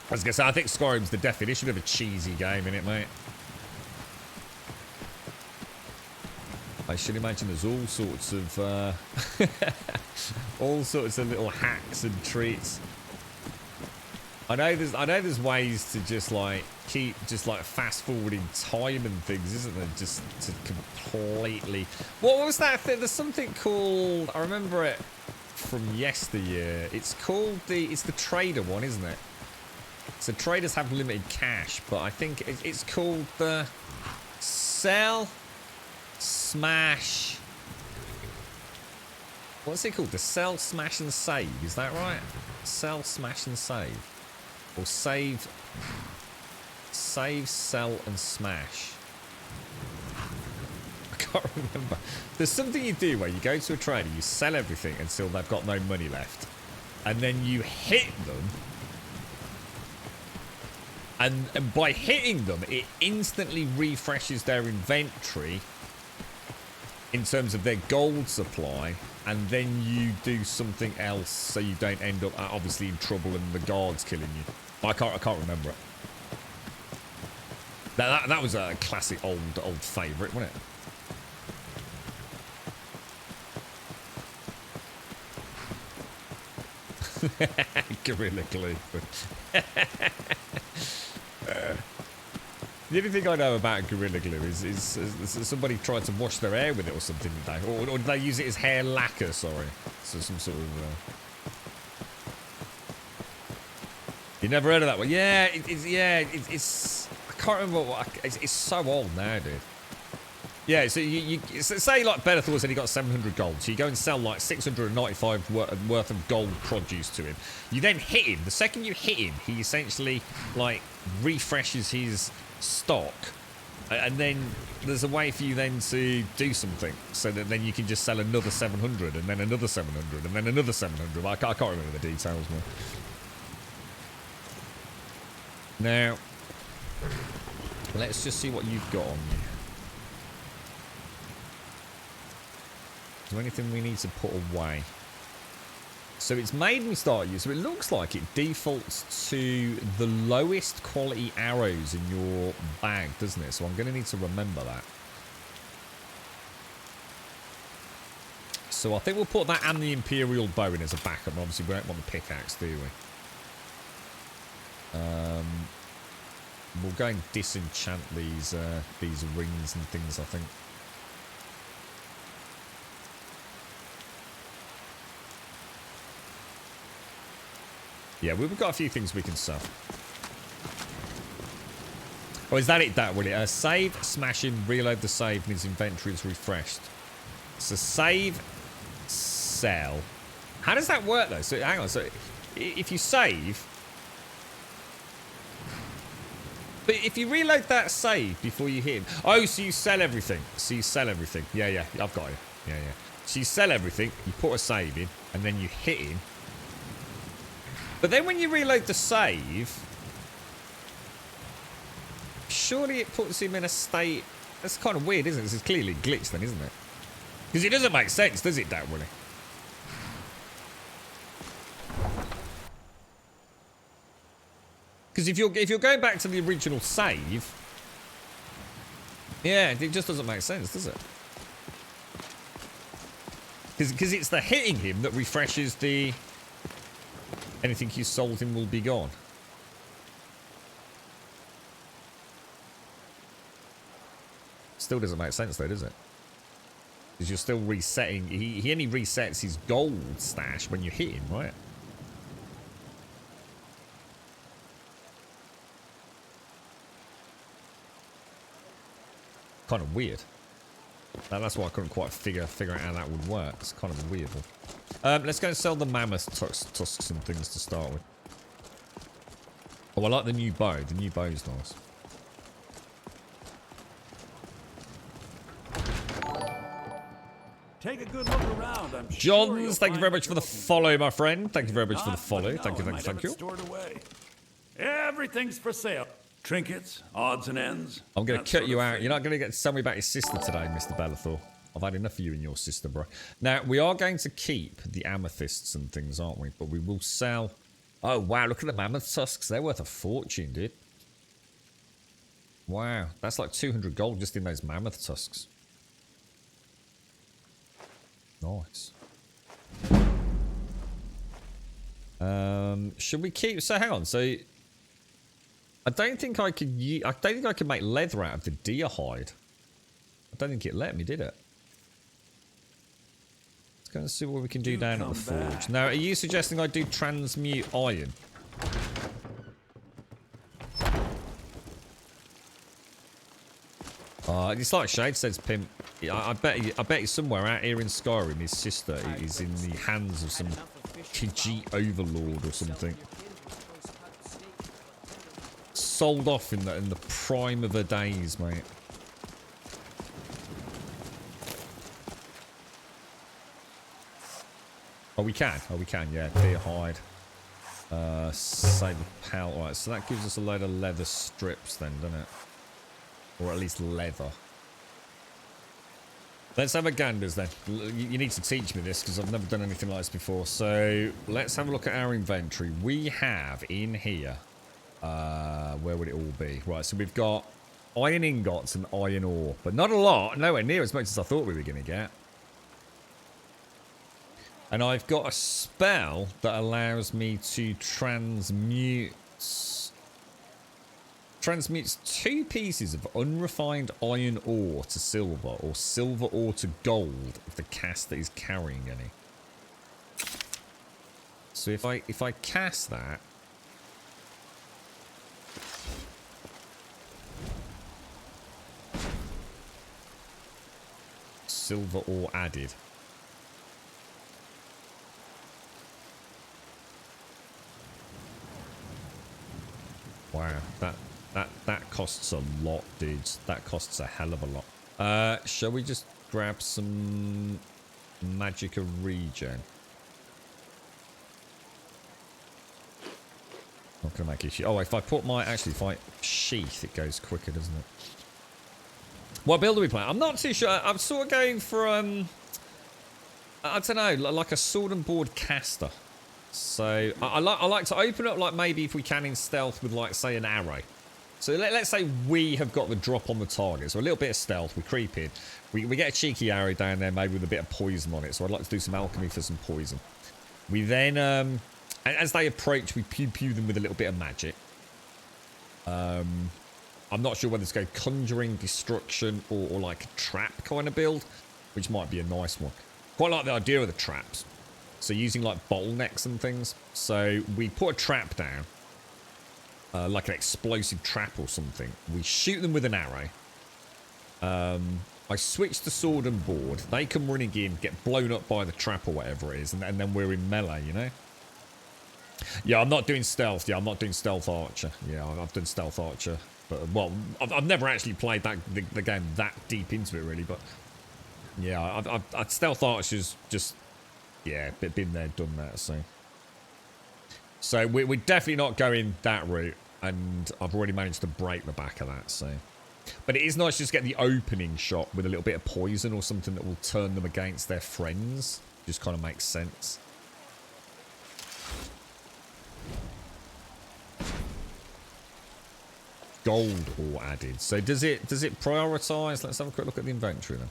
I was going to say, I think Skyrim's the definition of a cheesy game, innit, mate? I should imagine there's all sorts of all sorts of little hacks and treats. I know there's ways to just like keep fast forwarding time and things, isn't there? Just to completely. What was that thing? There's something called, I remember it from yesteryear. It's called it's the trader one, isn't it? So traders have limited cash, but I think it's called the sell, smash. What's it called? The sell, smash, and save. Is that right? Sell, smash, and save. Or save, sell, and smash. I can't remember. There's something you do where you go to a trader, you sell everything until they've got no money left. And then you hit them. And by hitting them, it instantly refreshes their inventory in terms of their gold supply, and then you do something else so you don't end up obviously in trouble and the guards killing you. I can't remember it. That was a classic old favourite, wasn't it? Gorilla Glue. The only thing I know about Gorilla Glue is somebody tried to wash their hair with it or something today. Or did they use it as hair lacquer, sorry. So some sort of... You never heard of that one? Yeah, it's... I can't remember what... It's so old now, dude. Yeah, so you say like Bellathor said he got 700 gold, so you go and sell like 695 worth of gold produce to him. You then hit him. The second you hit him, he essentially like refreshes his stock, and then there's a way for you then to do something, so that then you can just sell another 700, and then another 700, and then another 700. I can't remember the details, man. Now, let's just see what you've got on you. Is there anything we need to put away? So it's made me start you. So it looks like it defaults to the lowest quality arrows in your bag, doesn't it? So I'm going to need to remember that. So I think we'll put that and the Imperial bow in as a backup. Obviously, we don't want the pickaxe, do we? We'll go and disenchant these rings and things, I think. Yeah, we've got a few things we can sell. Oh, is that it, that, will it? Save, smash him, reload the save, and his inventory is refreshed. So save, sell. How does that work, though? So hang on, so if you save... But if you reload that save before you hit him... Oh, so you sell everything. So you sell everything. Yeah, yeah, I've got it. Yeah, yeah. So you sell everything, you put a save in, and then you hit him. But then when you reload the save, surely it puts him in a state... That's kind of weird, isn't it? This is clearly glitched then, isn't it? Because it doesn't make sense, does it, Dan Willie? Because if you're going back to the original save, yeah, it just doesn't make sense, does it? Because it's the hitting him that refreshes the... Anything you sold him will be gone. Still doesn't make sense though, does it? Because you're still resetting. He only resets his gold stash when you hit him, right? Kind of weird. That's why I couldn't quite figure out how that would work. It's kind of a weird one. Let's go and sell the mammoth tusks and things to start with. Oh, I like the new bow. The new bow's nice. Take a good look around. I'm Johns, thank you very much for the follow, my friend. Thank you very much for the follow. Thank you, thank you. Stored away. Everything's for sale. Trinkets, odds and ends. I'm going to cut you out. You're not going to get to tell me about your sister today, Mr. Bellathor. I've had enough of you and your sister, bro. Now, we are going to keep the amethysts and things, aren't we? But we will sell... Oh, wow, look at the mammoth tusks. They're worth a fortune, dude. Wow, that's like 200 gold just in those mammoth tusks. Nice. Should we keep... So, hang on. So, I don't think I could... I don't think I could make leather out of the deer hide. I don't think it let me, did it? Go and see what we can do down at the forge. Now, are you suggesting I do transmute iron? It's like Shade says, Pimp. I bet he's somewhere out here in Skyrim. His sister is in the hands of some Khajiit overlord or something. Sold off in the prime of her days, mate. Oh, we can. Oh, we can. Yeah, deer hide. Save the pelt. Alright, so that gives us a load of leather strips then, doesn't it? Or at least leather. Let's have a ganders then. You need to teach me this because I've never done anything like this before. So let's have a look at our inventory. We have in here... where would it all be? Right, so we've got iron ingots and iron ore. But not a lot. Nowhere near as much as I thought we were going to get. And I've got a spell that allows me to transmutes 2 pieces of unrefined iron ore to silver or silver ore to gold if the caster is carrying any. So if I cast that, silver ore added. Wow, that costs a lot, dudes. That costs a hell of a lot. Shall we just grab some Magicka regen? Not gonna make it. Oh, if I put my if I sheath, it goes quicker, doesn't it? What build are we playing? I'm not too sure. I'm sort of going for I don't know, like a sword and board caster. So I like to open up, like, maybe if we can in stealth with, like, say, an arrow. So let's say we have got the drop on the target. So a little bit of stealth, we creep in, we get a cheeky arrow down there, maybe with a bit of poison on it. So I'd like to do some alchemy for some poison. We then as they approach, we pew them with a little bit of magic. I'm not sure whether to go conjuring, destruction, or like a trap kind of build, which might be a nice one. Quite like the idea of the traps. So using like bottlenecks and things. So we put a trap down, like an explosive trap or something. We shoot them with an arrow. I switch to sword and board. They come running in, get blown up by the trap or whatever it is, and then we're in melee, you know? Yeah, I'm not doing stealth. Yeah, I'm not doing stealth archer. Yeah, I've done stealth archer. But, well, I've never actually played the game that deep into it, really. But, yeah, I've stealth archer's just, yeah, been there, done that. So we're definitely not going that route. And I've already managed to break the back of that, so. But it is nice to just get the opening shot with a little bit of poison or something that will turn them against their friends. Just kind of makes sense. Gold ore added. So does it prioritize? Let's have a quick look at the inventory then.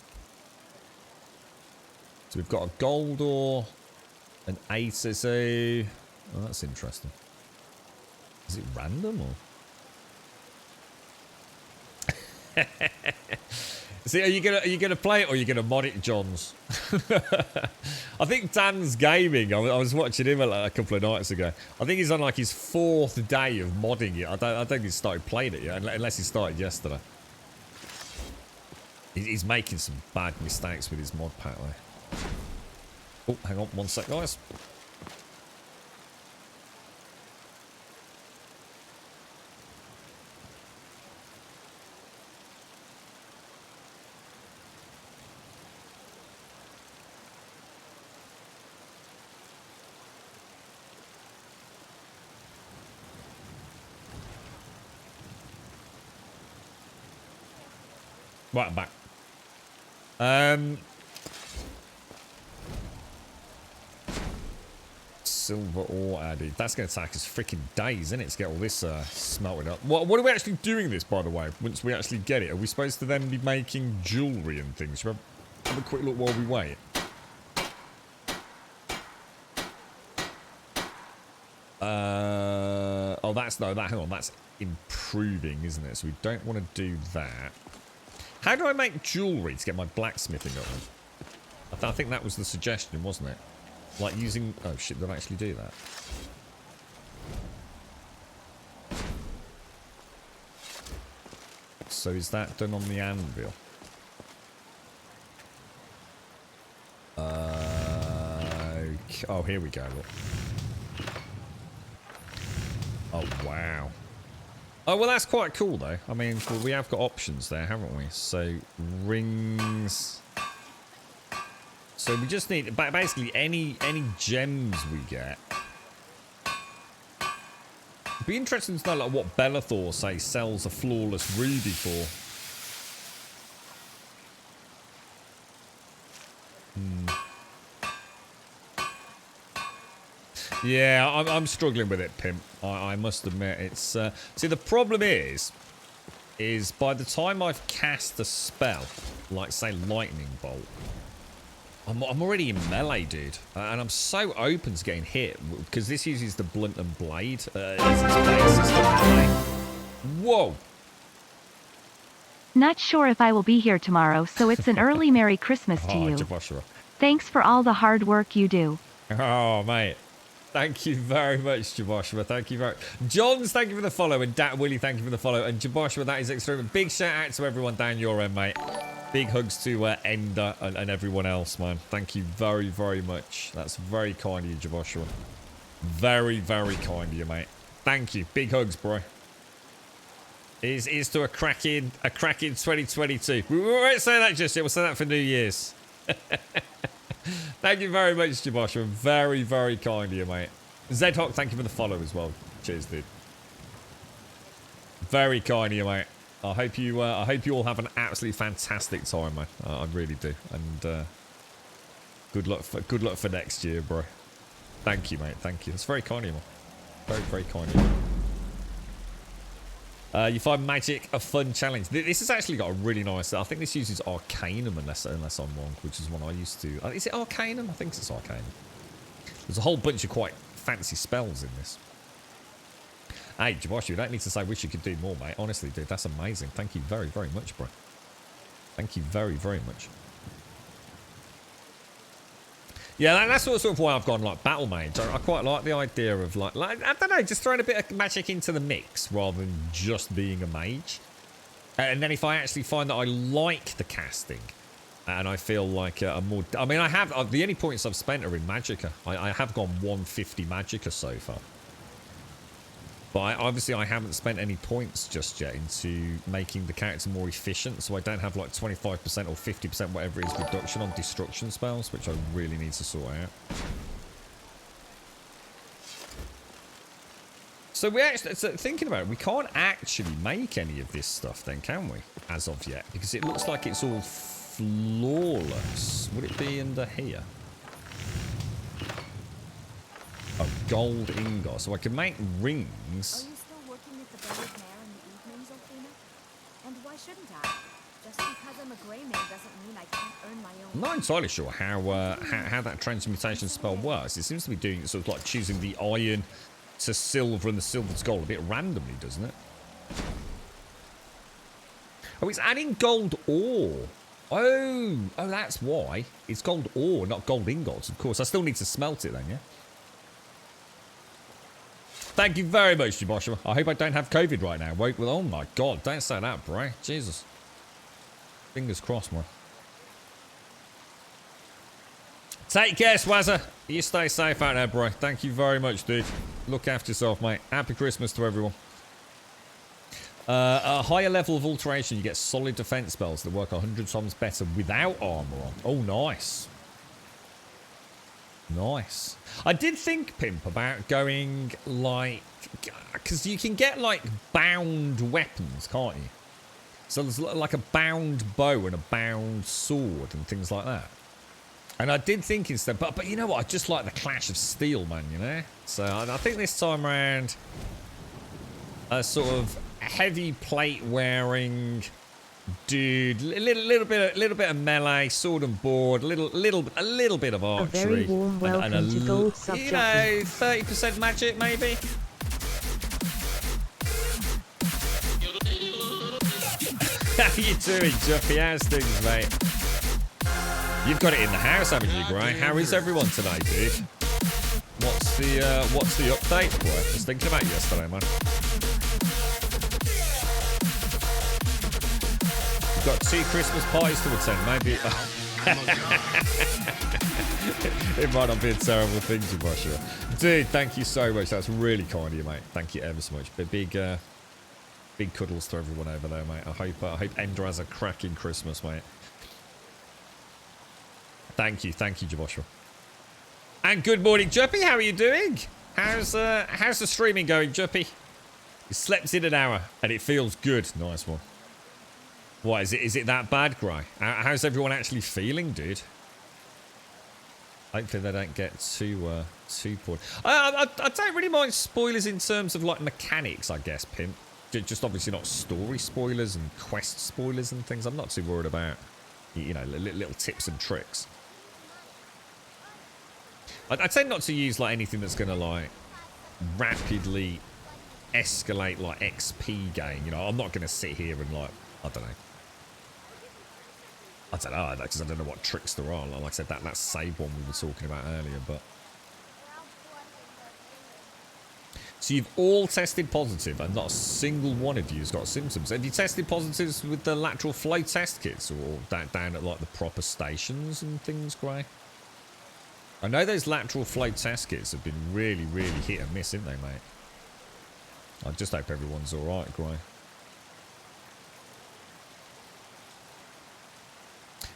So we've got a gold ore, an ASSO. Oh, that's interesting. Is it random or? See, are you gonna play it or are you gonna mod it, Johns? I think Dan's gaming. I was watching him a couple of nights ago. I think he's on like his 4th day of modding it. I don't think he's started playing it yet, unless he started yesterday. He's making some bad mistakes with his mod pack though. Oh, hang on 1 sec, guys. Right, I'm back. Silver ore added. That's going to take us freaking days, isn't it, to get all this smelted up. What are we actually doing this, by the way, once we actually get it? Are we supposed to then be making jewellery and things? Should we have a quick look while we wait? Oh, hang on, that's improving, isn't it? So we don't want to do that. How do I make jewellery to get my blacksmithing up? I think that was the suggestion, wasn't it? Like using... Oh, shit, did I actually do that? So is that done on the anvil? Okay. Oh, here we go, look. Oh, wow. Oh, well, that's quite cool, though. I mean, well, we have got options there, haven't we? So, rings. So, we just need, basically, any gems we get. It'd be interesting to know, like, what Bellathor, say, sells a flawless ruby for. Yeah, I'm struggling with it, Pimp. I must admit, it's... see, the problem is by the time I've cast a spell, like, say, Lightning Bolt, I'm already in melee, dude. And I'm so open to getting hit, because this uses the Blunt and Blade. Whoa! Not sure if I will be here tomorrow, so it's an early Merry Christmas to you. Joshua. Thanks for all the hard work you do. Oh, mate. Thank you very much, Jaboshua. Thank you very much. Johns, thank you for the follow. And Dat Willie, thank you for the follow. And Jaboshua, that is extreme. Big shout out to everyone down your end, mate. Big hugs to Ender and everyone else, man. Thank you very, very much. That's very kind of you, Joshua. Very, very kind of you, mate. Thank you. Big hugs, bro. Is to a cracking 2022. We won't say that just yet. We'll say that for New Year's. Thank you very much, Joshua. Very, very kind of you, mate. Zedhawk, thank you for the follow as well. Cheers, dude. Very kind of you, mate. I hope you all have an absolutely fantastic time, man. I really do. And good luck for next year, bro. Thank you, mate. Thank you. That's very kind of you, man. Very, very kind of you. You find magic a fun challenge. This has actually got a really nice. I think this uses Arcanum, unless I'm wrong, which is one I used to. Is it Arcanum? I think it's Arcanum. There's a whole bunch of quite fancy spells in this. Hey, Josh, you don't need to say wish you could do more, mate. Honestly, dude, that's amazing. Thank you very, very much, bro. Thank you very, very much. Yeah, that's sort of why I've gone like battle mage. I quite like the idea of like I don't know, just throwing a bit of magic into the mix rather than just being a mage. And then if I actually find that I like the casting, and I feel like a more, I mean, I have the only points I've spent are in Magicka. I have gone 150 Magicka so far. But obviously I haven't spent any points just yet into making the character more efficient, so I don't have like 25% or 50%, whatever it is, reduction on destruction spells, which I really need to sort out. So we actually, so thinking about it, we can't actually make any of this stuff then, can we? As of yet, because it looks like it's all flawless. Would it be under here? Oh, gold ingot. So I can make rings. Are you still working at the Bear's Mare in the evenings, Ophina? And why shouldn't I? Just because I'm a grey mare doesn't mean I can't earn my own. I'm not entirely sure how that transmutation spell works. It seems to be doing it sort of like choosing the iron to silver and the silver to gold a bit randomly, doesn't it? Oh, it's adding gold ore. Oh, that's why. It's gold ore, not gold ingots, of course. I still need to smelt it then, yeah? Thank you very much, Joshua. I hope I don't have COVID right now. Wait, well, oh my God, don't say that, bro. Jesus. Fingers crossed, man. Take care, Swazza. You stay safe out there, bro. Thank you very much, dude. Look after yourself, mate. Happy Christmas to everyone. A higher level of alteration, you get solid defense spells that work 100 times better without armor on. Oh, nice. Nice. I did think, Pimp, about going like, because you can get like bound weapons, can't you? So there's like a bound bow and a bound sword and things like that. And I did think instead, but you know what? I just like the clash of steel, man, you know? So I think this time around, a sort of heavy plate wearing dude, a little bit of melee, sword and board, a little bit of archery. A very warm welcome and to Gold Subject. You know, 30% magic maybe. How you doing, Juffy? How's things, mate? You've got it in the house, haven't you, Gray? How is everyone today, dude? What's the update, boy? I was thinking about you yesterday, man. You've got 2 Christmas parties to attend, maybe. It might not be a terrible thing to brush you. Dude, thank you so much. That's really kind of you, mate. Thank you ever so much. But big cuddles to everyone over there, mate. I hope Ender has a cracking Christmas, mate. Thank you, Joshua. And good morning, Juppy. How are you doing? How's the streaming going, Juppy? You slept in an hour and it feels good. Nice one. What is it? Is it that bad, Gray? How's everyone actually feeling, dude? Hopefully they don't get too poor. I don't really mind spoilers in terms of like mechanics, I guess, Pimp. Just obviously not story spoilers and quest spoilers and things. I'm not too worried about, you know, little tips and tricks. I tend not to use like anything that's going to like rapidly escalate like XP gain. You know, I'm not going to sit here and like, I don't know, because I don't know what tricks there are. Like I said, that save one we were talking about earlier, but So you've all tested positive and not a single one of you has got symptoms. Have you tested positives with the lateral flow test kits or down at like the proper stations and things, Gray? I know those lateral flow test kits have been really, really hit and miss, haven't they, mate? I just hope everyone's alright, Gray.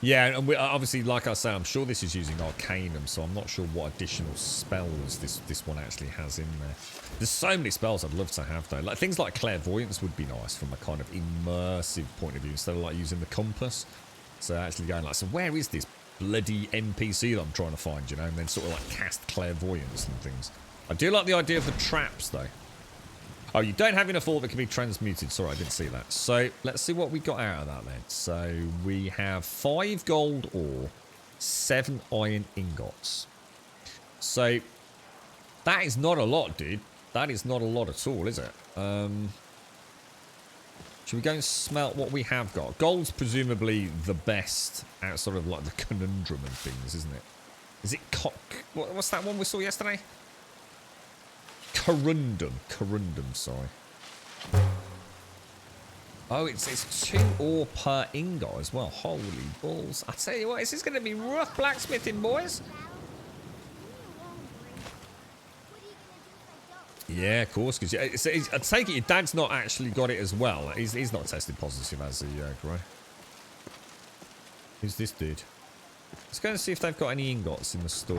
Yeah, and we, obviously, like I say, I'm sure this is using Arcanum, so I'm not sure what additional spells this one actually has in there. There's so many spells I'd love to have, though. Like things like Clairvoyance would be nice from a kind of immersive point of view, instead of like using the compass. So actually going like, so where is this bloody NPC that I'm trying to find, you know, and then sort of like cast Clairvoyance and things. I do like the idea of the traps, though. Oh, you don't have enough ore that can be transmuted. Sorry, I didn't see that. So, let's see what we got out of that then. So, we have 5 gold ore, 7 iron ingots. So, that is not a lot, dude. That is not a lot at all, is it? Should we go and smelt what we have got? Gold's presumably the best out sort of like the conundrum and things, isn't it? Is it what's that one we saw yesterday? Corundum, sorry. Oh, it's 2 ore per ingot as well. Holy balls. I tell you what, this is going to be rough blacksmithing, boys. Yeah, of course. Because I take it your dad's not actually got it as well. He's not tested positive as he, Gray. Who's this dude? Let's go and see if they've got any ingots in the store.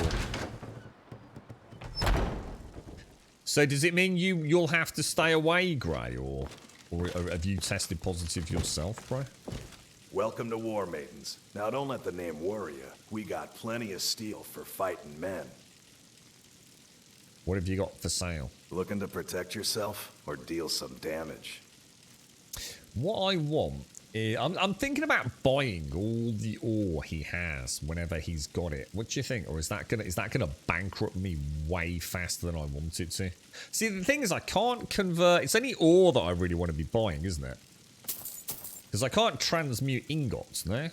So does it mean you'll have to stay away, Gray, or have you tested positive yourself, bro? Welcome to War Maidens. Now don't let the name worry you. We got plenty of steel for fighting men. What have you got for sale? Looking to protect yourself or deal some damage? What I want is, I'm thinking about buying all the ore he has whenever he's got it. What do you think? Or is that gonna bankrupt me way faster than I want it to? See, the thing is, I can't convert. It's only ore that I really want to be buying, isn't it? Because I can't transmute ingots, no?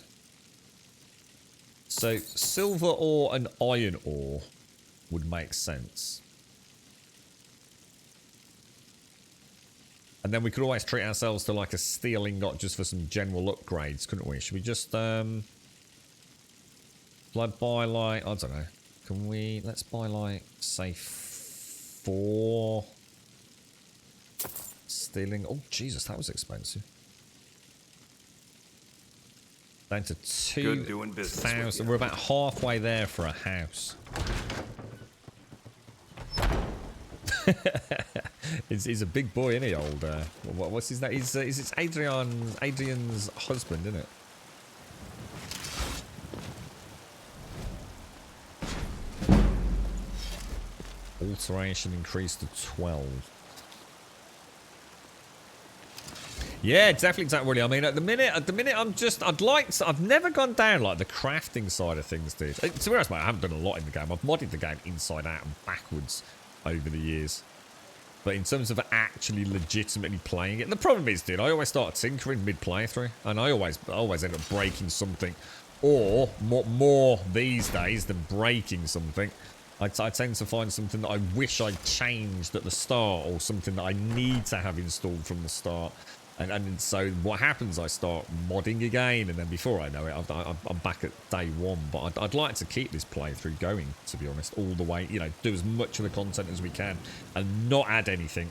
So silver ore and iron ore would make sense. And then we could always treat ourselves to like a steel ingot just for some general upgrades, couldn't we? Should we just like buy like, I don't know. Can we, let's buy like, say 4 stealing. Oh Jesus, that was expensive. Down to 2,000. We're about halfway there for a house. He's a big boy, isn't he, old? What's his name? It's Adrian's husband, isn't it? Alteration increased to 12. Yeah, definitely. I mean, at the minute, I've never gone down like the crafting side of things, dude. To be honest, mate, I haven't done a lot in the game. I've modded the game inside out and backwards over the years. But in terms of actually legitimately playing it, the problem is, dude, I always start tinkering mid-playthrough, and I always end up breaking something, or more these days than breaking something. I tend to find something that I wish I'd changed at the start, or something that I need to have installed from the start. And so what happens, I start modding again, and then before I know it, I'm back at day 1. But I'd like to keep this playthrough going, to be honest, all the way. You know, do as much of the content as we can, and not add anything.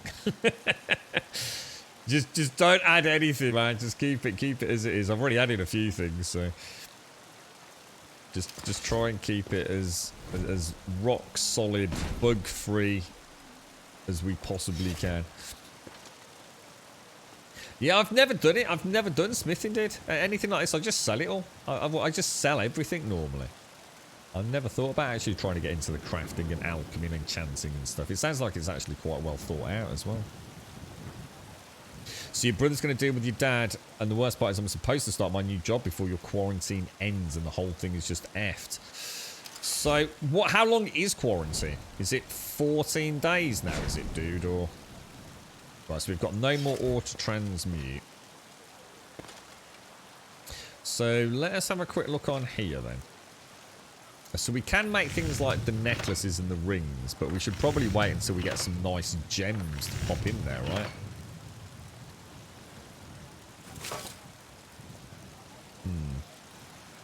just don't add anything, man. Just keep it as it is. I've already added a few things, so just try and keep it as rock solid, bug free as we possibly can. Yeah, I've never done it. I've never done smithing, dude. Anything like this, I just sell it all. I just sell everything normally. I've never thought about actually trying to get into the crafting and alchemy and enchanting and stuff. It sounds like it's actually quite well thought out as well. So your brother's going to deal with your dad, and the worst part is I'm supposed to start my new job before your quarantine ends, and the whole thing is just effed. So, how long is quarantine? Is it 14 days now, is it, dude, or... Right, so we've got no more ore to transmute. So let us have a quick look on here then. So we can make things like the necklaces and the rings, but we should probably wait until we get some nice gems to pop in there, right?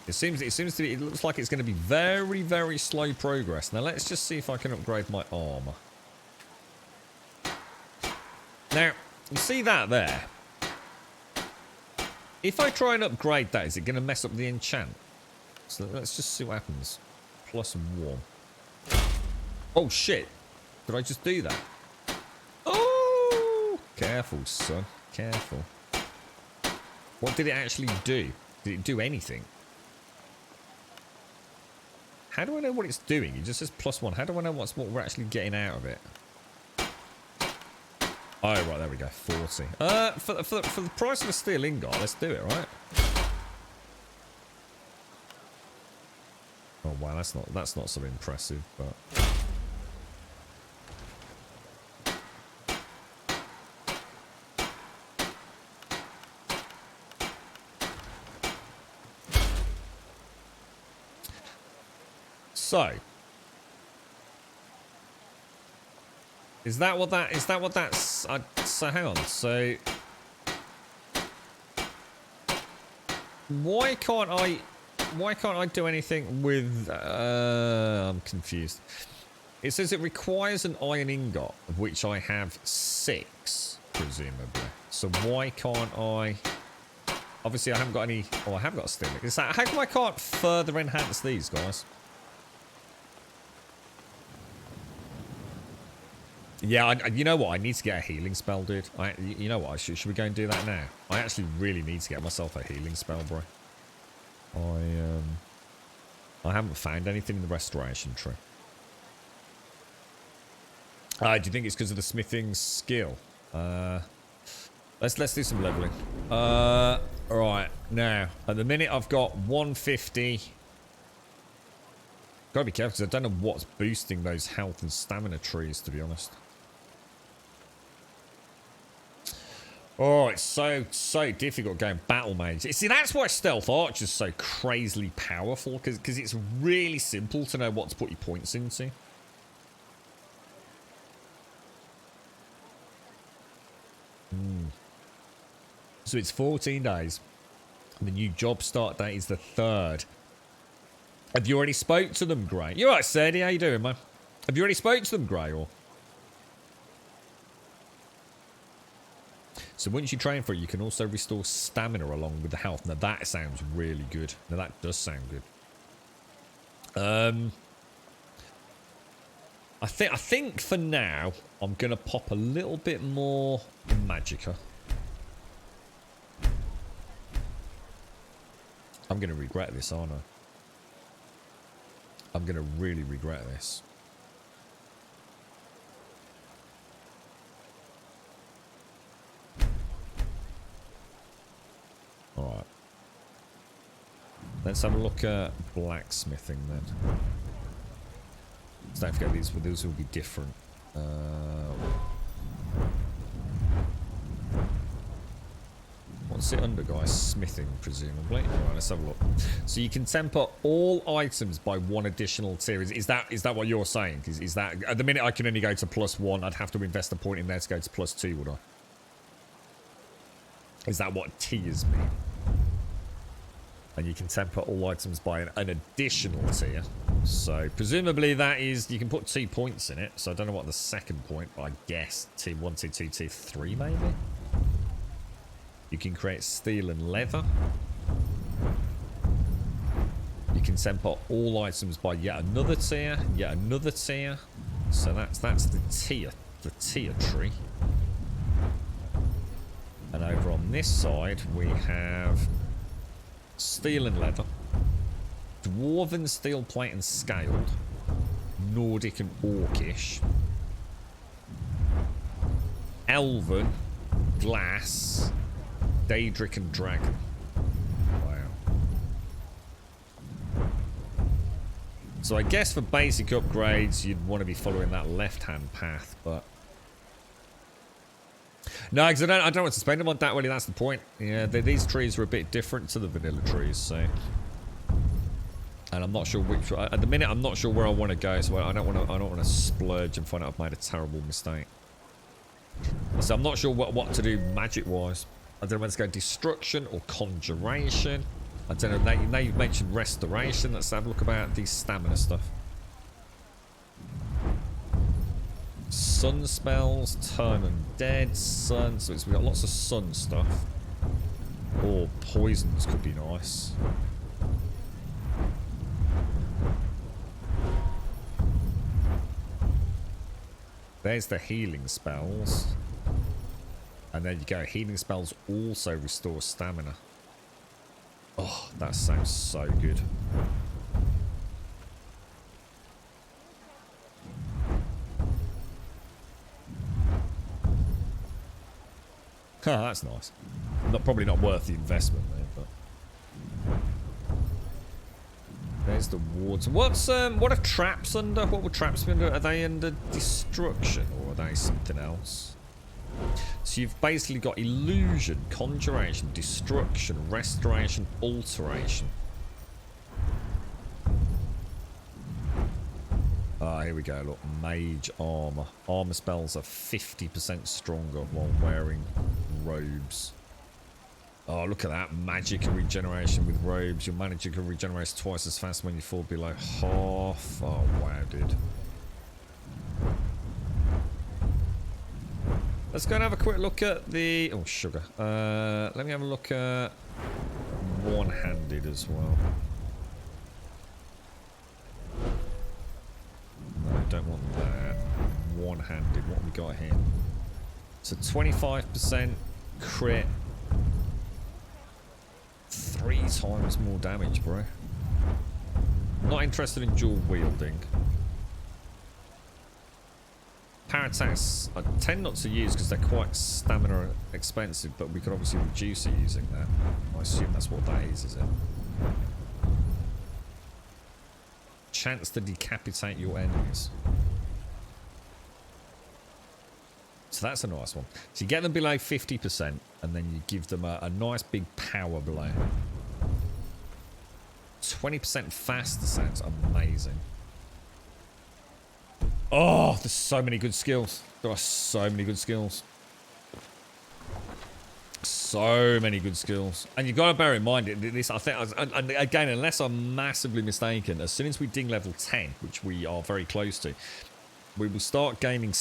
It seems to be, it looks like it's going to be very, very slow progress. Now let's just see if I can upgrade my armor. Now, you see that there? If I try and upgrade that, is it going to mess up the enchant? So let's just see what happens. +1. Oh shit. Did I just do that? Oh! Careful, son. Careful. What did it actually do? Did it do anything? How do I know what it's doing? It just says +1. How do I know what we're actually getting out of it? Oh, right, there we go. 40. For the price of a steel ingot, let's do it, right? Oh wow, that's not so impressive, but so is that what that's so hang on, so why can't I do anything with... I'm confused. It says it requires an iron ingot, of which I have 6, presumably. So why can't I... Obviously, I haven't got any... Oh, I have got a steel. Is that... How come I can't further enhance these, guys? Yeah, you know what? I need to get a healing spell, dude. You know what? Should we go and do that now? I actually really need to get myself a healing spell, bro. I haven't found anything in the restoration tree. Do you think it's because of the smithing skill? Let's do some leveling. Right now, at the minute I've got 150. Gotta be careful because I don't know what's boosting those health and stamina trees, to be honest. Oh, it's so difficult going battle mage. See, that's why stealth archer's so crazily powerful, because it's really simple to know what to put your points into. So it's 14 days. And the new job start date is the 3rd. Have you already spoke to them, Gray? You alright, Sadie? How you doing, man? Have you already spoke to them, Gray, or? So once you train for it, you can also restore stamina along with the health. Now that sounds really good. Now that does sound good. I think for now I'm gonna pop a little bit more magicka. I'm gonna regret this, aren't I? I'm gonna really regret this. Alright. Let's have a look at blacksmithing then. So don't forget these will be different. What's it under, guys? Smithing, presumably. Alright, let's have a look. So you can temper all items by 1 additional tier. Is that what you're saying? Is that at the minute I can only go to +1? I'd have to invest a point in there to go to +2, would I? Is that what tiers mean? And you can temper all items by an additional tier. So presumably that is, you can put 2 points in it. So I don't know what the second point, but I guess tier 1, tier 2, tier 3 maybe? You can create steel and leather. You can temper all items by yet another tier, yet another tier. So that's the tier tree. And over on this side we have steel and leather, dwarven steel plate and scaled, Nordic and Orcish, elven, glass, Daedric and dragon. Wow. So I guess for basic upgrades you'd want to be following that left-hand path, but no, because I don't want to spend them on that really, that's the point. Yeah, these trees are a bit different to the vanilla trees, so And I'm not sure which. At the minute, I'm not sure where I want to go, so I don't want to splurge and find out I've made a terrible mistake. So I'm not sure what to do magic-wise. I don't know whether to go destruction or conjuration. I don't know. Now you've mentioned restoration. Let's have a look about the stamina stuff. Sun spells, turn undead, sun. So we've got lots of sun stuff. Or poisons could be nice. There's the healing spells. And there you go. Healing spells also restore stamina. Oh, that sounds so good. Oh, that's nice. Probably not worth the investment there, but there's the water. What are traps under? What would traps be under? Are they under destruction or are they something else? So you've basically got illusion, conjuration, destruction, restoration, alteration. Ah, here we go. Look, mage armor. Armor spells are 50% stronger while wearing robes. Oh, look at that. Magic and regeneration with robes. Your magic can regenerate twice as fast when you fall below half. Oh, wow, dude. Let's go and have a quick look at the... Oh, sugar. Let me have a look at one-handed as well. No, don't want that. One-handed. What have we got here? So 25% crit. 3 times more damage, bro. Not interested in dual wielding. Power attacks I tend not to use because they're quite stamina expensive, but we could obviously reduce it using that. I assume that's what that is it? Chance to decapitate your enemies. So that's a nice one. So you get them below 50% and then you give them a nice big power blow. 20% faster sounds amazing. Oh, there's so many good skills. There are so many good skills. So many good skills. And you've got to bear in mind, this, I think, and again, unless I'm massively mistaken, as soon as we ding level 10, which we are very close to, we will start gaining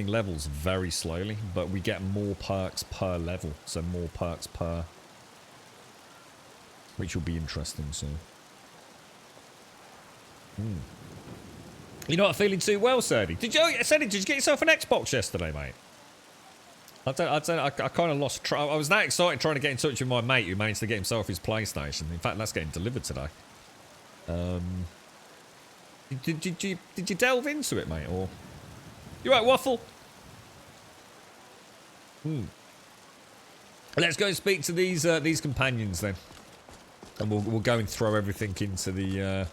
levels very slowly, but we get more perks per level. So more perks per, which will be interesting soon. You're not feeling too well, Serdy. Did you get yourself an Xbox yesterday, mate? I kind of lost track. I was that excited trying to get in touch with my mate who managed to get himself his PlayStation. In fact, that's getting delivered today. Did you delve into it, mate? Or you right, Waffle? Let's go and speak to these companions then, and we'll go and throw everything into the.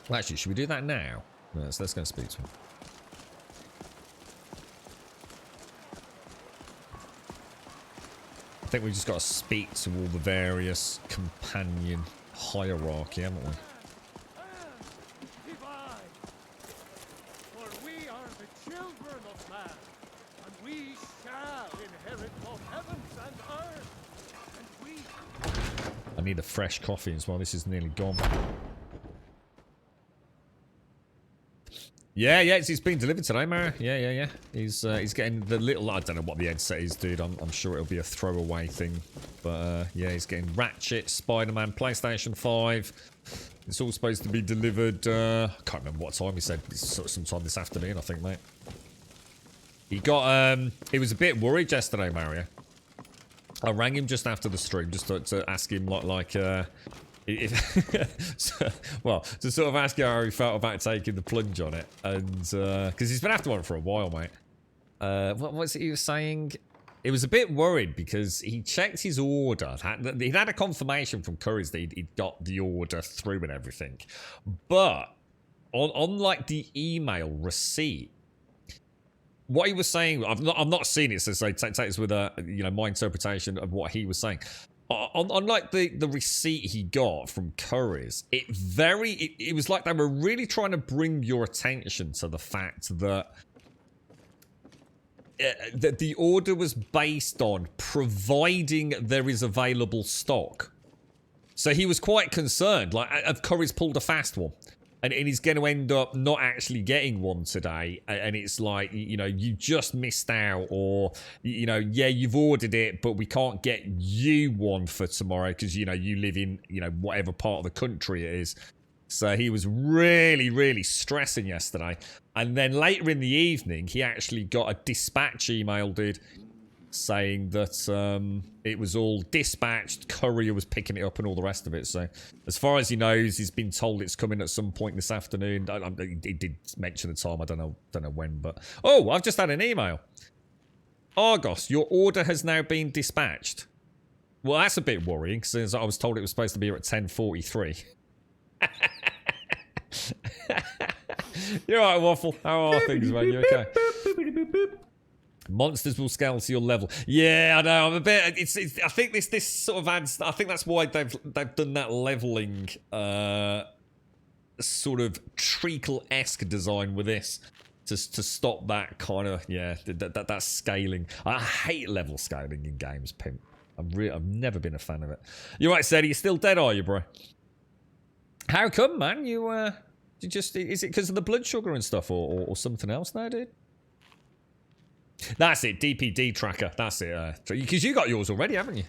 Well, actually, should we do that now? No, let's go and speak to him. I think we just got to speak to all the various companion hierarchy, haven't we? For we are the children of man, and we shall inherit both heavens and earth. And we... I need a fresh coffee as well. This is nearly gone. Yeah, it's been delivered today, Mara. Yeah. He's getting the little. I don't know what the headset is, dude. I'm sure it'll be a throwaway thing, but yeah, he's getting Ratchet, Spider-Man, PlayStation 5. It's all supposed to be delivered. I can't remember what time he said. It's sort of sometime this afternoon, I think, mate. He got. He was a bit worried yesterday, Mario. I rang him just after the stream just to ask him well, to sort of ask how he felt about taking the plunge on it, and because he's been after one for a while, mate. What was it he was saying? He was a bit worried because he checked his order. He'd had a confirmation from Curry's that he'd got the order through and everything, but on like the email receipt, what he was saying, I've not seen it, so take this with my interpretation of what he was saying. unlike the receipt he got from Curry's, it was like they were really trying to bring your attention to the fact that the order was based on providing there is available stock. So he was quite concerned, like, if Curry's pulled a fast one. And he's going to end up not actually getting one today. And it's like, you know, you just missed out. Or, you know, yeah, you've ordered it, but we can't get you one for tomorrow because, you know, you live in, you know, whatever part of the country it is. So he was really, really stressing yesterday. And then later in the evening, he actually got a dispatch email, dude, saying that it was all dispatched, courier was picking it up and all the rest of it. So as far as he knows, he's been told it's coming at some point this afternoon. He did mention the time, I don't know when, but oh, I've just had an email. Argos, your order has now been dispatched. Well, that's a bit worrying since I was told it was supposed to be here at 10:43. You're right, Waffle. How are things, man? You okay? Monsters will scale to your level. Yeah, I know. I'm a bit. I think this sort of adds. I think that's why they've done that leveling, sort of treacle-esque design with this to stop that kind of that scaling. I hate level scaling in games, pimp. I've never been a fan of it. You're right, Sadie. You're still dead, are you, bro? How come, man? You just is it because of the blood sugar and stuff, or something else now, dude? That's it, DPD tracker. That's it. Because you got yours already, haven't you?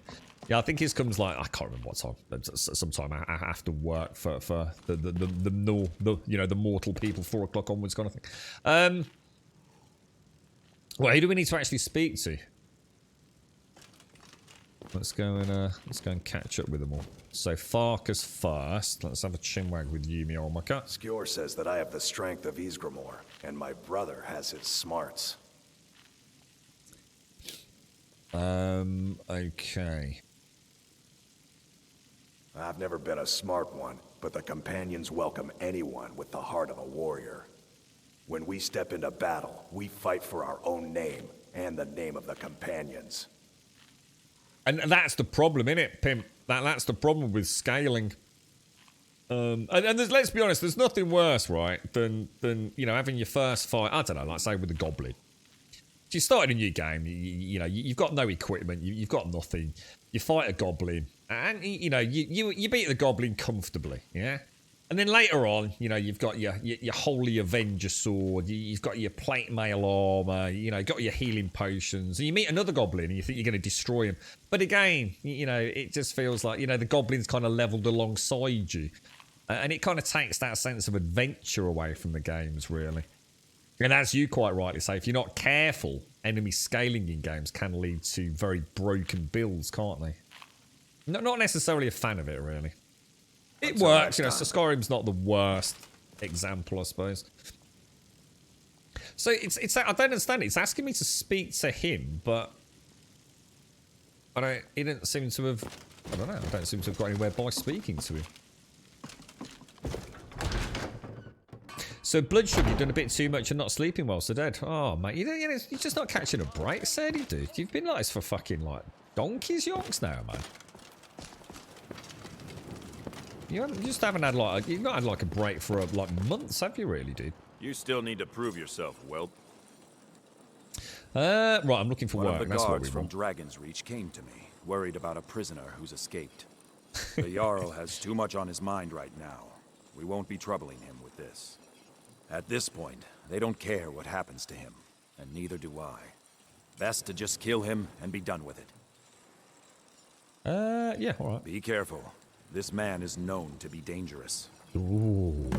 Yeah, I think his comes like I can't remember what time. Sometime after work for the mortal people, 4 o'clock onwards kind of thing. Well, who do we need to actually speak to? Let's go and catch up with them all. So Farkas first. Let's have a chinwag with Yumi Olmaka. Skjor says that I have the strength of Ysgramor, and my brother has his smarts. Okay. I've never been a smart one, but the companions welcome anyone with the heart of a warrior. When we step into battle, we fight for our own name and the name of the companions. And that's the problem, innit, Pimp? That's the problem with scaling. And let's be honest, there's nothing worse, right, than you know, having your first fight, I don't know, like say with the Goblin. If you started a new game, you know, you've got no equipment, you've got nothing. You fight a Goblin, and you know, you beat the Goblin comfortably, yeah? And then later on, you know, you've got your Holy Avenger sword, you've got your plate mail armor, you know, got your healing potions, and you meet another Goblin and you think you're going to destroy him. But again, you know, it just feels like, you know, the Goblin's kind of leveled alongside you. And it kind of takes that sense of adventure away from the games, really. And as you quite rightly say, if you're not careful, enemy scaling in games can lead to very broken builds, can't they? Not necessarily a fan of it, really. It works, you know, so Skyrim's not the worst example, I suppose. So it's I don't understand it. It's asking me to speak to him, but he didn't seem to have, I don't know, I don't seem to have got anywhere by speaking to him. So blood sugar, you've done a bit too much and not sleeping well, so dead. Oh, mate, you're just not catching a break, Sadie, dude. You've been like this for fucking, like, donkey's yonks now, man. You just haven't had, like, you've not had, like, a break for, like, months, have you really, dude? You still need to prove yourself, Whelp. Right, I'm looking for work. One of the That's what guards we from want. Dragon's Reach came to me, worried about a prisoner who's escaped. The Jarl has too much on his mind right now. We won't be troubling him with this. At this point, they don't care what happens to him, and neither do I. Best to just kill him and be done with it. Yeah, alright. Be careful. This man is known to be dangerous. Ooh.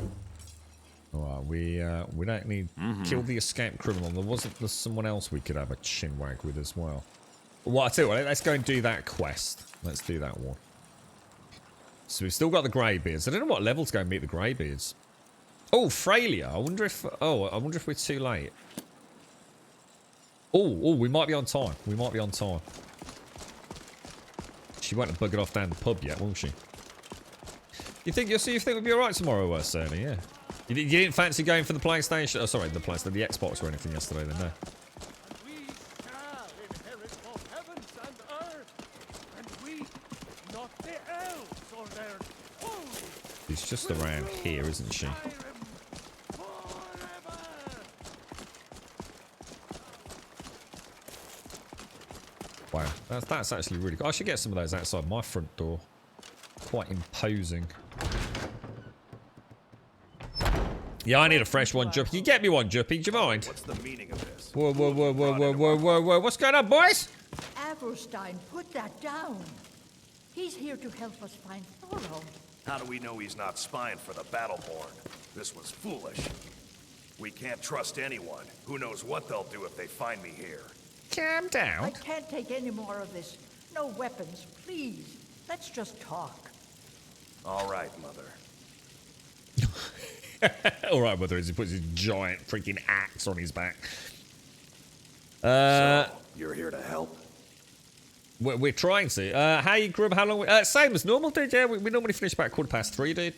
Alright, we don't need... Kill the escaped criminal. There's someone else we could have a chinwag with as well. Well, I tell you what, let's go and do that quest. Let's do that one. So we've still got the Greybeards. I don't know what level to go and meet the Greybeards. Oh, Freylia. I wonder if we're too late. Oh, we might be on time. We might be on time. She won't have buggered off down the pub yet, won't she? You think we'll be alright tomorrow, Cerny? Yeah. You didn't fancy going for the PlayStation? Oh, sorry, the Xbox or anything yesterday, then, no. We shall inherit both heavens and earth, and we just around here, isn't she? Wow, that's actually really good. I should get some of those outside my front door. Quite imposing. Yeah, I need a fresh one, Juppy. Can you get me one, Juppy? Do you mind? What's the meaning of this? Whoa, whoa, whoa, whoa, whoa, whoa, whoa, whoa. What's going on, boys? Avrstein, put that down. He's here to help us find Thorald. How do we know he's not spying for the Battleborn? This was foolish. We can't trust anyone. Who knows what they'll do if they find me here. Calm down. I can't take any more of this. No weapons, please. Let's just talk. All right, Mother. All right, Mother, as he puts his giant freaking axe on his back. So, you're here to help? We're trying to. Hey, Grub, how long? Same as normal, dude. Yeah, we normally finish about 3:15, dude.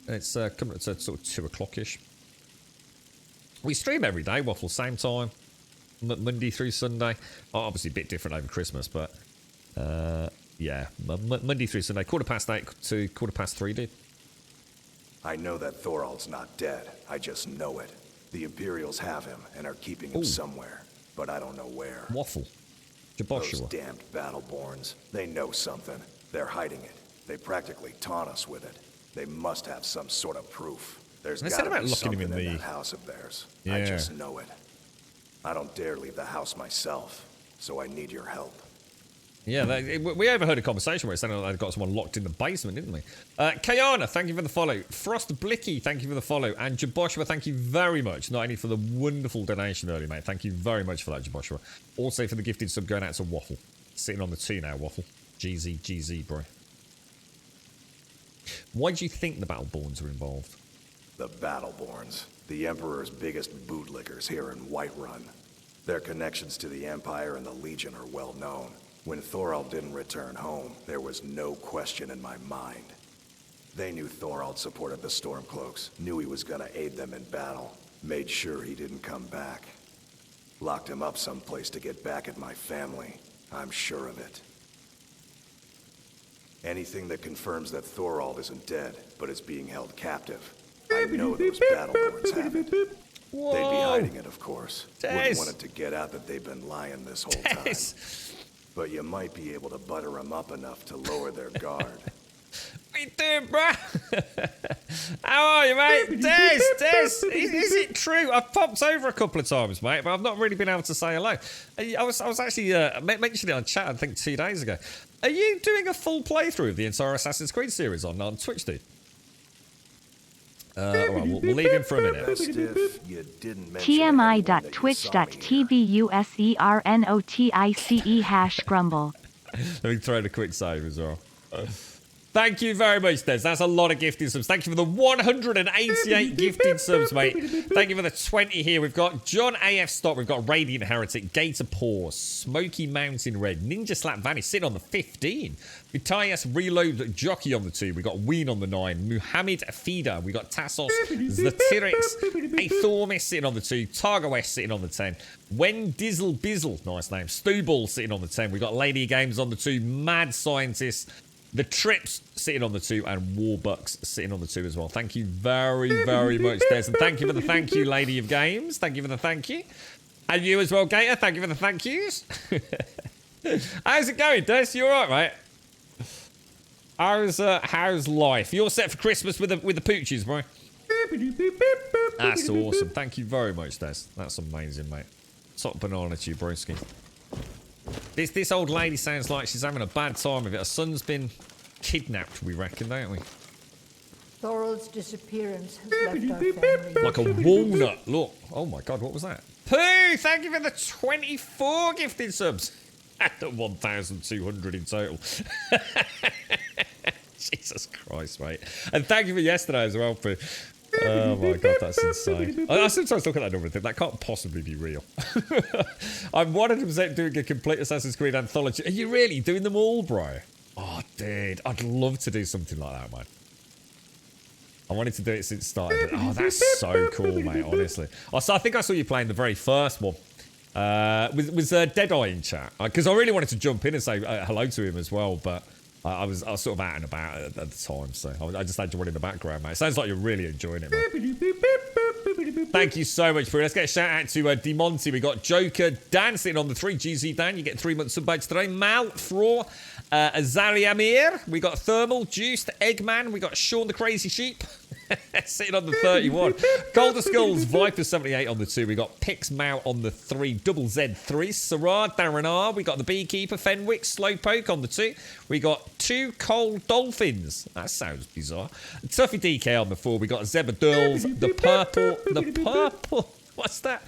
It's coming to sort of 2 o'clock-ish. We stream every day, Waffle, same time. Monday through Sunday. Oh, obviously a bit different over Christmas, but yeah, Monday through Sunday, 8:15 to 3:15, dude. I know that Thorald's not dead. I just know it. The Imperials have him and are keeping him somewhere, but I don't know where. Waffle. Those damned Battleborns. They know something. They're hiding it. They practically taunt us with it. They must have some sort of proof. There's gotta be something in that house of theirs. Yeah. I just know it. I don't dare leave the house myself, so I need your help. Yeah, we overheard a conversation where it sounded like they'd got someone locked in the basement, didn't we? Kayana, thank you for the follow. Frost Blicky, thank you for the follow. And Jaboshua, thank you very much. Not only for the wonderful donation earlier, mate. Thank you very much for that, Jaboshua. Also for the gifted sub going out to Waffle. Sitting on the 2 now, Waffle. GZ, bro. Why do you think the Battleborns are involved? The Battleborns. The Emperor's biggest bootlickers here in Whiterun. Their connections to the Empire and the Legion are well known. When Thorald didn't return home, there was no question in my mind. They knew Thorald supported the Stormcloaks, knew he was gonna aid them in battle, made sure he didn't come back. Locked him up someplace to get back at my family. I'm sure of it. Anything that confirms that Thorald isn't dead, but is being held captive. I know those Battleborns have it. Whoa. They'd be hiding it, of course. Wouldn't want it to get out that they've been lying this whole time. But you might be able to butter them up enough to lower their guard. What you doing, bruh? How are you, mate? Des! Is it true? I've popped over a couple of times, mate, but I've not really been able to say hello. I was actually mentioning it on chat, I think 2 days ago. Are you doing a full playthrough of the entire Assassin's Creed series on Twitch, dude? All right, we'll leave him for a minute. TMI.twitch.tvusernotice#grumble. Let me throw in a quick save as well. Thank you very much, Des. That's a lot of gifted subs. Thank you for the 188 gifted subs, mate. Thank you for the 20 here. We've got John A.F. Stott. We've got Radiant Heretic, Gator Paw, Smoky Mountain Red, Ninja Slap Vanish sitting on the 15. Vitayas Reload Jockey on the 2. We've got Ween on the 9. Muhammad Feeder. We've got Tassos, Zatirix, Athormis sitting on the 2. Targa West sitting on the 10. Wen Dizzle Bizzle, nice name. Stewball sitting on the 10. We've got Lady Games on the 2. Mad Scientist. The Trips sitting on the 2 and Warbucks sitting on the 2 as well. Thank you very, very much, Des. And thank you for the thank you, Lady of Games. Thank you for the thank you. And you as well, Gator. Thank you for the thank yous. How's it going, Des? You all right, mate? How's life? You're set for Christmas with the poochies, bro. That's awesome. Thank you very much, Des. That's amazing, mate. Top banana to you, broski. This old lady sounds like she's having a bad time of it. Her son's been kidnapped, we reckon, don't we? Thorald's disappearance has left our family. Like a walnut. Look. Oh my god, what was that? Pooh, thank you for the 24 gifted subs. At 1,200 in total. Jesus Christ, mate. And thank you for yesterday as well, Pooh. Oh my god, that's insane. I sometimes look at that number and think that can't possibly be real. I'm 100% doing a complete Assassin's Creed anthology. Are you really doing them all, bro? Oh, dude, I'd love to do something like that, man. I wanted to do it since it started. Oh, that's so cool, mate, honestly. I think I saw you playing the very first one. Was Deadeye in chat? Because I really wanted to jump in and say hello to him as well, but I was sort of out and about at the time, so I just had you run in the background, mate. Sounds like you're really enjoying it, man. Thank you so much, Pooh. Let's get a shout out to DeMonty. We got Joker, Dan sitting on the 3. GZ Dan, you get 3 months sub badge today. Mal, Fro, Azali Amir. We got Thermal, Juiced, Eggman. We got Sean the Crazy Sheep. Sitting on the 31. Golden Skulls, Viper 78 on the 2. We got Pix Mao on the 3. Double Z3. Sarah, Darren R. We got the Beekeeper, Fenwick, Slowpoke on the 2. We got 2 Cold Dolphins. That sounds bizarre. Tuffy DK on the 4. We got Zeba Dulls, the purple. What's that?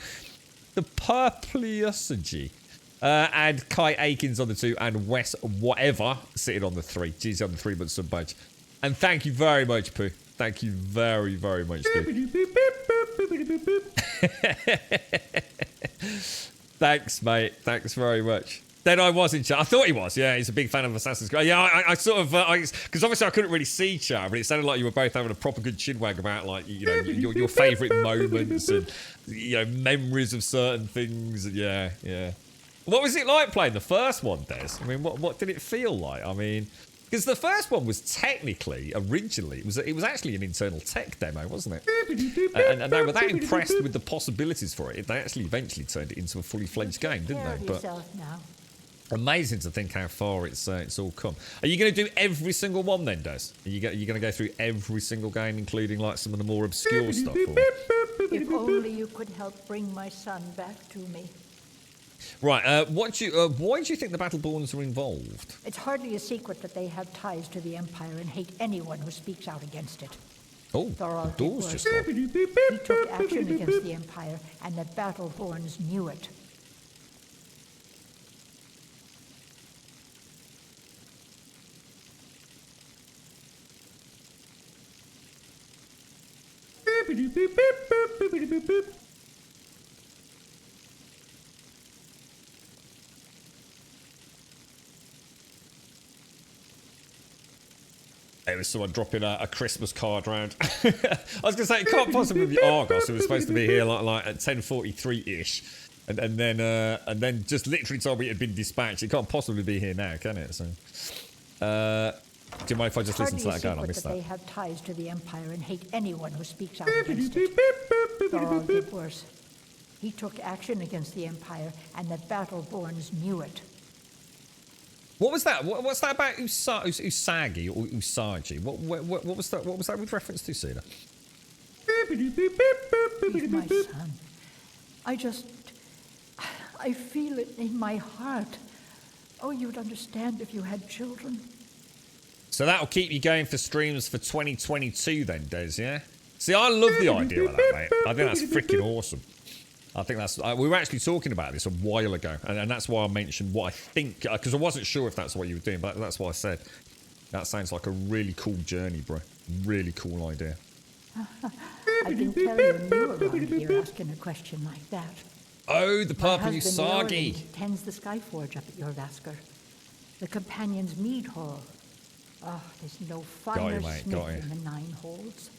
The Purpleosogy. And Kai Akins on the 2. And Wes Whatever sitting on the 3. Jeez, on the 3 month sub badge. And thank you very much, Pooh. Thank you very, very much, dude. Thanks, mate. Thanks very much. Then I was in chat. I thought he was. Yeah, he's a big fan of Assassin's Creed. Yeah, I sort of... Because obviously I couldn't really see chat, but it sounded like you were both having a proper good chinwag about, like, you know, your favourite moments and, you know, memories of certain things. Yeah, yeah. What was it like playing the first one, Des? I mean, what did it feel like? I mean... Because the first one was technically, originally, it was actually an internal tech demo, wasn't it? And they were that impressed with the possibilities for it, they actually eventually turned it into a fully fledged game, didn't they? But amazing to think how far it's all come. Are you going to do every single one then, Des? Are you going to go through every single game, including like some of the more obscure stuff? Or? If only you could help bring my son back to me. Right, why do you think the Battleborns are involved? It's hardly a secret that they have ties to the Empire and hate anyone who speaks out against it. Oh, the doors just gone. He took action against the Empire, and the Battleborns knew it. It was someone dropping a Christmas card round. I was going to say, it can't possibly be Argos, who was supposed to be here like at 10:43-ish. And then just literally told me it had been dispatched. It can't possibly be here now, can it? So, do you mind if I just listen to that again? I missed that. They have ties to the Empire and hate anyone who speaks out against it. Thorald did worse. He took action against the Empire, and the Battleborns knew it. What was that? What's that about Usagi or Usagi? What was that? What was that with reference to, Cedar? He's my son. I feel it in my heart. Oh, you'd understand if you had children. So that'll keep you going for streams for 2022 then, Des, yeah? See, I love the idea of that, mate. I think that's freaking awesome. I think that's... we were actually talking about this a while ago, and that's why I mentioned what I think, because I wasn't sure if that's what you were doing, but that's why I said that sounds like a really cool journey, bro. Really cool idea. I can tell you're new around here asking a question like that. Oh, the purple Usagi. My husband tends the Skyforge up at your Vasker. The Companion's Mead Hall. Oh, there's no finer smith in the Nine Holds.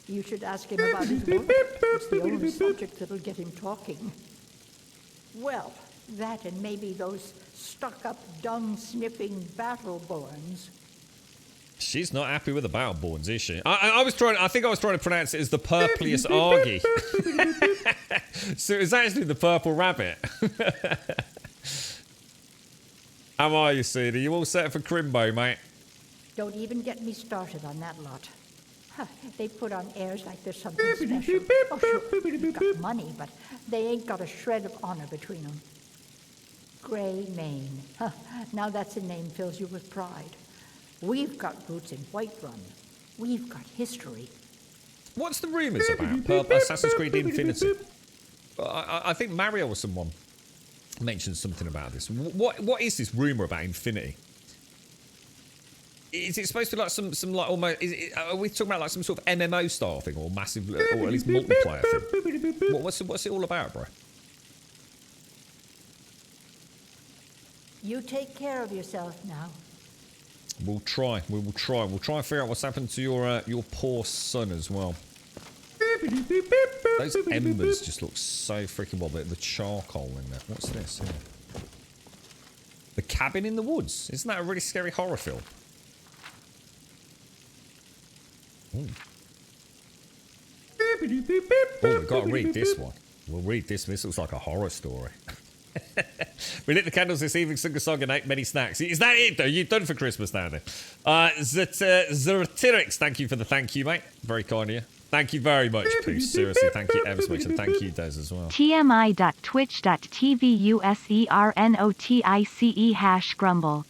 You should ask him about his work. It's the only subject that'll get him talking. Well, that and maybe those stuck-up, dung-sniffing Battleborns. She's not happy with the Battleborns, is she? I think I was trying to pronounce it as the Purplius Argy. So it was actually the Purple Rabbit. How are you, Cedar? You all set for Crimbo, mate? Don't even get me started on that lot. They put on airs like there's something special. Oh, sure, they've got money, but they ain't got a shred of honor between them. Grey Mane. Now that's a name fills you with pride. We've got roots in Whiterun. We've got history. What's the rumours about Assassin's Creed Infinity? I think Mario or someone mentioned something about this. What is this rumour about Infinity? Is it supposed to be like some like almost? Are we talking about like some sort of MMO style thing or massive, or at least multiplayer thing? What's it all about, bro? You take care of yourself now. We'll try. We will try. We'll try and figure out what's happened to your poor son as well. Those embers just look so freaking well. The charcoal in there. What's this? Yeah. The Cabin in the Woods. Isn't that a really scary horror film? Ooh. Oh, we've got to read this one. We'll read this. This looks like a horror story. We lit the candles this evening, sung a song, and ate many snacks. Is that it, though? You've done for Christmas now, then. Zertirix, thank you for the thank you, mate. Very kind of you. Thank you very much, Poos. Seriously, thank you ever so much. And thank you, Des, as well. TMI.twitch.tv/USERNOTICE #grumble.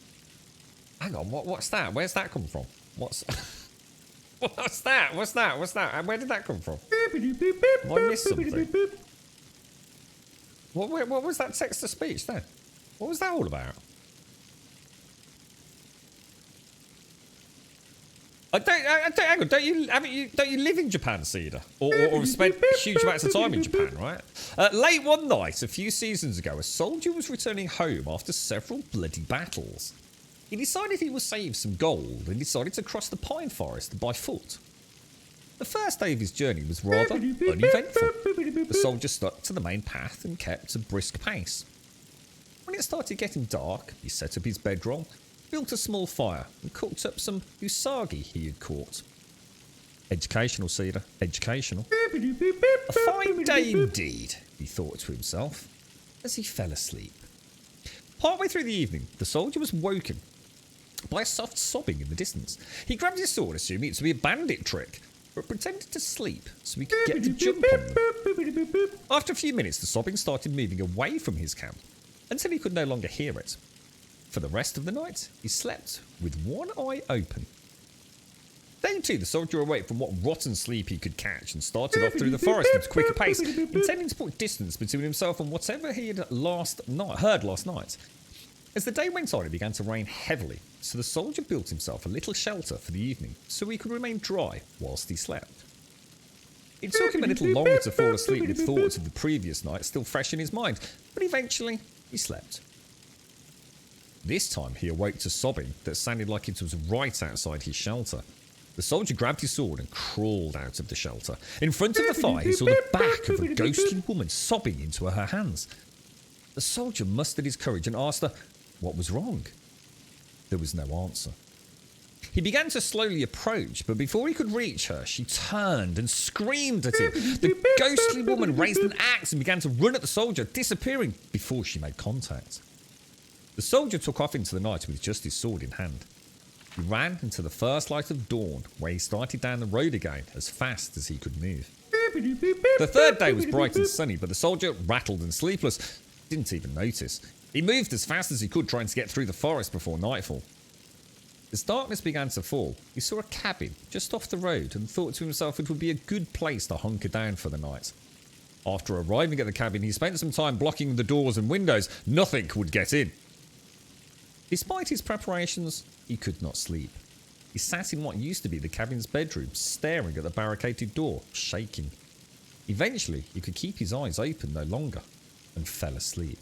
Hang on, what's that? Where's that come from? What's that? What's that? And where did that come from? Have I missed something? What was that text to speech then? What was that all about? Hang on, don't you live in Japan, Cedar? Or have spent huge amounts of time in Japan, right? Late one night, a few seasons ago, a soldier was returning home after several bloody battles. He decided he would save some gold and decided to cross the pine forest by foot. The first day of his journey was rather uneventful. The soldier stuck to the main path and kept a brisk pace. When it started getting dark, he set up his bedroll, built a small fire, and cooked up some usagi he had caught. Educational, Cedar. Educational. A fine day indeed, he thought to himself, as he fell asleep. Partway through the evening, the soldier was woken by a soft sobbing in the distance. He grabbed his sword, assuming it to be a bandit trick, but pretended to sleep so he could get to jump on them. After a few minutes, the sobbing started moving away from his camp until he could no longer hear it. For the rest of the night, he slept with one eye open. Day 2, the soldier awoke from what rotten sleep he could catch and started off through the forest at a quicker pace, intending to put distance between himself and whatever he had heard last night. As the day went on, it began to rain heavily, so the soldier built himself a little shelter for the evening so he could remain dry whilst he slept. It took him a little longer to fall asleep with thoughts of the previous night still fresh in his mind, but eventually he slept. This time he awoke to sobbing that sounded like it was right outside his shelter. The soldier grabbed his sword and crawled out of the shelter. In front of the fire, he saw the back of a ghostly woman sobbing into her hands. The soldier mustered his courage and asked her what was wrong. There was no answer. He began to slowly approach, but before he could reach her, she turned and screamed at him. The ghostly woman raised an axe and began to run at the soldier, disappearing before she made contact. The soldier took off into the night with just his sword in hand. He ran into the first light of dawn, where he started down the road again as fast as he could move. The third day was bright and sunny, but the soldier, rattled and sleepless, didn't even notice. He moved as fast as he could, trying to get through the forest before nightfall. As darkness began to fall, he saw a cabin just off the road and thought to himself it would be a good place to hunker down for the night. After arriving at the cabin, he spent some time blocking the doors and windows. Nothing would get in. Despite his preparations, he could not sleep. He sat in what used to be the cabin's bedroom, staring at the barricaded door, shaking. Eventually, he could keep his eyes open no longer, and fell asleep.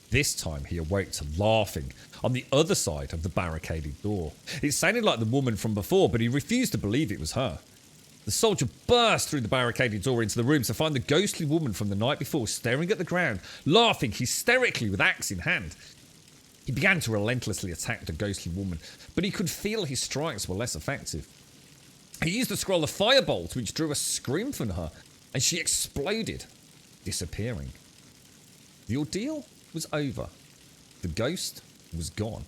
This time, he awoke to laughing on the other side of the barricaded door. It sounded like the woman from before, but he refused to believe it was her. The soldier burst through the barricaded door into the room to find the ghostly woman from the night before staring at the ground, laughing hysterically with axe in hand. He began to relentlessly attack the ghostly woman, but he could feel his strikes were less effective. He used a scroll of firebolt, which drew a scream from her, and she exploded, disappearing. The ordeal was over. The ghost was gone.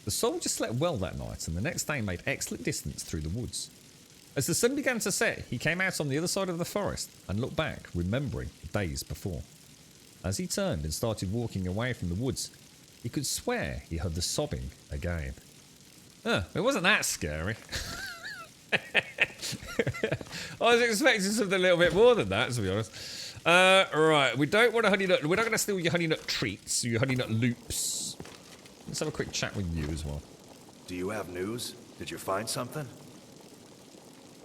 The soldier slept well that night, and the next day made excellent distance through the woods. As the sun began to set, he came out on the other side of the forest and looked back, remembering the days before. As he turned and started walking away from the woods, he could swear he heard the sobbing again. It wasn't that scary. I was expecting something a little bit more than that, to be honest. Right, we don't want a honey nut. We're not going to steal your honey nut treats, your honey nut loops. Let's have a quick chat with you as well. Do you have news? Did you find something?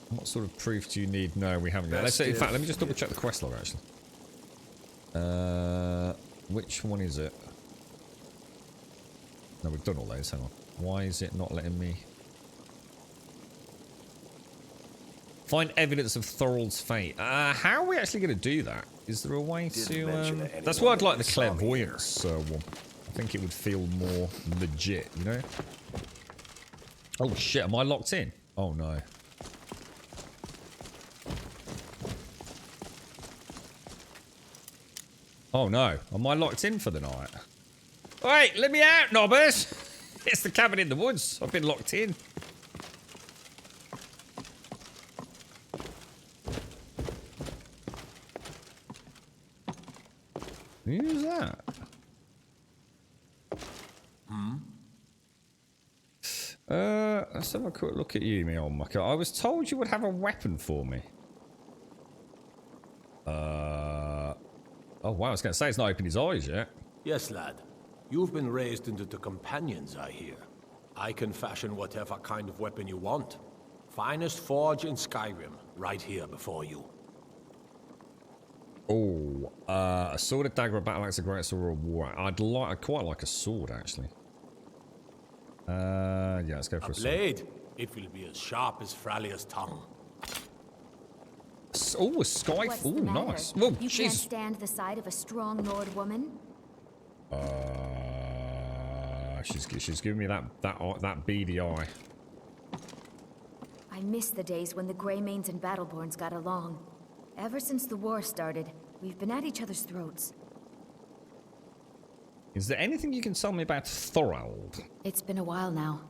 What sort of proof do you need? No, we haven't yet. In fact, let me just double check the quest log, actually. Which one is it? No, we've done all those. Hang on. Why is it not letting me? Find evidence of Thorald's fate. How are we actually going to do that? Is there a way to... That's why I'd like the clairvoyance one. I think it would feel more legit, you know? Oh shit, am I locked in? Oh no. Oh no, am I locked in for the night? Wait, let me out, knobbers! It's the cabin in the woods. I've been locked in. Who's that? Let's have a quick look at you, me old mucker. I was told you would have a weapon for me. Oh wow, I was going to say he's not opened his eyes yet. Yes, lad. You've been raised into the companions, I hear. I can fashion whatever kind of weapon you want. Finest forge in Skyrim, right here before you. Oh, a sword, a dagger, a battle axe, a great sword, or a war. I'd quite like a sword, actually. Yeah, let's go for a blade. It will be as sharp as Fralia's tongue. Oh, a sky. Oh, nice. Whoa, you can't stand the sight of a strong Nord woman. She's giving me that beady eye. I miss the days when the Greymanes and Battleborns got along. Ever since the war started, we've been at each other's throats. Is there anything you can tell me about Thorald? It's been a while now.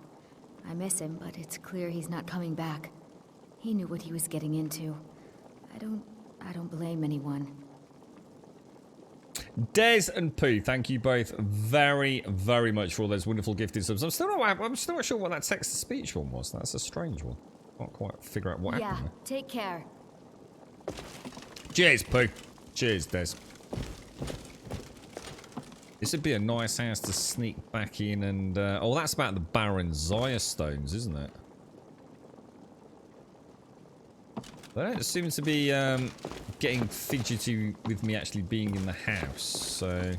I miss him, but it's clear he's not coming back. He knew what he was getting into. I don't blame anyone. Des and Pooh, thank you both very, very much for all those wonderful gifted subs. I'm still not sure what that text-to-speech one was. That's a strange one. Can't quite figure out what happened there. Take care. Cheers, Pooh. Cheers, Des. This would be a nice house to sneak back in and... oh, that's about the Baron Zaya stones, isn't it? They don't seem to be getting fidgety with me actually being in the house, so...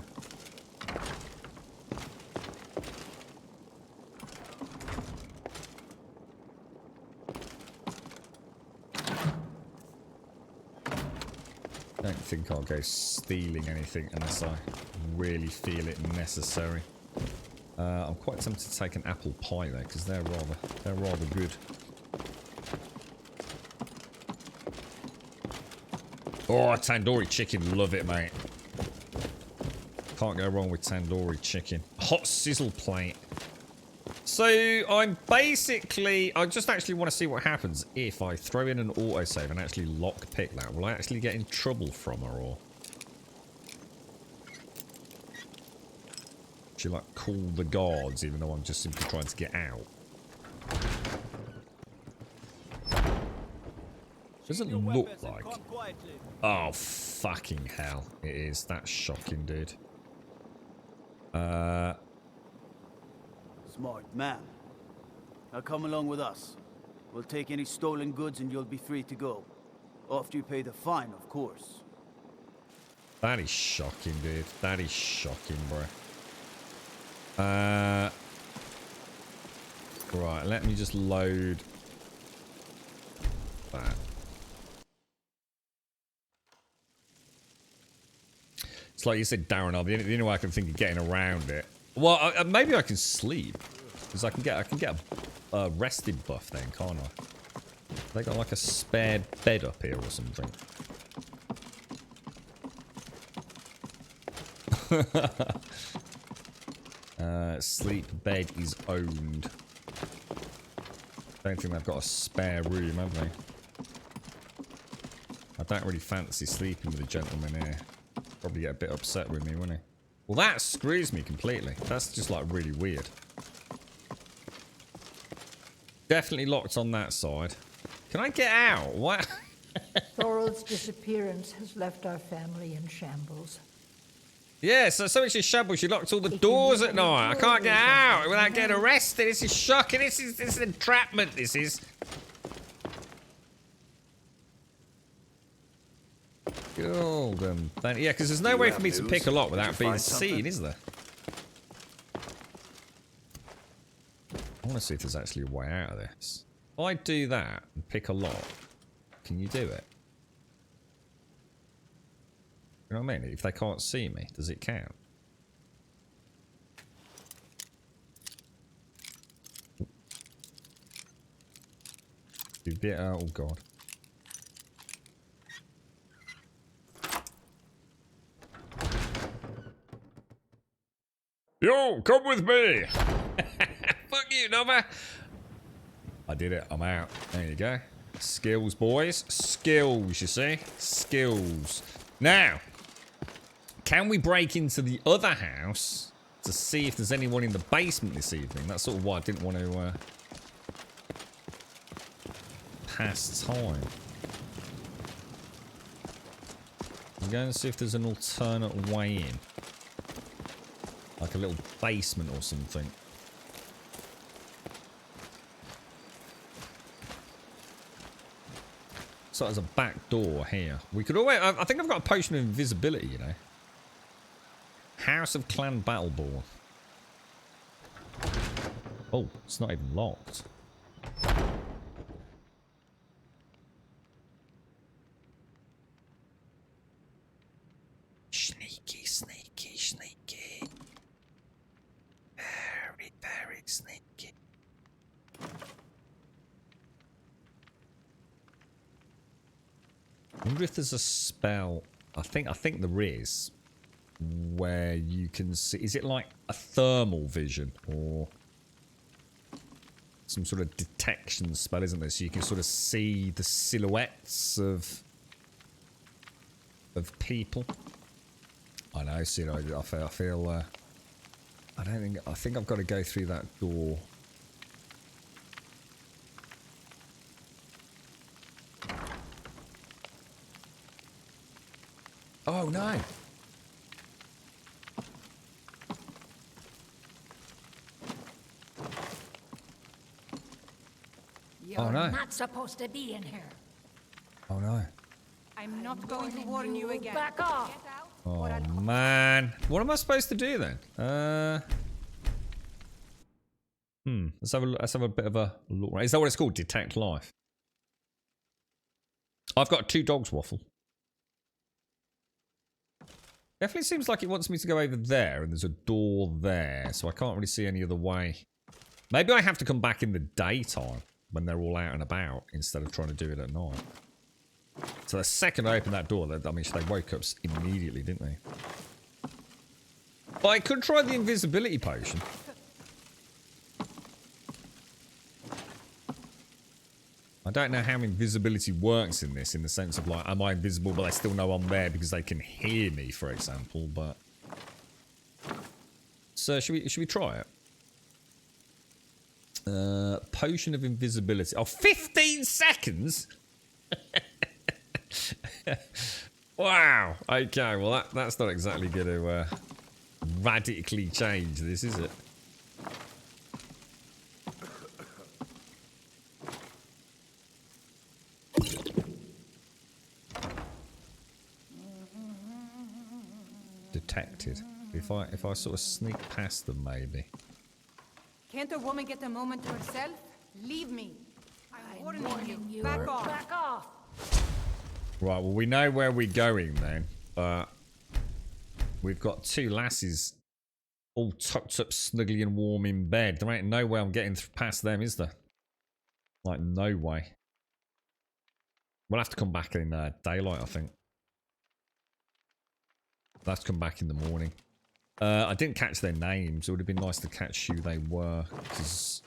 I don't think I'll go stealing anything unless I really feel it necessary. I'm quite tempted to take an apple pie though, because they're rather good. Oh, tandoori chicken, love it, mate. Can't go wrong with tandoori chicken. Hot sizzle plate. So I'm basically, I just actually want to see what happens if I throw in an autosave and actually lockpick that. Will I actually get in trouble from her, or she like call the guards even though I'm just simply trying to get out? Doesn't look like. Oh fucking hell! It is. That's shocking, dude. Smart man. Now come along with us. We'll take any stolen goods and you'll be free to go. After you pay the fine, of course. That is shocking, dude. That is shocking, bro. Right, let me just load that. It's like you said, Darren. The only way I can think of getting around it. Well, maybe I can sleep, because I can get a rested buff then, can't I? They got like a spare bed up here or something. Sleep bed is owned. Don't think they've got a spare room, have they? I don't really fancy sleeping with a gentleman here. Probably get a bit upset with me, wouldn't he? Well, that screws me completely. That's just like really weird. Definitely locked on that side. Can I get out? What? Thorald's disappearance has left our family in shambles. Yeah, so it's just shambles. You locked all the doors at night. I can't get out without getting arrested. This is shocking. This is entrapment. This is. Golden. Yeah, because there's no way for me to pick a lock without being seen, is there? I want to see if there's actually a way out of this. If I do that and pick a lock, can you do it? You know what I mean? If they can't see me, does it count? Oh god. Yo, come with me. Fuck you, Nova. I did it. I'm out. There you go. Skills, boys. Skills, you see? Skills. Now, can we break into the other house to see if there's anyone in the basement this evening? That's sort of why I didn't want to pass time. I'm going to see if there's an alternate way in. Like a little basement or something. So there's a back door here. We could always... I think I've got a potion of invisibility, you know. House of Clan Battleborn. Oh, it's not even locked. Sneaky, sneaky, sneaky. Very, very sneaky. I wonder if there's a spell. I think there is, where you can see. Is it like a thermal vision or some sort of detection spell? Isn't there? So you can sort of see the silhouettes of people. I know. See, I feel. I think I've got to go through that door. Oh no! You're not supposed to be in here. Oh no! I'm not going to warn you again. Back off. Oh man! What am I supposed to do then? Let's have a bit of a look. Is that what it's called? Detect life. I've got 2 dogs, Waffle. Definitely seems like it wants me to go over there, and there's a door there, so I can't really see any other way. Maybe I have to come back in the daytime when they're all out and about instead of trying to do it at night. So the second I opened that door, I mean, they woke up immediately, didn't they? But I could try the invisibility potion. I don't know how invisibility works in this, in the sense of like, am I invisible but I still know I'm there because they can hear me, for example, but... So, should we try it? Potion of invisibility. Oh, 15 seconds?! Wow! Okay, well that's not exactly going to radically change this, is it? Detected. If I sort of sneak past them, maybe. Can't a woman get a moment to herself? Leave me. I'm warning you. Back off. Back off. Right, well, we know where we're going then, but we've got 2 lasses all tucked up snugly and warm in bed. There ain't no way I'm getting past them, is there? Like, no way. We'll have to come back in daylight, I think. We'll have to come back in the morning. I didn't catch their names. It would have been nice to catch who they were, because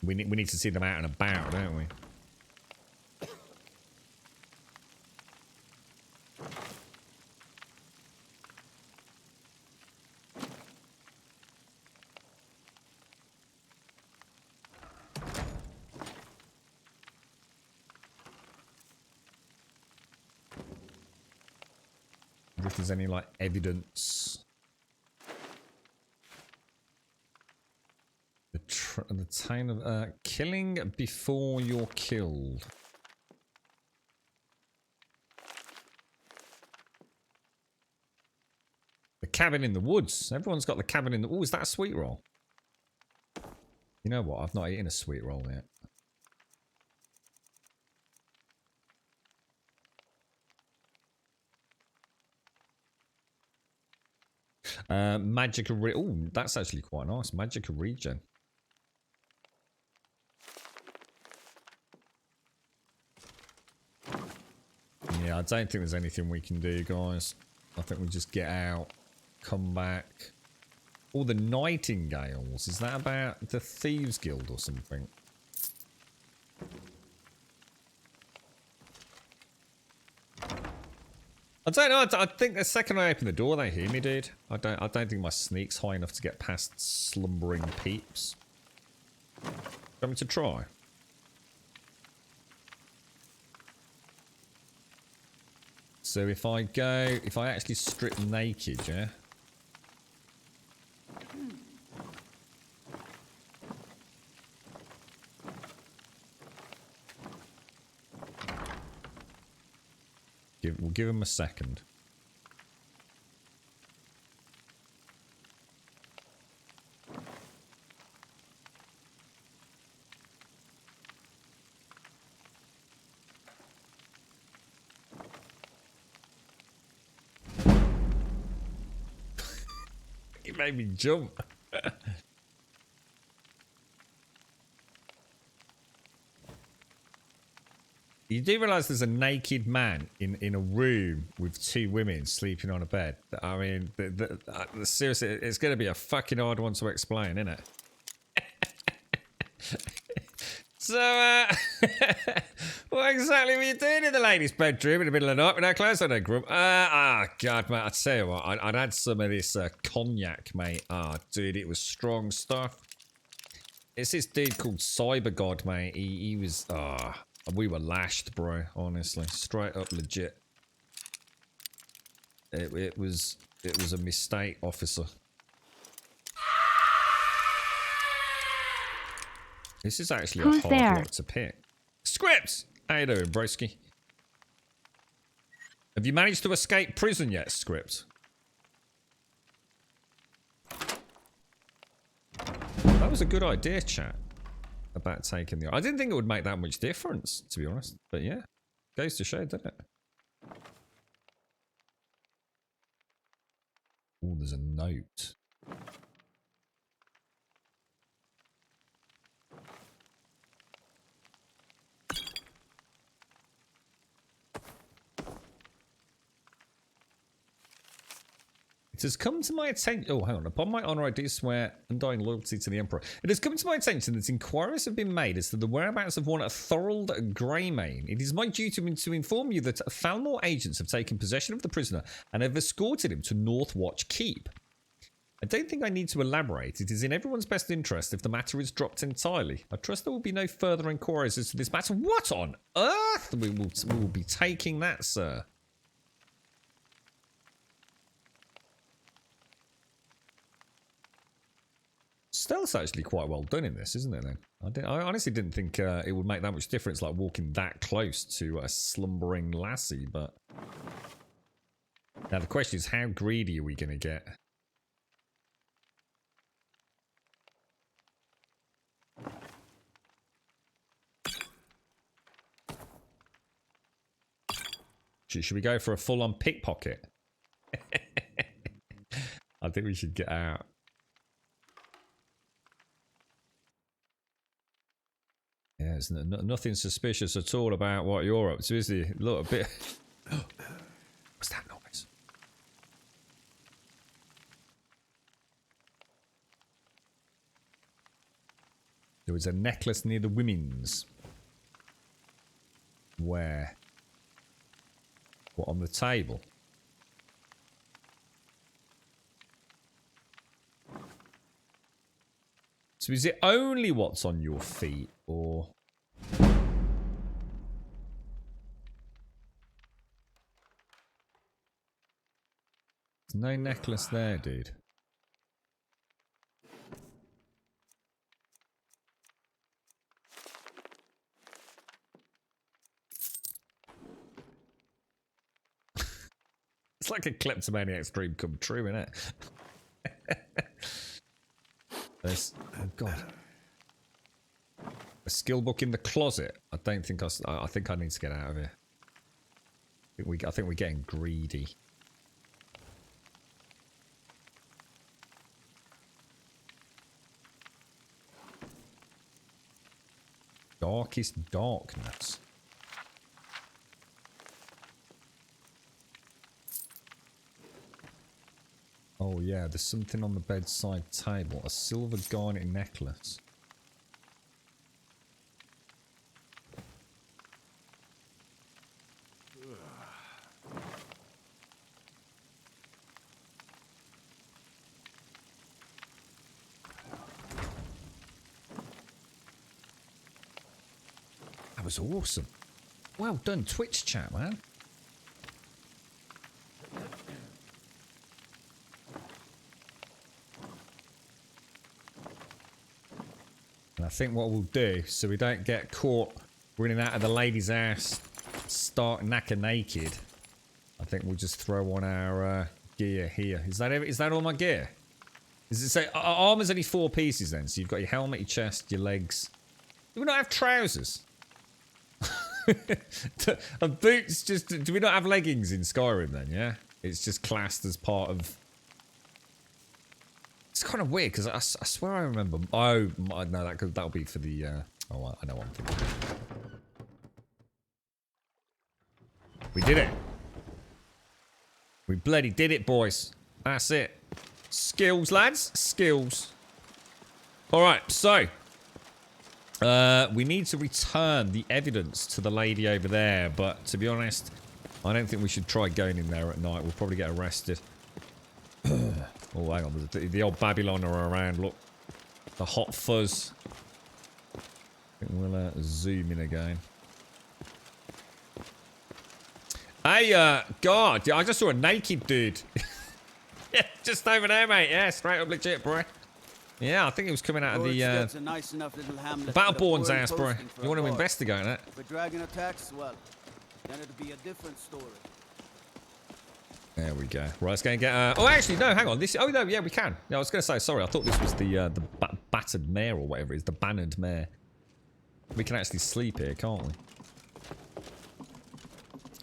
we need to see them out and about, don't we? If there's any like evidence, the town of killing before you're killed. The cabin in the woods. Everyone's got the cabin in the. Oh, is that a sweet roll? You know what? I've not eaten a sweet roll yet. Magic regen. Oh, that's actually quite nice. Magic regen. Yeah, I don't think there's anything we can do, guys. I think we just get out, come back, All the Nightingales. Is that about the Thieves Guild or something? I don't know. I think the second I open the door, they hear me, dude. I don't think my sneak's high enough to get past slumbering peeps. Want me to try? So if I actually strip naked, yeah. We'll give him a second. He made me jump. You do realise there's a naked man in a room with two women sleeping on a bed. I mean, seriously, it's going to be a fucking hard one to explain, isn't it? So, what exactly were you doing in the ladies' bedroom in the middle of the night with no clothes on, Grump? God, mate, I tell you what, I'd had some of this cognac, mate. Dude, it was strong stuff. It's this dude called Cyber God, mate. He was, we were lashed, bro, honestly. Straight up legit. It was a mistake, officer. This is actually a hard lot to pick. Scripts! How you doing, broski? Have you managed to escape prison yet, Script? That was a good idea, chat. About taking the... I didn't think it would make that much difference, to be honest. But yeah, goes to show, doesn't it? Oh, there's a note. It has come to my attention... Oh, hang on. Upon my honour, I do swear undying loyalty to the Emperor. It has come to my attention that inquiries have been made as to the whereabouts of one Thorold Greymane. It is my duty to inform you that Falmore agents have taken possession of the prisoner and have escorted him to Northwatch Keep. I don't think I need to elaborate. It is in everyone's best interest if the matter is dropped entirely. I trust there will be no further inquiries as to this matter. What on earth? We will be taking that, sir. Stealth's actually quite well done in this, isn't it, then? I honestly didn't think it would make that much difference, like walking that close to a slumbering lassie, but... Now the question is, how greedy are we going to get? Should we go for a full-on pickpocket? I think we should get out. Yeah, there's nothing suspicious at all about what you're up to, is there? Look, a bit... What's that noise? There was a necklace near the women's. Where? What, on the table? So is it only what's on your feet, or... There's no necklace there, dude. It's like a kleptomaniac's dream come true, isn't it? There's, oh god, a skill book in the closet. I don't think I think I need to get out of here. I think we're getting greedy. Darkest darkness. Oh yeah, there's something on the bedside table. A silver garnet necklace. That was awesome. Well done, Twitch chat, man. And I think what we'll do, so we don't get caught running out of the lady's house, start knacker naked, I think we'll just throw on our gear here. Is that all my gear? Does it say armor's only 4 pieces then? So you've got your helmet, your chest, your legs. Do we not have trousers? And boots just... Do we not have leggings in Skyrim then, yeah? It's just classed as part of... It's kind of weird, because I swear I remember... Oh, no, that'll be for the... Oh, I know what I'm thinking. We did it. We bloody did it, boys. That's it. Skills, lads. Skills. Alright, so... we need to return the evidence to the lady over there, but to be honest, I don't think we should try going in there at night. We'll probably get arrested. Oh, hang on. The old Babylon are around. Look. The hot fuzz. I think we'll zoom in again. Hey, God. I just saw a naked dude. Yeah, just over there, mate. Yeah, straight up legit, bro. Yeah, I think it was coming out of the Battleborn's house, bro. You want to investigate that? If a dragon attacks, well, then it'll be a different story. There we go. Right, let's go and get... oh, actually, no, hang on. This... Oh, no, yeah, we can. Yeah, I was going to say, sorry, I thought this was the battered mare or whatever it is. The bannered mare. We can actually sleep here, can't we?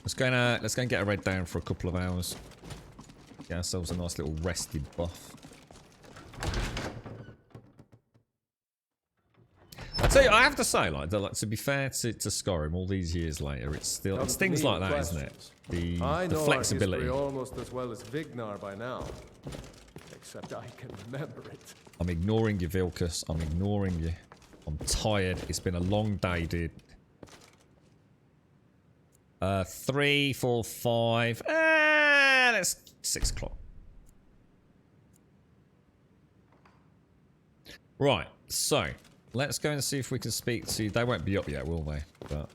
Let's go and get a red down for a couple of hours. Get ourselves a nice little rested buff. I tell you, I have to say, like to be fair to Skyrim, all these years later, it's still it's things like that, isn't it? The flexibility. I know our history almost as well as Vignar by now, except I can remember it. I'm ignoring you, Vilkas. I'm ignoring you. I'm tired. It's been a long day, dude. 3, 4, 5. That's 6 o'clock. Right. So. Let's go and see if we can speak to... They won't be up yet, will they? But...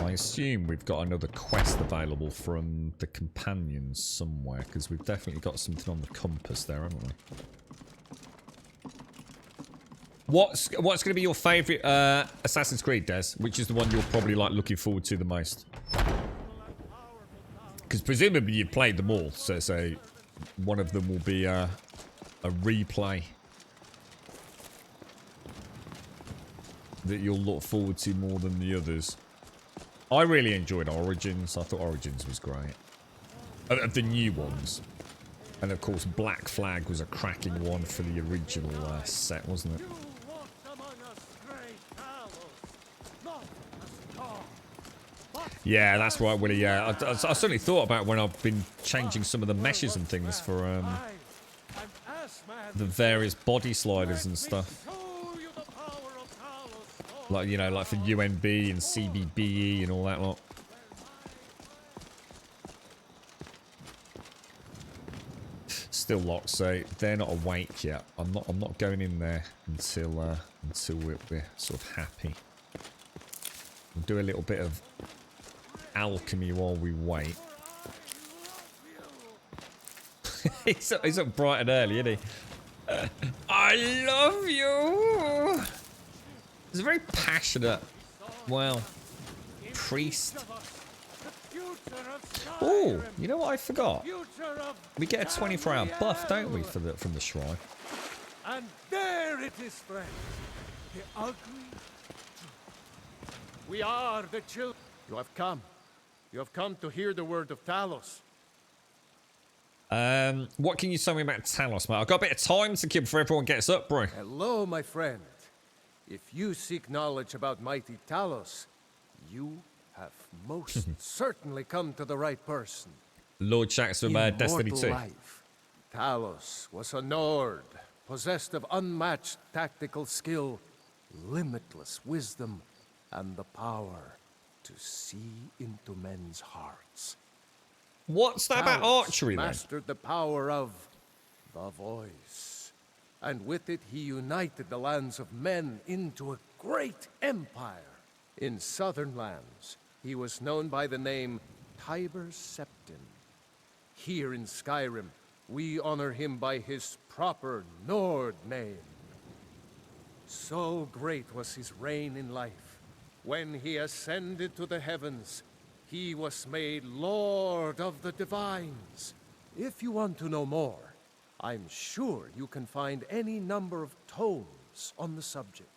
I assume we've got another quest available from the companions somewhere, because we've definitely got something on the compass there, haven't we? What's going to be your favourite Assassin's Creed, Des? Which is the one you're probably like looking forward to the most? Because presumably you've played them all, so one of them will be... a replay that you'll look forward to more than the others. I really enjoyed Origins. I thought Origins was great. Of the new ones. And of course Black Flag was a cracking one for the original set, wasn't it? Yeah, that's right, Willie. Yeah, I certainly thought about when I've been changing some of the meshes and things for the various body sliders and stuff. Like, you know, like for UNB and CBBE and all that lot. Still locked, so they're not awake yet. I'm not going in there until we're sort of happy. We'll do a little bit of alchemy while we wait. he's up bright and early, isn't he? I love you. He's a very passionate, well, priest. Oh, you know what I forgot? We get a 24-hour buff, don't we, from the shrine? And there it is, friend. The ugly truth. We are the children. You have come. You have come to hear the word of Talos. What can you tell me about Talos, mate? I've got a bit of time to kill before everyone gets up, bro. Hello, my friend. If you seek knowledge about mighty Talos, you have most certainly come to the right person. Lord Shax from Destiny 2. Life. Talos was a Nord, possessed of unmatched tactical skill, limitless wisdom, and the power to see into men's hearts. What's that about archery, then? Mastered the power of the voice, and with it he united the lands of men into a great empire. In southern lands, he was known by the name Tiber Septim. Here in Skyrim, we honor him by his proper Nord name. So great was his reign in life. When he ascended to the heavens, he was made Lord of the Divines. If you want to know more, I'm sure you can find any number of tomes on the subject.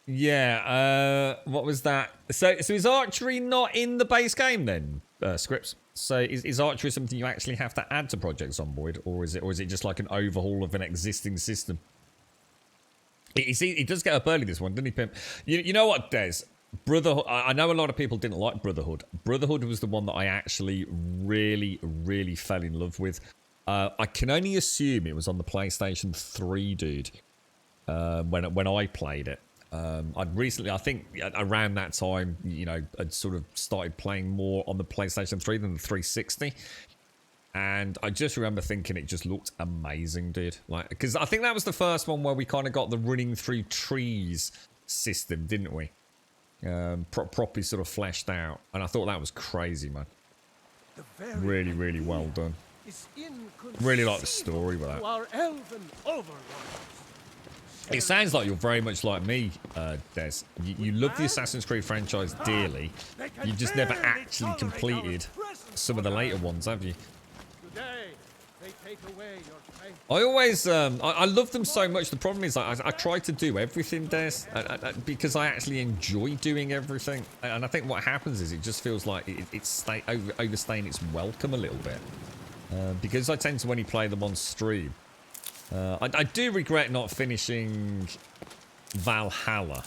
Yeah, what was that? So is archery not in the base game then, Scripts? So is archery something you actually have to add to Project Zomboid, or is it just like an overhaul of an existing system? He does get up early, this one, doesn't he, Pimp? You know what, Des? Brotherhood. I know a lot of people didn't like Brotherhood. Brotherhood was the one that I actually really, really fell in love with. I can only assume it was on the PlayStation 3, dude. When I played it. I'd recently, I think around that time, you know, I'd sort of started playing more on the PlayStation 3 than the 360. And I just remember thinking it just looked amazing, dude. Like, because I think that was the first one where we kind of got the running through trees system, didn't we? Properly sort of fleshed out. And I thought that was crazy, man. Really, really well done. Really like the story with that. Our elven overlords. It sounds like you're very much like me, Des. You love the Assassin's Creed franchise dearly. You've just never actually completed some of the later ones, have you? I always, I love them so much. The problem is I try to do everything, Des, because I actually enjoy doing everything. And I think what happens is it just feels like it's overstaying its welcome a little bit. Because I tend to only play them on stream. I do regret not finishing Valhalla.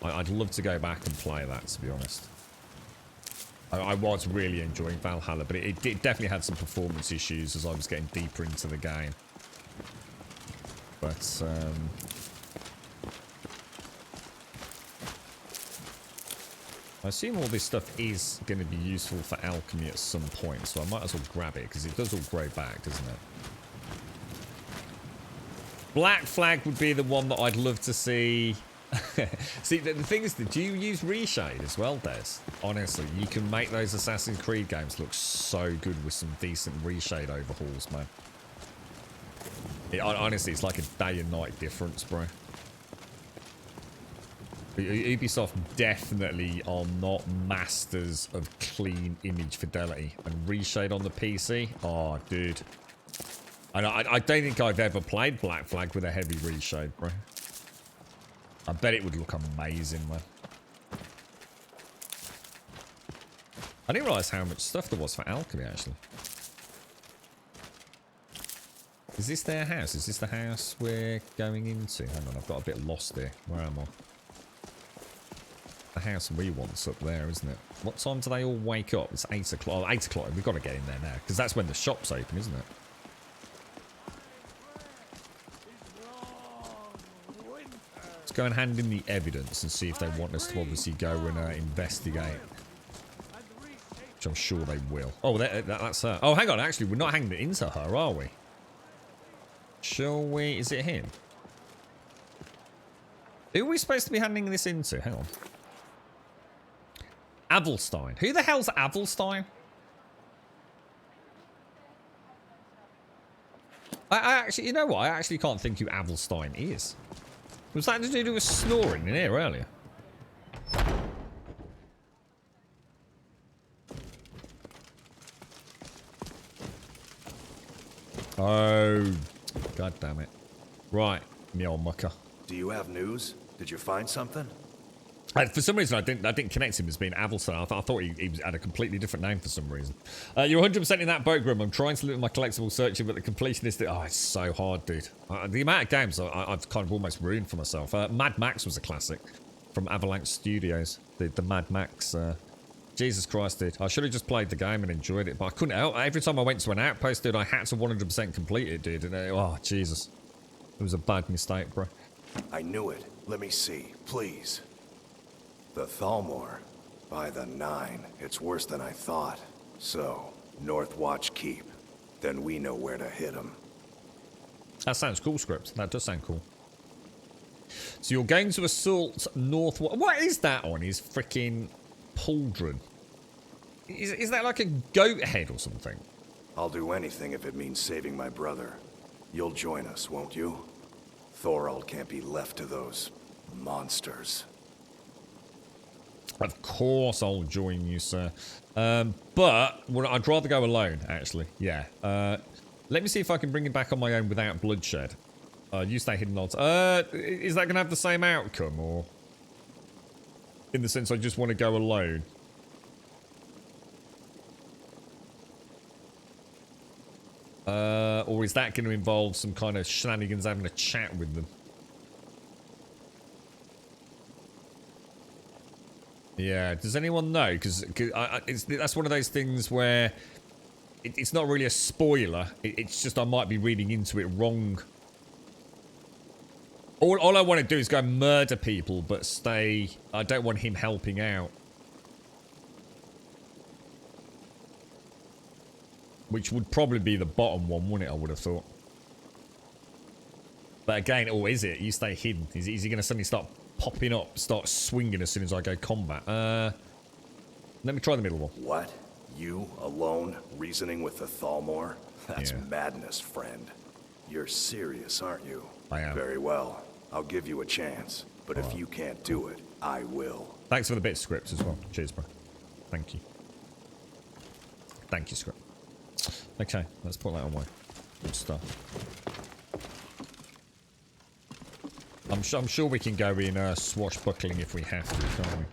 I'd love to go back and play that, to be honest. I was really enjoying Valhalla, but it definitely had some performance issues as I was getting deeper into the game. But, I assume all this stuff is going to be useful for alchemy at some point, so I might as well grab it, because it does all grow back, doesn't it? Black Flag would be the one that I'd love to see. See, the thing is, do you use reshade as well, Des? Honestly, you can make those Assassin's Creed games look so good with some decent reshade overhauls, man. Honestly, it's like a day and night difference, bro. Ubisoft definitely are not masters of clean image fidelity. And reshade on the PC? Oh, dude. I don't think I've ever played Black Flag with a heavy reshade, bro. I bet it would look amazing, man. I didn't realise how much stuff there was for alchemy, actually. Is this their house? Is this the house we're going into? Hang on, I've got a bit lost here. Where am I? The house we want's up there, isn't it? What time do they all wake up? It's 8 o'clock. Oh, 8 o'clock. We've got to get in there now, because that's when the shop's open, isn't it? Let's go and hand in the evidence and see if they want us to obviously go and investigate. Which I'm sure they will. Oh, that's her. Oh, hang on. Actually, we're not handing it into her, are we? Shall we? Is it him? Who are we supposed to be handing this into? Hang on. Avelstein. Who the hell's Avelstein? I actually, you know what? I actually can't think who Avelstein is. Was that to do with snoring in here earlier? Oh, god damn it! Right, me old mucker. Do you have news? Did you find something? For some reason, I didn't connect him as being Avelstein. I thought he had a completely different name for some reason. You're 100% in that boat, Grim. I'm trying to limit my collectible searching, but the completionist... Oh, it's so hard, dude. The amount of games I've kind of almost ruined for myself. Mad Max was a classic from Avalanche Studios. The Mad Max. Jesus Christ, dude. I should have just played the game and enjoyed it, but I couldn't help. Every time I went to an outpost, dude, I had to 100% complete it, dude. And, oh, Jesus. It was a bad mistake, bro. I knew it. Let me see, please. The Thalmor. By the 9. It's worse than I thought. So, North Watch Keep. Then we know where to hit them. That sounds cool, Script. That does sound cool. So you're going to assault North... What is that on his freaking pauldron? Is that like a goat head or something? I'll do anything if it means saving my brother. You'll join us, won't you? Thorald can't be left to those monsters. Of course I'll join you, sir. But I'd rather go alone, actually. Yeah. Let me see if I can bring him back on my own without bloodshed. You stay hidden odds. Is that going to have the same outcome, or... In the sense I just want to go alone? Or is that going to involve some kind of shenanigans having a chat with them? Yeah, does anyone know? Because that's one of those things where it's not really a spoiler. It's just I might be reading into it wrong. All I want to do is go murder people, but stay... I don't want him helping out. Which would probably be the bottom one, wouldn't it? I would have thought. But again, oh, is it? You stay hidden. Is he going to suddenly start popping up, start swinging as soon as I go combat? Let me try the middle one. What? You, alone, reasoning with the Thalmor? That's madness, friend. You're serious, aren't you? I am. Very well. I'll give you a chance. But if you can't do it, I will. Thanks for the bit scripts as well. Cheers, bro. Thank you. Thank you, script. Okay, let's put that away. Good stuff. I'm sure we can go in swashbuckling if we have to, can't we?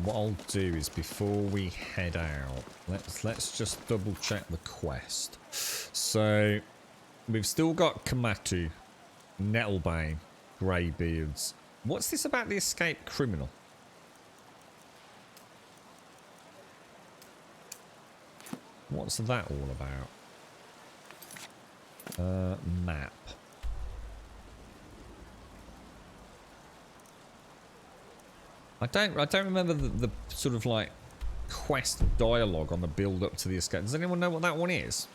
What I'll do is before we head out, let's just double check the quest. So we've still got Kamatu, Nettlebane, Greybeards. What's this about the escaped criminal? What's that all about? Map. I don't remember the sort of like quest dialogue on the build up to the escape. Does anyone know what that one is?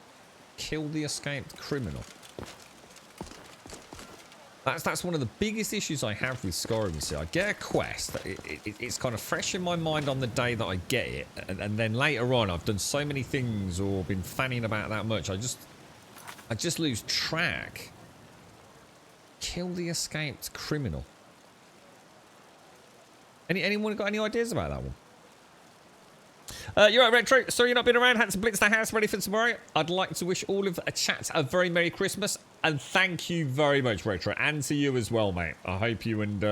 Kill the escaped criminal. That's one of the biggest issues I have with Skyrim. See, I get a quest. It's kind of fresh in my mind on the day that I get it, and then later on, I've done so many things or been fanning about that much. I just lose track. Kill the escaped criminal. Anyone got any ideas about that one? You're right, Retro. Sorry you've not been around. Had to blitz the house ready for tomorrow. I'd like to wish all of a chat a very Merry Christmas. And thank you very much, Retro. And to you as well, mate. I hope you and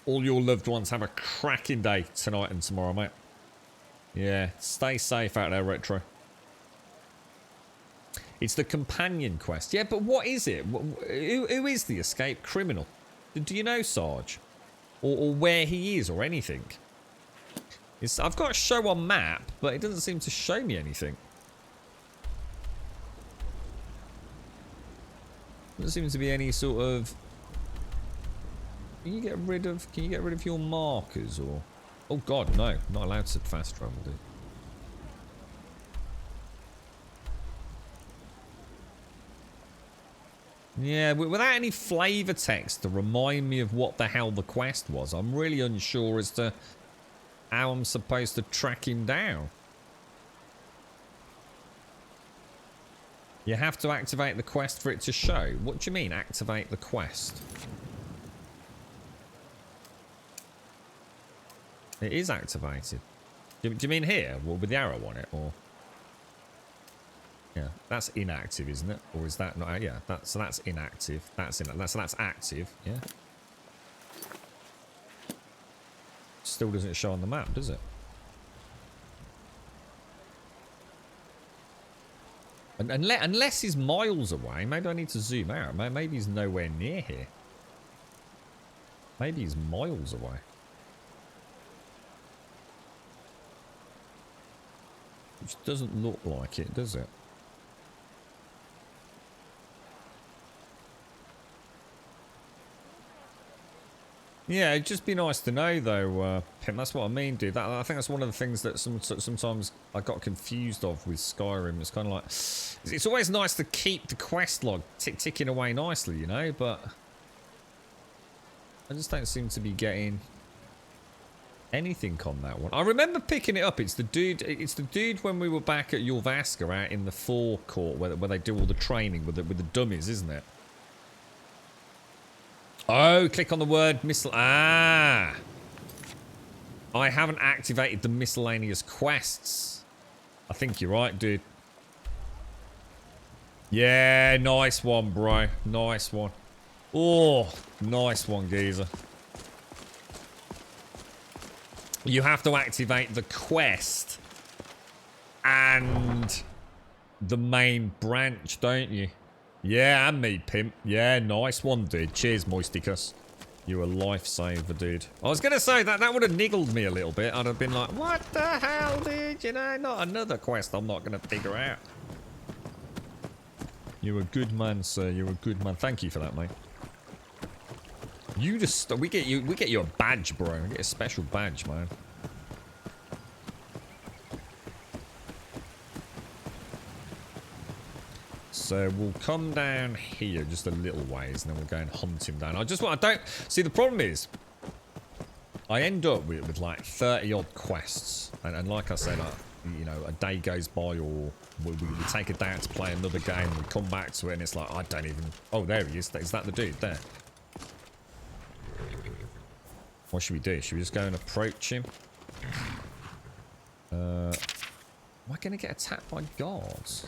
all your loved ones have a cracking day tonight and tomorrow, mate. Yeah, stay safe out there, Retro. It's the companion quest. Yeah, but what is it? Who is the escaped criminal? Do you know, Sarge? Or where he is, or anything. I've got a show on map, but it doesn't seem to show me anything. Doesn't seem to be any sort of... Can you get rid of your markers, or... Oh god, no. Not allowed to fast travel, dude. Yeah, without any flavour text to remind me of what the hell the quest was, I'm really unsure as to how I'm supposed to track him down. You have to activate the quest for it to show. What do you mean, activate the quest? It is activated. Do you mean here? Well, with the arrow on it, or... Yeah, that's inactive, isn't it? Or is that not? Yeah, so that's inactive. So that's active. Yeah. Still doesn't show on the map, does it? And unless he's miles away, maybe I need to zoom out. Maybe he's nowhere near here. Maybe he's miles away. Which doesn't look like it, does it? Yeah, it'd just be nice to know, though, Pim. That's what I mean, dude. I think that's one of the things that sometimes I got confused of with Skyrim. It's kind of like... It's always nice to keep the quest log ticking away nicely, you know, but... I just don't seem to be getting anything on that one. I remember picking it up. It's the dude when we were back at Jorvaska out in the forecourt where they do all the training with the dummies, isn't it? Oh, click on the word missile. Ah! I haven't activated the miscellaneous quests. I think you're right, dude. Yeah, nice one, bro. Nice one. Oh, nice one, geezer. You have to activate the quest and the main branch, don't you? Yeah, and me, pimp. Yeah, nice one, dude. Cheers, Moisticus. You're a lifesaver, dude. I was going to say that would have niggled me a little bit. I'd have been like, what the hell, dude? You know, not another quest I'm not going to figure out. You're a good man, sir. You're a good man. Thank you for that, mate. You just... We get you a badge, bro. We get a special badge, man. So we'll come down here just a little ways, and then we'll go and hunt him down. I don't... See, the problem is, I end up with like 30 odd quests, and like I said, you know, a day goes by, or we take a day out to play another game, and we come back to it, and it's like, I don't even... Oh, there he is. Is that the dude there? What should we do? Should we just go and approach him? Am I going to get attacked by guards?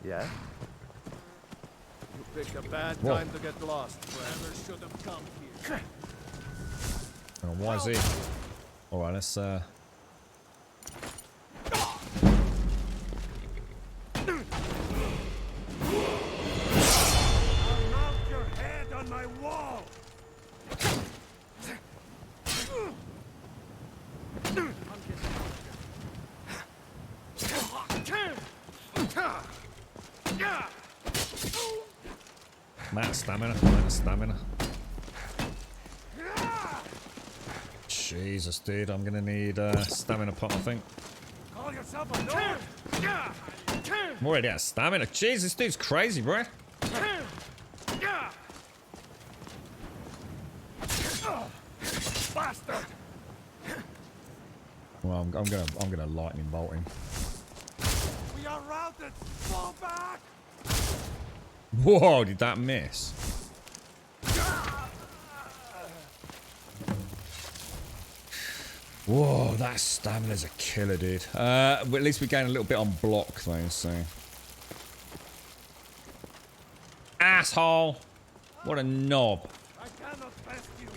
Yeah? You picked a bad time to get lost. Whoever should have come here. Oh, why is he? Alright, let's I'll mount your head on my wall. Matt stamina. Jesus, dude, I'm gonna need stamina pot, I think. Call yourself a lord? I'm already out of stamina. Jeez, this dude's crazy, bro. Bastard! Well, I'm gonna lightning bolt him. We are routed. Fall back. Whoa, did that miss? Whoa, that stamina's a killer, dude. But at least we gain a little bit on block, though, so... Asshole! What a knob. I cannot best you.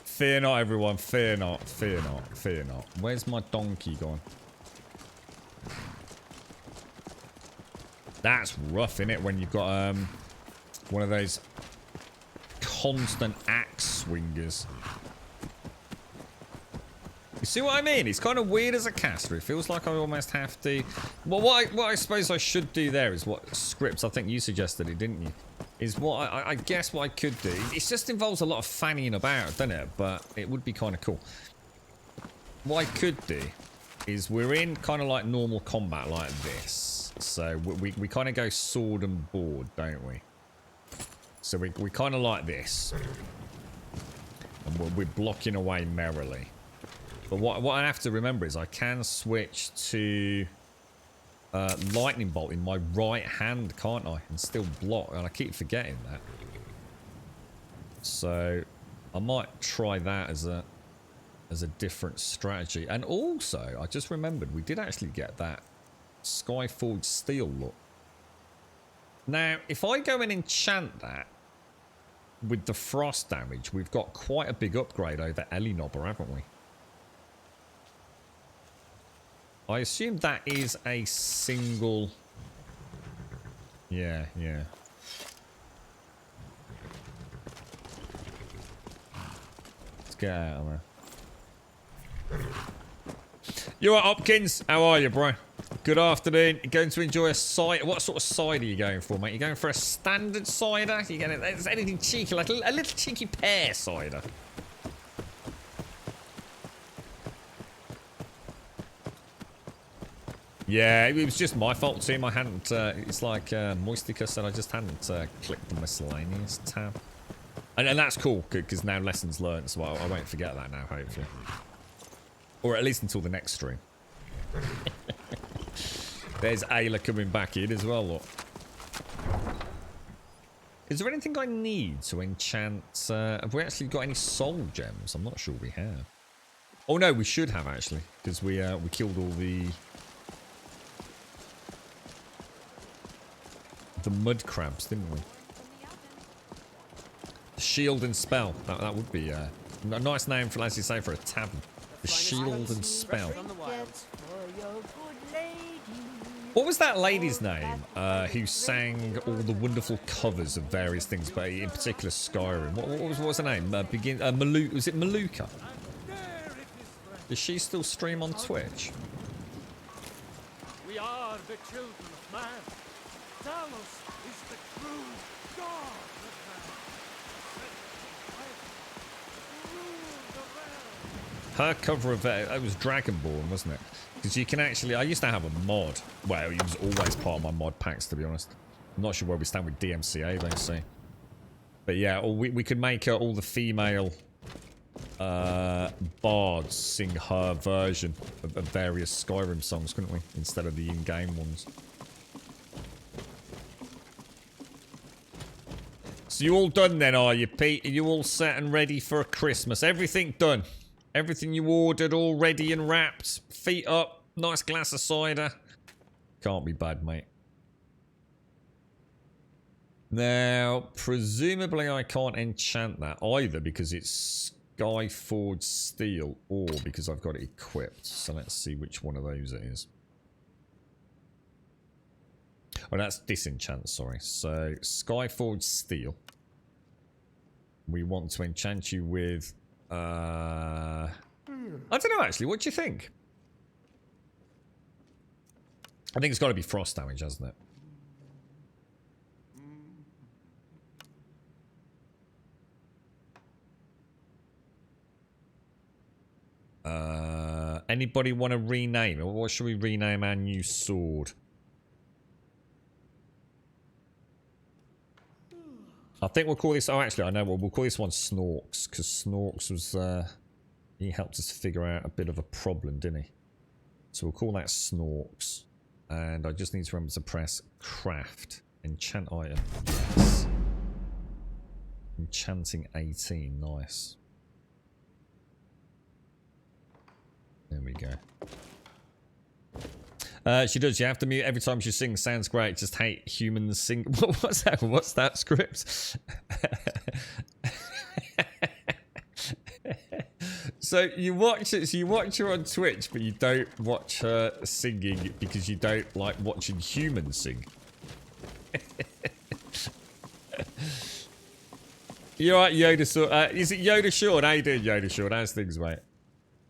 Fear not, everyone. Fear not. Fear not. Fear not. Where's my donkey gone? That's rough, innit? When you've got one of those constant axe swingers. You see what I mean? It's kind of weird as a caster. It feels like I almost have to... Well, what I suppose I should do there is what scripts, I think you suggested it, didn't you? Is what I guess what I could do. It just involves a lot of fannying about, doesn't it? But it would be kind of cool. What I could do is we're in kind of like normal combat like this. So we kind of go sword and board, don't we? So we kind of like this. And we're blocking away merrily. But what I have to remember is I can switch to lightning bolt in my right hand, can't I? And still block. And I keep forgetting that. So I might try that as a different strategy. And also, I just remembered we did actually get that Skyforged steel look. Now, if I go and enchant that with the frost damage, we've got quite a big upgrade over Elinobber, haven't we? I assume that is a single... Yeah, yeah. Let's get out of there. You alright, Hopkins? How are you, bro? Good afternoon. You're going to enjoy a cider. What sort of cider are you going for, mate? You're going for a standard cider? You're going to... Is anything cheeky, like a little cheeky pear cider? Yeah, it was just my fault, Tim. I hadn't... it's like Moistica said, I just hadn't clicked the miscellaneous tab. And that's cool, because now lessons learned, so I won't forget that now, hopefully. Or at least until the next stream. There's Ayla coming back in as well, look. Is there anything I need to enchant? Have we actually got any soul gems? I'm not sure we have. Oh no, we should have actually, because we killed all the mud crabs, didn't we? Shield and spell. That would be a nice name for, as you say, for a tavern. The shield and spell. What was that lady's name who sang all the wonderful covers of various things, but in particular Skyrim? What was her name? Was it Maluka? Does she still stream on Twitch? We are the children of man. Talos is the true God of man. Her cover of it was Dragonborn, wasn't it? Because you can actually... I used to have a mod. Well, it was always part of my mod packs, to be honest. I'm not sure where we stand with DMCA, they say. But yeah, we could make all the female bards sing her version of various Skyrim songs, couldn't we? Instead of the in-game ones. So you all done then, are you, Pete? Are you all set and ready for Christmas? Everything done? Everything you ordered all ready and wrapped? Feet up, nice glass of cider. Can't be bad, mate. Now, presumably I can't enchant that either because it's Skyforged Steel or because I've got it equipped. So let's see which one of those it is. Oh, that's disenchant, sorry. So, Skyforged Steel. We want to enchant you with... I don't know, actually. What do you think? I think it's got to be frost damage, hasn't it? Anybody want to rename it? What should we rename our new sword? I think we'll call this... Oh, actually, I know. We'll call this one Snorks, because Snorks was... he helped us figure out a bit of a problem, didn't he? So we'll call that Snorks. And I just need to remember to press Craft. Enchant item. Yes. Enchanting 18. Nice. There we go. She does. You have to mute every time she sings. Sounds great. Just hate humans sing. What's that? What's that script? So you watch it. So you watch her on Twitch, but you don't watch her singing because you don't like watching humans sing. You alright, Yoda? So, is it Yoda Sean? How you doing, Yoda Sean? How's things, mate?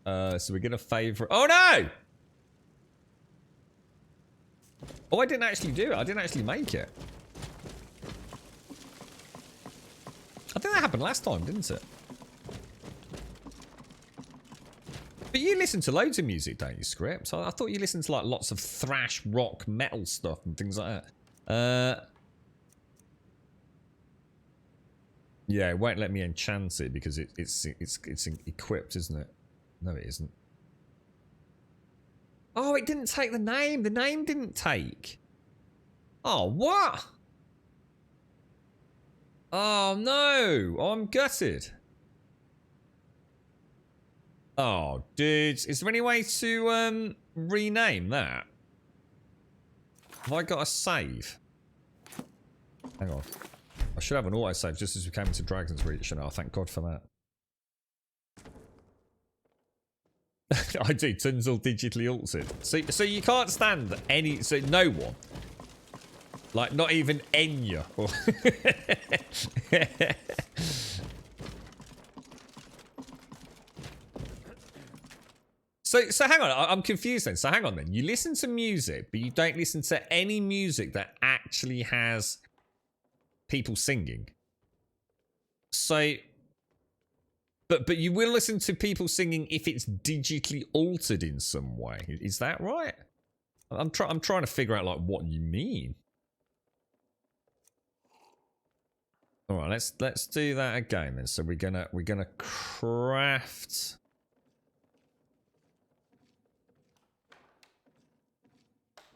So we're gonna favour. Oh no! Oh, I didn't actually do it. I didn't actually make it. I think that happened last time, didn't it? But you listen to loads of music, don't you, Scripts? I thought you listened to like lots of thrash, rock, metal stuff and things like that. Yeah, it won't let me enchant it because it's equipped, isn't it? No, it isn't. Oh, it didn't take the name. The name didn't take. Oh, what? Oh, no. Oh, I'm gutted. Oh, dudes. Is there any way to rename that? Have I got a save? Hang on. I should have an autosave just as we came into Dragon's Reach, and oh, thank God for that. I do. Tun's all digitally altered. So you can't stand any. So no one. Like not even Enya. So hang on. I'm confused then. So hang on then. You listen to music, but you don't listen to any music that actually has people singing. So. But you will listen to people singing if it's digitally altered in some way. Is that right? I'm trying to figure out like what you mean. All right, let's do that again then. So we're gonna craft.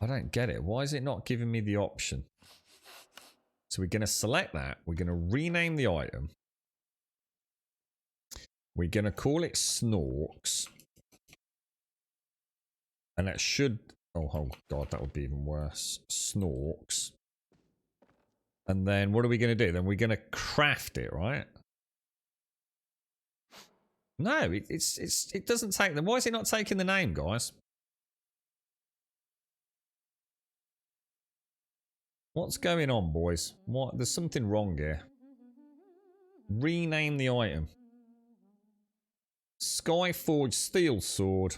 I don't get it. Why is it not giving me the option? So we're gonna select that. We're gonna rename the item. We're going to call it Snorks. And that should... Oh God, that would be even worse. Snorks. And then what are we going to do? Then we're going to craft it, right? No, it doesn't take them. Why is it not taking the name, guys? What's going on, boys? What? There's something wrong here. Rename the item. Skyforged steel sword.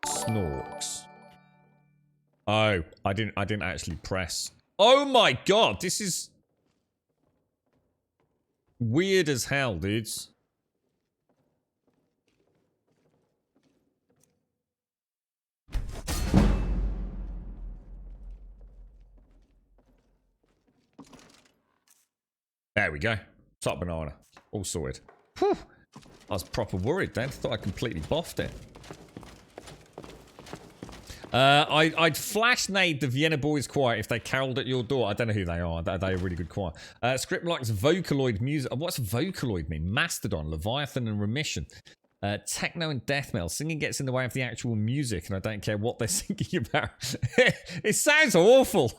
Snorks. Oh, I didn't actually press. Oh my God, this is weird as hell, dudes. There we go. Top banana. All sorted. Whew. I was proper worried then. Thought I completely boffed it. I'd flash nade the Vienna Boys choir if they caroled at your door. I don't know who they are. They're a really good choir. Script likes Vocaloid music. What's Vocaloid mean? Mastodon, Leviathan, and Remission. Techno and death metal. Singing gets in the way of the actual music, and I don't care what they're singing about. It sounds awful.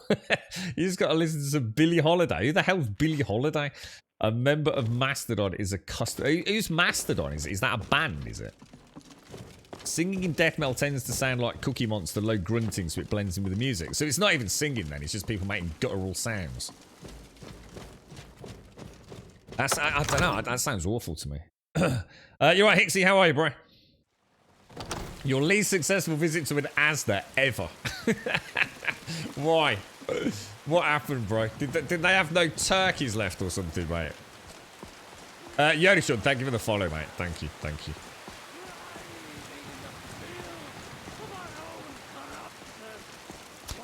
You just got to listen to some Billie Holiday. Who the hell's Billie Holiday? A member of Mastodon is a custom. Who's Mastodon? Is that a band? Is it? Singing in death metal tends to sound like Cookie Monster, low grunting, so it blends in with the music. So it's not even singing then. It's just people making guttural sounds. I don't know. That sounds awful to me. You're right, Hixie. How are you, bro? Your least successful visit to an Asda ever. Why? What happened, bro? Did they have no turkeys left or something, mate? Yodishun, thank you for the follow, mate. Thank you, thank you.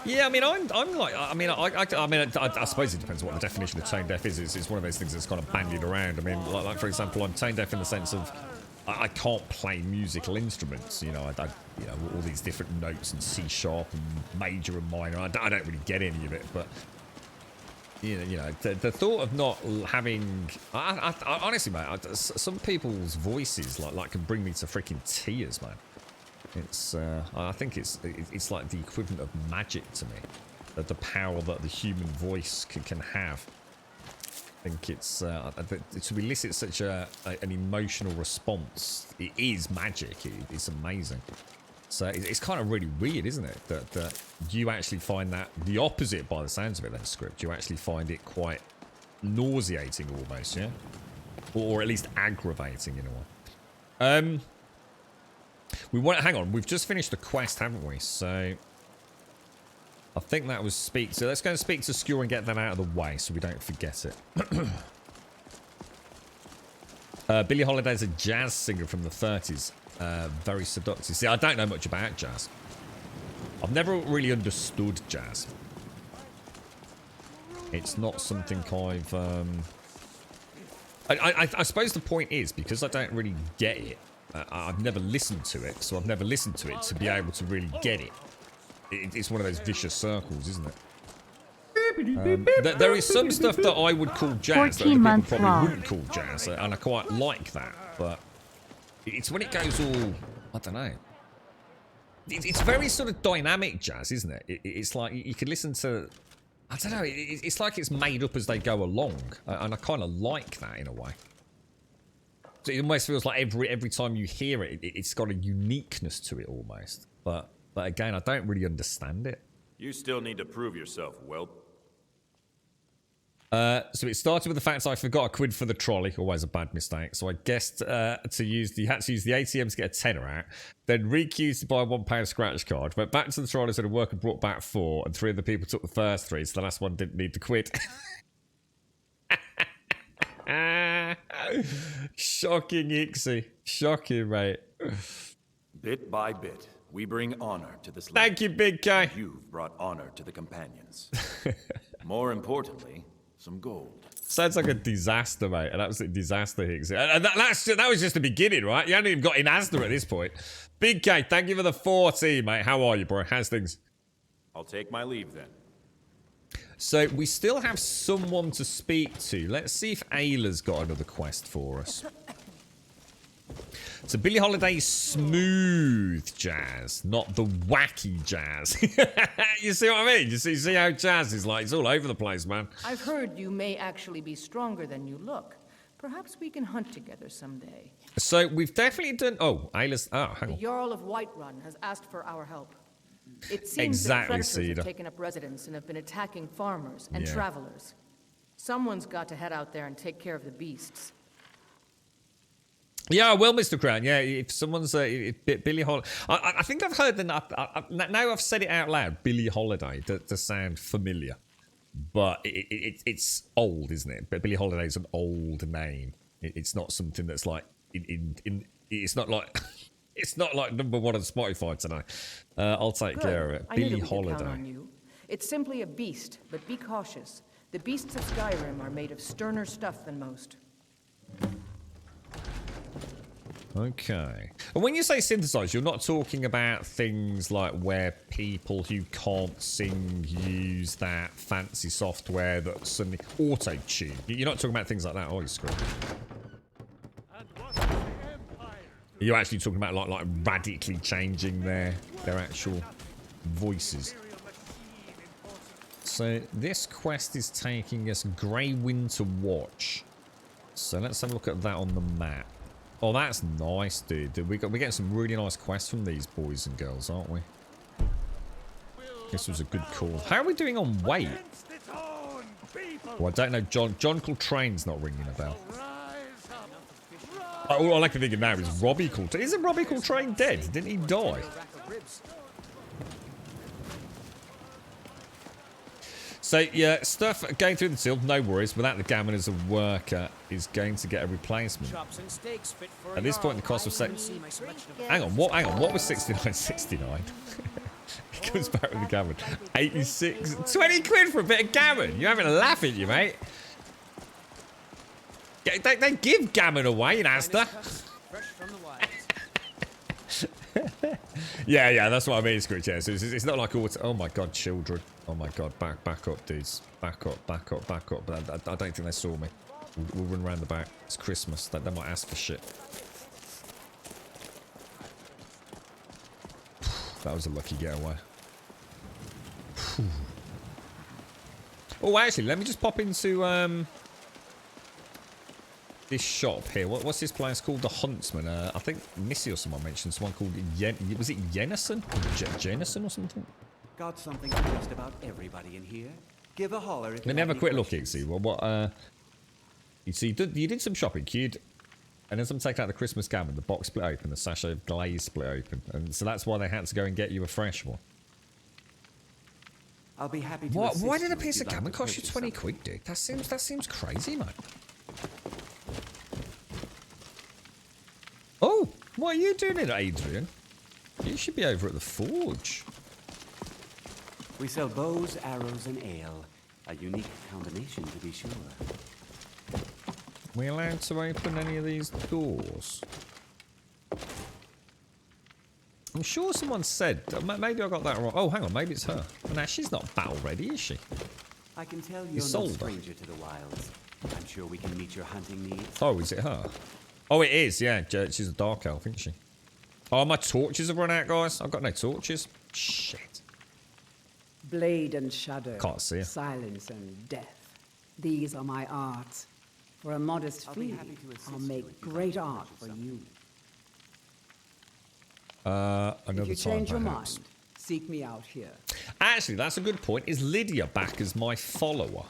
Yeah, I mean, I'm like, I suppose it depends on what the definition of tone deaf is. It's one of those things that's kind of bandied around. I mean, like for example, I'm tone deaf in the sense of I can't play musical instruments. You know, you know, all these different notes and C sharp and major and minor. I don't really get any of it, but you know, the thought of not having, I honestly, mate, some people's voices like can bring me to freaking tears, man. It's I think it's like the equivalent of magic to me, that the power that the human voice can have. I think it's to elicit such an emotional response. It is magic. It's amazing. So it's kind of really weird, isn't it? That you actually find that the opposite by the sounds of it. Then script, you actually find it quite nauseating almost, yeah, or at least aggravating in a way. We want. Hang on, we've just finished the quest, haven't we? So I think that was speak. So let's go and speak to Skewer and get that out of the way so we don't forget it. Billie Holiday's a jazz singer from the 30s. Very seductive. See, I don't know much about jazz. I've never really understood jazz. It's not something I've... I suppose the point is, because I don't really get it, I've never listened to it, so I've never listened to it to be able to really get it. It's one of those vicious circles, isn't it? There is some stuff that I would call jazz that other people probably wouldn't call jazz, and I quite like that, but it's when it goes all, I don't know. It's very sort of dynamic jazz, isn't it? It's like you can listen to. I don't know. It's like it's made up as they go along, and I kind of like that in a way. So it almost feels like every time you hear it, it's got a uniqueness to it almost. But again, I don't really understand it. You still need to prove yourself, whelp. So it started with the fact I forgot a quid for the trolley, always a bad mistake. So I guessed you had to use the ATM to get a tenner out, then re-queued to buy a £1 scratch card, went back to the trolley, said a worker brought back 4, and 3 of the people took the first 3, so the last one didn't need the quid. Shocking, Ixie. Shocking, mate. Bit by bit, we bring honor to this land. Thank you, Big K. You've brought honor to the companions. More importantly, some gold. Sounds like a disaster, mate. An absolute disaster, Higgsy. And that was just the beginning, right? You haven't even got in Asda at this point. Big K, thank you for the 14, mate. How are you, bro? How's things? I'll take my leave then. So we still have someone to speak to. Let's see if Ayla's got another quest for us. So Billie Holiday's smooth jazz, not the wacky jazz. You see what I mean? You see how jazz is like? It's all over the place, man. I've heard you may actually be stronger than you look. Perhaps we can hunt together someday. So we've definitely done... Oh, Ayla's... Oh, hang The on. Jarl of Whiterun has asked for our help. It seems Exactly, that predators Cedar. have taken up residence and have been attacking farmers and Yeah. travelers. Someone's got to head out there and take care of the beasts. Yeah, I will, Mr. Crown. Yeah, if someone's Billie Holiday, I think I've heard that. Now I've said it out loud. Billie Holiday to sound familiar, but it's old, isn't it? But Billie Holiday's an old name. It's not something that's like it's not like it's not like #1 on Spotify today. I'll take care of it. I knew Billie that we could count Holiday. on you. It's simply a beast, but be cautious. The beasts of Skyrim are made of sterner stuff than most. Okay. And when you say synthesize, you're not talking about things like where people who can't sing use that fancy software that suddenly auto-tune. You're not talking about things like that, are you, Screw? Are you actually talking about like radically changing their actual voices? So this quest is taking us Grey Winter Watch. So let's have a look at that on the map. Oh, that's nice, dude. We're getting some really nice quests from these boys and girls, aren't we? This was a good call. How are we doing on weight? Oh, I don't know. John Coltrane's not ringing a bell. Oh, all I can think of now is Robbie Coltrane. Isn't Robbie Coltrane dead? Didn't he die? So, yeah, stuff going through the till, no worries. Without the gammon as a worker is going to get a replacement. At this point, the cost of sex... Hang on, what was 69.69? He comes back with the gammon. 86... 20 quid for a bit of gammon? You're having a laugh at you, mate. They give gammon away in Asda. Yeah, that's what I mean, Scrooge. Yeah, so it's not like auto... Oh my god, children. Oh my god, back up, dudes. Back up. But I don't think they saw me. We'll run around the back. It's Christmas. They might ask for shit. That was a lucky getaway. Oh, actually, let me just pop into this shop here. What's this place called? The Huntsman. I think Missy or someone mentioned someone called was it Jennison? Jennison or something? Got something for just about everybody in here. Give a holler if Let me have a quick look, Ixie. You did some shopping, kid. And as I'm taking out the Christmas gammon, the box split open, the sachet of glaze split open. And so that's why they had to go and get you a fresh one. I'll be happy to Why did a piece of gammon cost you 20 quid, dude? That seems crazy, mate. Oh, what are you doing here, Adrian? You should be over at the forge. We sell bows, arrows, and ale. A unique combination, to be sure. Are we allowed to open any of these doors? I'm sure someone said... Maybe I got that wrong. Oh, hang on. Maybe it's her. Well, now, she's not battle ready, is she? I can tell you're no stranger to the wilds. I'm sure we can meet your hunting needs. Oh, is it her? Oh, it is, yeah. She's a dark elf, isn't she? Oh, my torches have run out, guys. I've got no torches. Shit. Blade and shadow. Can't see her. Silence and death. These are my arts. For a modest fee, I'll make great art for you. Another If you time, change your perhaps. mind, seek me out here. Actually, that's a good point. Is Lydia back as my follower?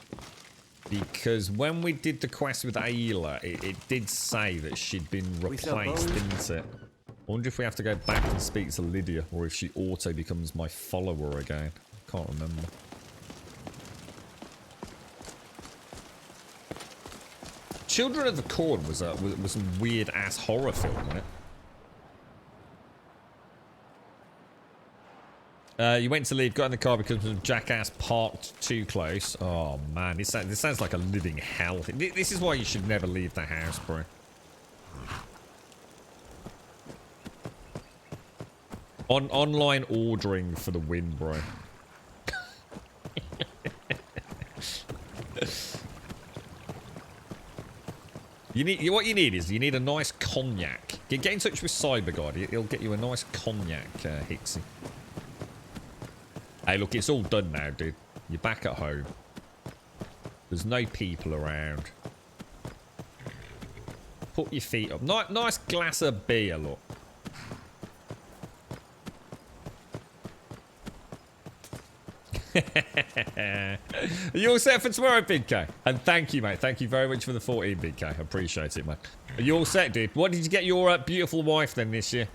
Because when we did the quest with Ayla, it did say that she'd been replaced, didn't it? I wonder if we have to go back and speak to Lydia, or if she auto becomes my follower again. I can't remember. Children of the Corn was some weird ass horror film, wasn't it? You went to leave, got in the car because some jackass parked too close. Oh man, this sounds like a living hell. This is why you should never leave the house, bro. Online ordering for the win, bro. What you need is you need a nice cognac. Get in touch with CyberGuard. He'll get you a nice cognac, Hixie. Hey, look, it's all done now, dude. You're back at home. There's no people around. Put your feet up. Nice glass of beer, look. Are you all set for tomorrow, Big K? And thank you, mate. Thank you very much for the 14, Big K. I appreciate it, mate. Are you all set, dude? What did you get your beautiful wife then this year?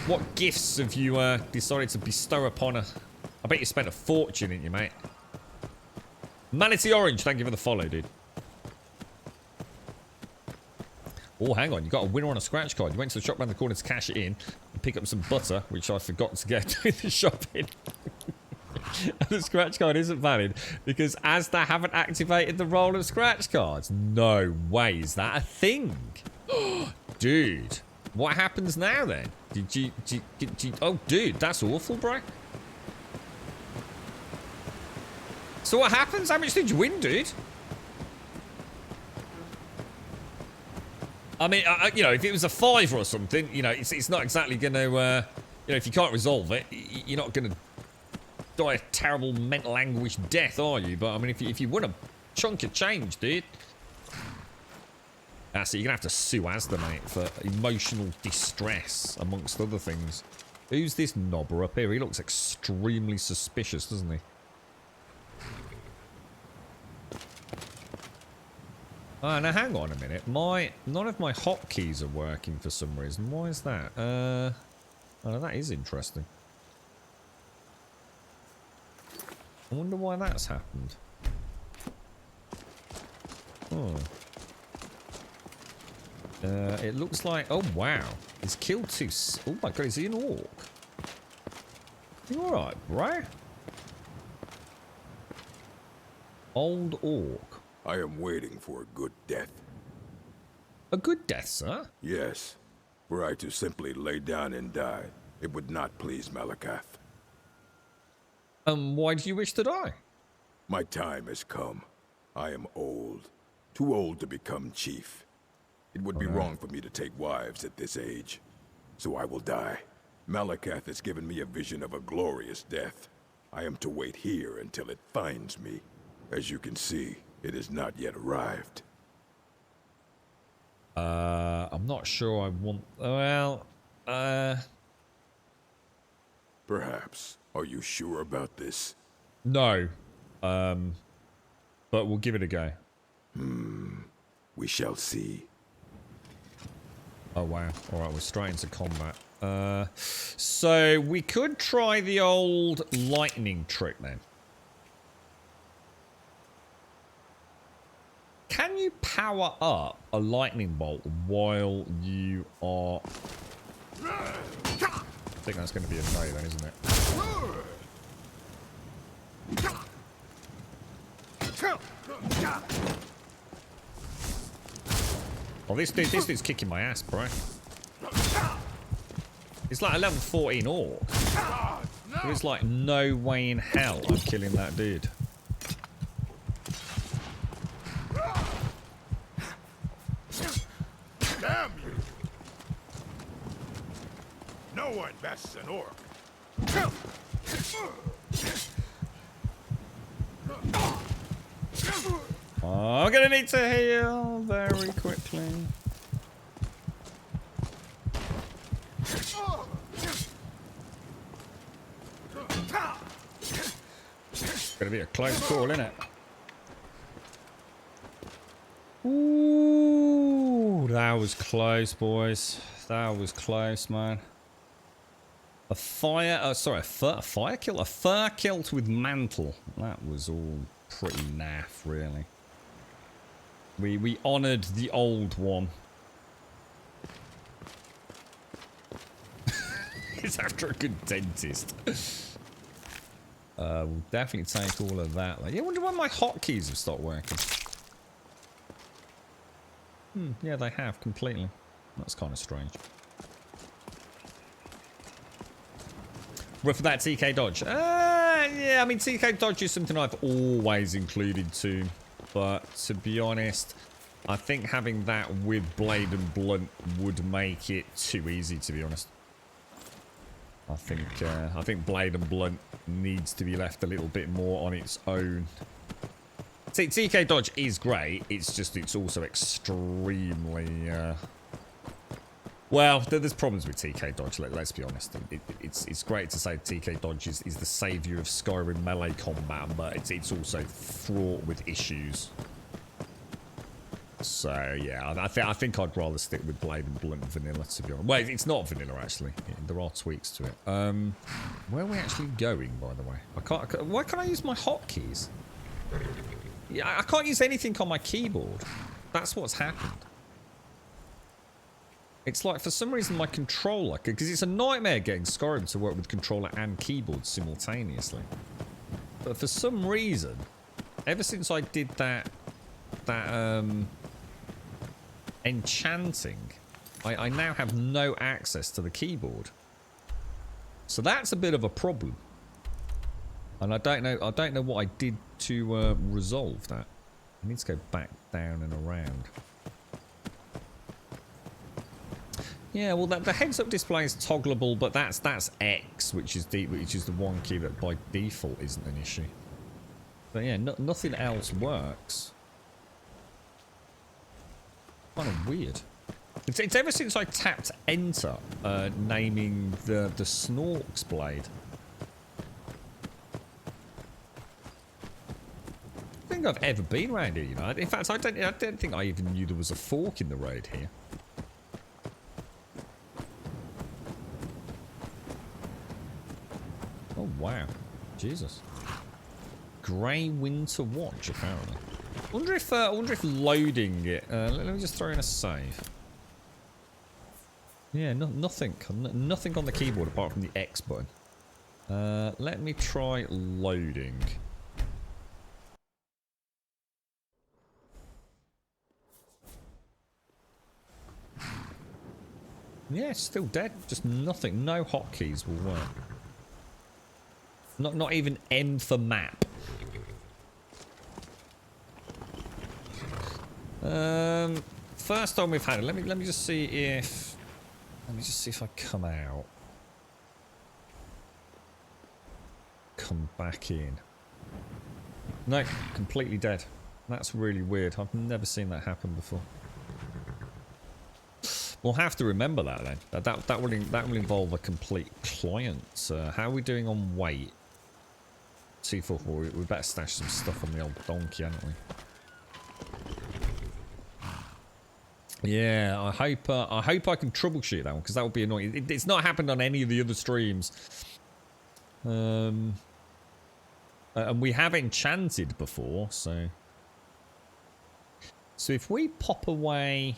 What gifts have you decided to bestow upon her? I bet you spent a fortune, didn't you, mate? Manatee Orange, thank you for the follow, dude. Oh, hang on. You got a winner on a scratch card. You went to the shop around the corner to cash it in and pick up some butter, which I forgot to get in the shopping. And the scratch card isn't valid because Asda haven't activated the roll of scratch cards. No way. Is that a thing? Dude, what happens now then? Did you oh, dude, that's awful, bro. So what happens? How much did you win, dude? I mean, you know, if it was a $5 or something, you know, it's not exactly going to, you know, if you can't resolve it, you're not going to die a terrible mental anguish death, are you? But I mean, if you win a chunk of change, dude. That's it. You're going to have to sue Asda, mate, for emotional distress, amongst other things. Who's this knobber up here? He looks extremely suspicious, doesn't he? Now hang on a minute. None of my hotkeys are working for some reason. Why is that? Oh, that is interesting. I wonder why that's happened. Oh. It looks like... Oh, wow. He's killed two... Oh, my God. Is he an orc? You alright, bro? Old orc. I am waiting for a good death. A good death, sir? Yes. Were I to simply lay down and die, it would not please Malakath. Why do you wish to die? My time has come. I am old. Too old to become chief. It would be wrong for me to take wives at this age. So I will die. Malakath has given me a vision of a glorious death. I am to wait here until it finds me. As you can see, it has not yet arrived. I'm not sure I want... Well, Perhaps. Are you sure about this? No. But we'll give it a go. We shall see. Oh, wow. Alright, we're straight into combat. So, we could try the old lightning trick, then. Can you power up a lightning bolt while you are... I think that's going to be a no then, isn't it? Oh, this dude's kicking my ass, bro. It's like a level 14 orc. There's like no way in hell I'm killing that dude. Damn you! No one bests an orc. Oh, I'm gonna need to heal very quickly. It's gonna be a close call, isn't it? Ooh, that was close, boys. That was close, man. A fire, sorry, a fire kilt? A fur kilt with mantle. That was all pretty naff, really. We honoured the old one. It's after a good dentist. We'll definitely take all of that. Like, yeah, I wonder why my hotkeys have stopped working. Yeah, they have completely. That's kind of strange. Well, for that TK dodge. Yeah, I mean, TK dodge is something I've always included too. But to be honest, I think having that with blade and blunt would make it too easy, to be honest. I think blade and blunt needs to be left a little bit more on its own. See, TK dodge is great. It's just, it's also extremely... Well, there's problems with TK dodge, let's be honest. It's great to say TK dodge is the saviour of Skyrim melee combat, but it's also fraught with issues. So, yeah, I think I'd rather stick with blade and blunt vanilla, to be honest. Well, it's not vanilla, actually. There are tweaks to it. Where are we actually going, by the way? Why can't I use my hotkeys? Yeah, I can't use anything on my keyboard. That's what's happened. It's like, for some reason, my controller... Because it's a nightmare getting Skyrim to work with controller and keyboard simultaneously. But for some reason, ever since I did that enchanting, I now have no access to the keyboard. So that's a bit of a problem. And I don't know what I did to resolve that. I need to go back down and around. Yeah, well, the heads-up display is toggleable, but that's X, which is the one key that by default isn't an issue. But yeah, nothing else works. Kind of weird. It's ever since I tapped enter, naming the Snork's blade. I don't think I've ever been around here, you know. In fact, I don't think I even knew there was a fork in the road here. Oh wow, Jesus! Grey Winter Watch, apparently. I wonder if loading it. Let me just throw in a save. Yeah, nothing on the keyboard apart from the X button. Let me try loading. Yeah, it's still dead. Just nothing. No hotkeys will work. Not even M for map. First time we've had it. Let me just see if I come out. Come back in. No, completely dead. That's really weird. I've never seen that happen before. We'll have to remember that then. That will involve a complete client. How are we doing on weight? 244. We better stash some stuff on the old donkey, haven't we? Yeah, I hope I can troubleshoot that one, because that would be annoying. It's not happened on any of the other streams. And we have enchanted before, so if we pop away,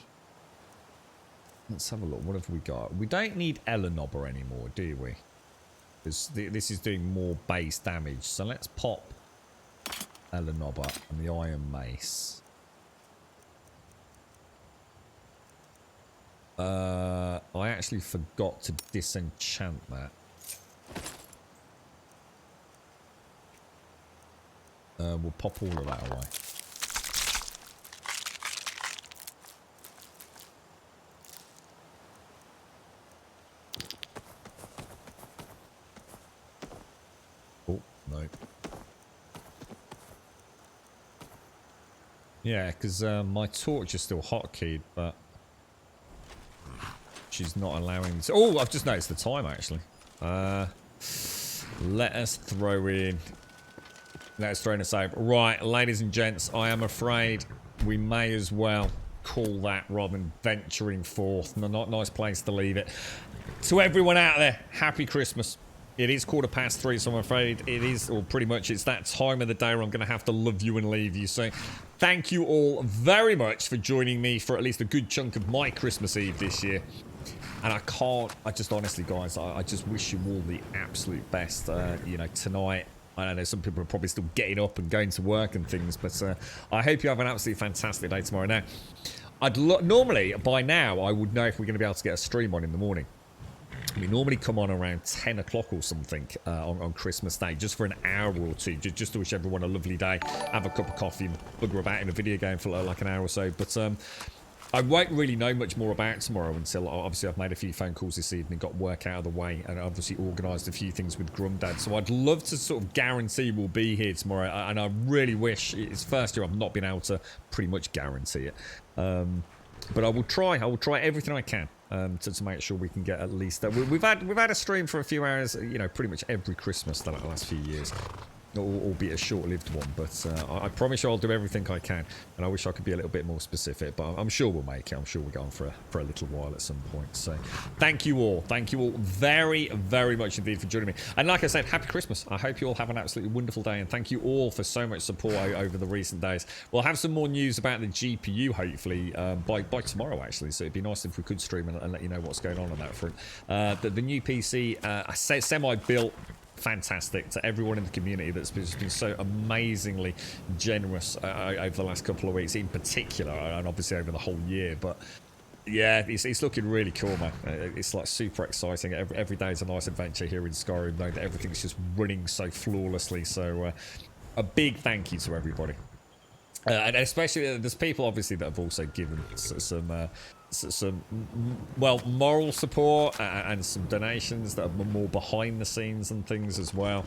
let's have a look. What have we got? We don't need Elenobber anymore, do we? Because this is doing more base damage. So let's pop Elenobber and the Iron Mace. I actually forgot to disenchant that. We'll pop all of that away. Yeah, because my torch is still hotkeyed, but she's not allowing me to. Oh, I've just noticed the time, actually. Let us throw in... Let's throw in a save. Right, ladies and gents, I am afraid we may as well call that rather than venturing forth. Not a nice place to leave it. To everyone out there, happy Christmas. It is 3:15, so I'm afraid it is, or pretty much it's that time of the day where I'm going to have to love you and leave you. So thank you all very much for joining me for at least a good chunk of my Christmas Eve this year. And I just honestly, guys, I just wish you all the absolute best. You know, tonight, I know some people are probably still getting up and going to work and things, but I hope you have an absolutely fantastic day tomorrow. Now, normally, by now, I would know if we're going to be able to get a stream on in the morning. We normally come on around 10 o'clock or something on Christmas Day, just for an hour or two, just to wish everyone a lovely day, have a cup of coffee, and bugger about in a video game for like an hour or so. But I won't really know much more about tomorrow until, obviously, I've made a few phone calls this evening, got work out of the way, and obviously organised a few things with Grumdad. So I'd love to sort of guarantee we'll be here tomorrow, and I really wish, it's first year I've not been able to pretty much guarantee it. But I will try everything I can to make sure we can get at least that. We've had a stream for a few hours, you know, pretty much every Christmas the last few years. Albeit a short-lived one, but I promise you I'll do everything I can, and I wish I could be a little bit more specific, but I'm sure we'll make it. I'm sure we'll go on for a little while at some point. So thank you all very, very much indeed for joining me. And like I said, happy Christmas. I hope you all have an absolutely wonderful day, and thank you all for so much support over the recent days. We'll have some more news about the GPU hopefully by tomorrow, actually, so it'd be nice if we could stream and let you know what's going on that front. The new PC, I say semi-built, fantastic to everyone in the community that's been so amazingly generous over the last couple of weeks in particular, and obviously over the whole year. But yeah, it's looking really cool, man. It's like super exciting. Every day is a nice adventure here in Skyrim, knowing that everything's just running so flawlessly. So a big thank you to everybody, and especially there's people obviously that have also given some moral support and some donations that are more behind the scenes and things as well.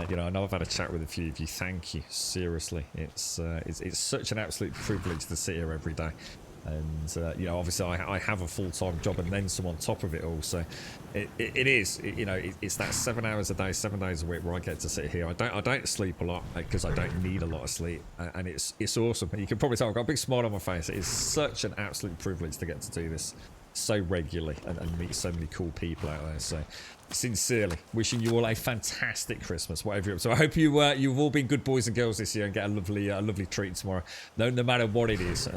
You know, I know I've had a chat with a few of you. Thank you, seriously. It's such an absolute privilege to sit here every day. And you know, obviously I have a full-time job and then some on top of it all, so it is, you know, it's that 7 hours a day, 7 days a week where I get to sit here. I don't sleep a lot because I don't need a lot of sleep, and it's awesome. And you can probably tell I've got a big smile on my face. It is such an absolute privilege to get to do this so regularly and meet so many cool people out there. So sincerely wishing you all a fantastic Christmas, whatever you're up to. So I hope you've all been good boys and girls this year and get a lovely treat tomorrow, no matter what it is.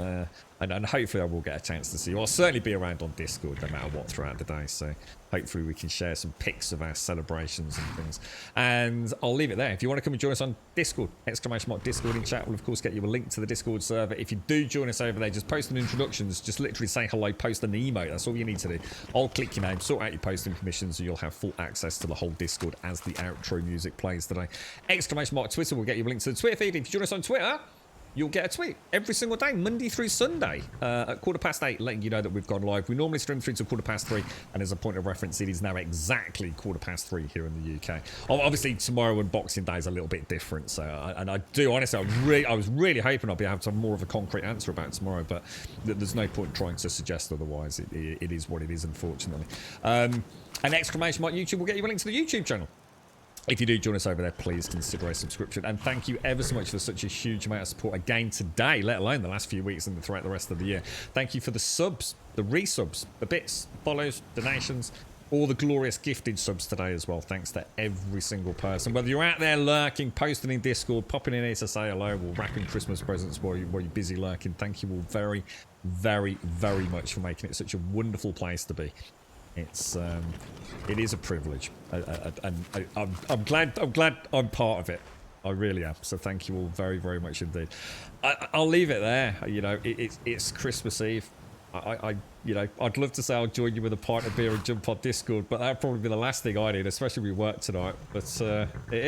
And hopefully I will get a chance to see you. I'll certainly be around on Discord no matter what throughout the day, so hopefully we can share some pics of our celebrations and things. And I'll leave it there. If you want to come and join us on Discord, !Discord in chat will of course get you a link to the Discord server. If you do join us over there, just post an introductions, just literally say hello, post an emote. That's all you need to do. I'll click your name, sort out your posting permissions, and you'll have full access to the whole Discord as the outro music plays today. !Twitter will get you a link to the Twitter feed. If you join us on Twitter, you'll get a tweet every single day, Monday through Sunday, at 8:15, letting you know that we've gone live. We normally stream through to 3:15, and as a point of reference, it is now exactly 3:15 here in the UK. Obviously, tomorrow and Boxing Day is a little bit different, so I do honestly, I was really hoping I'd be able to have more of a concrete answer about tomorrow, but there's no point trying to suggest otherwise. It is what it is, unfortunately. And !YouTube will get you a link to the YouTube channel. If you do join us over there, please consider a subscription. And thank you ever so much for such a huge amount of support again today, let alone the last few weeks and throughout the rest of the year. Thank you for the subs, the resubs, the bits, follows, donations, all the glorious gifted subs today as well. Thanks to every single person. Whether you're out there lurking, posting in Discord, popping in here to say hello, or wrapping Christmas presents while you're busy lurking, thank you all very, very, very much for making it such a wonderful place to be. It is a privilege, and I'm glad I'm part of it. I really am. So thank you all very, very much indeed. I'll leave it there. You know, it's Christmas Eve. You know, I'd love to say I'll join you with a pint of beer and jump on Discord, but that'd probably be the last thing I need, especially with work tonight. But it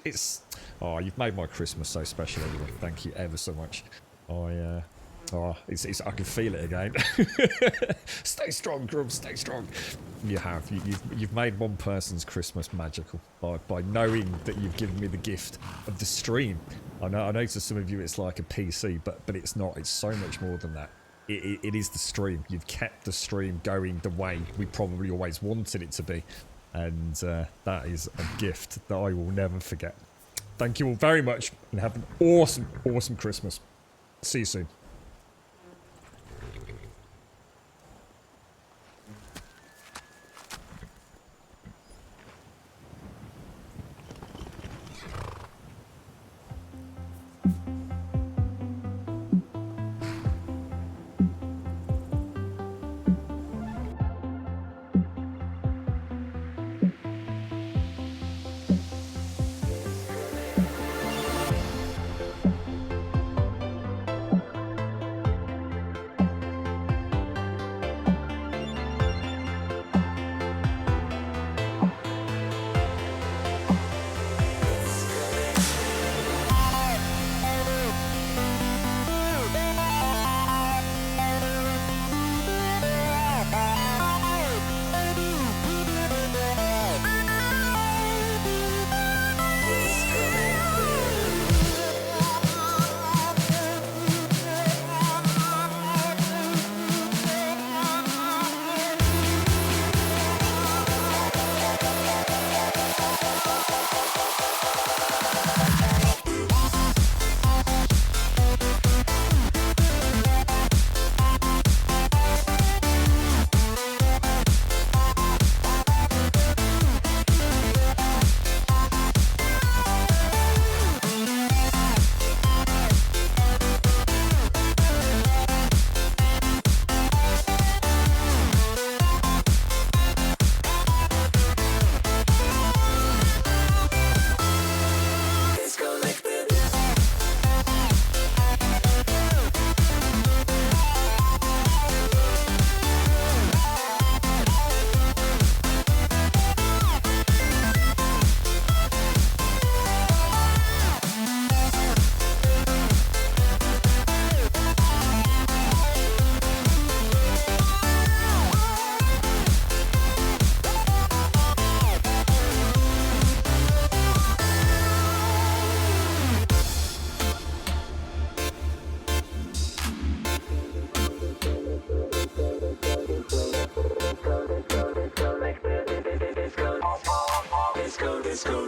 is. Oh, you've made my Christmas so special, everyone. Thank you ever so much. Oh, it's I can feel it again. Stay strong, Grub, stay strong. You have. You've made one person's Christmas magical by knowing that you've given me the gift of the stream. I know to some of you it's like a PC, but it's not. It's so much more than that. It is the stream. You've kept the stream going the way we probably always wanted it to be. And that is a gift that I will never forget. Thank you all very much and have an awesome, awesome Christmas. See you soon.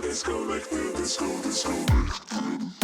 Let's go, like this, go, let's go.